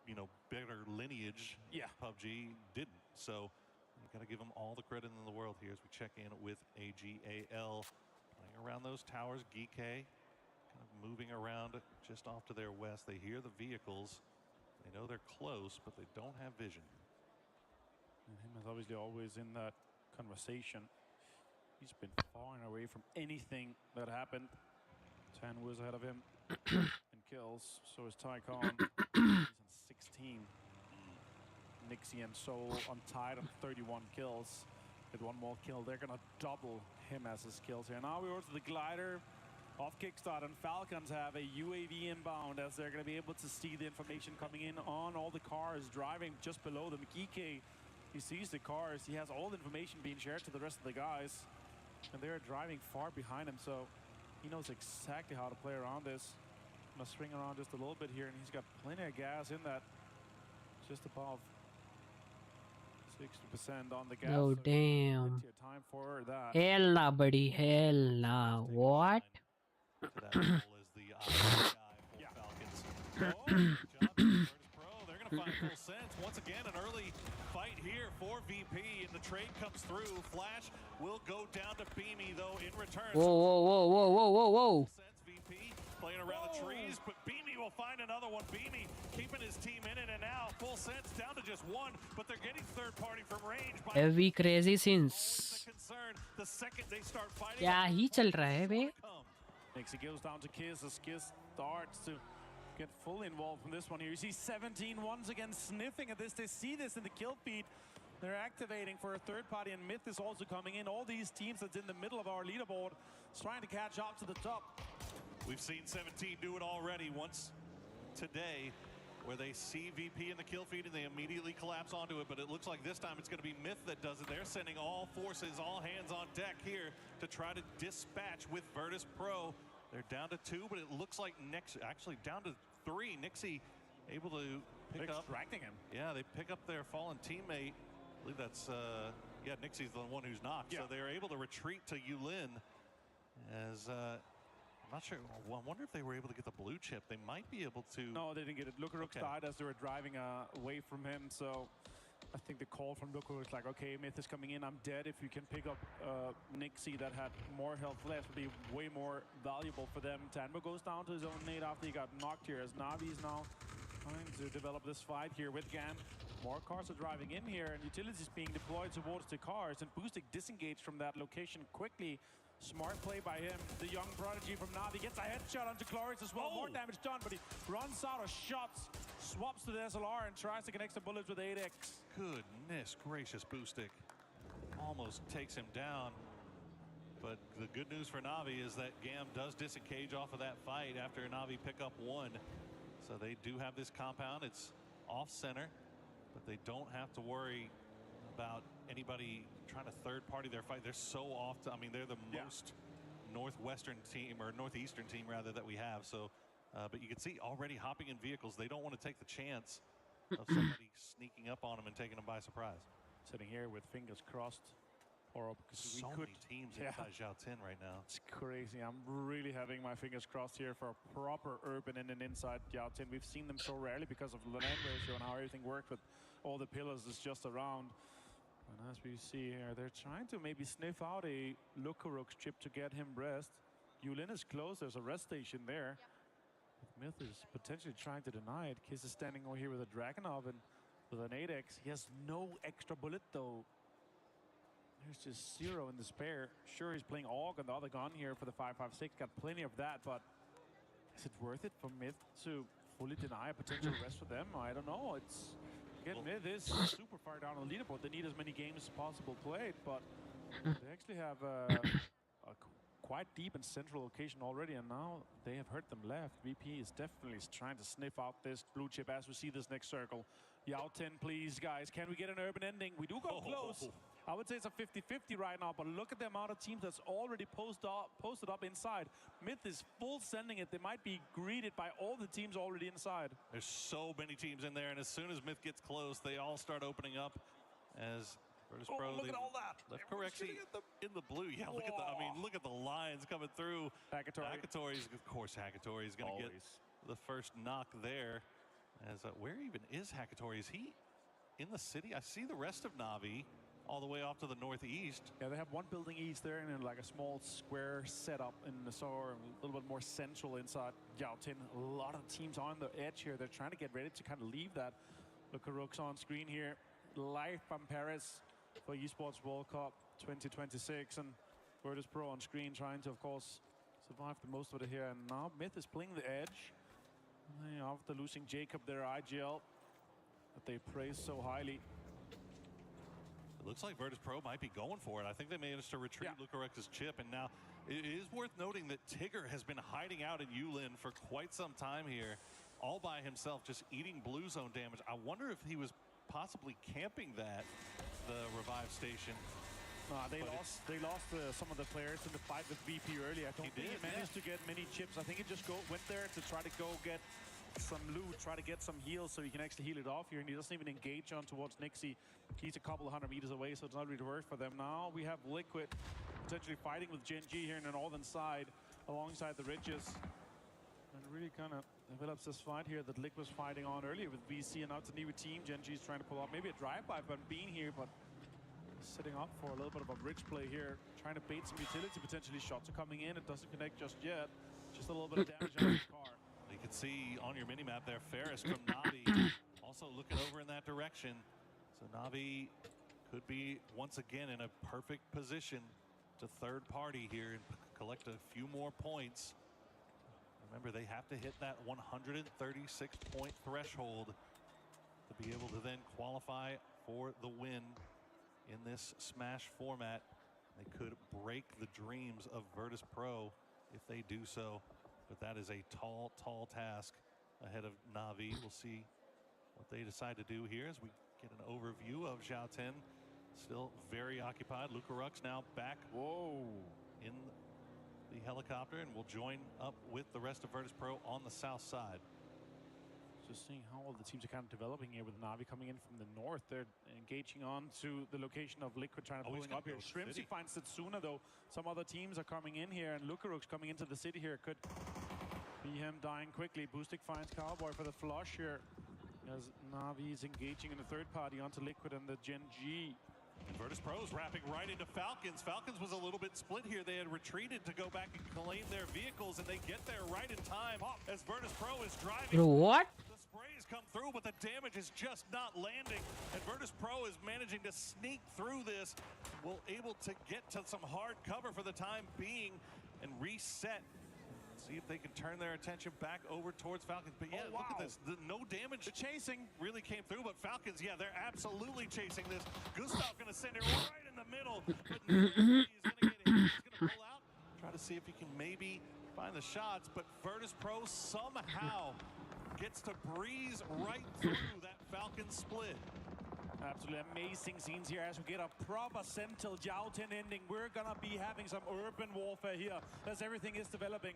you know, better lineage, PUBG didn't. So you got to give them all the credit in the world here as we check in with AGAL playing around those towers. GK kind of moving around just off to their west. They hear the vehicles. They know they're close, but they don't have vision. And him is obviously always in that conversation. He's been far and away from anything that happened. 10 was ahead of him in kills. So is Tycon. He's on 16. Nixie and Soul untied on 31 kills. With 1 more kill, they're gonna double him as his kills here. Now we over to the glider off kickstart, and Falcons have a UAV inbound as they're going to be able to see the information coming in on all the cars driving just below them. Kike, he sees the cars, he has all the information being shared to the rest of the guys, and they're driving far behind him, so he knows exactly how to play around this. I'm gonna swing around just a little bit here, and he's got plenty of gas in that, just above 60% on the gas. Oh, so damn. time for that. Hell nah, buddy. Hell nah. What? To that role as the Falcons. They're going to find full sense. Once again, an early fight here for VP, and the trade comes through. Flash will go down to Beamy, though, in return. Whoa, whoa, whoa, whoa, whoa, whoa, whoa. VP playing around the trees, but Beamy will find another one. Beamy keeping his team in it and out. Full sense down to just 1, but they're getting third party from range. Heavy crazy since. The second they start fighting. क्या ही चल रहा है बे? Nixie goes down to Kiss as Kiss starts to get fully involved from this one here. You see 17 once again sniffing at this. They see this in the kill feed. They're activating for a third party, and Myth is also coming in. All these teams that's in the middle of our leaderboard is trying to catch up to the top. We've seen 17 do it already once today, where they see VP in the kill feed and they immediately collapse onto it, but it looks like this time it's going to be Myth that does it. They're sending all forces, all hands on deck here to try to dispatch with Virtus Pro. They're down to 2, but it looks like actually down to 3. Nixie able to pick up. Extracting him. Yeah, they pick up their fallen teammate. I believe that's, Nixie's the one who's knocked. Yeah. So they're able to retreat to Yulin as I'm not sure. Well, I wonder if they were able to get the blue chip. They might be able to. No, they didn't get it. Lukaruk died as they were driving away from him. So I think the call from Lukaruk was like, okay, Myth is coming in. I'm dead. If you can pick up Nixie that had more health left, would be way more valuable for them. Tanmo goes down to his own nade after he got knocked here, as Navi is now trying to develop this fight here with Gam. More cars are driving in here, and utilities being deployed towards the cars, and Boostic disengaged from that location quickly. Smart play by him. The young prodigy from Navi gets a headshot onto Cloris as well. More damage done, but he runs out of shots, swaps to the SLR, and tries to connect some bullets with 8x. Goodness gracious, Boostic almost takes him down. But the good news for Navi is that Gam does disengage off of that fight after Navi pick up one. So they do have this compound. It's off center, but they don't have to worry about anybody trying to third party their fight. They're so off. I mean, they're the most northwestern team, or northeastern team rather, that we have. So, but you can see already hopping in vehicles. They don't want to take the chance of somebody sneaking up on them and taking them by surprise. Sitting here with fingers crossed. Because so many teams inside Zhao Tin right now. It's crazy. I'm really having my fingers crossed here for a proper urban and an inside Zhao Tin. We've seen them so rarely because of the land ratio and how everything worked with all the pillars is just around. And as we see here, they're trying to maybe sniff out a Lukaruk chip to get him rest. Yulin is close. There's a rest station there. Myth is potentially trying to deny it. Kiss is standing over here with a Dragonov and with an 8x. He has no extra bullet though. There's just 0 in the spare. Sure, he's playing AUG on the other gun here for the 5.56. Got plenty of that, but is it worth it for Myth to fully deny a potential rest for them? I don't know. It's again, Myth is super far down on the leaderboard. They need as many games as possible played, but they actually have a quite deep and central location already, and now they have hurt them left. VP is definitely trying to sniff out this blue chip as we see this next circle. Yao 10, please, guys. Can we get an urban ending? We do go close. I would say it's a 50-50 right now, but look at the amount of teams that's already posted up inside. Myth is full sending it. They might be greeted by all the teams already inside. There's so many teams in there, and as soon as Myth gets close, they all start opening up as Virtus Pro. Look at all that. Left correction in the blue. Yeah, look at the, I mean, look at the lines coming through. Hackatori. Of course, Hackatori is going to get the first knock there. As where even is Hackatori? Is he in the city? I see the rest of Navi all the way off to the northeast. Yeah, they have one building east there and then like a small square setup in the store, a little bit more central inside Yao Tin. A lot of teams on the edge here. They're trying to get ready to kind of leave that. Lukaruk's on screen here. Live from Paris for Esports World Cup 2026. And Virtus Pro on screen trying to, of course, survive the most of it here. And now Myth is playing the edge. After losing Jacob, their IGL that they praise so highly. It looks like Virtus Pro might be going for it. I think they managed to retrieve Lukaruk's chip, and now it is worth noting that Tigger has been hiding out in Yulin for quite some time here, all by himself, just eating blue zone damage. I wonder if he was possibly camping the revive station. They lost some of the players in the fight with VP earlier. I don't think he managed to get many chips. I think he just went there to try to go get some loot, try to get some heals so he can actually heal it off here, and he doesn't even engage on towards Nixie. He's a couple of 100 meters away, so it's not really worth for them. Now we have Liquid potentially fighting with Gen G here in the northern side alongside the ridges, and really kind of develops this fight here that Liquid was fighting on earlier with VC, and now it's a new team. Gen G is trying to pull off maybe a drive-by from being here, but setting up for a little bit of a bridge play here, trying to bait some utility potentially. Shots are coming in. It doesn't connect just yet. Just a little bit of damage on his car. You can see on your mini-map there, Ferris from Navi also looking over in that direction. So Navi could be once again in a perfect position to third party here and collect a few more points. Remember, they have to hit that 136-point threshold to be able to then qualify for the win in this Smash format. They could break the dreams of Virtus Pro if they do so, but that is a tall, tall task ahead of Navi. We'll see what they decide to do here as we get an overview of Zhao Tin. Still very occupied. Lukaruk's now back in the helicopter and will join up with the rest of Virtus Pro on the south side. Just seeing how all the teams are kind of developing here with Na'Vi coming in from the north. They're engaging on to the location of Liquid, trying to pull up here. Shrimpsy finds Setsuna, though. Some other teams are coming in here, and Lukaruk's coming into the city here. Could be him dying quickly. Boostic finds Cowboy for the flush here, as Na'Vi is engaging in the third party onto Liquid and the Gen G. And Virtus Pro is wrapping right into Falcons. Falcons was a little bit split here. They had retreated to go back and claim their vehicles, and they get there right in time as Virtus Pro is driving. Bro, what? The sprays come through, but the damage is just not landing. And Virtus Pro is managing to sneak through this. Will able to get to some hard cover for the time being and reset. See if they can turn their attention back over towards Falcons. But yeah, look at this. No damage. The chasing really came through, but Falcons, yeah, they're absolutely chasing this. Gustav gonna send it right in the middle, but he's gonna get hit. He's gonna pull out, try to see if he can maybe find the shots, but Virtus Pro somehow gets to breeze right through that Falcon split. Absolutely amazing scenes here as we get a proper Sentinel Joutin ending. We're gonna be having some urban warfare here as everything is developing.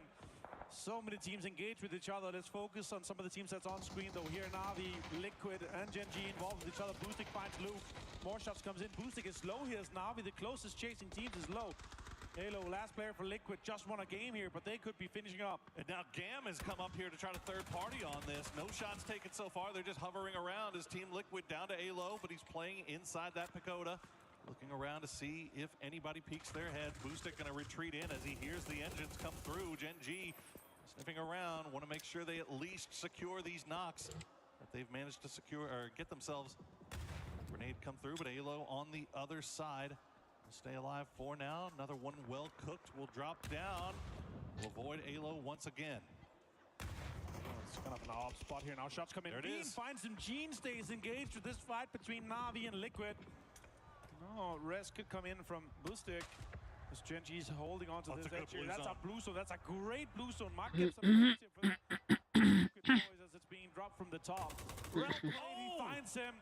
So many teams engage with each other. Let's focus on some of the teams that's on screen though. Here Na'Vi, Liquid, and Gen G involved with each other. Boostic finds Luke. More shots comes in. Boostic is low here as Na'Vi, the closest chasing teams, is low. Halo, last player for Liquid, just won a game here, but they could be finishing up. And now Gam has come up here to try to third party on this. No shots taken so far. They're just hovering around as Team Liquid down to Halo, but he's playing inside that pagoda. Looking around to see if anybody peeks their head. Boostic gonna retreat in as he hears the engines come through. Gen G sniffing around, want to make sure they at least secure these knocks that they've managed to secure or get themselves. Grenade come through, but Halo on the other side will stay alive for now. Another one well cooked will drop down. Will avoid Halo once again. It's kind of an off spot here now. Shots come in. There it Bean is. finds him. Gene stays engaged with this fight between Na'Vi and Liquid. No, Res could come in from Boostic. As Gen G's holding on to this edge here. That's a blue zone. That's a great blue zone. Mark gets some points here for the Liquid boys as it's being dropped from the top. He finds him.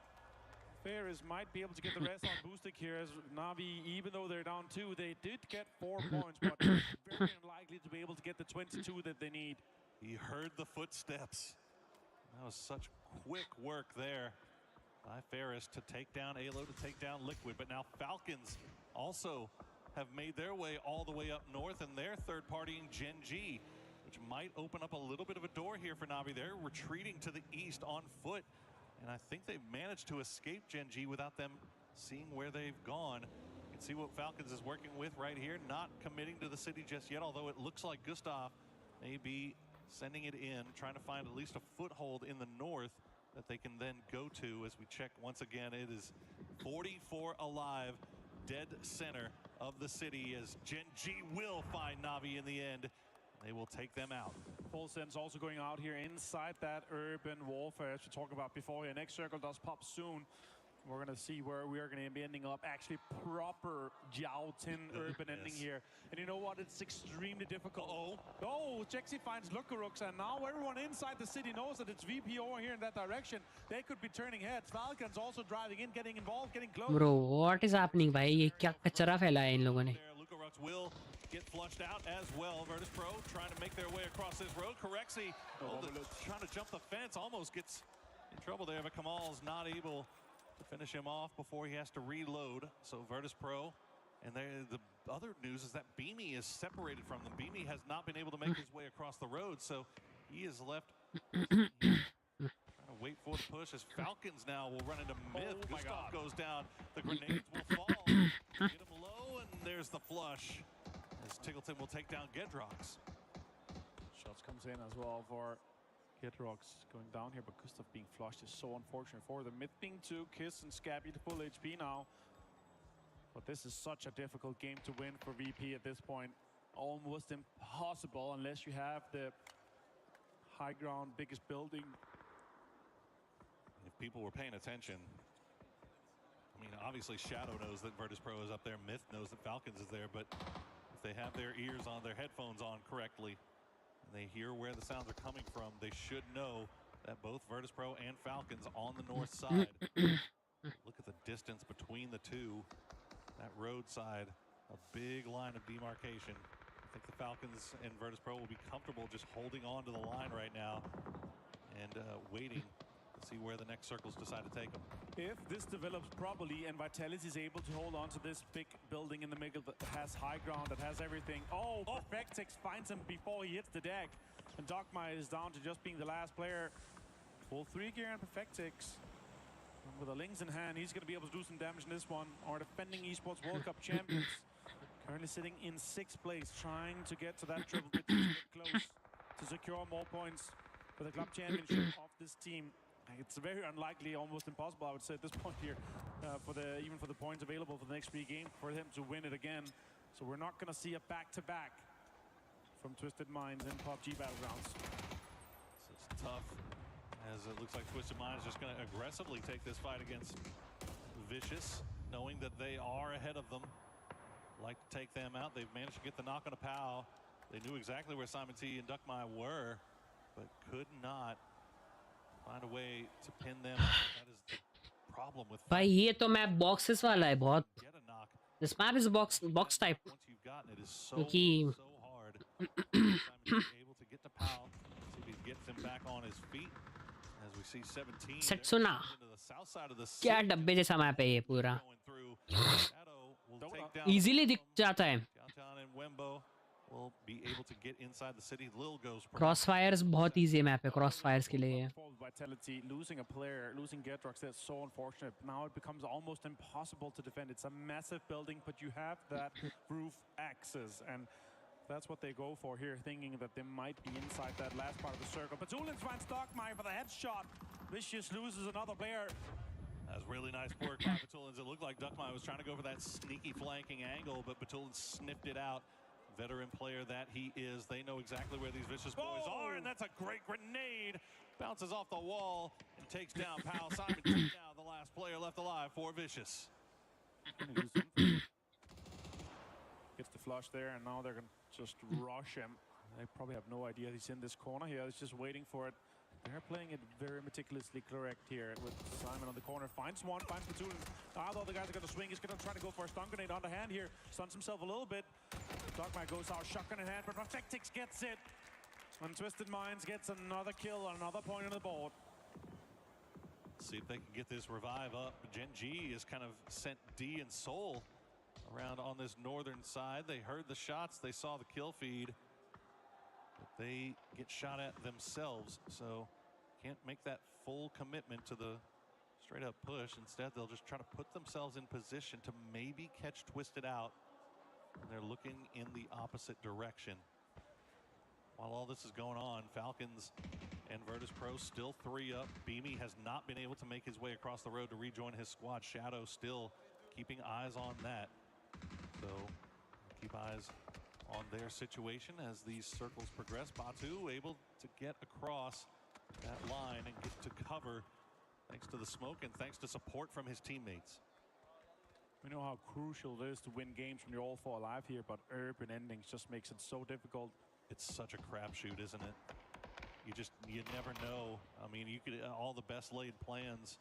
Ferris might be able to get the rest on Boostic here as Na'Vi, even though they're down 2, they did get 4 points, but very unlikely to be able to get the 22 that they need. He heard the footsteps. That was such quick work there by Ferris to take down Halo, to take down Liquid. But now Falcons also have made their way all the way up north, and they're third partying Gen G, which might open up a little bit of a door here for Na'Vi. They're retreating to the east on foot, and I think they've managed to escape Gen G without them seeing where they've gone. You can see what Falcons is working with right here, not committing to the city just yet, although it looks like Gustav may be sending it in, trying to find at least a foothold in the north that they can then go to. As we check once again, it is 44 alive, dead center of the city, as Gen G will find Na'Vi in the end. They will take them out. Full sense also going out here inside that urban warfare, as we talked about before here. Next circle does pop soon. We're going to see where we are going to be ending up. Actually, proper Joutin urban ending here. And you know what? It's extremely difficult. Oh, Jexy finds Lukaruks, and now everyone inside the city knows that it's VP over here in that direction. They could be turning heads. Falcons also driving in, getting involved, getting close. Bro, what is happening, भाई? ये क्या कचरा फैला है इन लोगों ने? Lukaruks will get flushed out as well. Virtus Pro trying to make their way across this road. Correxy trying to jump the fence, almost gets in trouble there, but Kamal's not able to finish him off before he has to reload. So Virtus Pro, and the other news is that Beamy is separated from them. Beamy has not been able to make his way across the road, so he is left trying to wait for the push as Falcons now will run into Myth. Gustav goes down. The grenades will fall. Get him low, and there's the flush as Tiggleton will take down Gedrox. Shots comes in as well for Gedrox going down here, but Gustav being flushed is so unfortunate for them. Myth being 2, Kiss and Scabby to full HP now. But this is such a difficult game to win for VP at this point. Almost impossible unless you have the high ground, biggest building. If people were paying attention, I mean, obviously Shadow knows that Virtus Pro is up there. Myth knows that Falcons is there, but if they have their ears on, their headphones on correctly, and they hear where the sounds are coming from, they should know that both Virtus Pro and Falcons on the north side. Look at the distance between the two. That roadside, a big line of demarcation. I think the Falcons and Virtus Pro will be comfortable just holding on to the line right now. and waiting to see where the next circles decide to take them. If this develops properly and Vitality is able to hold on to this big building in the middle that has high ground, that has everything. Oh, Perfectix finds him before he hits the deck. And Dogma is down to just being the last player. Full 3 gear and Perfectix. And with the Lings in hand, he's going to be able to do some damage in this one. Our defending Esports World Cup champions. Currently sitting in 6th place, trying to get to that triple digit, to get close to secure more points for the club championship of this team. It's very unlikely, almost impossible, I would say, at this point here, even for the points available for the next 3 games, for him to win it again. So we're not going to see a back-to-back from Twisted Minds in PUBG Battlegrounds. So it's tough, as it looks like Twisted Minds just going to aggressively take this fight against Vicious, knowing that they are ahead of them. Like to take them out. They've managed to get the knock on a POW. They knew exactly where Simon T and Duckmai were, but could not find a way to pin them. That is the problem with भाई ये तो map boxes वाला है बहुत. This map is a box type. Once you've gotten it is so क्योंकि hard. Simon T able to get the POW. See if he gets him back on his feet. As we see 17 set सुना. क्या डब्बे जैसा map है ये पूरा. Easily दिख जाता है. Will be able to get inside the city. Lil goes Crossfires बहुत easy map है Crossfires के लिए. Vitality losing a player, losing Getrox, that's so unfortunate. Now it becomes almost impossible to defend. It's a massive building, but you have that roof access, and that's what they go for here, thinking that they might be inside that last part of the circle. Batulins finds Dogmai for the headshot. Vicious loses another player. That's really nice work by Batulins. It looked like Duckmai was trying to go for that sneaky flanking angle, but Batulins sniffed it out. Veteran player that he is. They know exactly where these Vicious boys are, and that's a great grenade. Bounces off the wall and takes down Powell. Simon T now the last player left alive for Vicious. Gets the flush there, and now they're going to just rush him. They probably have no idea he's in this corner here. He's just waiting for it. They're playing it very meticulously correct here with Simon on the corner. Finds one, finds the two. Now the other guys are going to swing. He's going to try to go for a stun grenade on the hand here. Stuns himself a little bit. Dogma goes out, shotgun in hand, but Perfectix gets it. And Twisted Minds gets another kill, another point on the board. See if they can get this revive up. Gen G has kind of sent D and Soul around on this northern side. They heard the shots, they saw the kill feed. But they get shot at themselves, so can't make that full commitment to the straight up push. Instead, they'll just try to put themselves in position to maybe catch Twisted out. And they're looking in the opposite direction. While all this is going on, Falcons and Virtus Pro still 3 up. Beamy has not been able to make his way across the road to rejoin his squad. Shadow still keeping eyes on that. So keep eyes on their situation as these circles progress. Batu able to get across that line and get to cover thanks to the smoke and thanks to support from his teammates. We know how crucial it is to win games when you're all 4 alive here, but urban endings just makes it so difficult. It's such a crapshoot, isn't it? You never know. I mean, you could all the best laid plans,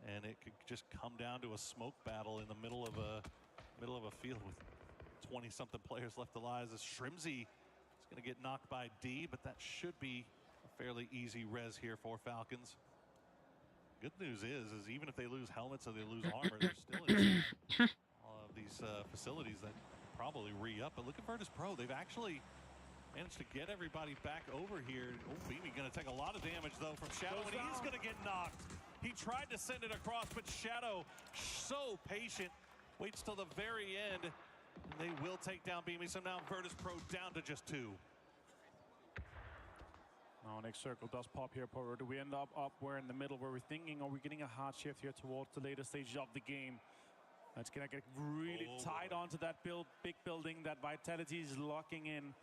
and it could just come down to a smoke battle in the middle of a field with 20-something players left alive. As Shrimsy is going to get knocked by D, but that should be a fairly easy res here for Falcons. Good news is even if they lose helmets or they lose armor, they're still inside all of these facilities that probably re-up. But look at Virtus Pro. They've actually managed to get everybody back over here. Oh, Beamy going to take a lot of damage, though, from Shadow, and he's going to get knocked. He tried to send it across, but Shadow, so patient, waits till the very end. And they will take down Beamy, so now Virtus Pro down to just 2. Now next circle does pop here, Porter. Do we end up we're in the middle where we're thinking, are we getting a hard shift here towards the later stages of the game? It's gonna get really tied onto that big building that Vitality is locking in.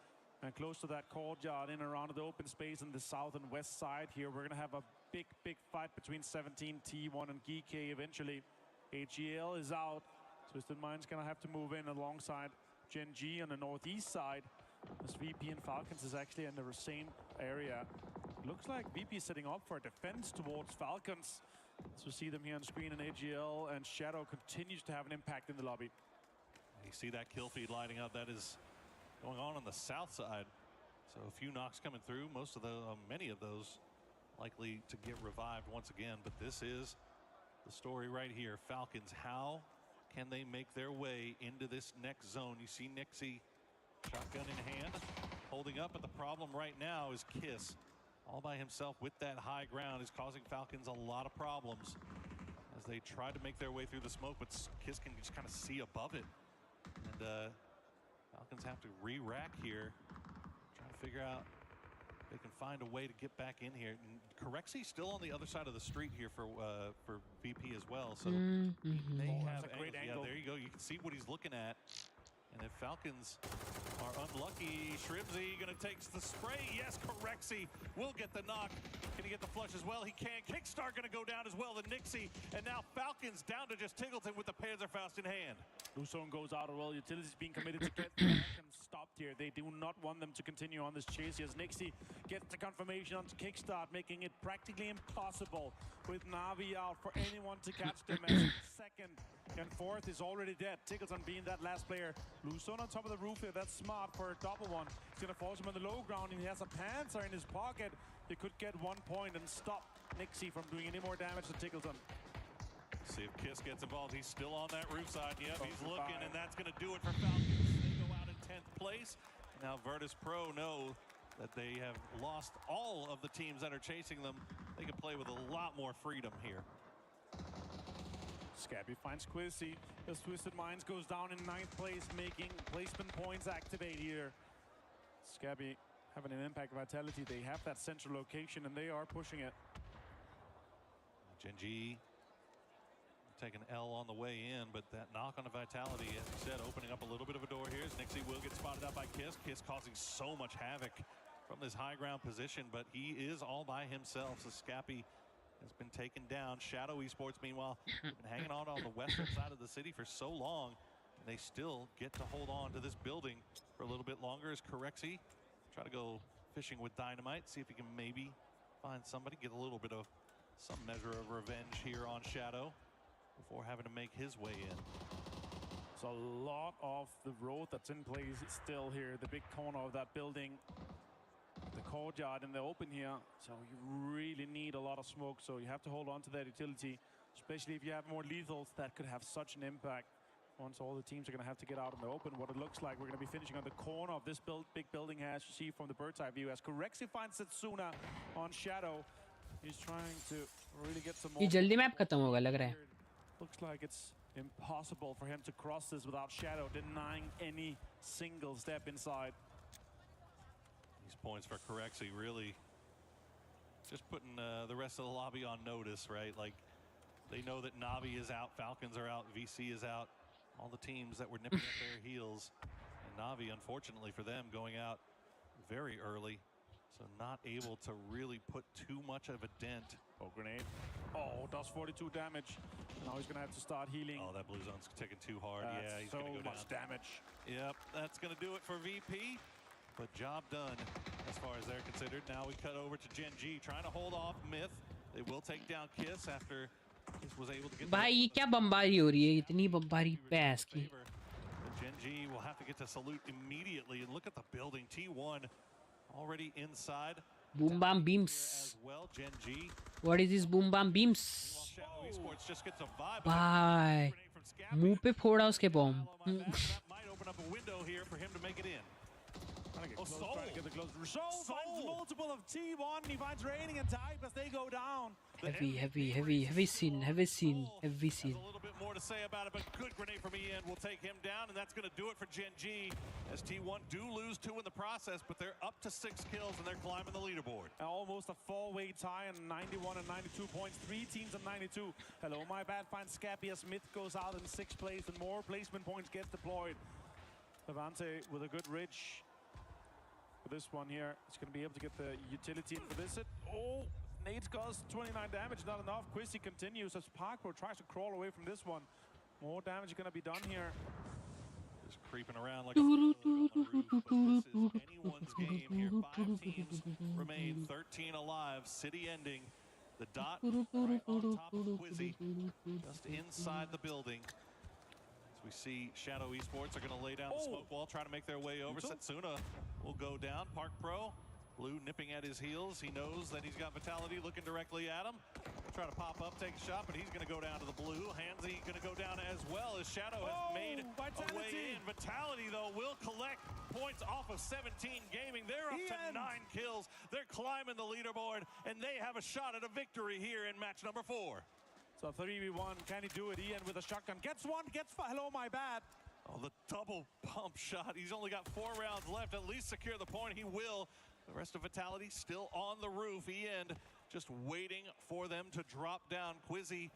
And close to that courtyard, in around the open space on the south and west side here. We're gonna have a big fight between 17, T1 and GK eventually. AGL is out. Twisted Minds gonna have to move in alongside Gen G on the northeast side. This VP and Falcons is actually in the same area. Looks like VP is setting up for a defense towards Falcons. So see them here on screen, and AGL and Shadow continues to have an impact in the lobby. You see that kill feed lighting up. That is going on the south side. So a few knocks coming through. Many of those likely to get revived once again. But this is the story right here. Falcons, how can they make their way into this next zone? You see Nixie, shotgun in hand, holding up, but the problem right now is Kiss. All by himself with that high ground is causing Falcons a lot of problems as they try to make their way through the smoke, but Kiss can just kind of see above it. And Falcons have to re-rack here, trying to figure out if they can find a way to get back in here. And Corexi still on the other side of the street here for VP as well. So they have That's a great angle. Yeah, there you go. You can see what he's looking at. And if Falcons are unlucky, Shribsy gonna take the spray. Yes, Corexi will get the knock. Can he get the flush as well? He can. Kickstart gonna go down as well to Nixie. And now Falcons down to just Tiggleton with the Panzerfaust in hand. Lucone goes out as well. Utility's being committed to get Falcons stopped here. They do not want them to continue on this chase as Nixie gets the confirmation onto Kickstart, making it practically impossible with Na'Vi out for anyone to catch them. As second and fourth is already dead. Tiggleton being that last player. Lucone on top of the roof here. That's smart for a double one. He's going to force him on the low ground, and he has a Panzer in his pocket. He could get 1 point and stop Nixie from doing any more damage to Tiggleton. See if Kiss gets involved. He's still on that roof side. Yep, he's looking, and that's going to do it for Falcons. They go out in 10th place. Now Virtus Pro know that they have lost all of the teams that are chasing them. They can play with a lot more freedom here. Scabby finds Quizzy. His Twisted Minds goes down in 9th place, making placement points activate here. Scabby having an impact vitality. They have that central location, and they are pushing it. Genji taking L on the way in, but that knock on the vitality, as you said, opening up a little bit of a door here. As Nixie will get spotted out by Kiss. Kiss causing so much havoc from this high ground position, but he is all by himself. So Scabby has been taken down. Shadow Esports, meanwhile, have been hanging on the western side of the city for so long, and they still get to hold on to this building for a little bit longer. As Corexi try to go fishing with dynamite, see if he can maybe find somebody, get a little bit of some measure of revenge here on Shadow before having to make his way in. So a lot of the road that's in place is still here. The big corner of that building, the courtyard in the open here. So you really need a lot of smoke. So you have to hold on to that utility, especially if you have more lethals that could have such an impact. Once all the teams are going to have to get out in the open, what it looks like, we're going to be finishing on the corner of this big building here, as you see from the bird's eye view. As Corexi finds Setsuna on Shadow, he's trying to really get some more. ये जल्दी map खत्म होगा लग रहा है. Looks like it's impossible for him to cross this without Shadow denying any single step inside. These points for Corexi really just putting the rest of the lobby on notice, right? Like, they know that Na'Vi is out, Falcons are out, VC is out. All the teams that were nipping at their heels. And Na'Vi, unfortunately for them, going out very early. So not able to really put too much of a dent. Oh, grenade. Oh, does 42 damage. Now he's going to have to start healing. Oh, that blue zone's taking too hard. That's yeah, he's so going to go much down. damage. Yep, that's going to do it for VP. But job done as far as they're considered. Now we cut over to Gen G, trying to hold off Myth. They will take down Kiss after Kiss was able to get. भाई ये क्या बमबारी हो रही है? इतनी बमबारी पैस की. Gen G will have to get to salute immediately, and look at the building. T1 already inside. Boom bam beams. As well, Gen G. What is this boom bam beams? Shadow Esports just gets a vibe. भाई मुंह पे फोड़ा उसके bomb. Might open up a window here for him to make it in. Trying to get the close. Soul finds multiple of T1. He finds Raining and Type as they go down. Heavy scene. A little bit more to say about it, but good grenade from EN will take him down, and that's going to do it for Gen G. As T1 do lose 2 in the process, but they're up to 6 kills, and they're climbing the leaderboard. Almost a 4-way tie on 91 and 92 points. 3 teams on 92. Hello, my bad. Finds Scabby as Smith goes out in 6th place, and more placement points get deployed. Levante with a good ridge. For this one here, it's going to be able to get the utility in for this hit. Oh, Nades does 29 damage, not enough. Quizzy continues as Parkro tries to crawl away from this one. More damage is going to be done here. Just creeping around like a on the roof, but this is anyone's game here. 5 teams remain, 13 alive. City ending. The dot right on top of Quizzy, just inside the building. We see Shadow Esports are going to lay down the smoke wall, trying to make their way over. Setsuna will go down. Park Pro Blue nipping at his heels. He knows that he's got Vitality looking directly at him. Try to pop up, take a shot, but he's going to go down to the blue. Handsy going to go down as well as Shadow has made a way in. Vitality, though, will collect points off of 17 Gaming. They're up to 9 kills. They're climbing the leaderboard, and they have a shot at a victory here in match number 4. So 3v1, can he do it? Ian with a shotgun. Gets one, hello, my bad. Oh, the double pump shot. He's only got 4 rounds left. At least secure the point. He will. The rest of Vitality still on the roof. Ian just waiting for them to drop down. Quizzy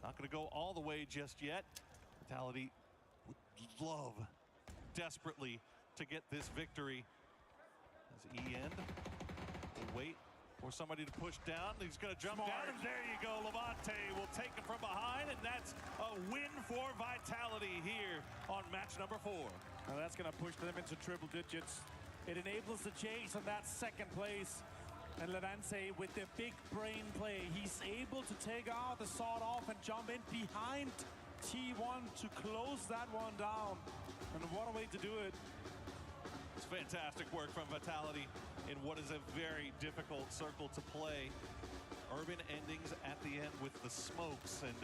not going to go all the way just yet. Vitality would love desperately to get this victory. As Ian will wait for somebody to push down. He's going to jump down, and there you go. Levante will take him from behind, and that's a win for Vitality here on match number 4. Now that's going to push them into triple digits. It enables the chase on that second place. And Levante with the big brain play. He's able to take out the sword off and jump in behind T1 to close that one down. And what a way to do it. It's fantastic work from Vitality in what is a very difficult circle to play. Urban endings at the end with the smokes, and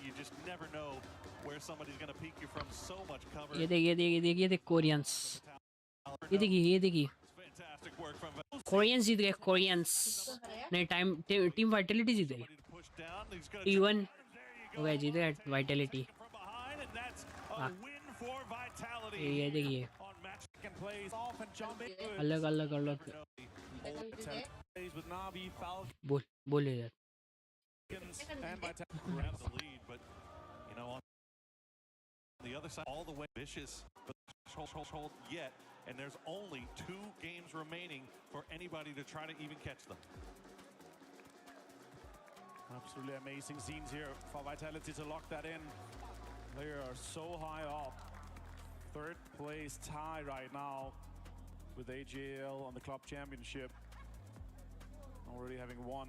you just never know where somebody's going to peek you from. So much cover. ये देख Koreans. ये देखिए Koreans जीत गए. Koreans नहीं, team Vitality जीत गई. T1 हो गया, जीत गया Vitality. ये देखिए अलग बोल यार. The other side, all the way vicious, but hold yet, and there's only 2 games remaining for anybody to try to even catch them. Absolutely amazing scenes here for Vitality to lock that in. They are so high up. 3rd place tie right now with AJL on the club championship. Already having won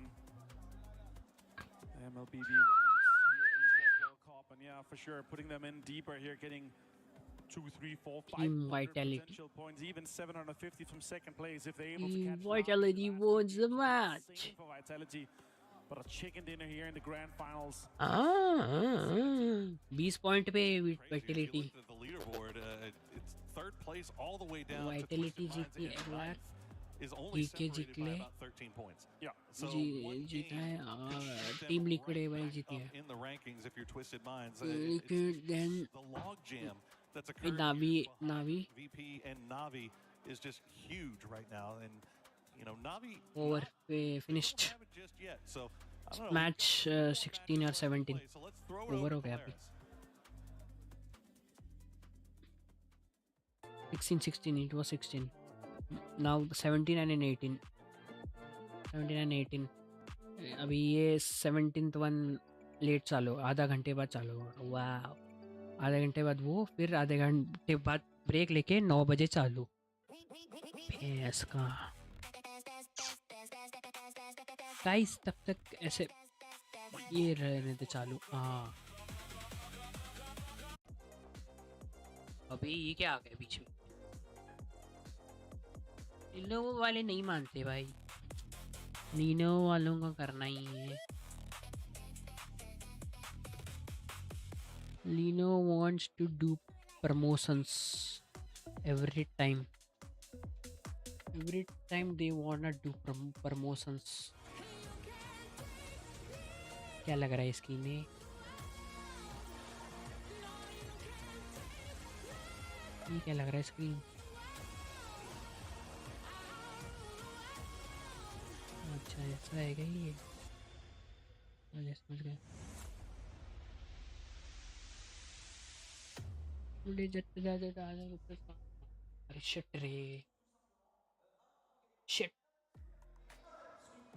the MLBB Women's Esports World Cup. And yeah, for sure, putting them in deeper here, getting 2, 3, 4, 5 potential points, even 750 from 2nd place if they're able to catch Vitality wins the match. for Vitality. But a chicken dinner here in the grand finals. 20 point पे Vitality. The leaderboard, it's 3rd place all the way down. Vitality जीती है एक बार. Is only separated by about 13 points. Yeah. So जीता है. Team Liquid है जीती है. In the rankings, if you're Twisted Minds, Liquid then the log jam that's occurring. Navi. VP and Navi is just huge right now, and you know Navi over finished. Just yet, so I don't know. Match 16 or 17. Over हो गया अभी. 16. It was 16. Now 17 and 18. 17 and 18. अभी ये 17th one late चालू, आधा घंटे बाद चालू. वाह, आधे घंटे बाद वो, फिर आधे घंटे बाद ब्रेक लेके 9 बजे चालू. भैंस का गाइस, तब तक ऐसे ये रहने दे चालू. हाँ, अभी ये क्या आ गया बीच में. लीनो वाले नहीं मानते भाई. लीनो वालों का करना ही है. Lino wants to do promotions every time. Every time they wanna do promotions. क्या लग रहा है स्क्रीन में? ये क्या लग रहा है स्क्रीन? अच्छा, ऐसा है क्या ये? मुझे समझ गया. अरे शिट रे, shit.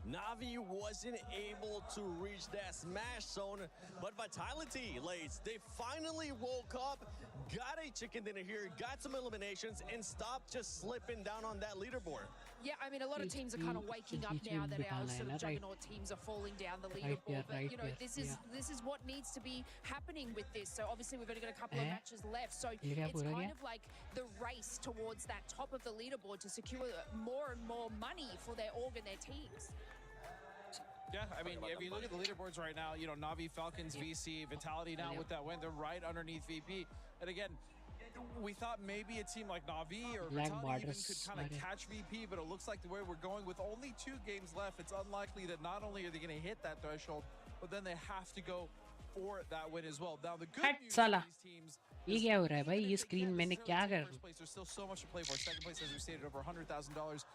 Na'Vi wasn't able to reach that smash zone, but Vitality, Lace, they finally woke up, got a chicken dinner here, got some eliminations, and stopped just slipping down on that leaderboard. Yeah, I mean, a lot of teams are kind of waking up now that our sort of juggernaut teams are falling down the leaderboard. But, you know, this is what needs to be happening with this. So, obviously, we've only got a couple of matches left. So, it's kind of like the race towards that top of the leaderboard to secure more and more money for their org and their teams. Yeah, I mean, if you look at the leaderboards right now, you know, Na'Vi, Falcons, VC, Vitality now with that win, they're right underneath VP. And again, we thought maybe a team like Na'Vi or Vitality even could kind of catch VP, but it looks like the way we're going with only 2 games left, it's unlikely that not only are they going to hit that threshold, but then they have to go for that win as well. Now, the good news for these teams ये क्या हो रहा है भाई ये screen मैंने क्या कर there's still so much to play for. Second place, as we stated, over $100,000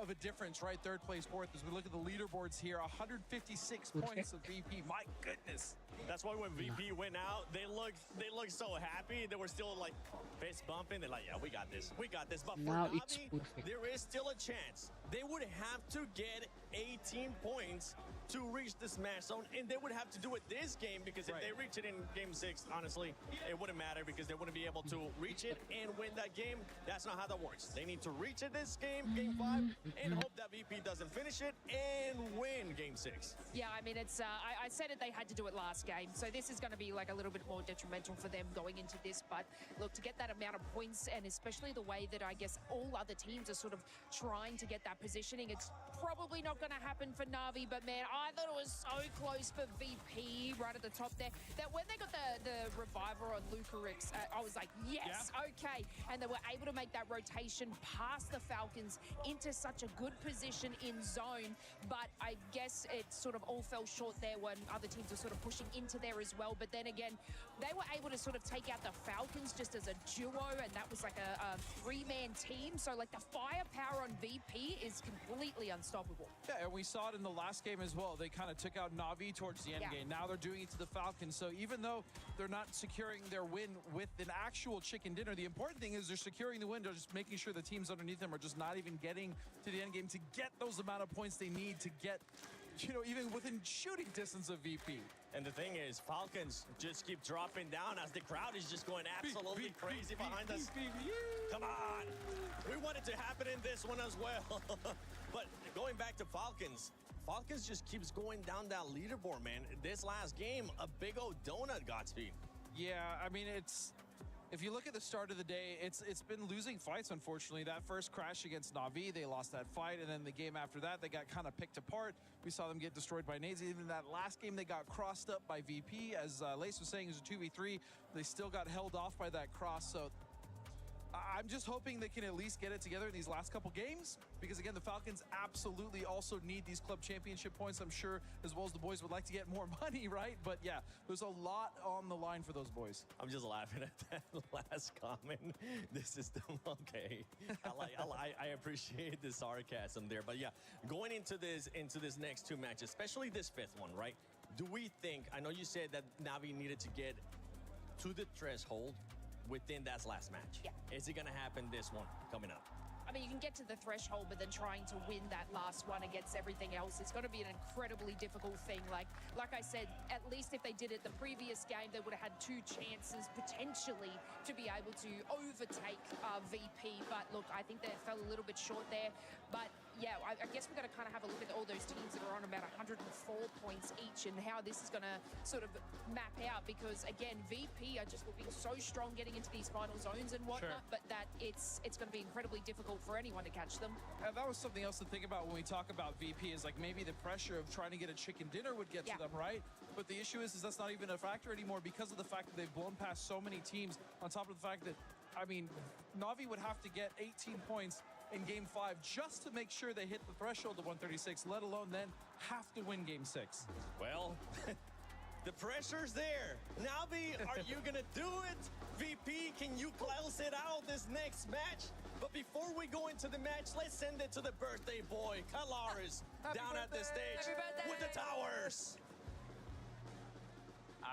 of a difference, right? Third place, fourth. As we look at the leaderboards here, 156 points of VP. My goodness. That's why when VP went out, they looked so happy. They were still like fist bumping. They're like, yeah, we got this. We got this. But for Now it's Na'Vi, perfect. there is still a chance. They would have to get 18 points to reach the smash zone, and they would have to do it this game, because if they reach it in game 6, honestly, it wouldn't matter, because they wouldn't be able to reach it and win that game. That's not how that works. They need to reach it this game, game 5, and hope that VP doesn't finish it and win game 6. Yeah, I mean, it's I said it, they had to do it last game, so this is going to be like a little bit more detrimental for them going into this. But look, to get that amount of points, and especially the way that I guess all other teams are sort of trying to get that positioning, it's probably not going to happen for Na'Vi. But man, I thought it was so close for VP right at the top there, that when they got the reviver on Lucarix, I was like, yes, okay. And they were able to make that rotation past the Falcons into such a good position in zone. But I guess it sort of all fell short there when other teams were sort of pushing into there as well. But then again, they were able to sort of take out the Falcons just as a duo, and that was like a 3-man team. So like the firepower on VP is completely unstoppable. Yeah, and we saw it in the last game as well. They kind of took out Na'Vi towards the end game. Now they're doing it to the Falcons. So even though they're not securing their win with an actual chicken dinner, the important thing is they're securing the win. They're just making sure the teams underneath them are just not even getting to the end game to get those amount of points they need to get, you know, even within shooting distance of VP. And the thing is, Falcons just keep dropping down as the crowd is just going absolutely crazy behind us. Come on. We want it to happen in this one as well. But going back to Falcons just keeps going down that leaderboard, man. This last game, a big old donut, Godspeed. Yeah, I mean, if you look at the start of the day, it's been losing fights, unfortunately. That first crash against Na'Vi, they lost that fight, and then the game after that, they got kind of picked apart. We saw them get destroyed by nades. Even that last game, they got crossed up by VP. As Lace was saying, it was a 2v3. They still got held off by that cross, so I'm just hoping they can at least get it together in these last couple games, because again, the Falcons absolutely also need these club championship points, I'm sure, as well as the boys would like to get more money, right? But yeah, there's a lot on the line for those boys. I'm just laughing at that last comment. This is okay. I appreciate the sarcasm there, but yeah, going into this next 2 matches, especially this 5th one, right? Do we think? I know you said that Na'Vi needed to get to the threshold within that last match. Yeah. Is it going to happen this one coming up? I mean, you can get to the threshold, but then trying to win that last one against everything else, it's going to be an incredibly difficult thing. Like I said, at least if they did it the previous game, they would have had 2 chances potentially to be able to overtake VP. But look, I think they fell a little bit short there. But yeah, I guess we've got to kind of have a look at all those teams that are on about 104 points each and how this is going to sort of map out, because again, VP are just looking so strong getting into these final zones and whatnot, but that it's going to be incredibly difficult for anyone to catch them. And that was something else to think about when we talk about VP, is like maybe the pressure of trying to get a chicken dinner would get to them, right? But the issue is that's not even a factor anymore, because of the fact that they've blown past so many teams, on top of the fact that, I mean, Na'Vi would have to get 18 points in game 5 just to make sure they hit the threshold of 136, let alone then have to win game 6. Well, the pressure's there. Na'Vi, are you gonna do it? VP, can you close it out this next match? But before we go into the match, let's send it to the birthday boy, Kalaris, down at the stage with the towers.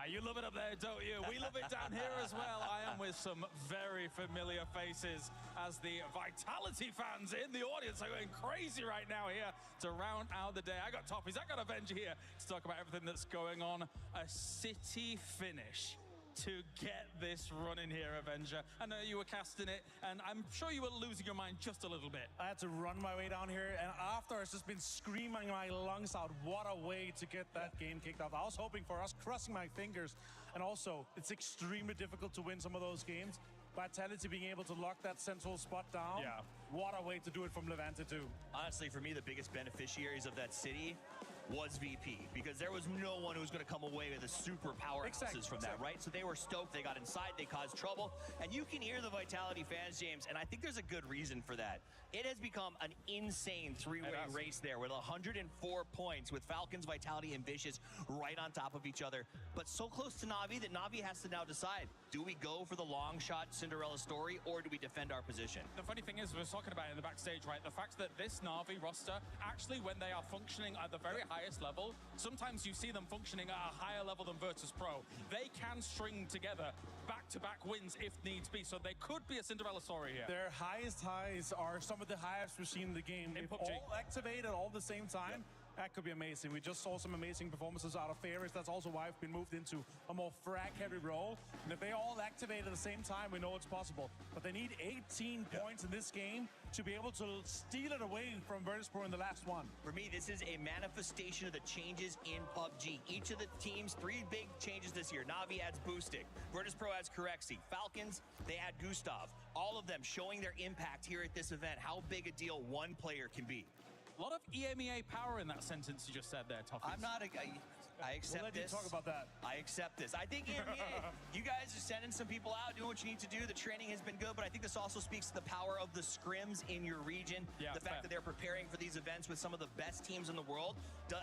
You love it up there, don't you? We love it down here as well. I am with some very familiar faces as the Vitality fans in the audience are going crazy right now here to round out the day. I got Toffees, I got Avenger here to talk about everything that's going on. A city finish to get this run in here, Avenger. I know you were casting it, and I'm sure you were losing your mind just a little bit. I had to run my way down here, and after it's just been screaming my lungs out. What a way to get that game kicked off. I was hoping for us, crossing my fingers, and also it's extremely difficult to win some of those games. Vitality being able to lock that central spot down. Yeah. What a way to do it from Levante too. Honestly, for me, the biggest beneficiaries of that city was VP, because there was no one who was going to come away with a super powerhouses from that, right? So they were stoked, they got inside, they caused trouble, and you can hear the Vitality fans, James, and I think there's a good reason for that. It has become an insane three-way race there with 104 points with Falcons, Vitality, and Vicious right on top of each other, but so close to Na'Vi that Na'Vi has to now decide, do we go for the long shot Cinderella story, or do we defend our position? The funny thing is, we were talking about it in the backstage, right? The fact that this Na'Vi roster, actually, when they are functioning at the very highest level, sometimes you see them functioning at a higher level than Virtus Pro. They can string together back-to-back wins if needs be, so they could be a Cinderella story here. Their highest highs are some of the highest we've seen in the game. If PUBG. all activated all at the same time, that could be amazing. We just saw some amazing performances out of Paris. That's also why we've been moved into a more frag-heavy role. And if they all activate at the same time, we know it's possible. But they need 18 points in this game to be able to steal it away from Virtus Pro in the last one. For me, this is a manifestation of the changes in PUBG. Each of the teams, 3 big changes this year. Na'Vi adds Boostic, Virtus Pro adds Corexi, Falcons, they add Gustav. All of them showing their impact here at this event, how big a deal one player can be. A lot of EMEA power in that sentence you just said there, Toffees. I'm not a guy. I accept We'll let you this. talk about that. I accept this. I think EMEA, you guys are sending some people out, doing what you need to do. The training has been good, but I think this also speaks to the power of the scrims in your region. Yeah, the fact that they're preparing for these events with some of the best teams in the world.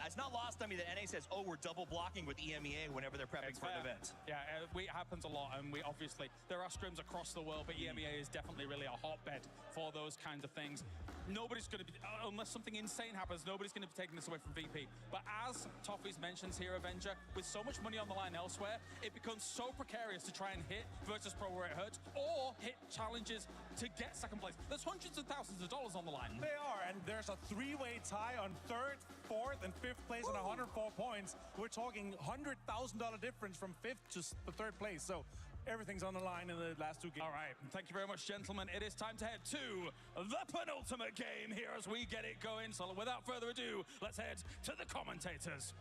It's not lost on me that NA says, oh, we're double blocking with EMEA whenever they're prepping for an event. Yeah, it happens a lot, and we obviously, there are scrims across the world, but EMEA is definitely really a hotbed for those kinds of things. Nobody's going to be, unless something insane happens, nobody's going to be taking this away from VP. But as Toffees mentions here, Avenger, with so much money on the line elsewhere, it becomes so precarious to try and hit Virtus Pro where it hurts, or hit challenges to get second place. There's hundreds of thousands of dollars on the line. They are, and there's a 3-way tie on 3rd, 4th, and 5th place and 104 points. We're talking $100,000 difference from 5th to 3rd place. So everything's on the line in the last 2 games. All right, thank you very much, gentlemen. It is time to head to the penultimate game here as we get it going. So without further ado, let's head to the commentators.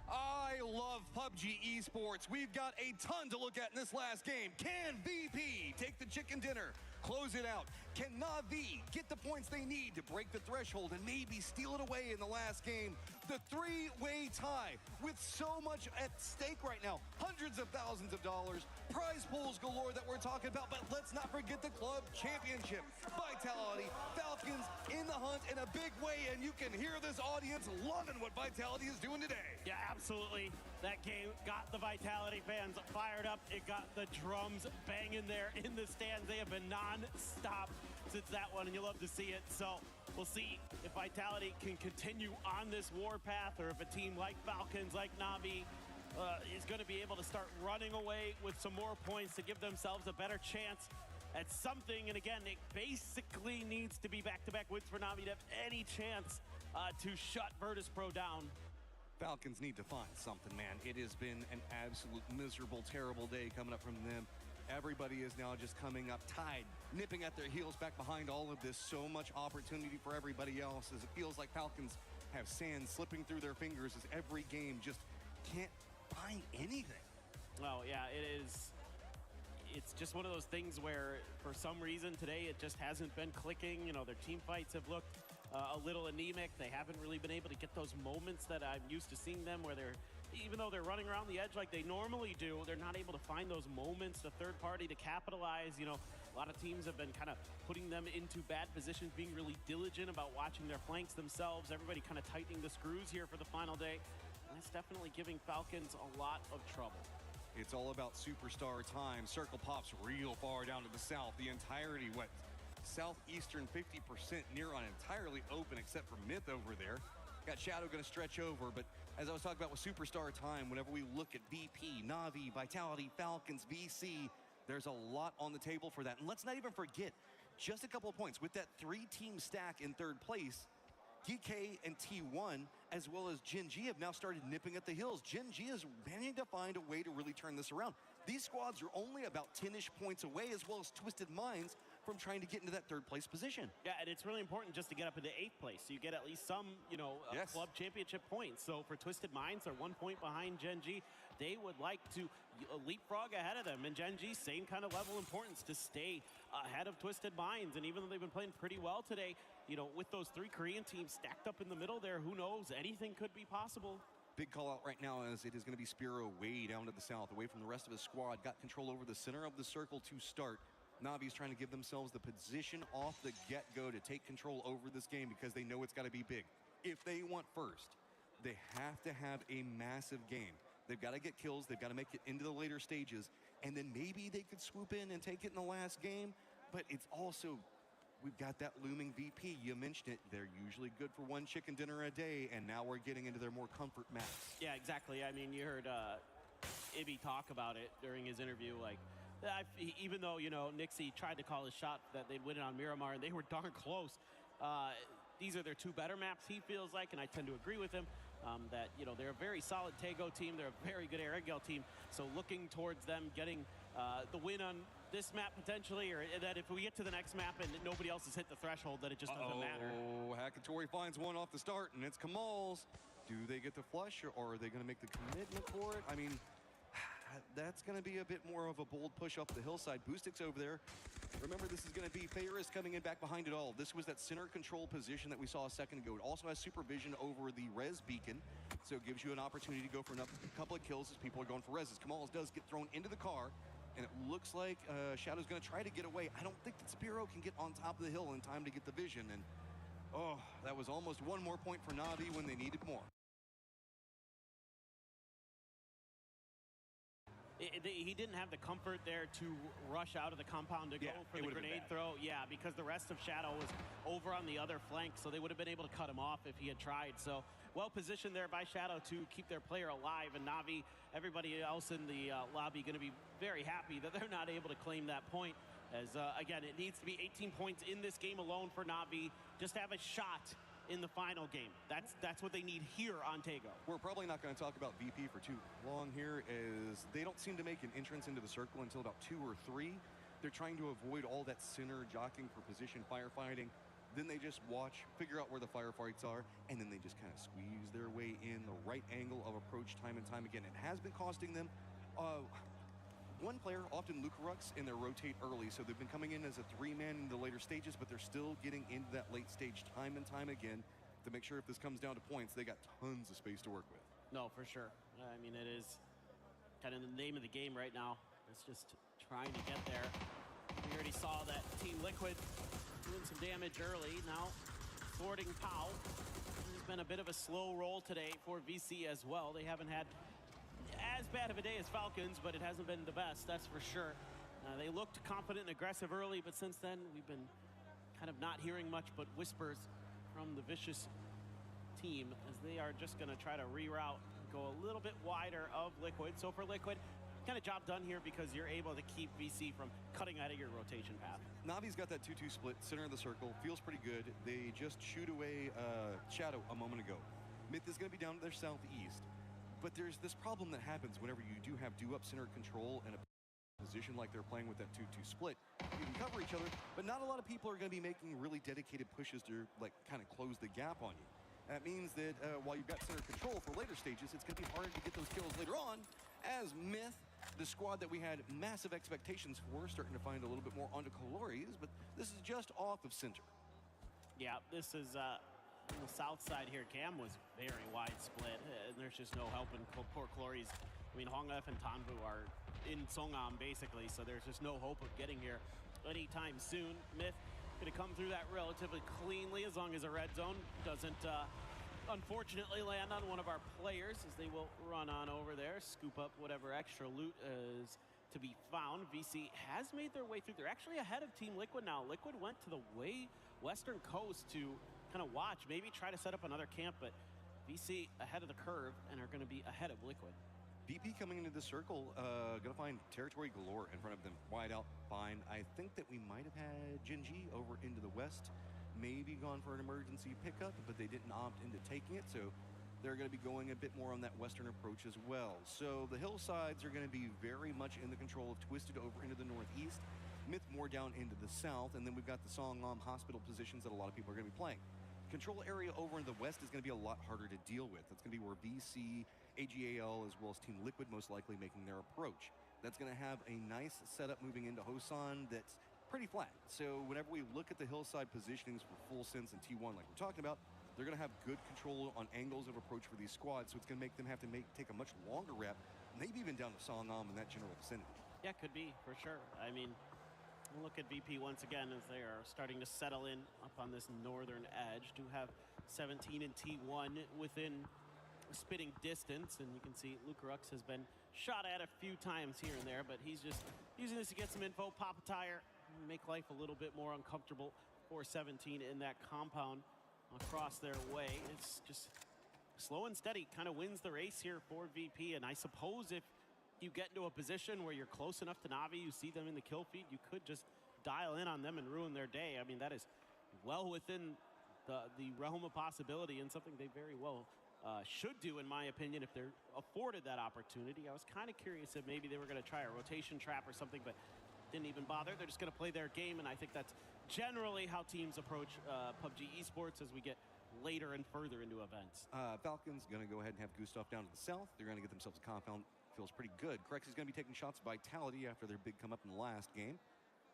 I love PUBG Esports. We've got a ton to look at in this last game. Can VP take the chicken dinner, close it out? Can Na'Vi get the points they need to break the threshold and maybe steal it away in the last game? The 3-way tie with so much at stake right now. Hundreds of thousands of dollars, prize pools galore that we're talking about, but let's not forget the club championship. Vitality, Falcons in the hunt in a big way, and you can hear this audience loving what Vitality is doing today. Yeah, absolutely. That game got the Vitality fans fired up. It got the drums banging there in the stands. They have been non-stop since that one, and you love to see it. So we'll see if Vitality can continue on this warpath, or if a team like Falcons, like Na'Vi, is going to be able to start running away with some more points to give themselves a better chance at something. And again, it basically needs to be back-to-back wins for Na'Vi to have any chance to shut Virtus Pro down. Falcons need to find something, man. It has been an absolute miserable, terrible day coming up from them. Everybody is now just coming up tied, nipping at their heels back behind all of this. So much opportunity for everybody else, as it feels like Falcons have sand slipping through their fingers as every game just can't find anything. Oh, yeah, it is. It's just one of those things where, for some reason, today it just hasn't been clicking. You know, their team fights have looked a little anemic. They haven't really been able to get those moments that I'm used to seeing them, where they're, even though they're running around the edge like they normally do, they're not able to find those moments, the third party to capitalize. You know, a lot of teams have been kind of putting them into bad positions, being really diligent about watching their flanks themselves. Everybody kind of tightening the screws here for the final day. And that's definitely giving Falcons a lot of trouble. It's all about superstar time. Circle pops real far down to the south. The entirety, southeastern 50% near on entirely open except for Myth over there. Got Shadow going to stretch over, but As I was talking about with Superstar Time, whenever we look at VP, Na'Vi, Vitality, Falcons, VC, there's a lot on the table for that. And let's not even forget, just a couple of points, with that 3-team stack in third place, DK and T1, as well as Gen G, have now started nipping at the heels. Gen G is managing to find a way to really turn this around. These squads are only about 10-ish points away, as well as Twisted Minds, from trying to get into that third place position. Yeah, and it's really important just to get up into 8th place, so you get at least some, club championship points. So for Twisted Minds, they're 1 point behind Gen G. They would like to leapfrog ahead of them. And Gen G, same kind of level importance to stay ahead of Twisted Minds. And even though they've been playing pretty well today, with those 3 Korean teams stacked up in the middle there, who knows? Anything could be possible. Big call out right now as it is going to be Spiro way down to the south, away from the rest of his squad. Got control over the center of the circle to start. Na'Vi's trying to give themselves the position off the get-go to take control over this game because they know it's got to be big. If they want first, they have to have a massive game. They've got to get kills. They've got to make it into the later stages. And then maybe they could swoop in and take it in the last game. But it's also, we've got that looming VP. You mentioned it. They're usually good for 1 chicken dinner a day. And now we're getting into their more comfort maps. Yeah, exactly. I mean, you heard Ibby talk about it during his interview. Like, even though, Nixie tried to call his shot that they'd win it on Miramar, and they were darn close. These are their 2 better maps, he feels like, and I tend to agree with him. That, they're a very solid Tago team. They're a very good Aerogel team. So looking towards them getting the win on this map potentially, or that if we get to the next map and nobody else has hit the threshold, that it just doesn't matter. Oh, Hackatori finds one off the start, and it's Kamal's. Do they get the flush, or are they going to make the commitment for it? I mean, that's going to be a bit more of a bold push up the hillside. Boostic's over there. Remember, this is going to be Paris coming in back behind it all. This was that center control position that we saw a second ago. It also has supervision over the res beacon, so it gives you an opportunity to go for a couple of kills as people are going for reses. Kamal's does get thrown into the car, and it looks like Shadow's going to try to get away. I don't think that Spiro can get on top of the hill in time to get the vision, and that was almost 1 more point for Na'Vi when they needed more. He didn't have the comfort there to rush out of the compound to go for the grenade throw. Yeah, because the rest of Shadow was over on the other flank, so they would have been able to cut him off if he had tried. So well positioned there by Shadow to keep their player alive. And Na'Vi, everybody else in the lobby, going to be very happy that they're not able to claim that point. As, again, it needs to be 18 points in this game alone for Na'Vi. Just have a shot in the final game. That's what they need here on Tago. We're probably not going to talk about VP for too long here, as they don't seem to make an entrance into the circle until about 2 or 3. They're trying to avoid all that center jockeying for position firefighting. Then they just watch, figure out where the firefights are, and then they just kind of squeeze their way in the right angle of approach time and time again. It has been costing them one player, often Lucarux, and they rotate early, so they've been coming in as a 3-man in the later stages, but they're still getting into that late stage time and time again to make sure if this comes down to points, they got tons of space to work with. No, for sure. I mean, it is kind of the name of the game right now. It's just trying to get there. We already saw that Team Liquid doing some damage early. Now, thwarting Pau. It's been a bit of a slow roll today for VC as well. They haven't had as bad of a day as Falcons, but it hasn't been the best, that's for sure. They looked confident and aggressive early, but since then we've been kind of not hearing much but whispers from the Vicious team as they are just going to try to reroute, go a little bit wider of Liquid. So for Liquid, kind of job done here because you're able to keep VC from cutting out of your rotation path. Na'Vi's got that 2-2 split, center of the circle, feels pretty good. They just shoot away Shadow a moment ago. Myth is going to be down to their southeast. But there's this problem that happens whenever you do have do-up center control and a position like they're playing with that 2-2 split. You can cover each other, but not a lot of people are going to be making really dedicated pushes to kind of close the gap on you. That means that while you've got center control for later stages, it's going to be hard to get those kills later on, as Myth, the squad that we had massive expectations for, starting to find a little bit more onto Colores, but this is just off of center. Yeah, this is on the south side here. Cam was very wide split, and there's just no helping poor Colores. I mean, Hongaf and Tanvu are in Songam basically, so there's just no hope of getting here anytime soon. Myth gonna come through that relatively cleanly as long as a red zone doesn't unfortunately land on one of our players, as they will run on over there, scoop up whatever extra loot is to be found. VC has made their way through. They're actually ahead of Team Liquid now. Liquid went to the western coast to kind of watch, maybe try to set up another camp, but VC ahead of the curve and are going to be ahead of Liquid. VP coming into the circle, going to find territory galore in front of them. Wide out, fine. I think that we might have had Gen G over into the west, maybe gone for an emergency pickup, but they didn't opt into taking it, so they're going to be going a bit more on that western approach as well. So the hillsides are going to be very much in the control of Twisted over into the northeast, Myth more down into the south, and then we've got the Songam hospital positions that a lot of people are going to be playing. Control area over in the west is going to be a lot harder to deal with. That's going to be where VC, AGAL, as well as Team Liquid most likely making their approach. That's going to have a nice setup moving into Hosan that's pretty flat. So whenever we look at the hillside positionings for Full Sense and T1 like we're talking about, they're going to have good control on angles of approach for these squads, so it's going to make them have to take a much longer rep, maybe even down to Songam in that general vicinity. Yeah, could be, for sure. I mean, look at VP once again as they are starting to settle in up on this northern edge. Do have 17 and T1 within spitting distance, and you can see Lucarux has been shot at a few times here and there, but he's just using this to get some info, pop a tire, make life a little bit more uncomfortable for 17 in that compound across their way. It's just slow and steady, kind of wins the race here for VP, and I suppose if you get into a position where you're close enough to Na'Vi, you see them in the kill feed, you could just dial in on them and ruin their day. I mean, that is well within the realm of possibility and something they very well should do, in my opinion, if they're afforded that opportunity. I was kind of curious if maybe they were going to try a rotation trap or something, but didn't even bother. They're just going to play their game, and I think that's generally how teams approach PUBG Esports as we get later and further into events. Falcons going to go ahead and have Gustav down to the south. They're going to get themselves a compound. Feels pretty good. Crex is going to be taking shots at Vitality after their big come up in the last game.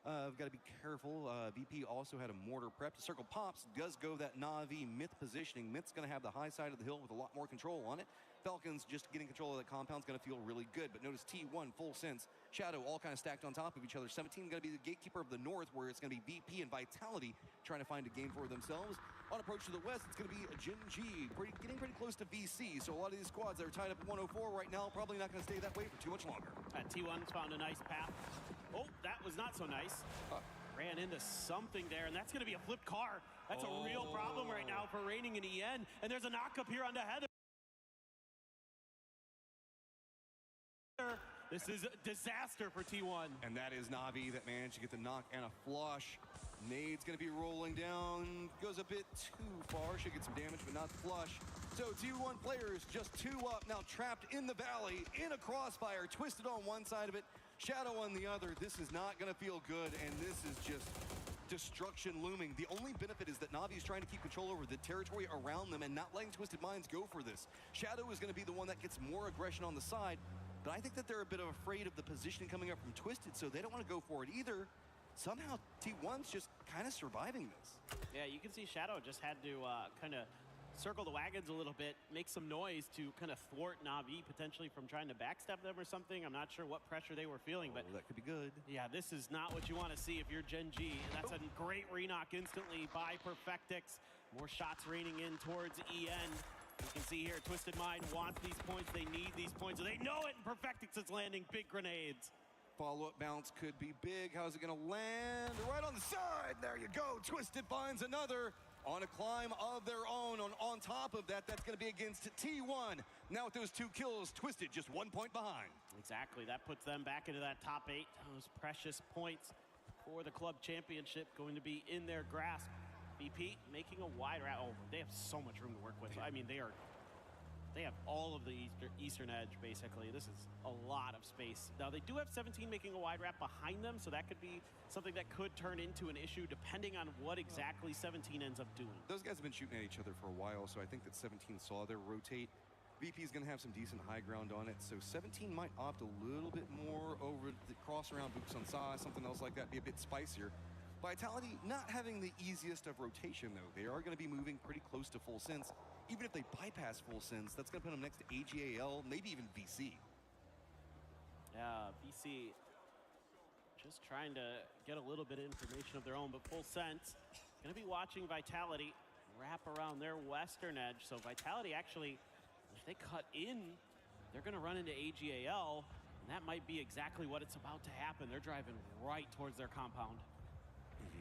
We've got to be careful. VP also had a mortar prep. The circle pops, does go that Na'Vi Myth positioning. Myth's going to have the high side of the hill with a lot more control on it. Falcons just getting control of that compound's going to feel really good. But notice T1, Full Sense, Shadow all kind of stacked on top of each other. 17 going to be the gatekeeper of the north, where it's going to be VP and Vitality trying to find a game for themselves. On approach to the west, it's going to be a Gen G, getting pretty close to VC. So a lot of these squads that are tied up at 104 right now probably not going to stay that way for too much longer. T1's found a nice path. Oh, that was not so nice. Ran into something there, and that's going to be a flipped car. That's a real problem right now for Reigning in EN. And there's a knock up here onto Heather. This is a disaster for T1. And that is Na'Vi that managed to get the knock and a flush. Nade's going to be rolling down. Goes a bit too far. Should get some damage, but not the flush. So T1 players just 2 up, now trapped in the valley, in a crossfire, Twisted on one side of it, Shadow on the other. This is not going to feel good, and this is just destruction looming. The only benefit is that Na'Vi is trying to keep control over the territory around them and not letting Twisted Minds go for this. Shadow is going to be the one that gets more aggression on the side, but I think that they're a bit afraid of the positioning coming up from Twisted, so they don't want to go for it either. Somehow T1's just kind of surviving this. Yeah, you can see Shadow just had to kind of circle the wagons a little bit, make some noise to kind of thwart Na'Vi potentially from trying to backstab them or something. I'm not sure what pressure they were feeling, but that could be good. Yeah, this is not what you want to see if you're Gen G. And that's a great re-knock instantly by Perfectix. More shots raining in towards EN. You can see here, Twisted Mind wants these points. They need these points. They know it, and Perfectix is landing big grenades. Follow-up bounce could be big. How's it going to land? Right on the side. There you go. Twisted finds another on a climb of their own. On top of that, that's going to be against T1. Now with those 2 kills, Twisted just 1 point behind. Exactly. That puts them back into that top 8. Those precious points for the club championship going to be in their grasp. VP making a wide route. Oh, they have so much room to work with. I mean, they have all of the eastern edge, basically. This is a lot of space. Now, they do have 17 making a wide wrap behind them, so that could be something that could turn into an issue depending on what exactly 17 ends up doing. Those guys have been shooting at each other for a while, so I think that 17 saw their rotate. VP is going to have some decent high ground on it, so 17 might opt a little bit more over the cross-around boots on size, something else like that, be a bit spicier. Vitality not having the easiest of rotation, though. They are going to be moving pretty close to Full Sense. Even if they bypass Full Sense, that's going to put them next to AGAL, maybe even VC. Yeah, VC just trying to get a little bit of information of their own, but Full Sense going to be watching Vitality wrap around their western edge. So Vitality actually, if they cut in, they're going to run into AGAL, and that might be exactly what it's about to happen. They're driving right towards their compound.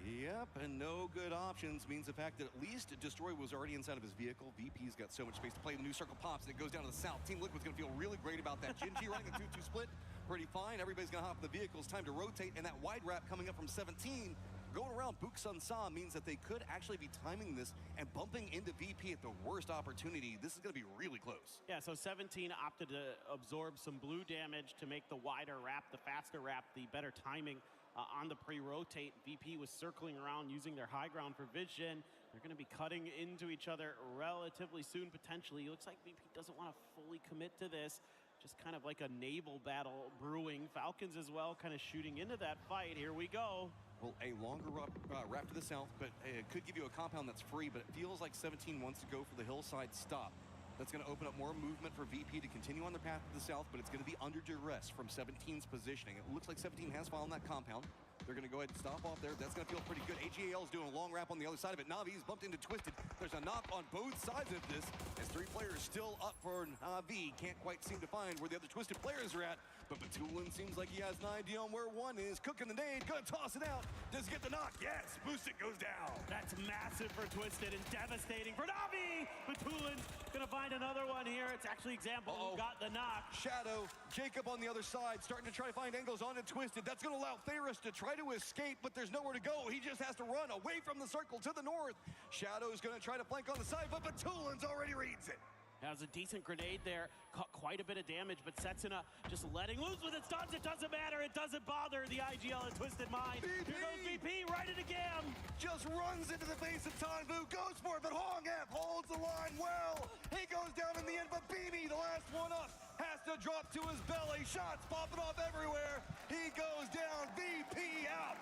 Yep, and no good options means the fact that at least Destroy was already inside of his vehicle. VP's got so much space to play. The new circle pops, and it goes down to the south. Team Liquid's going to feel really great about that. Jinji running a 2-2 split, pretty fine. Everybody's going to hop in the vehicles. Time to rotate, and that wide wrap coming up from 17. Going around Book Sun Sa means that they could actually be timing this and bumping into VP at the worst opportunity. This is going to be really close. Yeah, so 17 opted to absorb some blue damage to make the wider wrap, the faster wrap, the better timing on the pre-rotate. VP was circling around using their high ground for vision. They're going to be cutting into each other relatively soon, potentially. It looks like VP doesn't want to fully commit to this. Just kind of like a naval battle brewing. Falcons as well kind of shooting into that fight. Here we go. Well, a longer wrap to the south, but it could give you a compound that's free, but it feels like 17 wants to go for the hillside stop. That's going to open up more movement for VP to continue on their path to the south, but it's going to be under duress from 17's positioning. It looks like 17 has found that compound. They're going to go ahead and stop off there. That's going to feel pretty good. AGAL is doing a long wrap on the other side of it. Navi's bumped into Twisted. There's a knock on both sides of this as 3 players still up for Navi. Can't quite seem to find where the other Twisted players are at, but Batulin seems like he has an idea on where one is. Cooking the nade, gonna toss it out. Does he get the knock? Yes, boost it goes down. That's massive for Twisted and devastating for Navi. Batulin's gonna find another one here. It's actually Example who got the knock. Shadow, Jacob on the other side, starting to try to find angles on it. Twisted. That's gonna allow Ferris to try to escape, but there's nowhere to go. He just has to run away from the circle to the north. Shadow's gonna try to flank on the side, but Batulin's already reads it. Has a decent grenade there, caught quite a bit of damage, but Setsuna just letting loose with its stuns. It doesn't matter, it doesn't bother the IGL and Twisted Mind. VP. Here goes VP, right it again. Just runs into the face of Tanvu, goes for it, but Hong F holds the line well. He goes down in the end, but BB, the last one up, has to drop to his belly. Shots popping off everywhere. He goes down, VP out.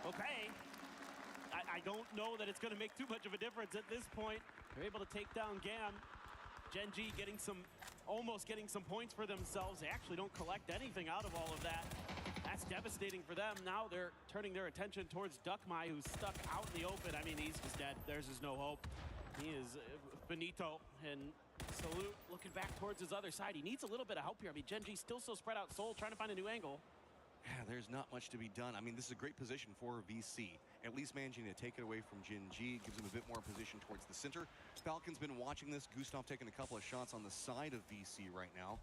Okay. I don't know that it's going to make too much of a difference at this point. They're able to take down Gam. Gen.G almost getting some points for themselves. They actually don't collect anything out of all of that. That's devastating for them. Now they're turning their attention towards Duckmai, who's stuck out in the open. I mean, he's just dead. There's just no hope. He is finito. And Salute looking back towards his other side. He needs a little bit of help here. I mean, Gen.G still so spread out. Soul trying to find a new angle. Yeah, there's not much to be done. I mean, this is a great position for VC. At least managing to take it away from Gen.G gives him a bit more position towards the center. Falcon's been watching this. Gustav taking a couple of shots on the side of VC right now.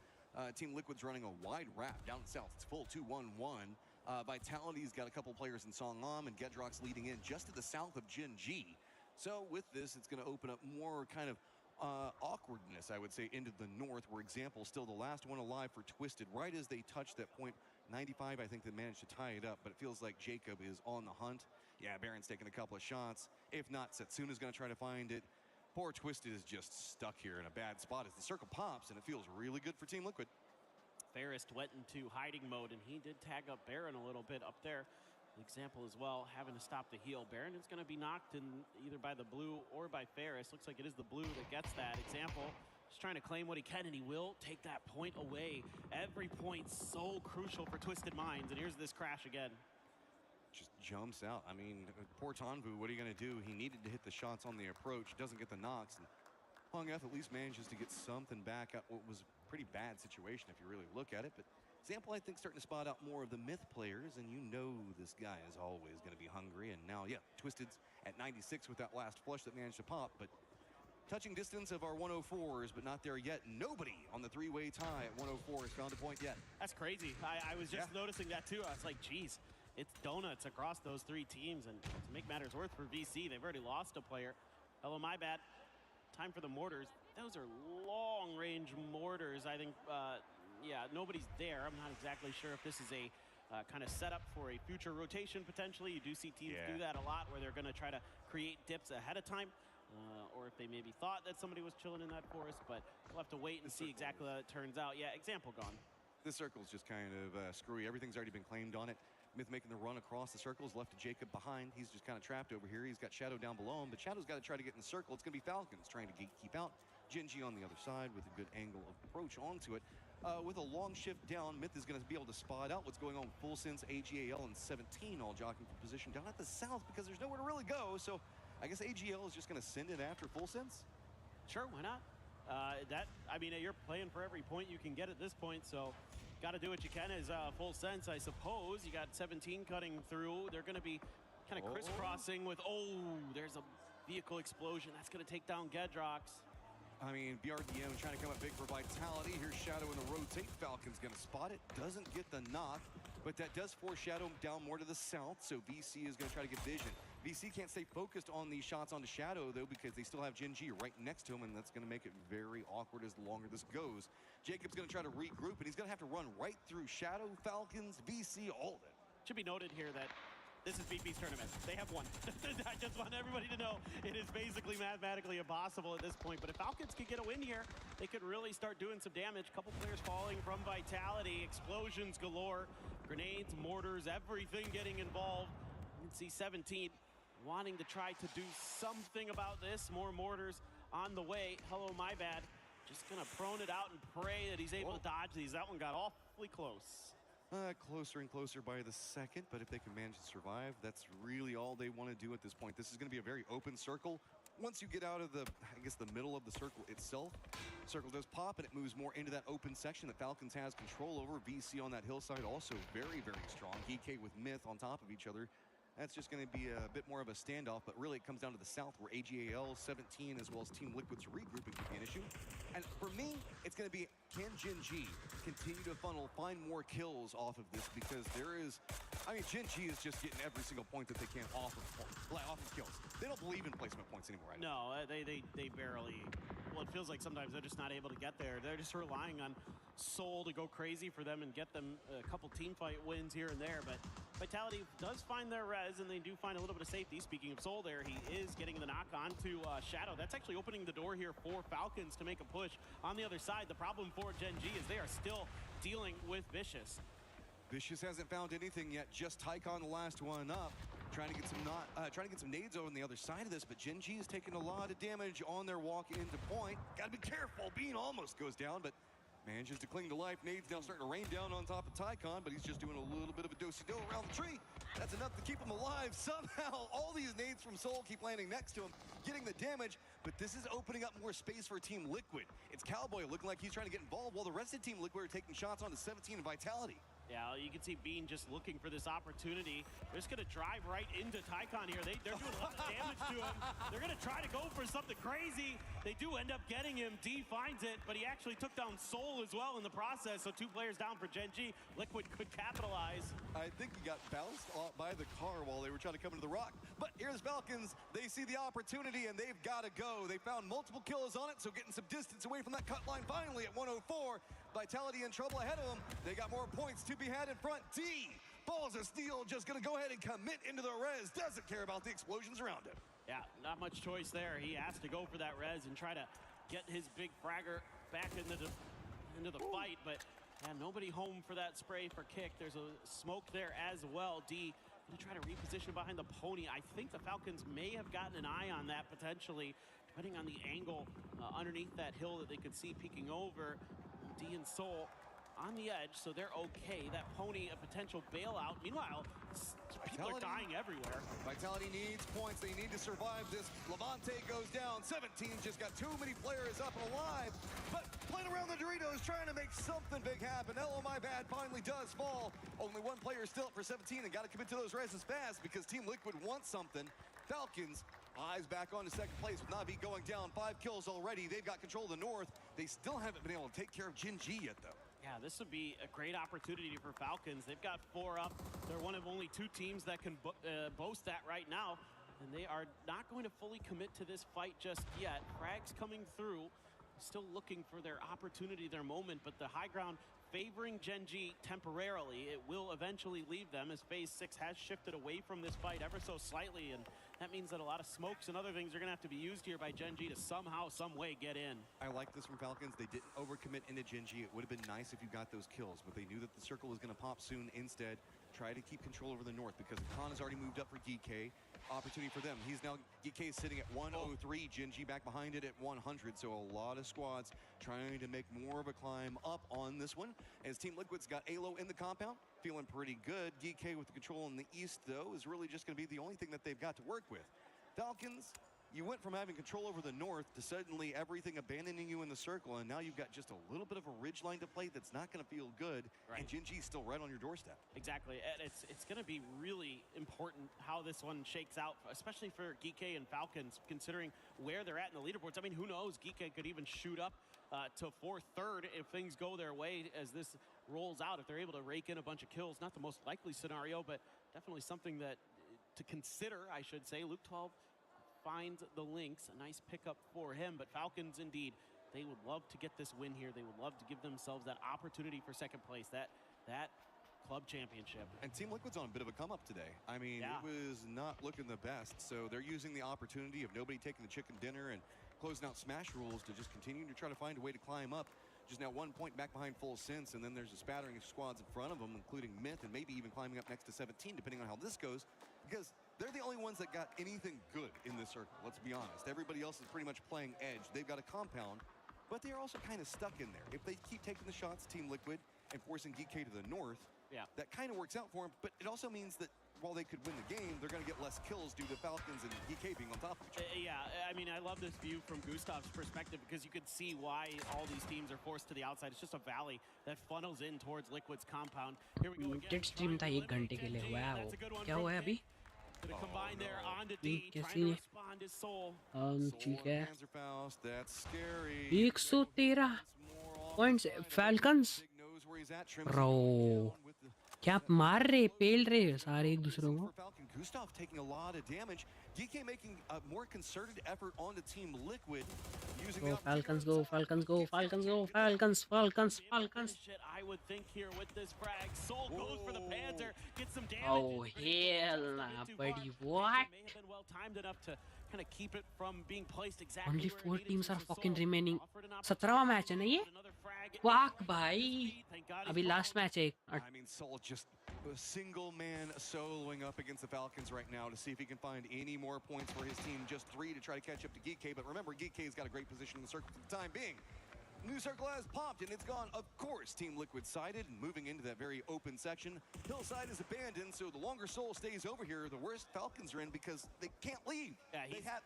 Team Liquid's running a wide wrap down south. It's full 2-1-1. Vitality's got a couple players in Songam, and Gedrock's leading in just to the south of Gen.G. So with this, it's going to open up more kind of awkwardness, I would say, into the north, where Example still the last one alive for Twisted. Right as they touch that point 95, I think they managed to tie it up, but it feels like Jacob is on the hunt. Yeah, Baron's taking a couple of shots. If not, Setsuna's going to try to find it. Poor Twisted is just stuck here in a bad spot as the circle pops, and it feels really good for Team Liquid. Ferris went into hiding mode, and he did tag up Baron a little bit up there. Example as well, having to stop the heal. Baron is going to be knocked in either by the blue or by Ferris. Looks like it is the blue that gets that. Example just trying to claim what he can, and he will take that point away. Every point so crucial for Twisted Minds, and here's this crash again. Just jumps out. I mean, poor Tanvu, what are you going to do? He needed to hit the shots on the approach, doesn't get the knocks, and Hong F at least manages to get something back at what was a pretty bad situation if you really look at it. But Example, I think, starting to spot out more of the myth players, and you know this guy is always going to be hungry. And now, yeah, Twisted's at 96 with that last flush that managed to pop, but touching distance of our 104s, but not there yet. Nobody on the three-way tie at 104 has found a point yet. That's crazy. I was just noticing that too. I was like, geez, it's donuts across those 3 teams. And to make matters worse for VC, they've already lost a player. Hello, my bad. Time for the mortars. Those are long-range mortars. I think, yeah, nobody's there. I'm not exactly sure if this is a kind of setup for a future rotation potentially. You do see teams do that a lot, where they're going to try to create dips ahead of time. Or if they maybe thought that somebody was chilling in that forest, but we'll have to wait and see exactly how it turns out. Yeah, Example gone. This circle's just kind of screwy. Everything's already been claimed on it. Myth making the run across the circles, left to Jacob behind. He's just kind of trapped over here. He's got Shadow down below him, but Shadow's got to try to get in the circle. It's going to be Falcons trying to keep out. Gen.G on the other side with a good angle of approach onto it. With a long shift down, Myth is going to be able to spot out what's going on with Full Sense, AGAL, and 17 all jockeying for position down at the south because there's nowhere to really go. So I guess AGL is just going to send it after Full Sense? Sure, why not? I mean, you're playing for every point you can get at this point, so got to do what you can as Full Sense, I suppose. You got 17 cutting through. They're going to be Kind of crisscrossing with, there's a vehicle explosion. That's going to take down Gedrox. I mean, BRDM trying to come up big for Vitality. Here's Shadow in the rotate. Falcon's going to spot it. Doesn't get the knock, but that does force Shadow down more to the south, so VC is going to try to get vision. VC can't stay focused on these shots onto Shadow, though, because they still have Gen G right next to him, and that's going to make it very awkward as the longer this goes. Jacob's going to try to regroup, and he's going to have to run right through Shadow, Falcons, VC, all of it. Should be noted here that this is VP's tournament. They have won. I just want everybody to know it is basically mathematically impossible at this point. But if Falcons could get a win here, they could really start doing some damage. Couple players falling from Vitality, explosions galore, grenades, mortars, everything getting involved. You can see 17 wanting to try to do something about this. More mortars on the way. Hello, my bad. Just gonna prone it out and pray that he's able to dodge these. That one got awfully close. Closer and closer by the second, but if they can manage to survive, that's really all they want to do at this point. This is going to be a very open circle. Once you get out of the, the middle of the circle itself, circle does pop and it moves more into that open section that Falcons has control over. VC on that hillside also very, very strong. GK with Myth on top of each other. That's just going to be a bit more of a standoff, but really it comes down to the south where AGAL, 17, as well as Team Liquid's regrouping could be an issue. And for me, it's going to be, can Gen G continue to find more kills off of this? Because there is, Gen G is just getting every single point that they can off of kills. They don't believe in placement points anymore, right? No, they barely. Well, it feels like sometimes they're just not able to get there. They're just relying on Soul to go crazy for them and get them a couple team fight wins here and there. But Vitality does find their res, and they do find a little bit of safety. Speaking of Soul there, he is getting the knock on to Shadow. That's actually opening the door here for Falcons to make a push. On the other side, the problem for Gen G is they are still dealing with Vicious. Vicious hasn't found anything yet, just Tycon the last one up. Trying to get some nades over on the other side of this, but Gen G is taking a lot of damage on their walk into point. Gotta be careful, Bean almost goes down, but manages to cling to life. Nades now starting to rain down on top of Tycon, but he's just doing a little bit of a do-si-do around the tree. That's enough to keep him alive. Somehow, all these nades from Soul keep landing next to him, getting the damage, but this is opening up more space for Team Liquid. It's Cowboy looking like he's trying to get involved, while the rest of Team Liquid are taking shots onto 17 and Vitality. Yeah, you can see Bean just looking for this opportunity. They're just going to drive right into Tycon here. They're doing a lot of damage to him. They're going to try to go for something crazy. They do end up getting him. D finds it, but he actually took down Soul as well in the process. So 2 players down for Gen G. Liquid could capitalize. I think he got bounced off by the car while they were trying to come into the rock. But here's Falcons. They see the opportunity, and they've got to go. They found multiple kills on it, so getting some distance away from that cut line finally at 104. Vitality in trouble ahead of them. They got more points to be had in front. D, balls of steel, just going to go ahead and commit into the res. Doesn't care about the explosions around him. Yeah, not much choice there. He has to go for that res and try to get his big fragger back into the fight, but yeah, nobody home for that spray for kick. There's a smoke there as well. D gonna try to reposition behind the pony. I think the Falcons may have gotten an eye on that potentially, depending on the angle underneath that hill that they could see peeking over. D and Soul on the edge, so they're okay. That pony, a potential bailout. Meanwhile, people are dying everywhere. Vitality needs points. They need to survive this. Levante goes down. 17 just got too many players up and alive. But playing around the Doritos, trying to make something big happen. Hello, my bad, finally does fall. Only 1 player still up for 17, and got to commit to those reses fast because Team Liquid wants something. Falcons eyes back on to second place with Na'Vi going down. 5 kills already. They've got control of the north. They still haven't been able to take care of Gen G yet, though. Yeah, this would be a great opportunity for Falcons. They've got 4 up. They're one of only 2 teams that can boast that right now. And they are not going to fully commit to this fight just yet. Frags coming through, still looking for their opportunity, their moment, but the high ground favoring Gen G temporarily. It will eventually leave them as Phase 6 has shifted away from this fight ever so slightly, and that means that a lot of smokes and other things are going to have to be used here by Gen G to somehow, some way get in. I like this from Falcons. They didn't overcommit into Gen G. It would have been nice if you got those kills, but they knew that the circle was going to pop soon. Instead, try to keep control over the north because Khan has already moved up for GK. Opportunity for them. He's now, GK is sitting at 103, Gen G back behind it at 100, so a lot of squads trying to make more of a climb up on this one. As Team Liquid's got Alo in the compound, feeling pretty good. GK with the control in the east, though, is really just going to be the only thing that they've got to work with. Falcons, you went from having control over the north to suddenly everything abandoning you in the circle, and now you've got just a little bit of a ridge line to play that's not going to feel good, and Gen.G's still right on your doorstep. Exactly, and it's going to be really important how this one shakes out, especially for Geeky and Falcons, considering where they're at in the leaderboards. I mean, who knows? Geeky could even shoot up to 4th, 3rd if things go their way as this rolls out. If they're able to rake in a bunch of kills, not the most likely scenario, but definitely something that to consider, I should say. Luke 12 finds the links, a nice pickup for him, but Falcons indeed, they would love to get this win here. They would love to give themselves that opportunity for 2nd place, that club championship. And Team Liquid's on a bit of a come up today. I mean, it was not looking the best, so they're using the opportunity of nobody taking the chicken dinner and closing out Smash rules to just continue to try to find a way to climb up. Just now 1 point back behind Full Sense, and then there's a spattering of squads in front of them, including Myth, and maybe even climbing up next to 17, depending on how this goes, because they're the only ones that got anything good in this circle, let's be honest. Everybody else is pretty much playing edge. They've got a compound, but they're also kind of stuck in there. If they keep taking the shots, Team Liquid, and forcing Geeky to the north, that kind of works out for them, but it also means that while they could win the game, they're going to get less kills due to Falcons and Geeky being on top of each other. Yeah, I mean, I love this view from Gustav's perspective because you can see why all these teams are forced to the outside. It's just a valley that funnels in towards Liquid's compound. Here we go again. Stream था 1 घंटे के लिए. Wow. क्या हुआ है अभी? कैसी है? ठीक है. 113 points. Falcons. Bro. क्या मार रहे, पेल रहे सारे एक दूसरों को. Gustav taking a lot of damage. DK making a more concerted effort on the Team Liquid. Go Falcons, go Falcons, go Falcons, go Falcons, Falcons, Falcons. I would think here with this frag, Soul goes for the Panther, gets some damage. Oh hell nah, buddy, what? May have been well timed enough to kind of keep it from being placed exactly. Only 4 teams are fucking remaining. 17वां match है ना ये? वाक भाई. अभी last match है. I mean, Soul just a single man soloing up against the Falcons right now to see if he can find any more points for his team. Just 3 to try to catch up to Geeky, but remember, Geeky's got a great position in the circle for the time being. New circle has popped, and it's gone, of course, Team Liquid sided, and moving into that very open section. Hillside is abandoned, so the longer Soul stays over here, the worse Falcons are in because they can't leave. Yeah,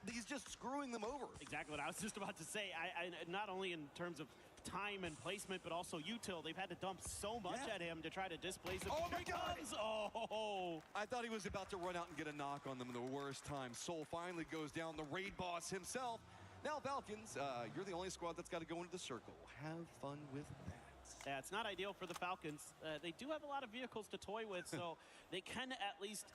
he's just screwing them over. Exactly what I was just about to say. I not only in terms of time and placement, but also util. They've had to dump so much at him to try to displace him. Oh my God! Oh! I thought he was about to run out and get a knock on them in the worst time. Soul finally goes down, the raid boss himself. Now Falcons, you're the only squad that's got to go into the circle. Have fun with that. Yeah, it's not ideal for the Falcons. They do have a lot of vehicles to toy with, so they can at least,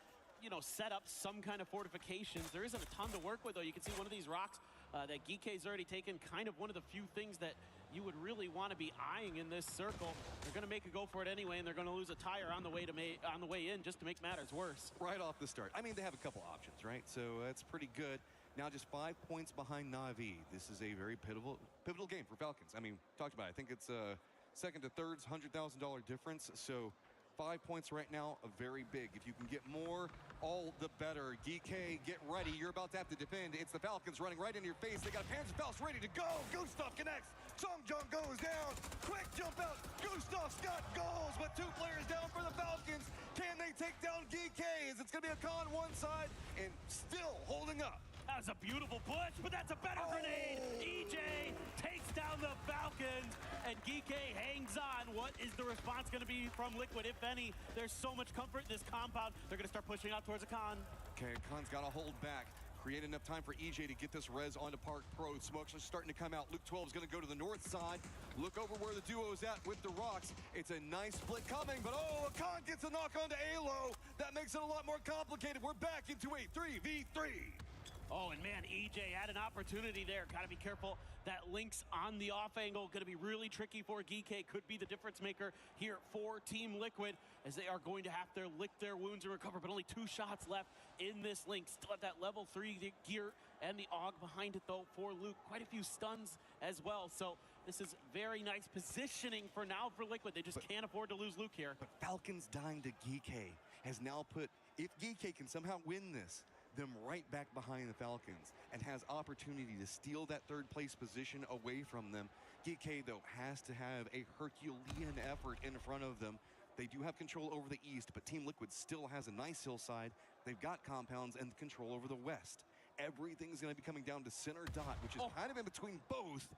set up some kind of fortifications. There isn't a ton to work with, though. You can see one of these rocks that Geeky's already taken, kind of one of the few things that you would really want to be eyeing in this circle. They're going to make a go for it anyway, and they're going to lose a tire on the way in just to make matters worse. Right off the start. I mean, they have a couple options, right? So that's pretty good. Now just 5 points behind Na'Vi. This is a very pivotal game for Falcons. I mean, talked about it. I think it's 2nd to 3rd's $100,000 difference. So 5 points right now, very big. If you can get more, all the better. Geeky, get ready. You're about to have to defend. It's the Falcons running right into your face. They got Panzerfaust ready to go. Gustav connects. Songjung goes down. Quick jump out. Gustav's got goals, but 2 players down for the Falcons. Can they take down Geeky? It's going to be a con one side and still holding up. That was a beautiful push, but that's a better grenade. EJ takes down the Falcons, and Geeky hangs on. What is the response going to be from Liquid, if any? There's so much comfort in this compound. They're going to start pushing out towards a con. Okay, con's got to hold back. Create enough time for EJ to get this res onto Park Pro. Smoke's are starting to come out. Luke 12 is going to go to the north side. Look over where the duo is at with the rocks. It's a nice split coming, but a con gets a knock onto Alo. That makes it a lot more complicated. We're back into a 3v3. Oh, and man, EJ had an opportunity there. Got to be careful. That Lynx on the off angle going to be really tricky for Geeky. Could be the difference maker here for Team Liquid, as they are going to have to lick their wounds and recover. But only 2 shots left in this Lynx. Still have that level 3 gear and the AUG behind it, though, for Luke. Quite a few stuns as well. So this is very nice positioning for now for Liquid. They just can't afford to lose Luke here. But Falcons dying to Geeky has now put, if Geeky can somehow win this, them right back behind the Falcons and has opportunity to steal that 3rd place position away from them. Geeky, though, has to have a Herculean effort in front of them. They do have control over the east, but Team Liquid still has a nice hillside. They've got compounds and control over the west. everything's going to be coming down to center dot, which is kind of in between both.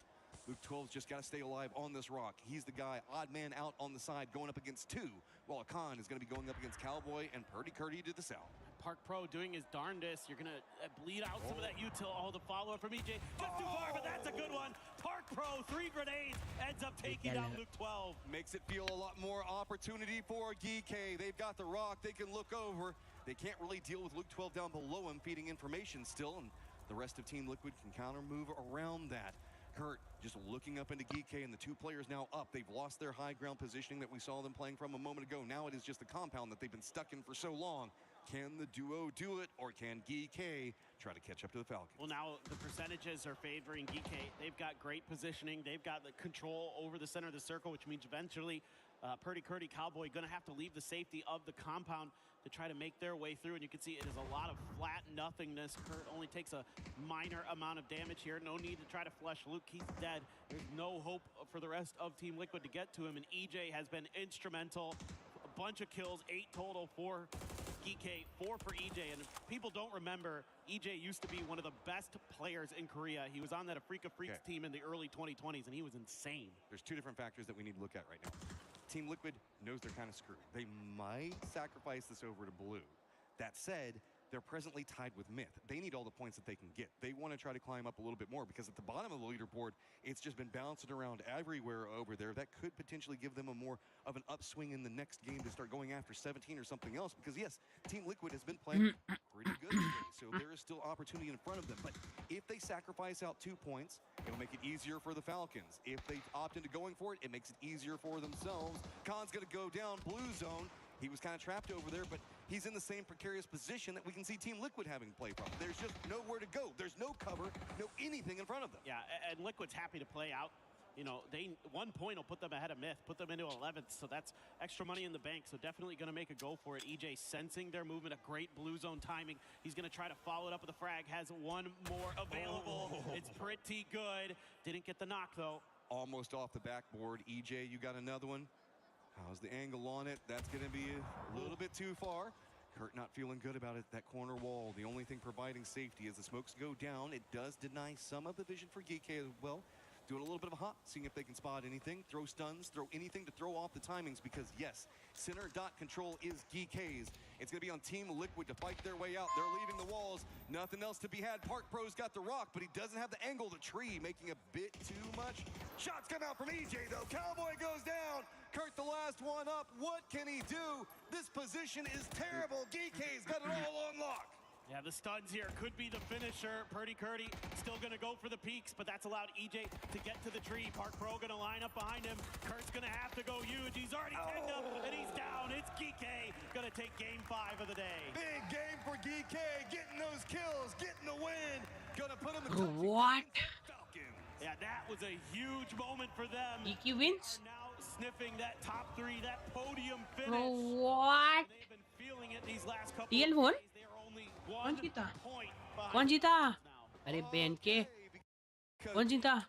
Luke 12's just got to stay alive on this rock. He's the guy, odd man out on the side, going up against two, while Khan is going to be going up against Cowboy and Purdy Curdy to the south. Park Pro doing his darndest. You're going to bleed out some of that util. Oh, the follow-up from EJ. Just too far, but that's a good one. Park Pro, 3 grenades, ends up taking down Luke 12. Makes it feel a lot more opportunity for GK. They've got the rock. They can look over. They can't really deal with Luke 12 down below him, feeding information still, and the rest of Team Liquid can counter move around that. Kurt just looking up into GK, and the two players now up. They've lost their high ground positioning that we saw them playing from a moment ago. Now it is just the compound that they've been stuck in for so long. Can the duo do it, or can GK try to catch up to the Falcons? Well, now the percentages are favoring GK. They've got great positioning. They've got the control over the center of the circle, which means eventually Purdy Curdy Cowboy going to have to leave the safety of the compound to try to make their way through. And you can see it is a lot of flat nothingness. Kurt only takes a minor amount of damage here. No need to try to flush Luke. He's dead. There's no hope for the rest of Team Liquid to get to him. And EJ has been instrumental. A bunch of kills, 8 total for GK, 4 for EJ. And if people don't remember, EJ used to be one of the best players in Korea. He was on that Africa Freaks team in the early 2020s, and he was insane. There's 2 different factors that we need to look at right now. Team Liquid knows they're kind of screwed. They might sacrifice this over to Blue. That said, they're presently tied with Myth. They need all the points that they can get. They want to try to climb up a little bit more, because at the bottom of the leaderboard, it's just been bouncing around everywhere over there. That could potentially give them a more of an upswing in the next game to start going after 17 or something else, because yes, Team Liquid has been playing pretty good today, so there is still opportunity in front of them. But if they sacrifice out 2 points, it'll make it easier for the Falcons. If they opt into going for it, it makes it easier for themselves. Khan's going to go down blue zone. He was kind of trapped over there, but he's in the same precarious position that we can see Team Liquid having to play from. There's just nowhere to go. There's no cover, no anything in front of them. Yeah, and Liquid's happy to play out. You know, 1 point will put them ahead of Myth, put them into 11th, so that's extra money in the bank, so definitely going to make a go for it. EJ sensing their movement, a great blue zone timing. He's going to try to follow it up with a frag, has 1 more available. It's pretty good. Didn't get the knock, though. Almost off the backboard. EJ, you got another one. How's the angle on it? That's going to be a little bit too far. Kurt not feeling good about it, that corner wall. The only thing providing safety as the smokes go down. It does deny some of the vision for GK as well. Doing a little bit of a hop, seeing if they can spot anything, throw stuns, throw anything to throw off the timings, because yes, center dot control is GK's. It's going to be on Team Liquid to fight their way out. They're leaving the walls. Nothing else to be had. Park Pro's got the rock, but he doesn't have the angle of the tree, making a bit too much. Shots come out from EJ, though. Cowboy goes down. Kurt the last one up. What can he do? This position is terrible. GK's got it all on lock. Yeah, the stuns here could be the finisher. Purdy Curdy still going to go for the peaks, but that's allowed EJ to get to the tree. Park Pro going to line up behind him. Kurt's going to have to go huge. He's already picked up, and he's down. It's GK going to take game 5 of the day. Big game for GK, getting those kills, getting the win. Going to put him in What? Yeah, that was a huge moment for them. GK wins? Now sniffing that top 3, that podium finish. What? They've been feeling it these last couple TL of won? days. They're only 1 जीता? point कौन जीता? अरे बहन के कौन जीता?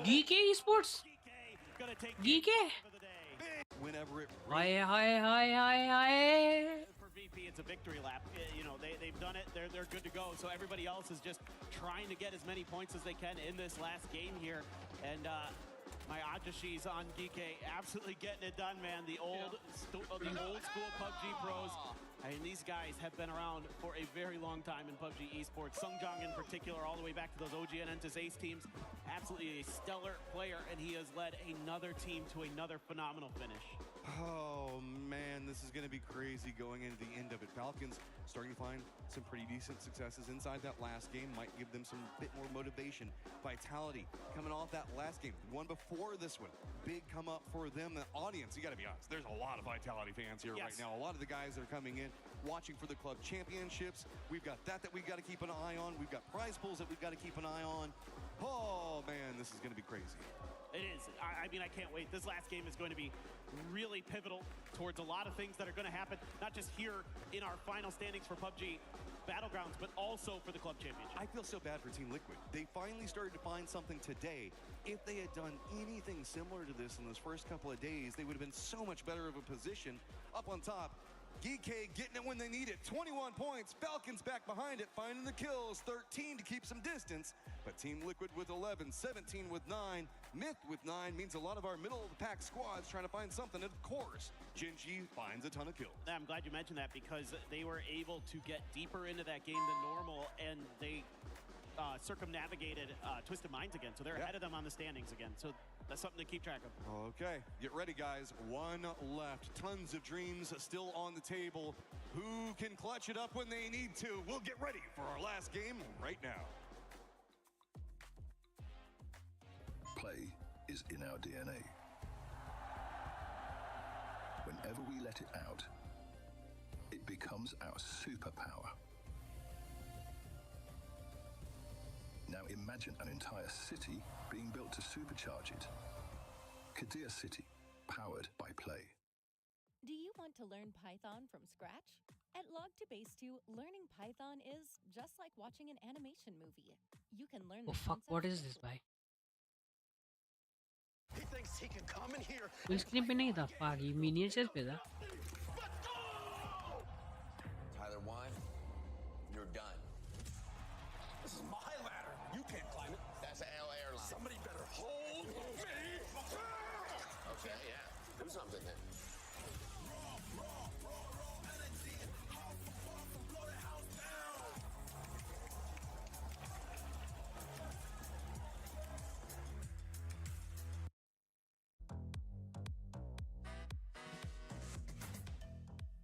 GK Esports? GK? Whenever it Hi. For VP, it's a victory lap. You know, they've done it. They're good to go. So everybody else is just trying to get as many points as they can in this last game here. And my Ajashi's on GK absolutely getting it done, man. The old school PUBG pros. I mean, these guys have been around for a very long time in PUBG Esports. Sungjong in particular, all the way back to those OG and Entus Ace teams. Absolutely a stellar player, and he has led another team to another phenomenal finish. Oh man, this is going to be crazy going into the end of it. Falcons starting to find some pretty decent successes inside that last game. Might give them some bit more motivation. Vitality coming off that last game. One before this one. Big come up for them. The audience, you got to be honest, there's a lot of Vitality fans here right now. A lot of the guys that are coming in, watching for the club championships. We've got that we've got to keep an eye on. We've got prize pools that we've got to keep an eye on. Oh man, this is going to be crazy. It is. I mean, I can't wait. This last game is going to be really pivotal towards a lot of things that are going to happen, not just here in our final standings for PUBG Battlegrounds, but also for the club championship. I feel so bad for Team Liquid. They finally started to find something today. If they had done anything similar to this in those first couple of days, they would have been so much better of a position up on top. Geekay getting it when they need it. 21 points. Falcons back behind it, finding the kills. 13 to keep some distance. But Team Liquid with 11, 17 with 9. Myth with 9 means a lot of our middle-of-the-pack squads trying to find something. And of course, Genji finds a ton of kills. I'm glad you mentioned that because they were able to get deeper into that game than normal, and they circumnavigated Twisted Minds again. So they're ahead of them on the standings again. So that's something to keep track of. Okay, get ready, guys. One left. Tons of dreams still on the table. Who can clutch it up when they need to? We'll get ready for our last game right now. Play is in our DNA. Whenever we let it out, it becomes our superpower. Now imagine an entire city being built to supercharge it. Kadir City, powered by Play. Do you want to learn Python from scratch? At Log2Base 2, learning Python is just like watching an animation movie. You can learn Oh the fuck, what is this भाई? He thinks he can come in here. Full screen पे नहीं था, fuck, ये miniatures पे था. Tyler 1, you're done. This is my ladder. You can't climb it. That's an L airline. Somebody better hold me. Okay, yeah. Do something then.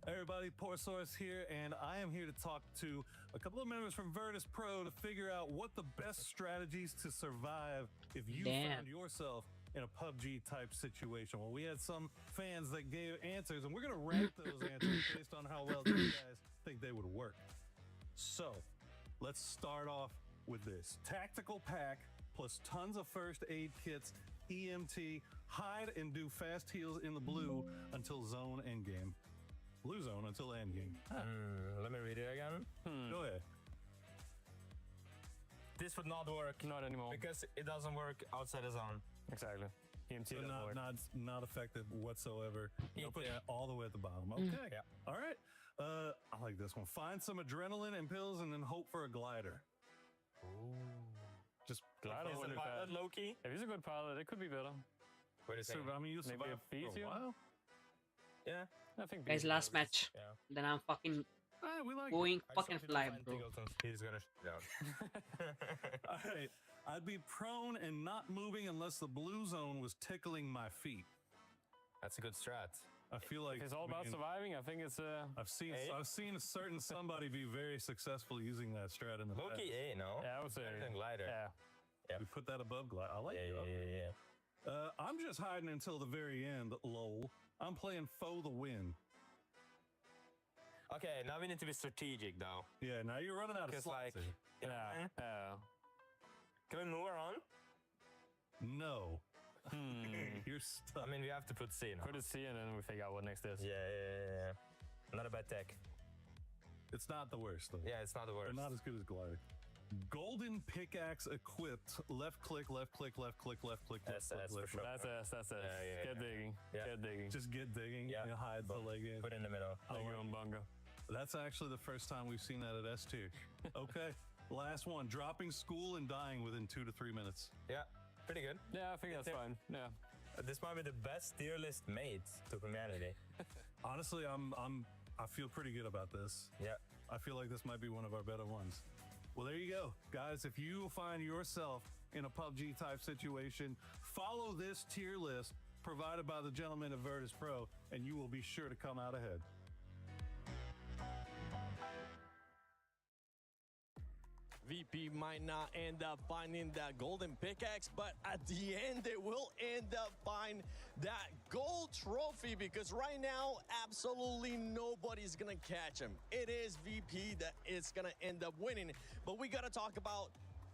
Everybody, Poursaurus here, and I am here to talk to a couple of members from Virtus Pro to figure out what the best strategies to survive if you found yourself in a PUBG type situation. Well, we had some fans that gave answers, and we're going to rank those answers based on how well these guys think they would work. So, let's start off with this. Tactical pack plus tons of first aid kits, EMT, hide and do fast heals in the blue until zone endgame. Blue zone until endgame. Let me read it again. Go ahead. This would not work. Not anymore. Because it doesn't work outside the zone. Exactly. So not effective whatsoever. You put that all the way at the bottom. Okay. Yeah. All right. I like this one. Find some adrenaline and pills and then hope for a glider. Ooh. Just Glider Is would the be pilot bad. low-key? If he's a good pilot, it could be better. What is it? I mean, you Maybe survive a beat for you? a while. Yeah. I think Guys, last match. Yeah. Then I'm fucking we like going I fucking saw fly, Find bro. Tingleton. He's gonna shut down. All right. I'd be prone and not moving unless the blue zone was tickling my feet. That's a good strat. I feel like If it's all about surviving, I think it's I've seen a certain somebody be very successful using that strat in the past. Low-key A, no? Yeah, I would say. Better than glider. Yeah. We put that above glide. I like it. Yeah. I'm just hiding until the very end, lol. I'm playing foe the win. Okay, now we need to be strategic, though. Yeah, now you're running out of Because, slots. like, Yeah. Can we move around? No. You're stuck. I mean, we have to put C now. Put a C and then we figure out what next is. Yeah. Not a bad tech. It's not the worst, though. Yeah, it's not the worst. They're not as good as glider. Golden pickaxe equipped. Left click, left click, left click, left click, left click, That's left for click. sure. That's it. Yeah. Get digging. Yeah. Get digging. Just get digging. Yeah. You hide the leg in. Put it in the middle. Like your own bunga. That's actually the first time we've seen that at S tier. Okay. Last one. Dropping school and dying within 2 to 3 minutes. Yeah, pretty good. Yeah, I think that's fine. Yeah. This might be the best tier list made to humanity. Honestly, I feel pretty good about this. Yeah. I feel like this might be one of our better ones. Well, there you go. Guys, if you find yourself in a PUBG type situation, follow this tier list provided by the gentlemen at Virtus Pro, and you will be sure to come out ahead. VP might not end up finding that golden pickaxe, but at the end, they will end up finding that gold trophy because right now, absolutely nobody's gonna catch him. It is VP that is gonna end up winning, but we gotta talk about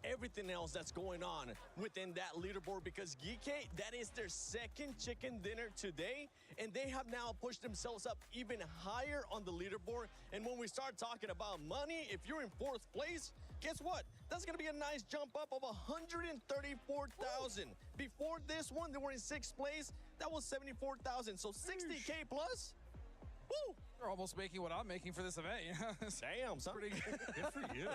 everything else that's going on within that leaderboard because Geekay, that is their second chicken dinner today, and they have now pushed themselves up even higher on the leaderboard. And when we start talking about money, if you're in 4th place, guess what? That's gonna be a nice jump up of 134,000. Before this one, they were in 6th place. That was 74,000. So 60K plus. Woo! You're almost making what I'm making for this event. Damn, son. Pretty good for you.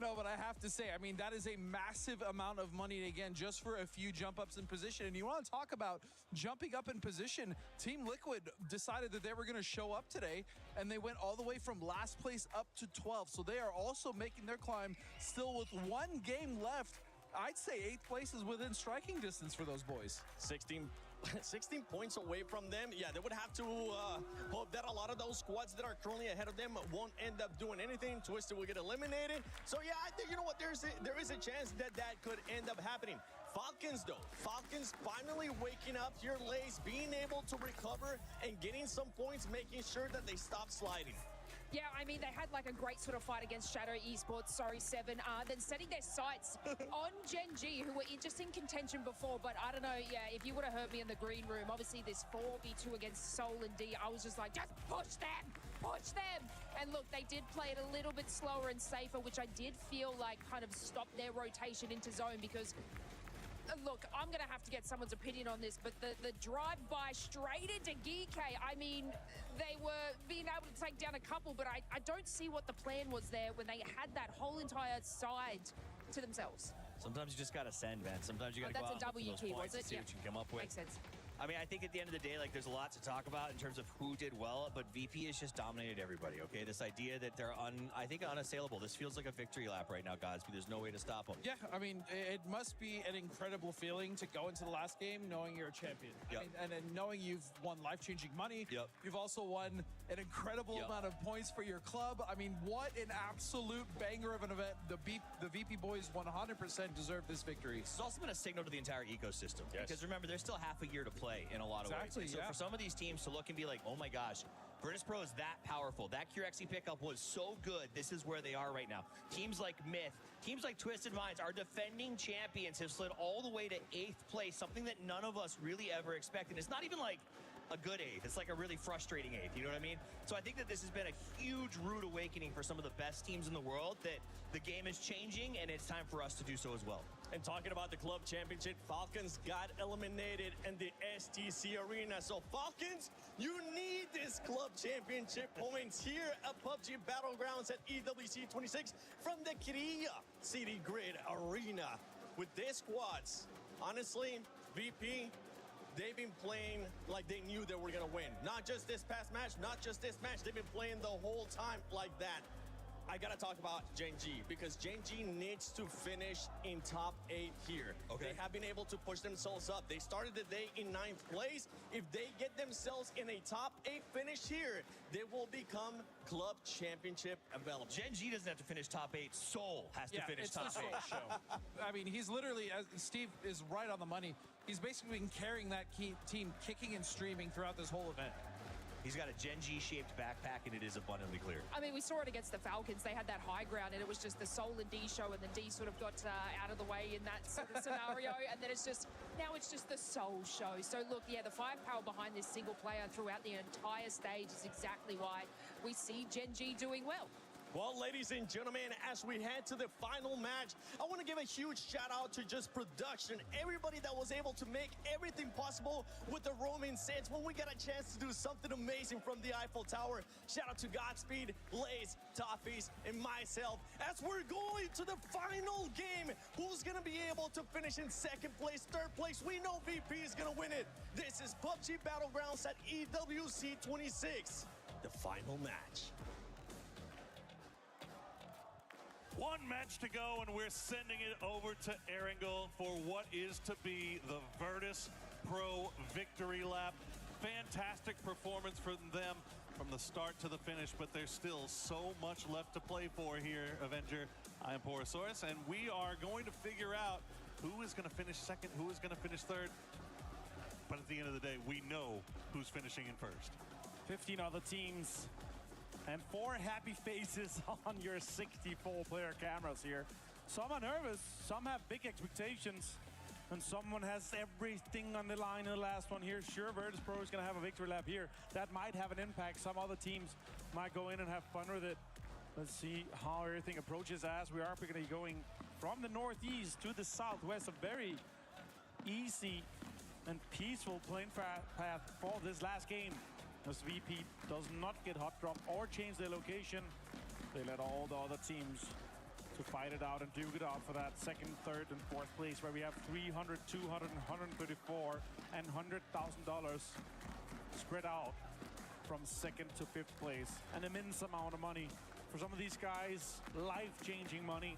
No, but I have to say, I mean, that is a massive amount of money, again, just for a few jump ups in position. And you want to talk about jumping up in position. Team Liquid decided that they were going to show up today, and they went all the way from last place up to 12. So they are also making their climb still with one game left. I'd say 8th place is within striking distance for those boys. 16 points away from them. Yeah, they would have to hope that a lot of those squads that are currently ahead of them won't end up doing anything. Twisted will get eliminated. So yeah, I think, you know what, there is a chance that that could end up happening. Falcons, though. Falcons finally waking up here, Lace, being able to recover and getting some points, making sure that they stop sliding. Yeah, I mean, they had like a great sort of fight against Shadow Esports, sorry, Seven, then setting their sights on Gen G, who were just in contention before, but I don't know, yeah, if you would have heard me in the green room, obviously this 4v2 against Soul and D, I was just like, just push them! Push them! And look, they did play it a little bit slower and safer, which I did feel like kind of stopped their rotation into zone, because look, I'm going to have to get someone's opinion on this, but the drive-by straight into Geek, I mean, they were being able to take down a couple, but I don't see what the plan was there when they had that whole entire side to themselves. Sometimes you just got to send, man. Sometimes you got to go out That's a W key, was it? See what you can come up with. Makes sense. I mean, I think at the end of the day, like, there's a lot to talk about in terms of who did well, but VP has just dominated everybody, okay? This idea that they're, I think, unassailable. This feels like a victory lap right now, Godspeed. There's no way to stop them. Yeah, I mean, it must be an incredible feeling to go into the last game knowing you're a champion. Yep. I mean, and then knowing you've won life-changing money. Yep. You've also won an incredible amount of points for your club. I mean, what an absolute banger of an event. The VP boys 100% deserve this victory. It's also been a signal to the entire ecosystem. Yes. Because remember, there's still half a year to play in a lot of ways. Exactly, So for some of these teams to look and be like, oh my gosh, Virtus Pro is that powerful. That Curexy pickup was so good. This is where they are right now. Teams like Myth, teams like Twisted Minds, our defending champions, have slid all the way to 8th place, something that none of us really ever expected. It's not even like a good 8th. It's like a really frustrating 8th. You know what I mean? So I think that this has been a huge rude awakening for some of the best teams in the world, that the game is changing and it's time for us to do so as well. And talking about the club championship, Falcons got eliminated in the STC arena. So Falcons, you need this club championship points here at PUBG Battlegrounds at EWC 26 from the Korea City Grid Arena. With their squads, honestly, VP, they've been playing like they knew they were going to win. Not just this past match, not just this match. They've been playing the whole time like that. I got to talk about Gen G, because Gen G needs to finish in top 8 here. Okay. They have been able to push themselves up. They started the day in 9th place. If they get themselves in a top 8 finish here, they will become club championship available. Gen G doesn't have to finish top 8. Soul has to finish top 8. I mean, he's literally, as Steve is right on the money, he's basically been carrying that team kicking and streaming throughout this whole event. He's got a Gen G-shaped backpack, and it is abundantly clear. I mean, we saw it against the Falcons. They had that high ground, and it was just the Soul and D show, and then D sort of got out of the way in that sort of scenario, and then now it's just the Soul show. So look, yeah, the firepower behind this single player throughout the entire stage is exactly why we see Gen G doing well. Well, ladies and gentlemen, as we head to the final match, I want to give a huge shout out to just production. Everybody that was able to make everything possible with the roaming sets when we got a chance to do something amazing from the Eiffel Tower. Shout out to Godspeed, Lace, Toffees, and myself as we're going to the final game. Who's going to be able to finish in 2nd place, 3rd place? We know VP is going to win it. This is PUBG Battlegrounds at EWC 26, the final match. One match to go, and we're sending it over to Erangel for what is to be the Virtus Pro victory lap. Fantastic performance from them from the start to the finish, but there's still so much left to play for here, Avenger. I am Porosaurus, and we are going to figure out who is going to finish 2nd, who is going to finish 3rd. But at the end of the day, we know who's finishing in 1st. 15 other teams. And 4 happy faces on your 64-player cameras here. Some are nervous, some have big expectations, and someone has everything on the line in the last one here. Sure, Virtus Pro is going to have a victory lap here. That might have an impact. Some other teams might go in and have fun with it. Let's see how everything approaches as we are going to be going from the northeast to the southwest. A very easy and peaceful playing path for this last game. As VP does not get hot drop or change their location, they let all the other teams to fight it out and duke it out for that second, third, and fourth place, where we have 300, 200, and 134 and $100,000 spread out from second to fifth place. An immense amount of money for some of these guys, life-changing money.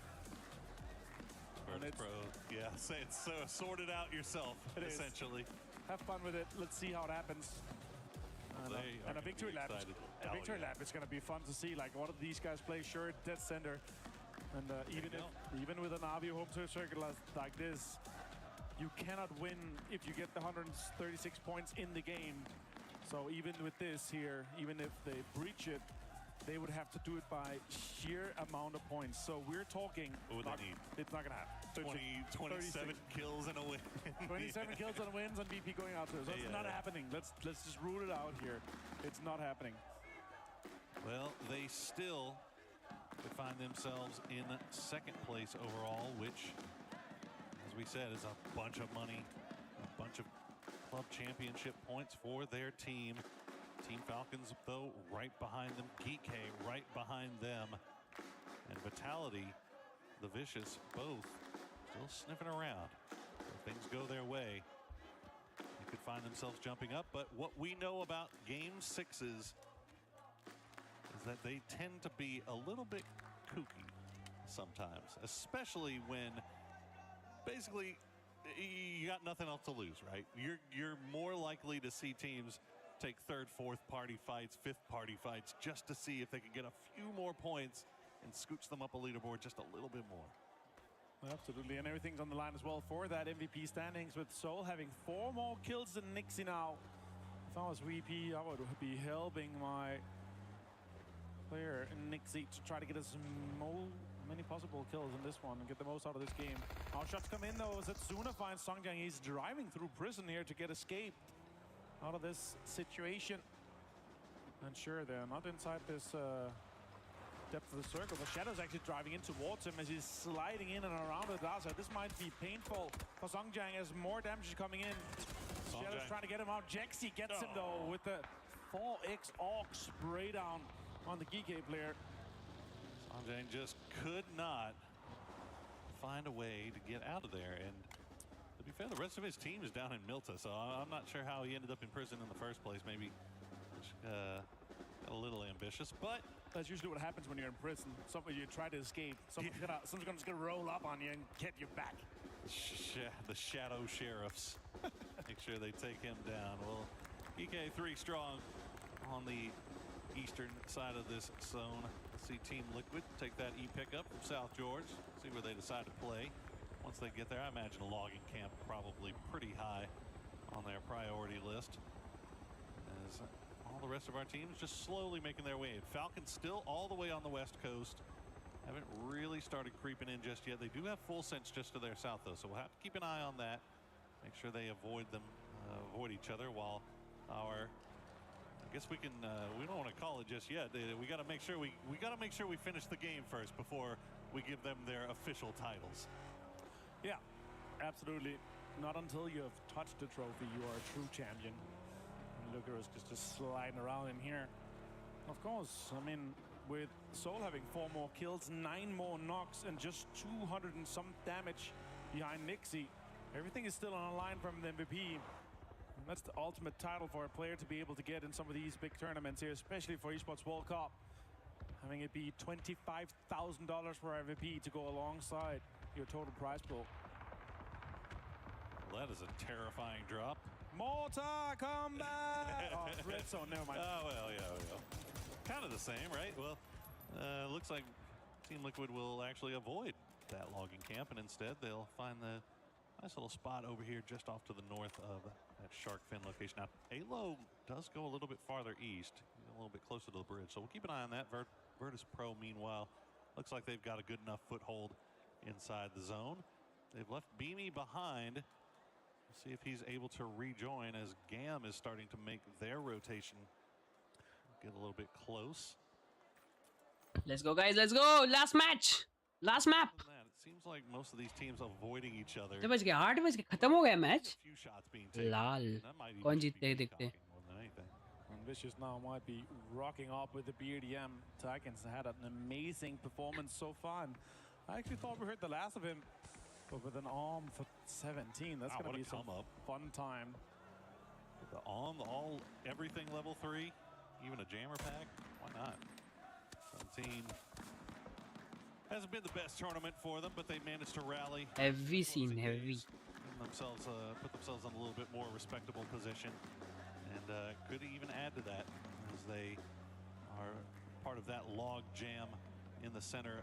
Virtus Pro, yeah, say it's sort it out yourself, essentially. Have fun with it. Let's see how it happens. And a victory lap. A victory lap. It's going to be fun to see. Like, what do these guys play? Sure, dead center. And even with an Navi home turf circuit like this, you cannot win if you get the 136 points in the game. So even with this here, even if they breach it, they would have to do it by sheer amount of points. So we're talking. What would they need? It's not going to happen. 27 kills and a win. 27 kills and wins and VP going out there. So it's not happening. Let's just rule it out here. It's not happening. Well, they still could find themselves in second place overall, which, as we said, is a bunch of money, a bunch of club championship points for their team. Team Falcons, though, right behind them. Geek right behind them. And Vitality, the Vicious, both still sniffing around. If things go their way, they could find themselves jumping up. But what we know about Game 6s is that they tend to be a little bit kooky sometimes, especially when basically you got nothing else to lose, right? You're more likely to see teams take third, fourth party fights, fifth party fights, just to see if they can get a few more points and scooch them up a leaderboard just a little bit more. Absolutely, and everything's on the line as well for that MVP standings, with Soul having 4 more kills than Nixie now. If I was VP, I would be helping my player Nixie to try to get as many possible kills in this one and get the most out of this game. Our shots come in though, as Zuna finds Songjang. He's driving through prison here to get escaped out of this situation. And sure, they're not inside this depth of the circle, but Shadow's actually driving in towards him as he's sliding in and around the Daza. This might be painful for Songjang as more damage is coming in. Shadow's trying to get him out. Jexy gets him though with the 4x Orc spray down on the GK player. Songjang just could not find a way to get out of there. And to be fair, the rest of his team is down in Milta, so I'm not sure how he ended up in prison in the first place. Maybe got a little ambitious, but that's usually what happens when you're in prison. You try to escape. Someone's just gonna roll up on you and get you back. The shadow sheriffs. Make sure they take him down. Well, EK 3 strong on the eastern side of this zone. Let's see Team Liquid take that pickup from South George. See where they decide to play. Once they get there, I imagine a logging camp probably pretty high on their priority list, as all the rest of our teams just slowly making their way in. Falcons still all the way on the west coast. Haven't really started creeping in just yet. They do have full sense just to their south though, so we'll have to keep an eye on that. Make sure they avoid each other, while our, I guess we can, we don't want to call it just yet. We got to make sure we finish the game first before we give them their official titles. Yeah, absolutely. Not until you have touched the trophy, you are a true champion. And look at us just sliding around in here. Of course, I mean, with Soul having 4 more kills, 9 more knocks, and just 200 and some damage behind Nixie, everything is still on the line from the MVP. And that's the ultimate title for a player to be able to get in some of these big tournaments here, especially for Esports World Cup. Having it be $25,000 for MVP to go alongside your total prize pool. Well, that is a terrifying drop. Mortar combat! Oh, red zone, never mind. Oh, well, yeah. Kind of the same, right? Well, looks like Team Liquid will actually avoid that logging camp, and instead they'll find the nice little spot over here just off to the north of that shark fin location. Now, Halo does go a little bit farther east, a little bit closer to the bridge, so we'll keep an eye on that. Virtus Pro, meanwhile, looks like they've got a good enough foothold inside the zone. They've left Beamy behind. We'll see if he's able to rejoin as Gam is starting to make their rotation get a little bit close. Let's go, guys. Let's go. Last match. Last map. It seems like most of these teams avoiding each other. 8 बज गया 8 बज गया खत्म हो गया match लाल कौन जीतते हैं देखते हैं Vicious now might be rocking up with the BDM. Tykins had an amazing performance so far. And I actually thought we heard the last of him, but with an arm for 17, that's going to be some fun time. The arm, everything level 3, even a jammer pack. Why not? 17 hasn't been the best tournament for them, but they managed to rally. Heavy scene, heavy. Put themselves in a little bit more respectable position, and could even add to that as they are part of that log jam in the center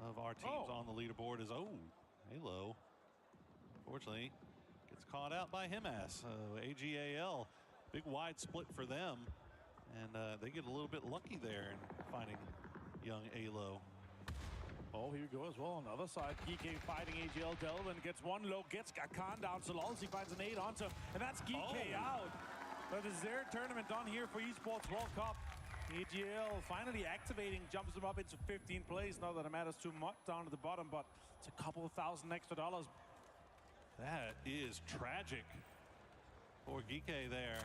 of our teams on the leaderboard. Is Halo, unfortunately, gets caught out by Himas. AGAL, big wide split for them, and they get a little bit lucky there in finding young Halo. Oh, here we go as well on the other side. GK fighting AGL. Delvin gets one low, gets Khan down. Sololsi finds an 8 onto, and that's GK out. But this is their tournament done here for Esports World Cup. AGL finally activating, jumps them up into 15th place. Not that it matters too much down at the bottom, but it's a couple of $1,000 extra. That is tragic for GK there.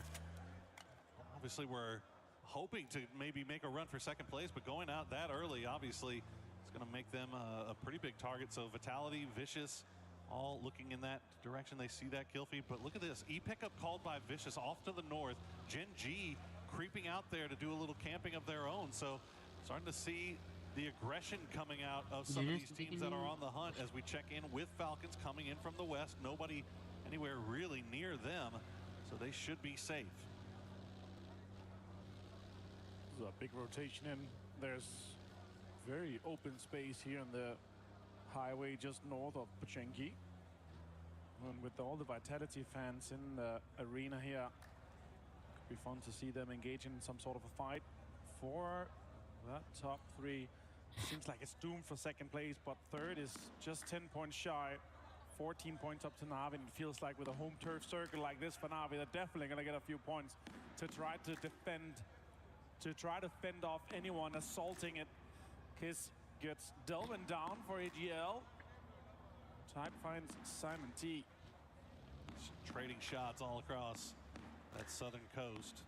Obviously, we're hoping to maybe make a run for second place, but going out that early, obviously, going to make them a pretty big target. So Vitality, Vicious, all looking in that direction. They see that kill feed, but look at this. E-pickup called by Vicious off to the north. Gen G creeping out there to do a little camping of their own. So starting to see the aggression coming out of some of these teams that are on the hunt as we check in with Falcons coming in from the west. Nobody anywhere really near them, so they should be safe. This is a big rotation in. There's very open space here on the highway just north of Pochenki. And with all the Vitality fans in the arena here, could be fun to see them engage in some sort of a fight for that top 3. Seems like it's doomed for second place, but third is just 10 points shy. 14 points up to Na'Vi, and it feels like with a home turf circle like this for Na'Vi, they're definitely going to get a few points to try to defend, to try to fend off anyone assaulting it. Kiss gets Delvin down for AGL. Type finds Simon T. Trading shots all across that southern coast.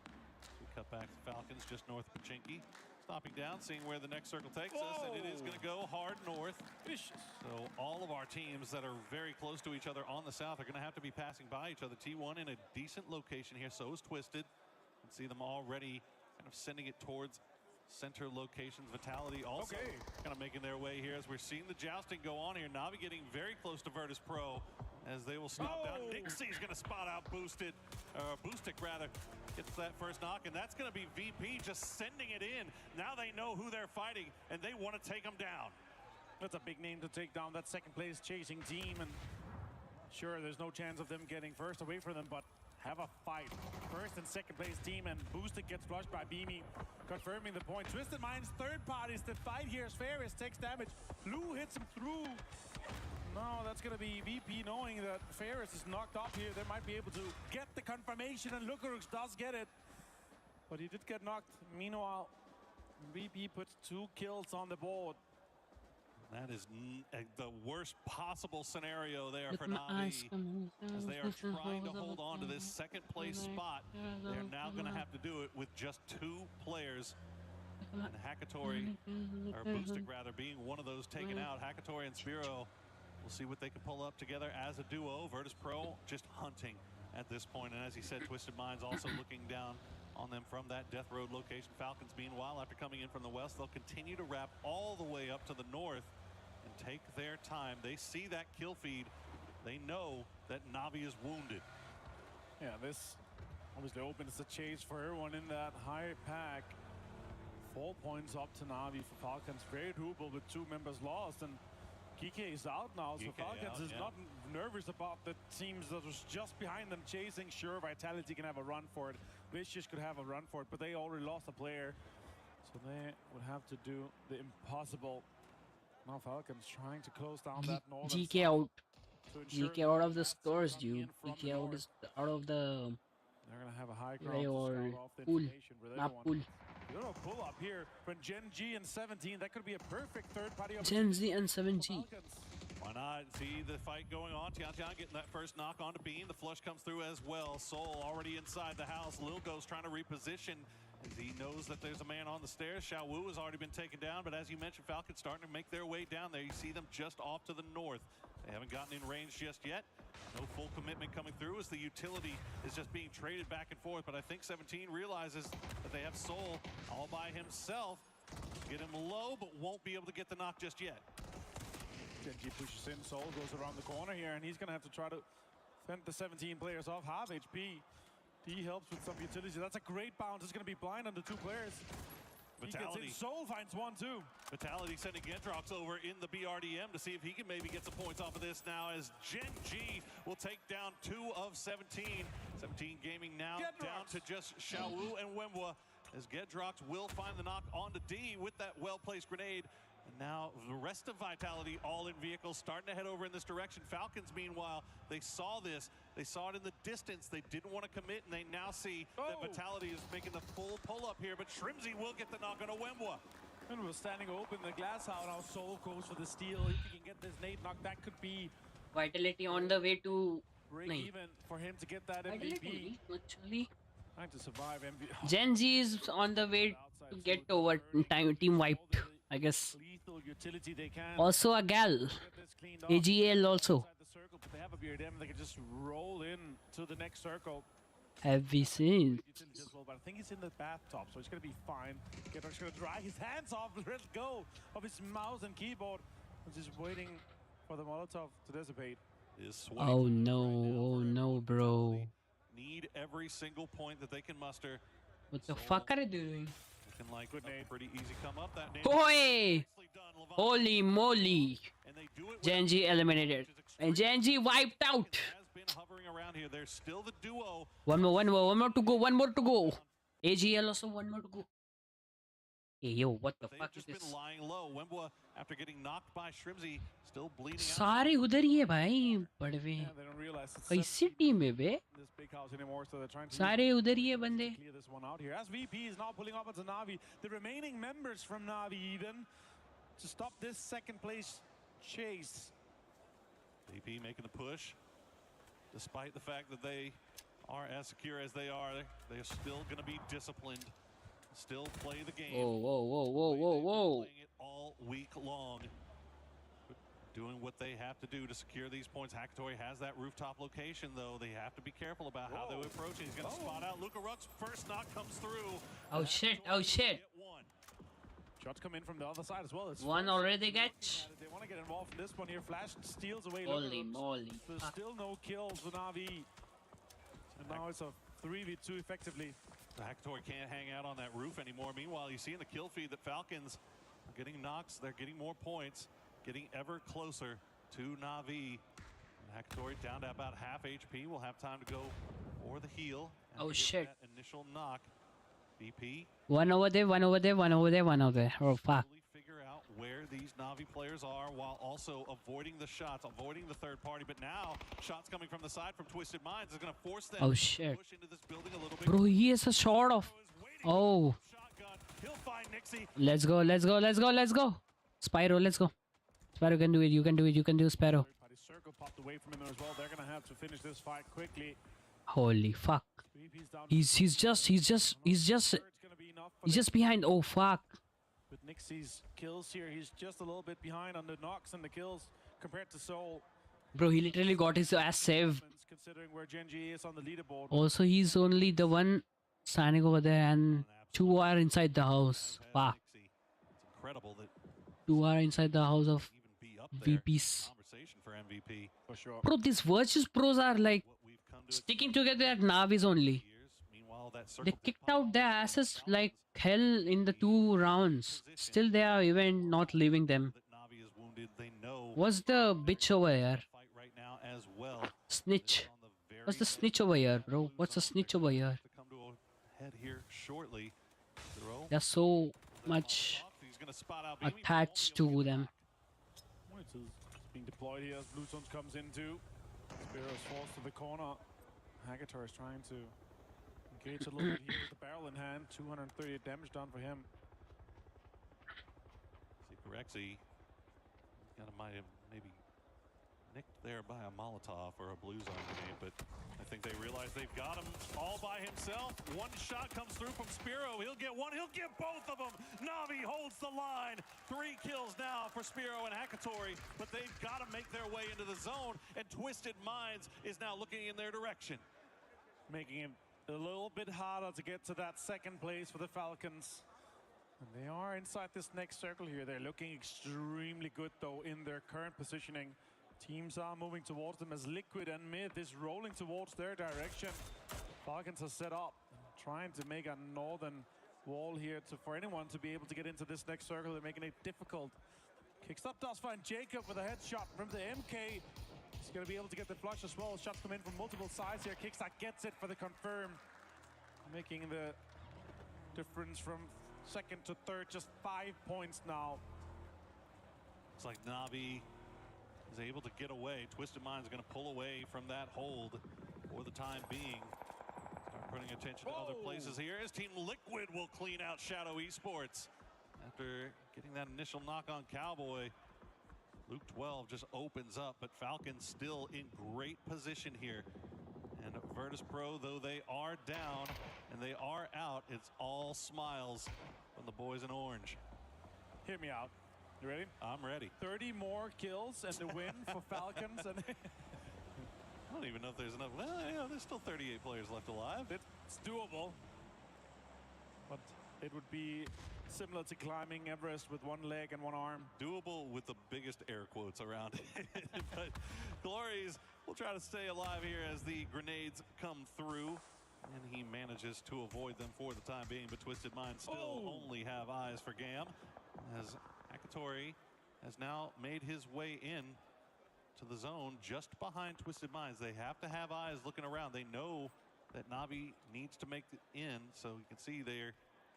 We cut back to Falcons just north of Pochinki. Stopping down, seeing where the next circle takes us, and it is going to go hard north. Vicious. So all of our teams that are very close to each other on the south are going to have to be passing by each other. T1 in a decent location here, so is Twisted. You can see them already kind of sending it towards center locations. Vitality also kind of making their way here as we're seeing the jousting go on here. Na'Vi getting very close to Virtus Pro as they will stop down. Nixie's going to spot out Boosted, Boostic rather, gets that first knock, and that's going to be VP just sending it in. Now they know who they're fighting, and they want to take them down. That's a big name to take down that second place chasing team, and sure, there's no chance of them getting first away from them, but have a fight. First and second place team, and Boosted gets flushed by Beamy, confirming the point. Twisted Minds third parties. The fight here as Ferris takes damage. Lou hits him through. No, that's going to be VP knowing that Ferris is knocked off here. They might be able to get the confirmation, and Lucarux does get it. But he did get knocked. Meanwhile, VP puts 2 kills on the board. That is the worst possible scenario there for Na'Vi as they are trying to hold on to this second place spot. They're now going to have to do it with just 2 players. And Hakatori, or Boostic rather, being one of those taken out. Hakatori and Spiro will see what they can pull up together as a duo. Virtus Pro just hunting at this point. And as he said, Twisted Minds also looking down on them from that Death Road location. Falcons, meanwhile, after coming in from the west, they'll continue to wrap all the way up to the north and take their time. They see that kill feed. They know that Na'Vi is wounded. Yeah, this obviously opens the chase for everyone in that high pack. 4 points up to Na'Vi for Falcons. Very doable with 2 members lost, and Kike is out now, so Falcons is not nervous about the teams that was just behind them chasing. Sure, Vitality can have a run for it. Vicious could have a run for it, but they already lost a player. So they would have to do the impossible. Now Falcons trying to close down that northern GK out. GK out of the scores, dude. GK out is out of the... They're going to have a high ground to start off the information with everyone. Little pull up here from Gen G and 17. That could be a perfect third party. Gen Z and 17. Why not? See the fight going on. Tian getting that first knock onto Bean. The flush comes through as well. Soul already inside the house. Lilgo's trying to reposition as he knows that there's a man on the stairs. Xiao Wu has already been taken down, but as you mentioned, Falcons starting to make their way down there. You see them just off to the north. They haven't gotten in range just yet. No full commitment coming through as the utility is just being traded back and forth. But I think 17 realizes that they have Soul all by himself. Get him low, but won't be able to get the knock just yet. Genji pushes in, Soul goes around the corner here, and he's going to have to try to fend the 17 players off. Half HP. He helps with some utility. That's a great bounce. It's going to be blind on the 2 players. Vitality. Soul finds 1, too. Vitality sending Gedrox over in the BRDM to see if he can maybe get some points off of this now as Genji will take down 2 of 17. 17 Gaming now down to just Xiao Wu and Wembwa as Gedrox will find the knock onto D with that well-placed grenade. And now the rest of Vitality all in vehicles starting to head over in this direction. Falcons, meanwhile, they saw this. They saw it in the distance. They didn't want to commit, and they now see that Vitality is making the full pull-up here. But Shrimzy will get the knock on a Wembwa. And we're standing open. The glass out. Now Soul goes for the steal. If he can get this nade knock, that could be Vitality on the way to break even for him to get that MVP. Actually, trying to survive MVP. Gen Z is on the way to get over team wiped, I guess. Utility they can. Also a gal. AGL also. But they have a BRDM. They can just roll in to the next circle. Have we seen? But I think he's in the bathtub, so he's going to be fine. Gedrox going to dry his hands off. Let go of his mouse and keyboard. He's just waiting for the Molotov to dissipate. Oh no, bro. Need every single point that they can muster. What the fuck are they doing? Looking like a pretty easy come up. That name Boy! Holy moly! Genji eliminated. And Genji wiped out. Hovering around here. There's still the duo. One more to go. AGL also 1 more to go. Hey yo, what the fuck is this? Been lying low. Wembwa, after getting knocked by Shrimzy, still bleeding out. सारे उधर ही है भाई बड़वे कैसी team है बे सारे उधर ही है बंदे Clear this one out here. As VP is now pulling up onto Na'Vi. The remaining members from Na'Vi even to stop this second place chase. VP making the push. Despite the fact that they are as secure as they are, they're still going to be disciplined. Still play the game. Whoa. Playing it all week long. Doing what they have to do to secure these points. Hackatory has that rooftop location, though. They have to be careful about how they approach it. He's going to spot out. Luka Ruck's first knock comes through. Oh shit. Shots come in from the other side as well. It's one already get. They want to get involved in this one here. Flash steals away. Holy moly. There's still no kills for Na'Vi. And now it's a 3v2 effectively. The Hackatory can't hang out on that roof anymore. Meanwhile, you see in the kill feed that Falcons are getting knocks. They're getting more points, getting ever closer to Na'Vi. Hackatory down to about half HP. Will have time to go for the heal. Oh shit. That initial knock. BP. One over there. Oh fuck. Figure out where these Na'Vi players are while also avoiding the shots, avoiding the third party. But now, shots coming from the side from Twisted Minds is going to force them Oh shit. push into this building a little bit. Bro, he has a shot of. Oh. He'll find Nixie. Let's go. Spyro, let's go. Spyro can do it. You can do Spyro. Circle popped away from him as well. They're going to have to finish this fight quickly. Holy fuck. He's just behind. Oh fuck. With Nixie's kills here, he's just a little bit behind on the knocks and the kills compared to Soul. Bro, he literally got his ass saved. Considering where Genji is on the leaderboard. Also, he's only the one standing over there, and 2 are inside the house. Fuck. It's incredible that 2 are inside the house of VPs. conversation for MVP. For sure. Bro, these Virtus Pros are like sticking together at Navis only. They kicked out their asses like hell in the 2 rounds. Still, they are even not leaving them. What's the bitch over here? Snitch. What's the snitch over here, bro? What's the snitch over here? They're so much attached to them. Being deployed here as Blue Zones comes into. Spiro's forced to the corner. Hackatory is trying to engage a little bit here with the barrel in hand. 238 damage done for him. See Perexy. Might have maybe there by a Molotov or a blue zone grenade, but I think they realize they've got him all by himself. One shot comes through from Spiro. He'll get one. He'll get both of them. Navi holds the line. 3 kills now for Spiro and Hakatori, but they've got to make their way into the zone, and Twisted Minds is now looking in their direction. Making it a little bit harder to get to that second place for the Falcons. And they are inside this next circle here. They're looking extremely good, though, in their current positioning. Teams are moving towards them as Liquid and Mid is rolling towards their direction. Falcons are set up, trying to make a northern wall here for anyone to be able to get into this next circle. They're making it difficult. Kicks up, does find Jacob with a headshot from the MK. He's going to be able to get the flush as well. Shots come in from multiple sides here. Kickstart gets it for the confirm, making the difference from second to third just 5 points now. It's like Navi is able to get away. Twisted Mind's going to pull away from that hold for the time being. Start putting attention to other places here as Team Liquid will clean out Shadow Esports. After getting that initial knock on Cowboy, Luke 12 just opens up, but Falcons still in great position here. And Virtus Pro, though they are down and they are out, it's all smiles from the boys in orange. Hear me out. You ready? I'm ready. 30 more kills and the win for Falcons. And I don't even know if there's enough. Well, yeah, there's still 38 players left alive. It's doable. But it would be similar to climbing Everest with one leg and one arm. Doable with the biggest air quotes around it. But Glories will try to stay alive here as the grenades come through. And he manages to avoid them for the time being. But Twisted Minds still only have eyes for Gam, as Hakatori has now made his way in to the zone just behind Twisted Minds. They have to have eyes looking around. They know that Navi needs to make it in, so you can see they're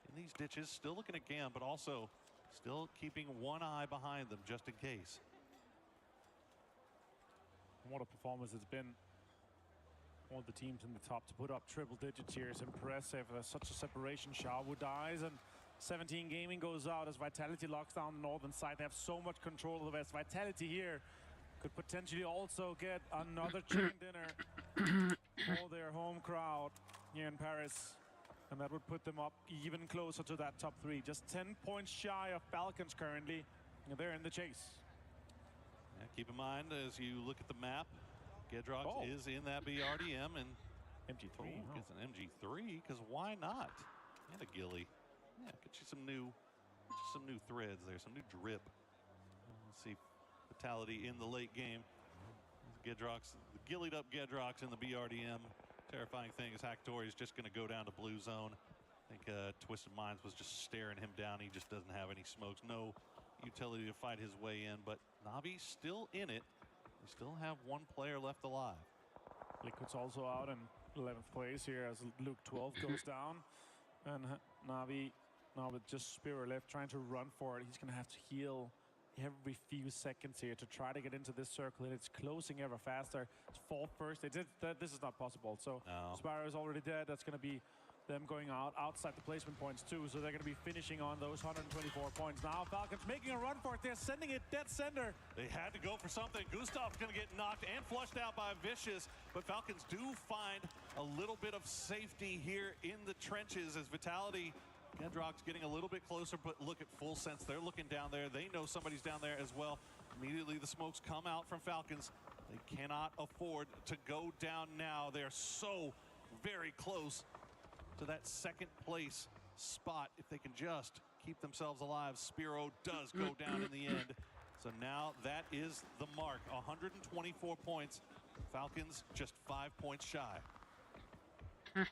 in these ditches, still looking at Gam, but also still keeping one eye behind them just in case. What a performance it's been. All the teams in the top to put up triple digits here is impressive. Such a separation. Sharwood dies and 17 Gaming goes out as Vitality locks down the northern side. They have so much control of the west. Vitality here could potentially also get another chicken dinner for their home crowd here in Paris. And that would put them up even closer to that top 3. Just 10 points shy of Falcons currently. And they're in the chase. Yeah, keep in mind as you look at the map, Gedrox is in that BRDM and MG3 gets an MG3 because why not? And a Ghillie. Yeah, get you some new threads there, some new drip. Let's see, Vitality in the late game. Gedrox, the Ghillied up Gedrox in the BRDM. Terrifying thing is Hakatori is just going to go down to blue zone. I think Twisted Minds was just staring him down. He just doesn't have any smokes, no utility to fight his way in. But Navi's still in it. We still have one player left alive. Liquid's also out in 11th place here as Luke 12 goes down. And Navi now with just Spiro left trying to run for it. He's going to have to heal every few seconds here to try to get into this circle, and it's closing ever faster. It's 4th first. They did that. This is not possible. So Spiro is already dead. That's going to be them going outside the placement points too. So they're going to be finishing on those 124 points. Now Falcons making a run for it. They're sending it dead center. They had to go for something. Gustav's going to get knocked and flushed out by Vicious, but Falcons do find a little bit of safety here in the trenches as Vitality. Gedrock's getting a little bit closer, but look at full sense. They're looking down there. They know somebody's down there as well. Immediately the smokes come out from Falcons. They cannot afford to go down now. They're so very close to that second place spot. If they can just keep themselves alive, Spiro does go down in the end. So now that is the mark, 124 points. Falcons just 5 points shy. There's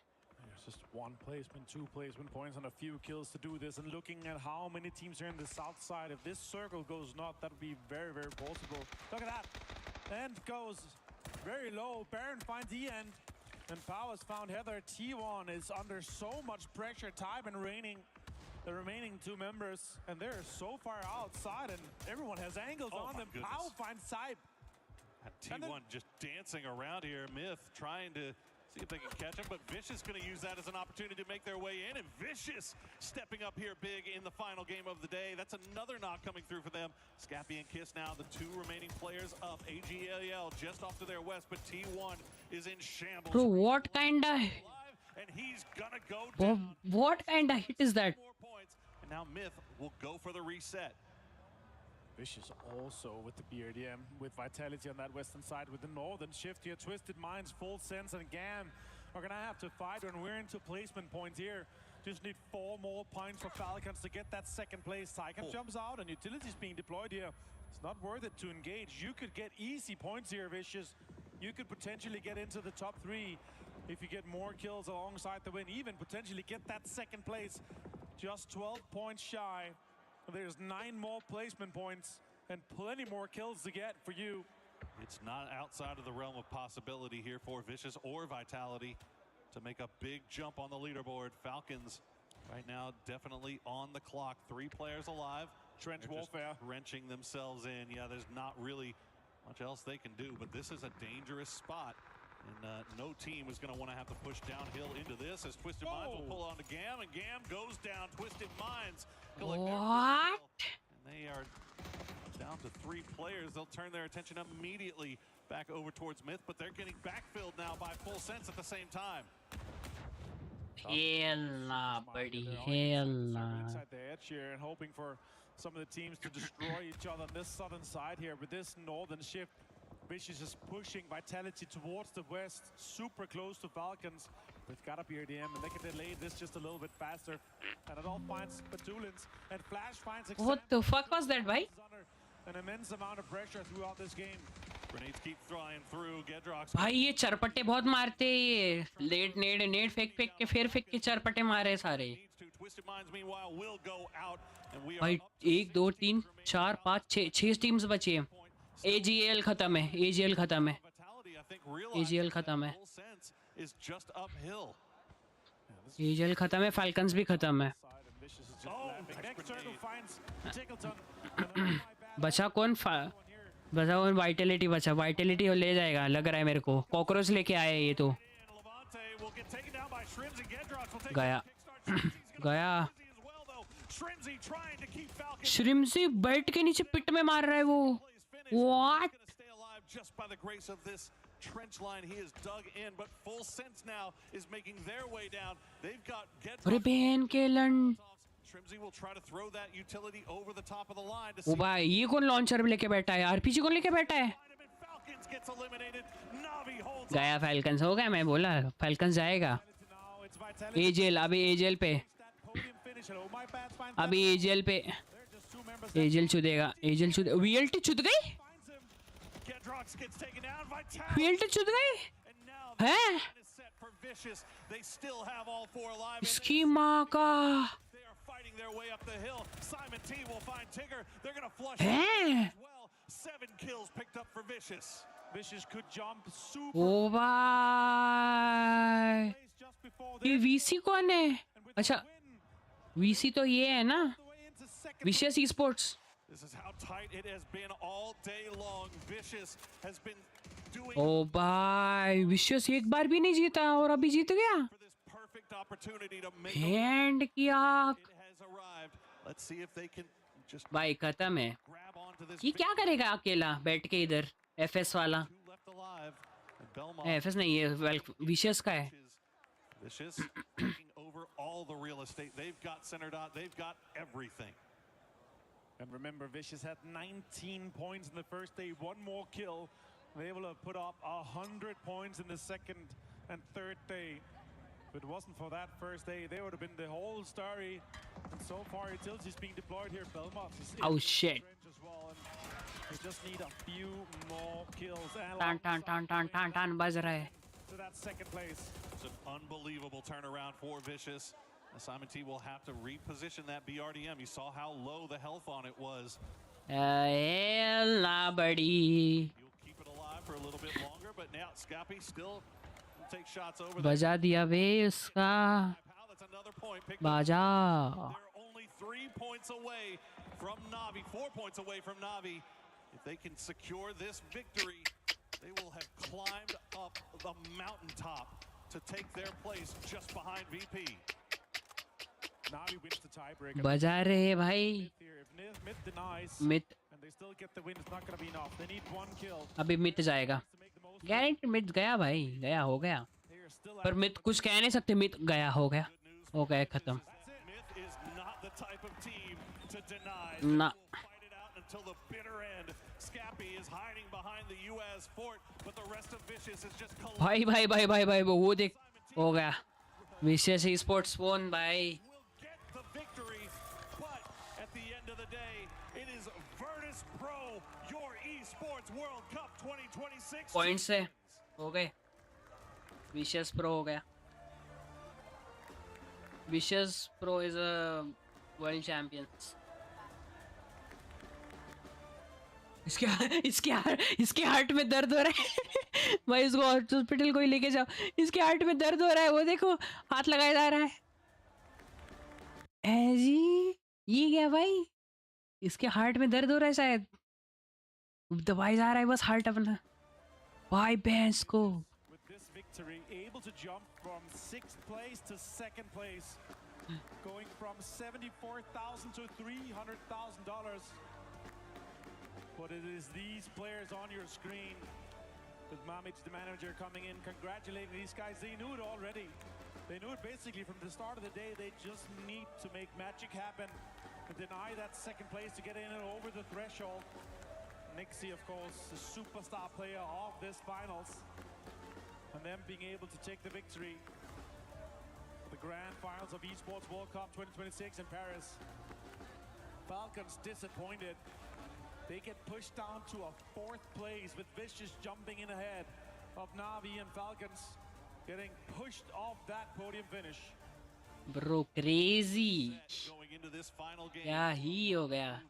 just 1 placement, 2 placement points, and a few kills to do this. And looking at how many teams are in the south side, if this circle goes not, that would be very, very possible. Look at that. End goes very low. Baron finds the end. And Powers found Heather. T1 is under so much pressure. Time and raining. The remaining 2 members, and they're so far outside, and everyone has angles on them. Pow finds Type. T1 just dancing around here. Myth trying to See if they can catch him, but Vicious going to use that as an opportunity to make their way in, and Vicious stepping up here big in the final game of the day. That's another knock coming through for them. Scappy and Kiss now, the two remaining players up. AGLL just off to their west, but T1 is in shambles. Bro, what kind of... And he's gonna go down. What kind of hit is that? And now Myth will go for the reset. Vicious also with the BRDM, with Vitality on that western side, with the northern shift here. Twisted Minds, Full Sense, and Gam are gonna have to fight, and we're into placement points here. Just need 4 more points for Falcons to get that second place. Tycon jumps out, and Utility's being deployed here. It's not worth it to engage. You could get easy points here, Vicious. You could potentially get into the top 3 if you get more kills alongside the win, even potentially get that second place. Just 12 points shy. There's 9 more placement points and plenty more kills to get for you. It's not outside of the realm of possibility here for Vicious or Vitality to make a big jump on the leaderboard. Falcons right now definitely on the clock. 3 players alive. Trench warfare. Wrenching themselves in. Yeah, there's not really much else they can do, but this is a dangerous spot. And no team is going to want to have to push downhill into this, as Twisted Minds will pull on to Gam, and Gam goes down. Twisted Minds collect their What? and they are down to 3 players. They'll turn their attention immediately back over towards Myth, but they're getting backfilled now by Full Sense at the same time. Hell nah, buddy. Hell nah. Inside the edge here and hoping for some of the teams to destroy each other on this southern side here. With this northern shift, Vicious is pushing Vitality towards the west, super close to Falcons. They've got a BRDM, and they can delay this just a little bit faster. And it all finds Petulins, and Flash finds... What the fuck was that, bhai? An immense amount of pressure throughout this game. Grenades keep flying through. Gedrox. भाई ये चरपटे बहुत मारते हैं ये. Late नेड फेंक के फिर फेंक के चरपटे मारे सारे. भाई 1 2 3 4 5 6 टीम्स बची हैं. AGL खत्म है. AGL खत्म है. AGL खत्म है. AGL खत्म है. Falcons भी खत्म है. बचा कौन? वाइटलिटी बचा. वाइटलिटी ले जाएगा लग रहा है मेरे को. कॉकरोच लेके आए ये तो. गया गया. श्रिम्जी बेल्ट के नीचे पिट में मार रहा है वो. What? Just by the grace of this trench line, he is dug in, but Full Sense now is making their way down. They've got अरे बहन के लन. Shrimzy will try to throw that utility over the top of the line to ओ भाई ये कौन launcher लेके बैठा है? RPG कौन लेके बैठा है? गया Falcons. हो गया. मैं बोला Falcons जाएगा. AGL अभी AGL पे. अभी AGL पे. AGL चुदेगा. AGL चुदे. VLT चुद गई. VLT चुद गई. हैं? इसकी माँ का. Their way up the hill. Simon T will find Tigger. They're going to flush as well. 7 kills picked up for Vicious. Vicious could jump super. ओ भाई ये VC कौन है? अच्छा VC तो ये है ना. Vicious Esports. This is how tight it has been all day long. Vicious has been doing. ओ भाई Vicious एक बार भी नहीं जीता और अभी जीत गया. Perfect opportunity to make hand किया. Let's see if they can just भाई खत्म है. ये क्या करेगा अकेला बैठ के इधर? FS वाला. FS नहीं है. Vicious का है. Vicious taking over all the real estate. They've got center dot. They've got everything. And remember, Vicious had 19 points in the first day. 1 more kill. They will have put up 100 points in the second and third day. If it wasn't for that first day, they would have been the whole story. And so far, Utility's being deployed here. Belmont is oh shit. As well, and they just need a few more kills. Tan buzz रहा है. To that second place. It's an unbelievable turnaround for Vicious. Simon T will have to reposition that BRDM. You saw how low the health on it was. Hell nah, buddy. You'll keep it alive for a little bit longer, but now Scappy still take shots over. बजा दिया बे उसका. बजा. They're only 3 points away from Navi, 4 points away from Navi. If they can secure this victory, they will have climbed up the mountaintop to take their place just behind VP. Navi wins the tiebreaker. बजा रहे हैं भाई. If Myth denies, Myth. and they still get the win, it's not going to be enough. They need one kill. अभी Myth जाएगा. Guarantee Myth गया भाई. गया हो गया. पर Myth कुछ कह नहीं सकते. Myth गया हो गया. हो गया खत्म. Myth is not the type of team to deny. ना. Fight it out until the bitter end. Scappy is hiding behind the US fort, but the rest of Vicious is just भाई वो देख हो गया. Vicious Esports won भाई. the victory, but at the end of the day, it is Virtus Pro, your Esports World Cup 2026. Points से हो गए. Vicious Pro हो गया. Vicious Pro is a world champions. इसके हार्ट में दर्द हो रहा है. भाई इसको हॉस्पिटल कोई लेके जाओ. इसके हार्ट में दर्द हो रहा है. वो देखो हाथ लगाया जा रहा है. जी ये क्या भाई. इसके हार्ट में दर्द हो रहा है शायद. दवाई जा रहा है बस हार्ट अपना. भाई भैंस को. With this victory, able to jump from 6th place to 2nd place, going from $74,000 to $300,000. But it is these players on your screen, with Mamich, the manager, coming in, congratulating these guys. They knew it already. They knew it basically from the start of the day. They just need to make magic happen to deny that 2nd place to get in and over the threshold. Nixie, of course, the superstar player of this finals, and them being able to take the victory for the grand finals of Esports World Cup 2026 in Paris. Falcons disappointed. They get pushed down to a 4th place with Vicious jumping in ahead of Navi, and Falcons getting pushed off that podium finish. Bro, crazy. Going into this final game. क्या ही हो गया.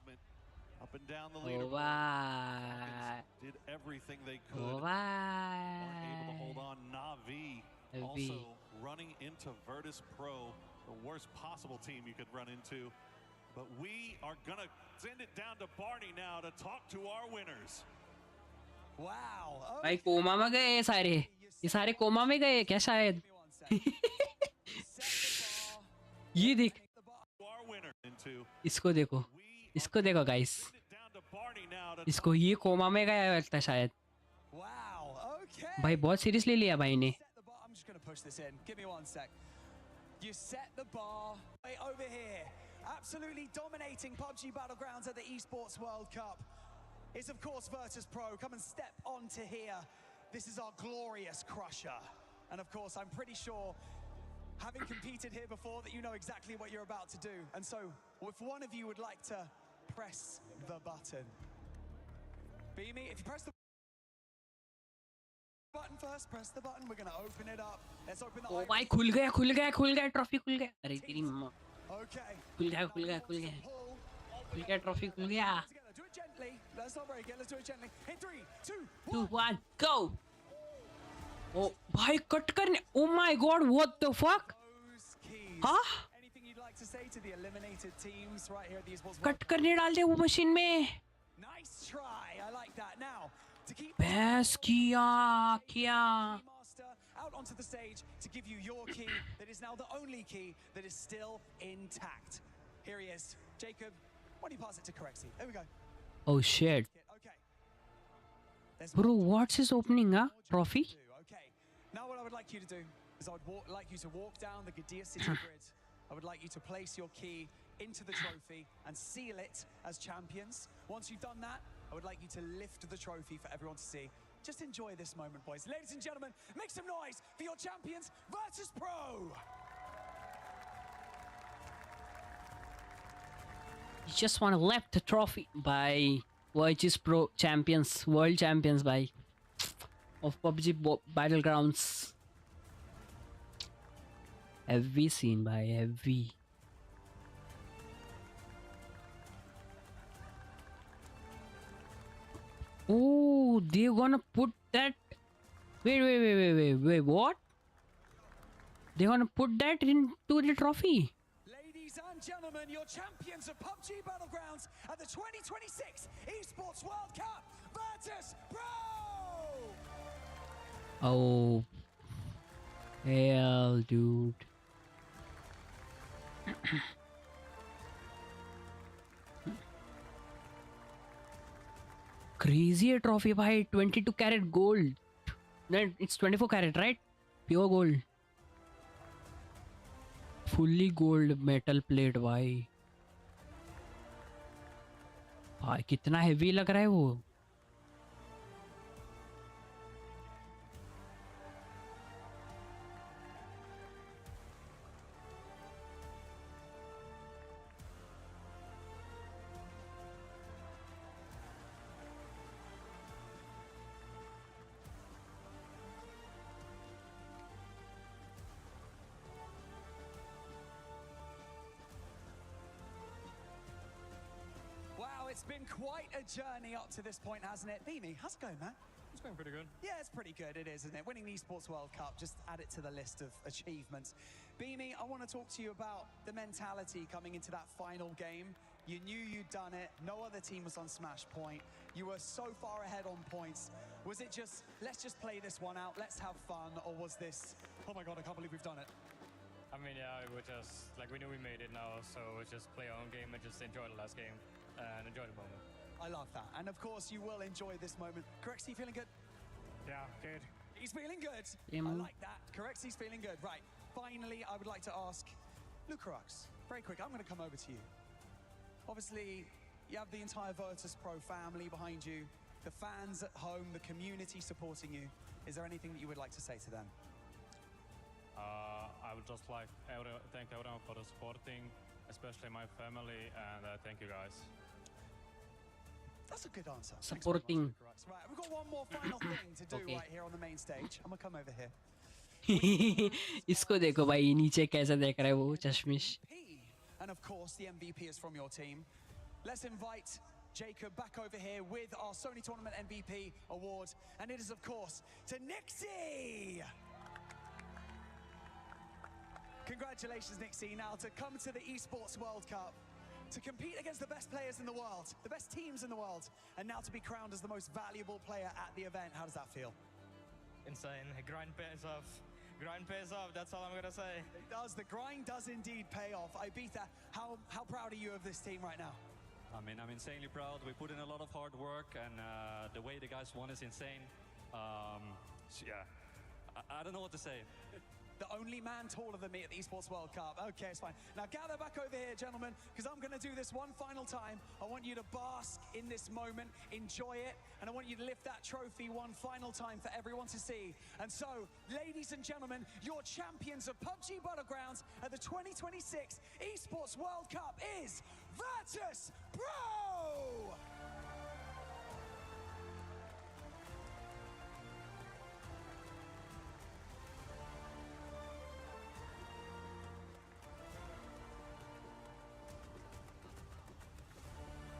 Up and down the Oh, leaderboard. bye. Did everything they could. Oh, Weren't able to bye. hold on. Navi also running into Virtus Pro, the worst possible team you could run into. But we are going to send it down to Barney now to talk to our winners. Wow. भाई coma में गए ये सारे coma में गए क्या शायद. ये देख. इसको देखो गाइस. इसको ये कोमा में गया लगता है शायद. भाई बहुत सीरियसली लिया भाई ने. I'm just going to push this in. Give me one sec. You set the bar way over here. Absolutely dominating PUBG Battlegrounds at the Esports World Cup is, of course, Virtus Pro. Come and step onto here. This is our glorious crusher. And, of course, I'm pretty sure, having competed here before, that you know exactly what you're about to do. And so, if one of you would like to press the button. Beamy, if you press the button first, press the button. We're going to open it up. Let's open the... ओ भाई खुल गया trophy खुल गया. अरे तेरी मम्मा. Okay. खुल गया trophy खुल गया. Do it gently. Let's not break it. Let's do it gently. In 3, 2, 2, 1, go. Oh, भाई कट करने. Oh my God, what the fuck? हाँ? Anything you'd like to say to the eliminated teams right here at the Esports World cut करने डाल दे वो machine में. Nice try. I like that. Now, to keep बस किया. Master out onto the stage to give you your key that is now the only key that is still intact. Here he is. Jacob, why don't you pass it to Corexi? There we go. Oh shit. Okay. Bro, what's his opening, huh? Trophy? Okay. Now what I would like you to do is I would like you to walk down the Gadia City grid. I would like you to place your key into the trophy and seal it as champions. Once you've done that, I would like you to lift the trophy for everyone to see. Just enjoy this moment, boys. Ladies and gentlemen, make some noise for your champions, Virtus Pro! You just want to lift the trophy by Virtus Pro champions, world champions by of PUBG Battlegrounds. Heavy scene by heavy. Oh, they're gonna put that. Wait, what? They're gonna put that into the trophy. Ladies and gentlemen, your champions of PUBG Battlegrounds at the 2026 Esports World Cup, Virtus Pro! Oh, Hell, dude. Crazier trophy by 22 karat gold. No, it's 24 karat, right? Pure gold. Fully gold metal plate भाई. भाई कितना heavy लग रहा है वो. Wow, it's been quite a journey up to this point, hasn't it? Beamy, how's it going, man? It's going pretty good. Yeah, it's pretty good. It is, isn't it? Winning the Esports World Cup, just add it to the list of achievements. Beamy, I want to talk to you about the mentality coming into that final game. You knew you'd done it. No other team was on smash point. You were so far ahead on points. Was it just, let's just play this one out, let's have fun, or was this, oh my God, I can't believe we've done it? I mean, yeah, we just, like, we knew we made it now, so it's just play our own game and just enjoy the last game and enjoy the moment. I love that. And of course, you will enjoy this moment. Correxy feeling good? Yeah, good. He's feeling good. Yeah, I man. like that. Correxy's feeling good. Right. Finally, I would like to ask Lucarux, very quick, I'm going to come over to you. Obviously, you have the entire Virtus Pro family behind you, the fans at home, the community supporting you. Is there anything that you would like to say to them? I would just like thank everyone for the supporting, especially my family, and thank you guys. That's a good answer. Supporting. Right, we've got one more final thing to do Okay. right here on the main stage. I'm gonna come over here. इसको देखो भाई नीचे कैसा देख रहा है वो चश्मिश. And of course, the MVP is from your team. Let's invite Jacob back over here with our Sony Tournament MVP award. And it is, of course, to Nixie! Congratulations, Nixie. Now, to come to the Esports World Cup, to compete against the best players in the world, the best teams in the world, and now to be crowned as the most valuable player at the event. How does that feel? Insane. Grind pays off. Grind pays off. That's all I'm gonna say. It does. The grind does indeed pay off. Ibita, how proud are you of this team right now? I mean, I'm insanely proud. We put in a lot of hard work, and the way the guys won is insane. So yeah, I don't know what to say. The only man taller than me at the Esports World Cup. Okay, it's fine. Now gather back over here, gentlemen, because I'm going to do this one final time. I want you to bask in this moment, enjoy it, and I want you to lift that trophy one final time for everyone to see. And so, ladies and gentlemen, your champions of PUBG Battlegrounds at the 2026 Esports World Cup is Virtus Pro!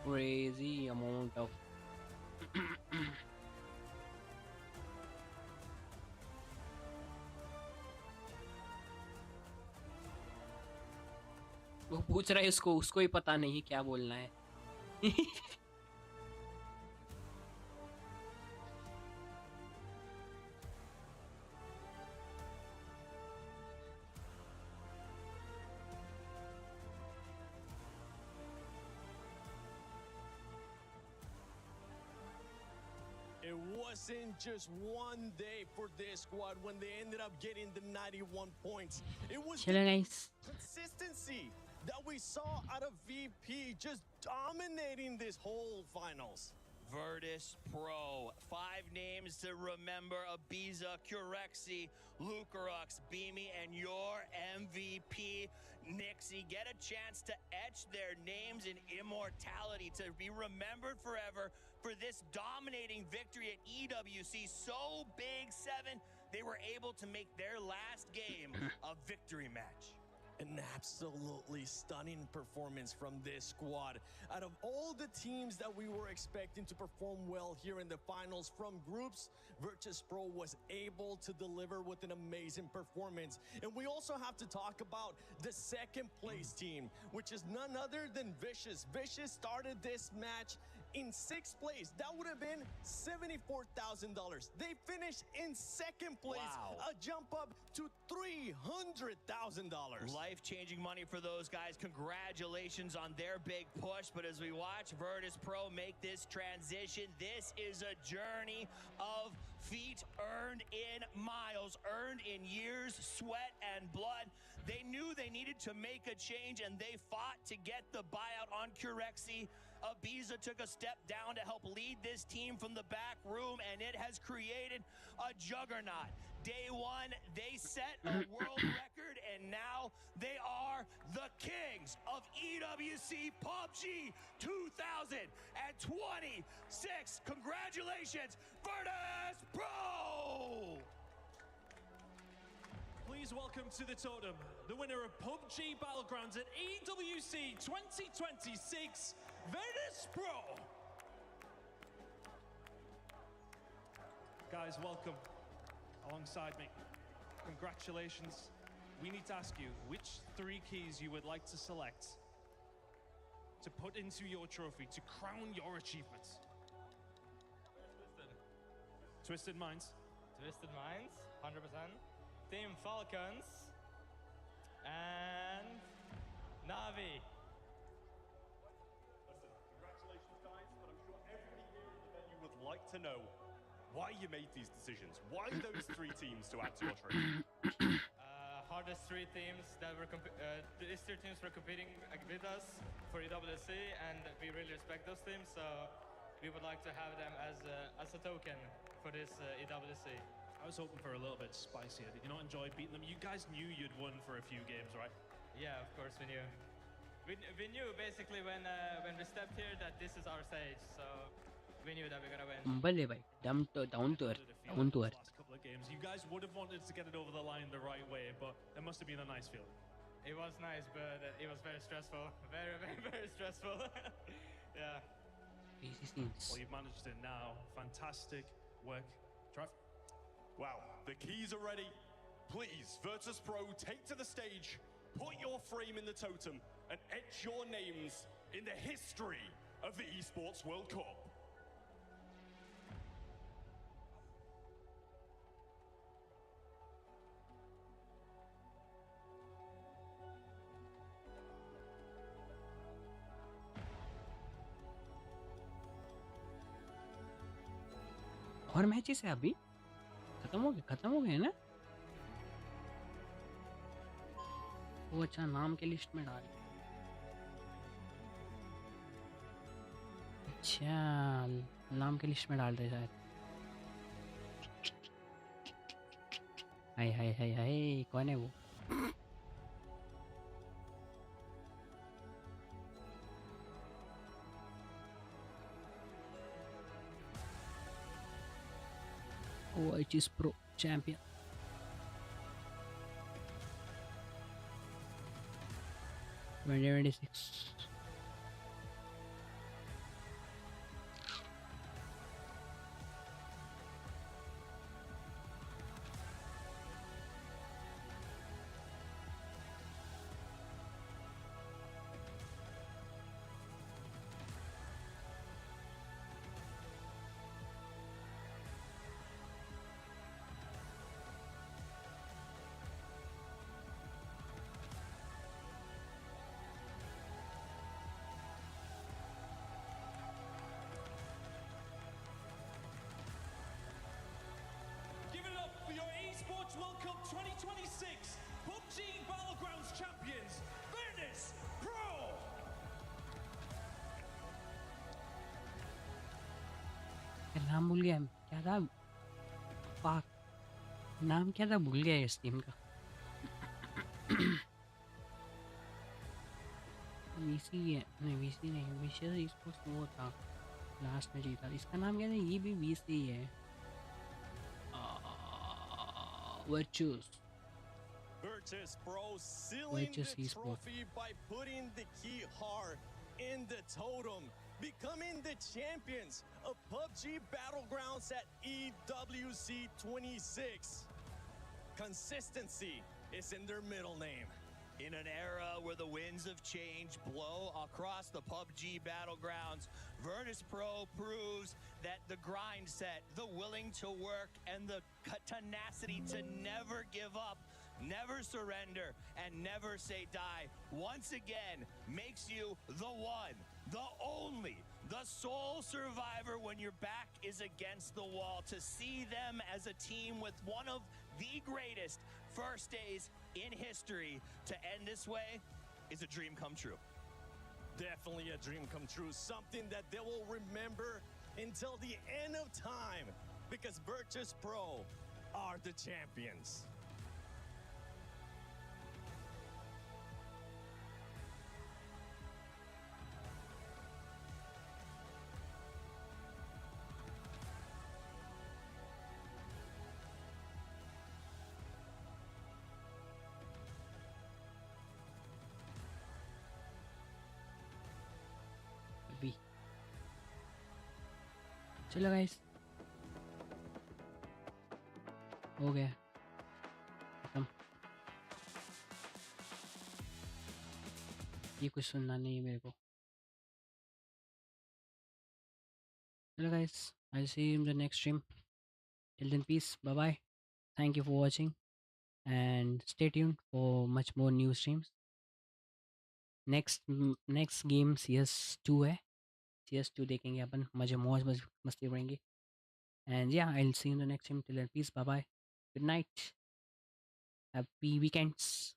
Crazy amount of वो पूछ रहा है उसको ही पता नहीं क्या बोलना है. It wasn't just one day for this squad when they ended up getting the 91 points. It was Hello, guys. consistency that we saw out of VP, just dominating this whole finals. Virtus Pro. 5 names to remember: Ibiza, Curexy, Lucarux, Beamy, and your MVP, Nixie. Get a chance to etch their names in immortality, to be remembered forever for this dominating victory at EWC. So big, 7, they were able to make their last game a victory match. An absolutely stunning performance from this squad. Out of all the teams that we were expecting to perform well here in the finals from groups, Virtus Pro was able to deliver with an amazing performance. And we also have to talk about the second place team, which is none other than Vicious. Vicious started this match in 6th place. That would have been $74,000. They finished in 2nd place. Wow. A jump up to $300,000. Life-changing money for those guys. Congratulations on their big push. But as we watch Virtus Pro make this transition, this is a journey of feet earned in miles, earned in years, sweat, and blood. They knew they needed to make a change, and they fought to get the buyout on Curexi. Ibiza took a step down to help lead this team from the back room, and it has created a juggernaut. Day one, they set a world record, and now they are the kings of EWC PUBG 2026. Congratulations, Virtus Pro! Please welcome to the totem, the winner of PUBG Battlegrounds at EWC 2026, Virtus Pro. Guys, welcome alongside me. Congratulations. We need to ask you which 3 keys you would like to select to put into your trophy to crown your achievements. Twisted Minds. Twisted Minds, 100%. Team Falcons. And Navi. Listen, congratulations guys, but I'm sure everybody here in the venue would like to know why you made these decisions. Why those 3 teams to add to your trophy? Hardest 3 teams that were these 3 teams were competing with us for EWC, and we really respect those teams, so we would like to have them as a token for this EWC. I was hoping for a little bit spicier. Did you not enjoy beating them? You guys knew you'd won for a few games, right? Yeah, of course we knew. We knew basically when we stepped here that this is our stage, so we knew that we're gonna win. Bale bhai, down to earth. Last couple of games, you guys would have wanted to get it over the line the right way, but it must have been a nice feeling. It was nice, but it was very stressful. Very, very, very stressful. Yeah. Well, you've managed it now. Fantastic work. Trev? Wow, the keys are ready. Please, Virtus Pro, take to the stage, put your frame in the totem, and etch your names in the history of the Esports World Cup. और matches है अभी खत्म हो गए ना वो अच्छा नाम के लिस्ट में डाल अच्छा नाम के लिस्ट में डाल रहे शायद हाय हाय हाय हाय कौन है वो Esports Pro champion. $2026. Esports World Cup 2026 PUBG Battlegrounds champions, Virtus Pro! नाम भूल गया क्या था पाक नाम क्या था भूल गया इस टीम का वीसी है नहीं वीसी नहीं विशेष Esports वो था लास्ट में जीता इसका नाम क्या था ये भी वीसी है Virtus Pro sealing the trophy by putting the key hard in the totem, becoming the champions of PUBG Battlegrounds at EWC 26. Consistency is in their middle name. In an era where the winds of change blow across the PUBG Battlegrounds, Virtus Pro proves that the grind set, the willing to work, and the tenacity to never give up, never surrender, and never say die, once again makes you the one, the only, the sole survivor when your back is against the wall. To see them as a team with one of the greatest first days in history to end this way is a dream come true. Definitely a dream come true. Something that they will remember until the end of time, because Virtus Pro are the champions. चलो guys हो गया खत्म ये कुछ सुनना नहीं है मेरे को चलो guys I'll see you in the next stream. Till then, peace, bye bye. Thank you for watching and stay tuned for much more new streams. Next game CS2 है CS2 देखेंगे अपन मजे मौज मस्ती करेंगे. And yeah, I'll see you in the next stream. Till then, peace, bye bye, good night, happy weekends.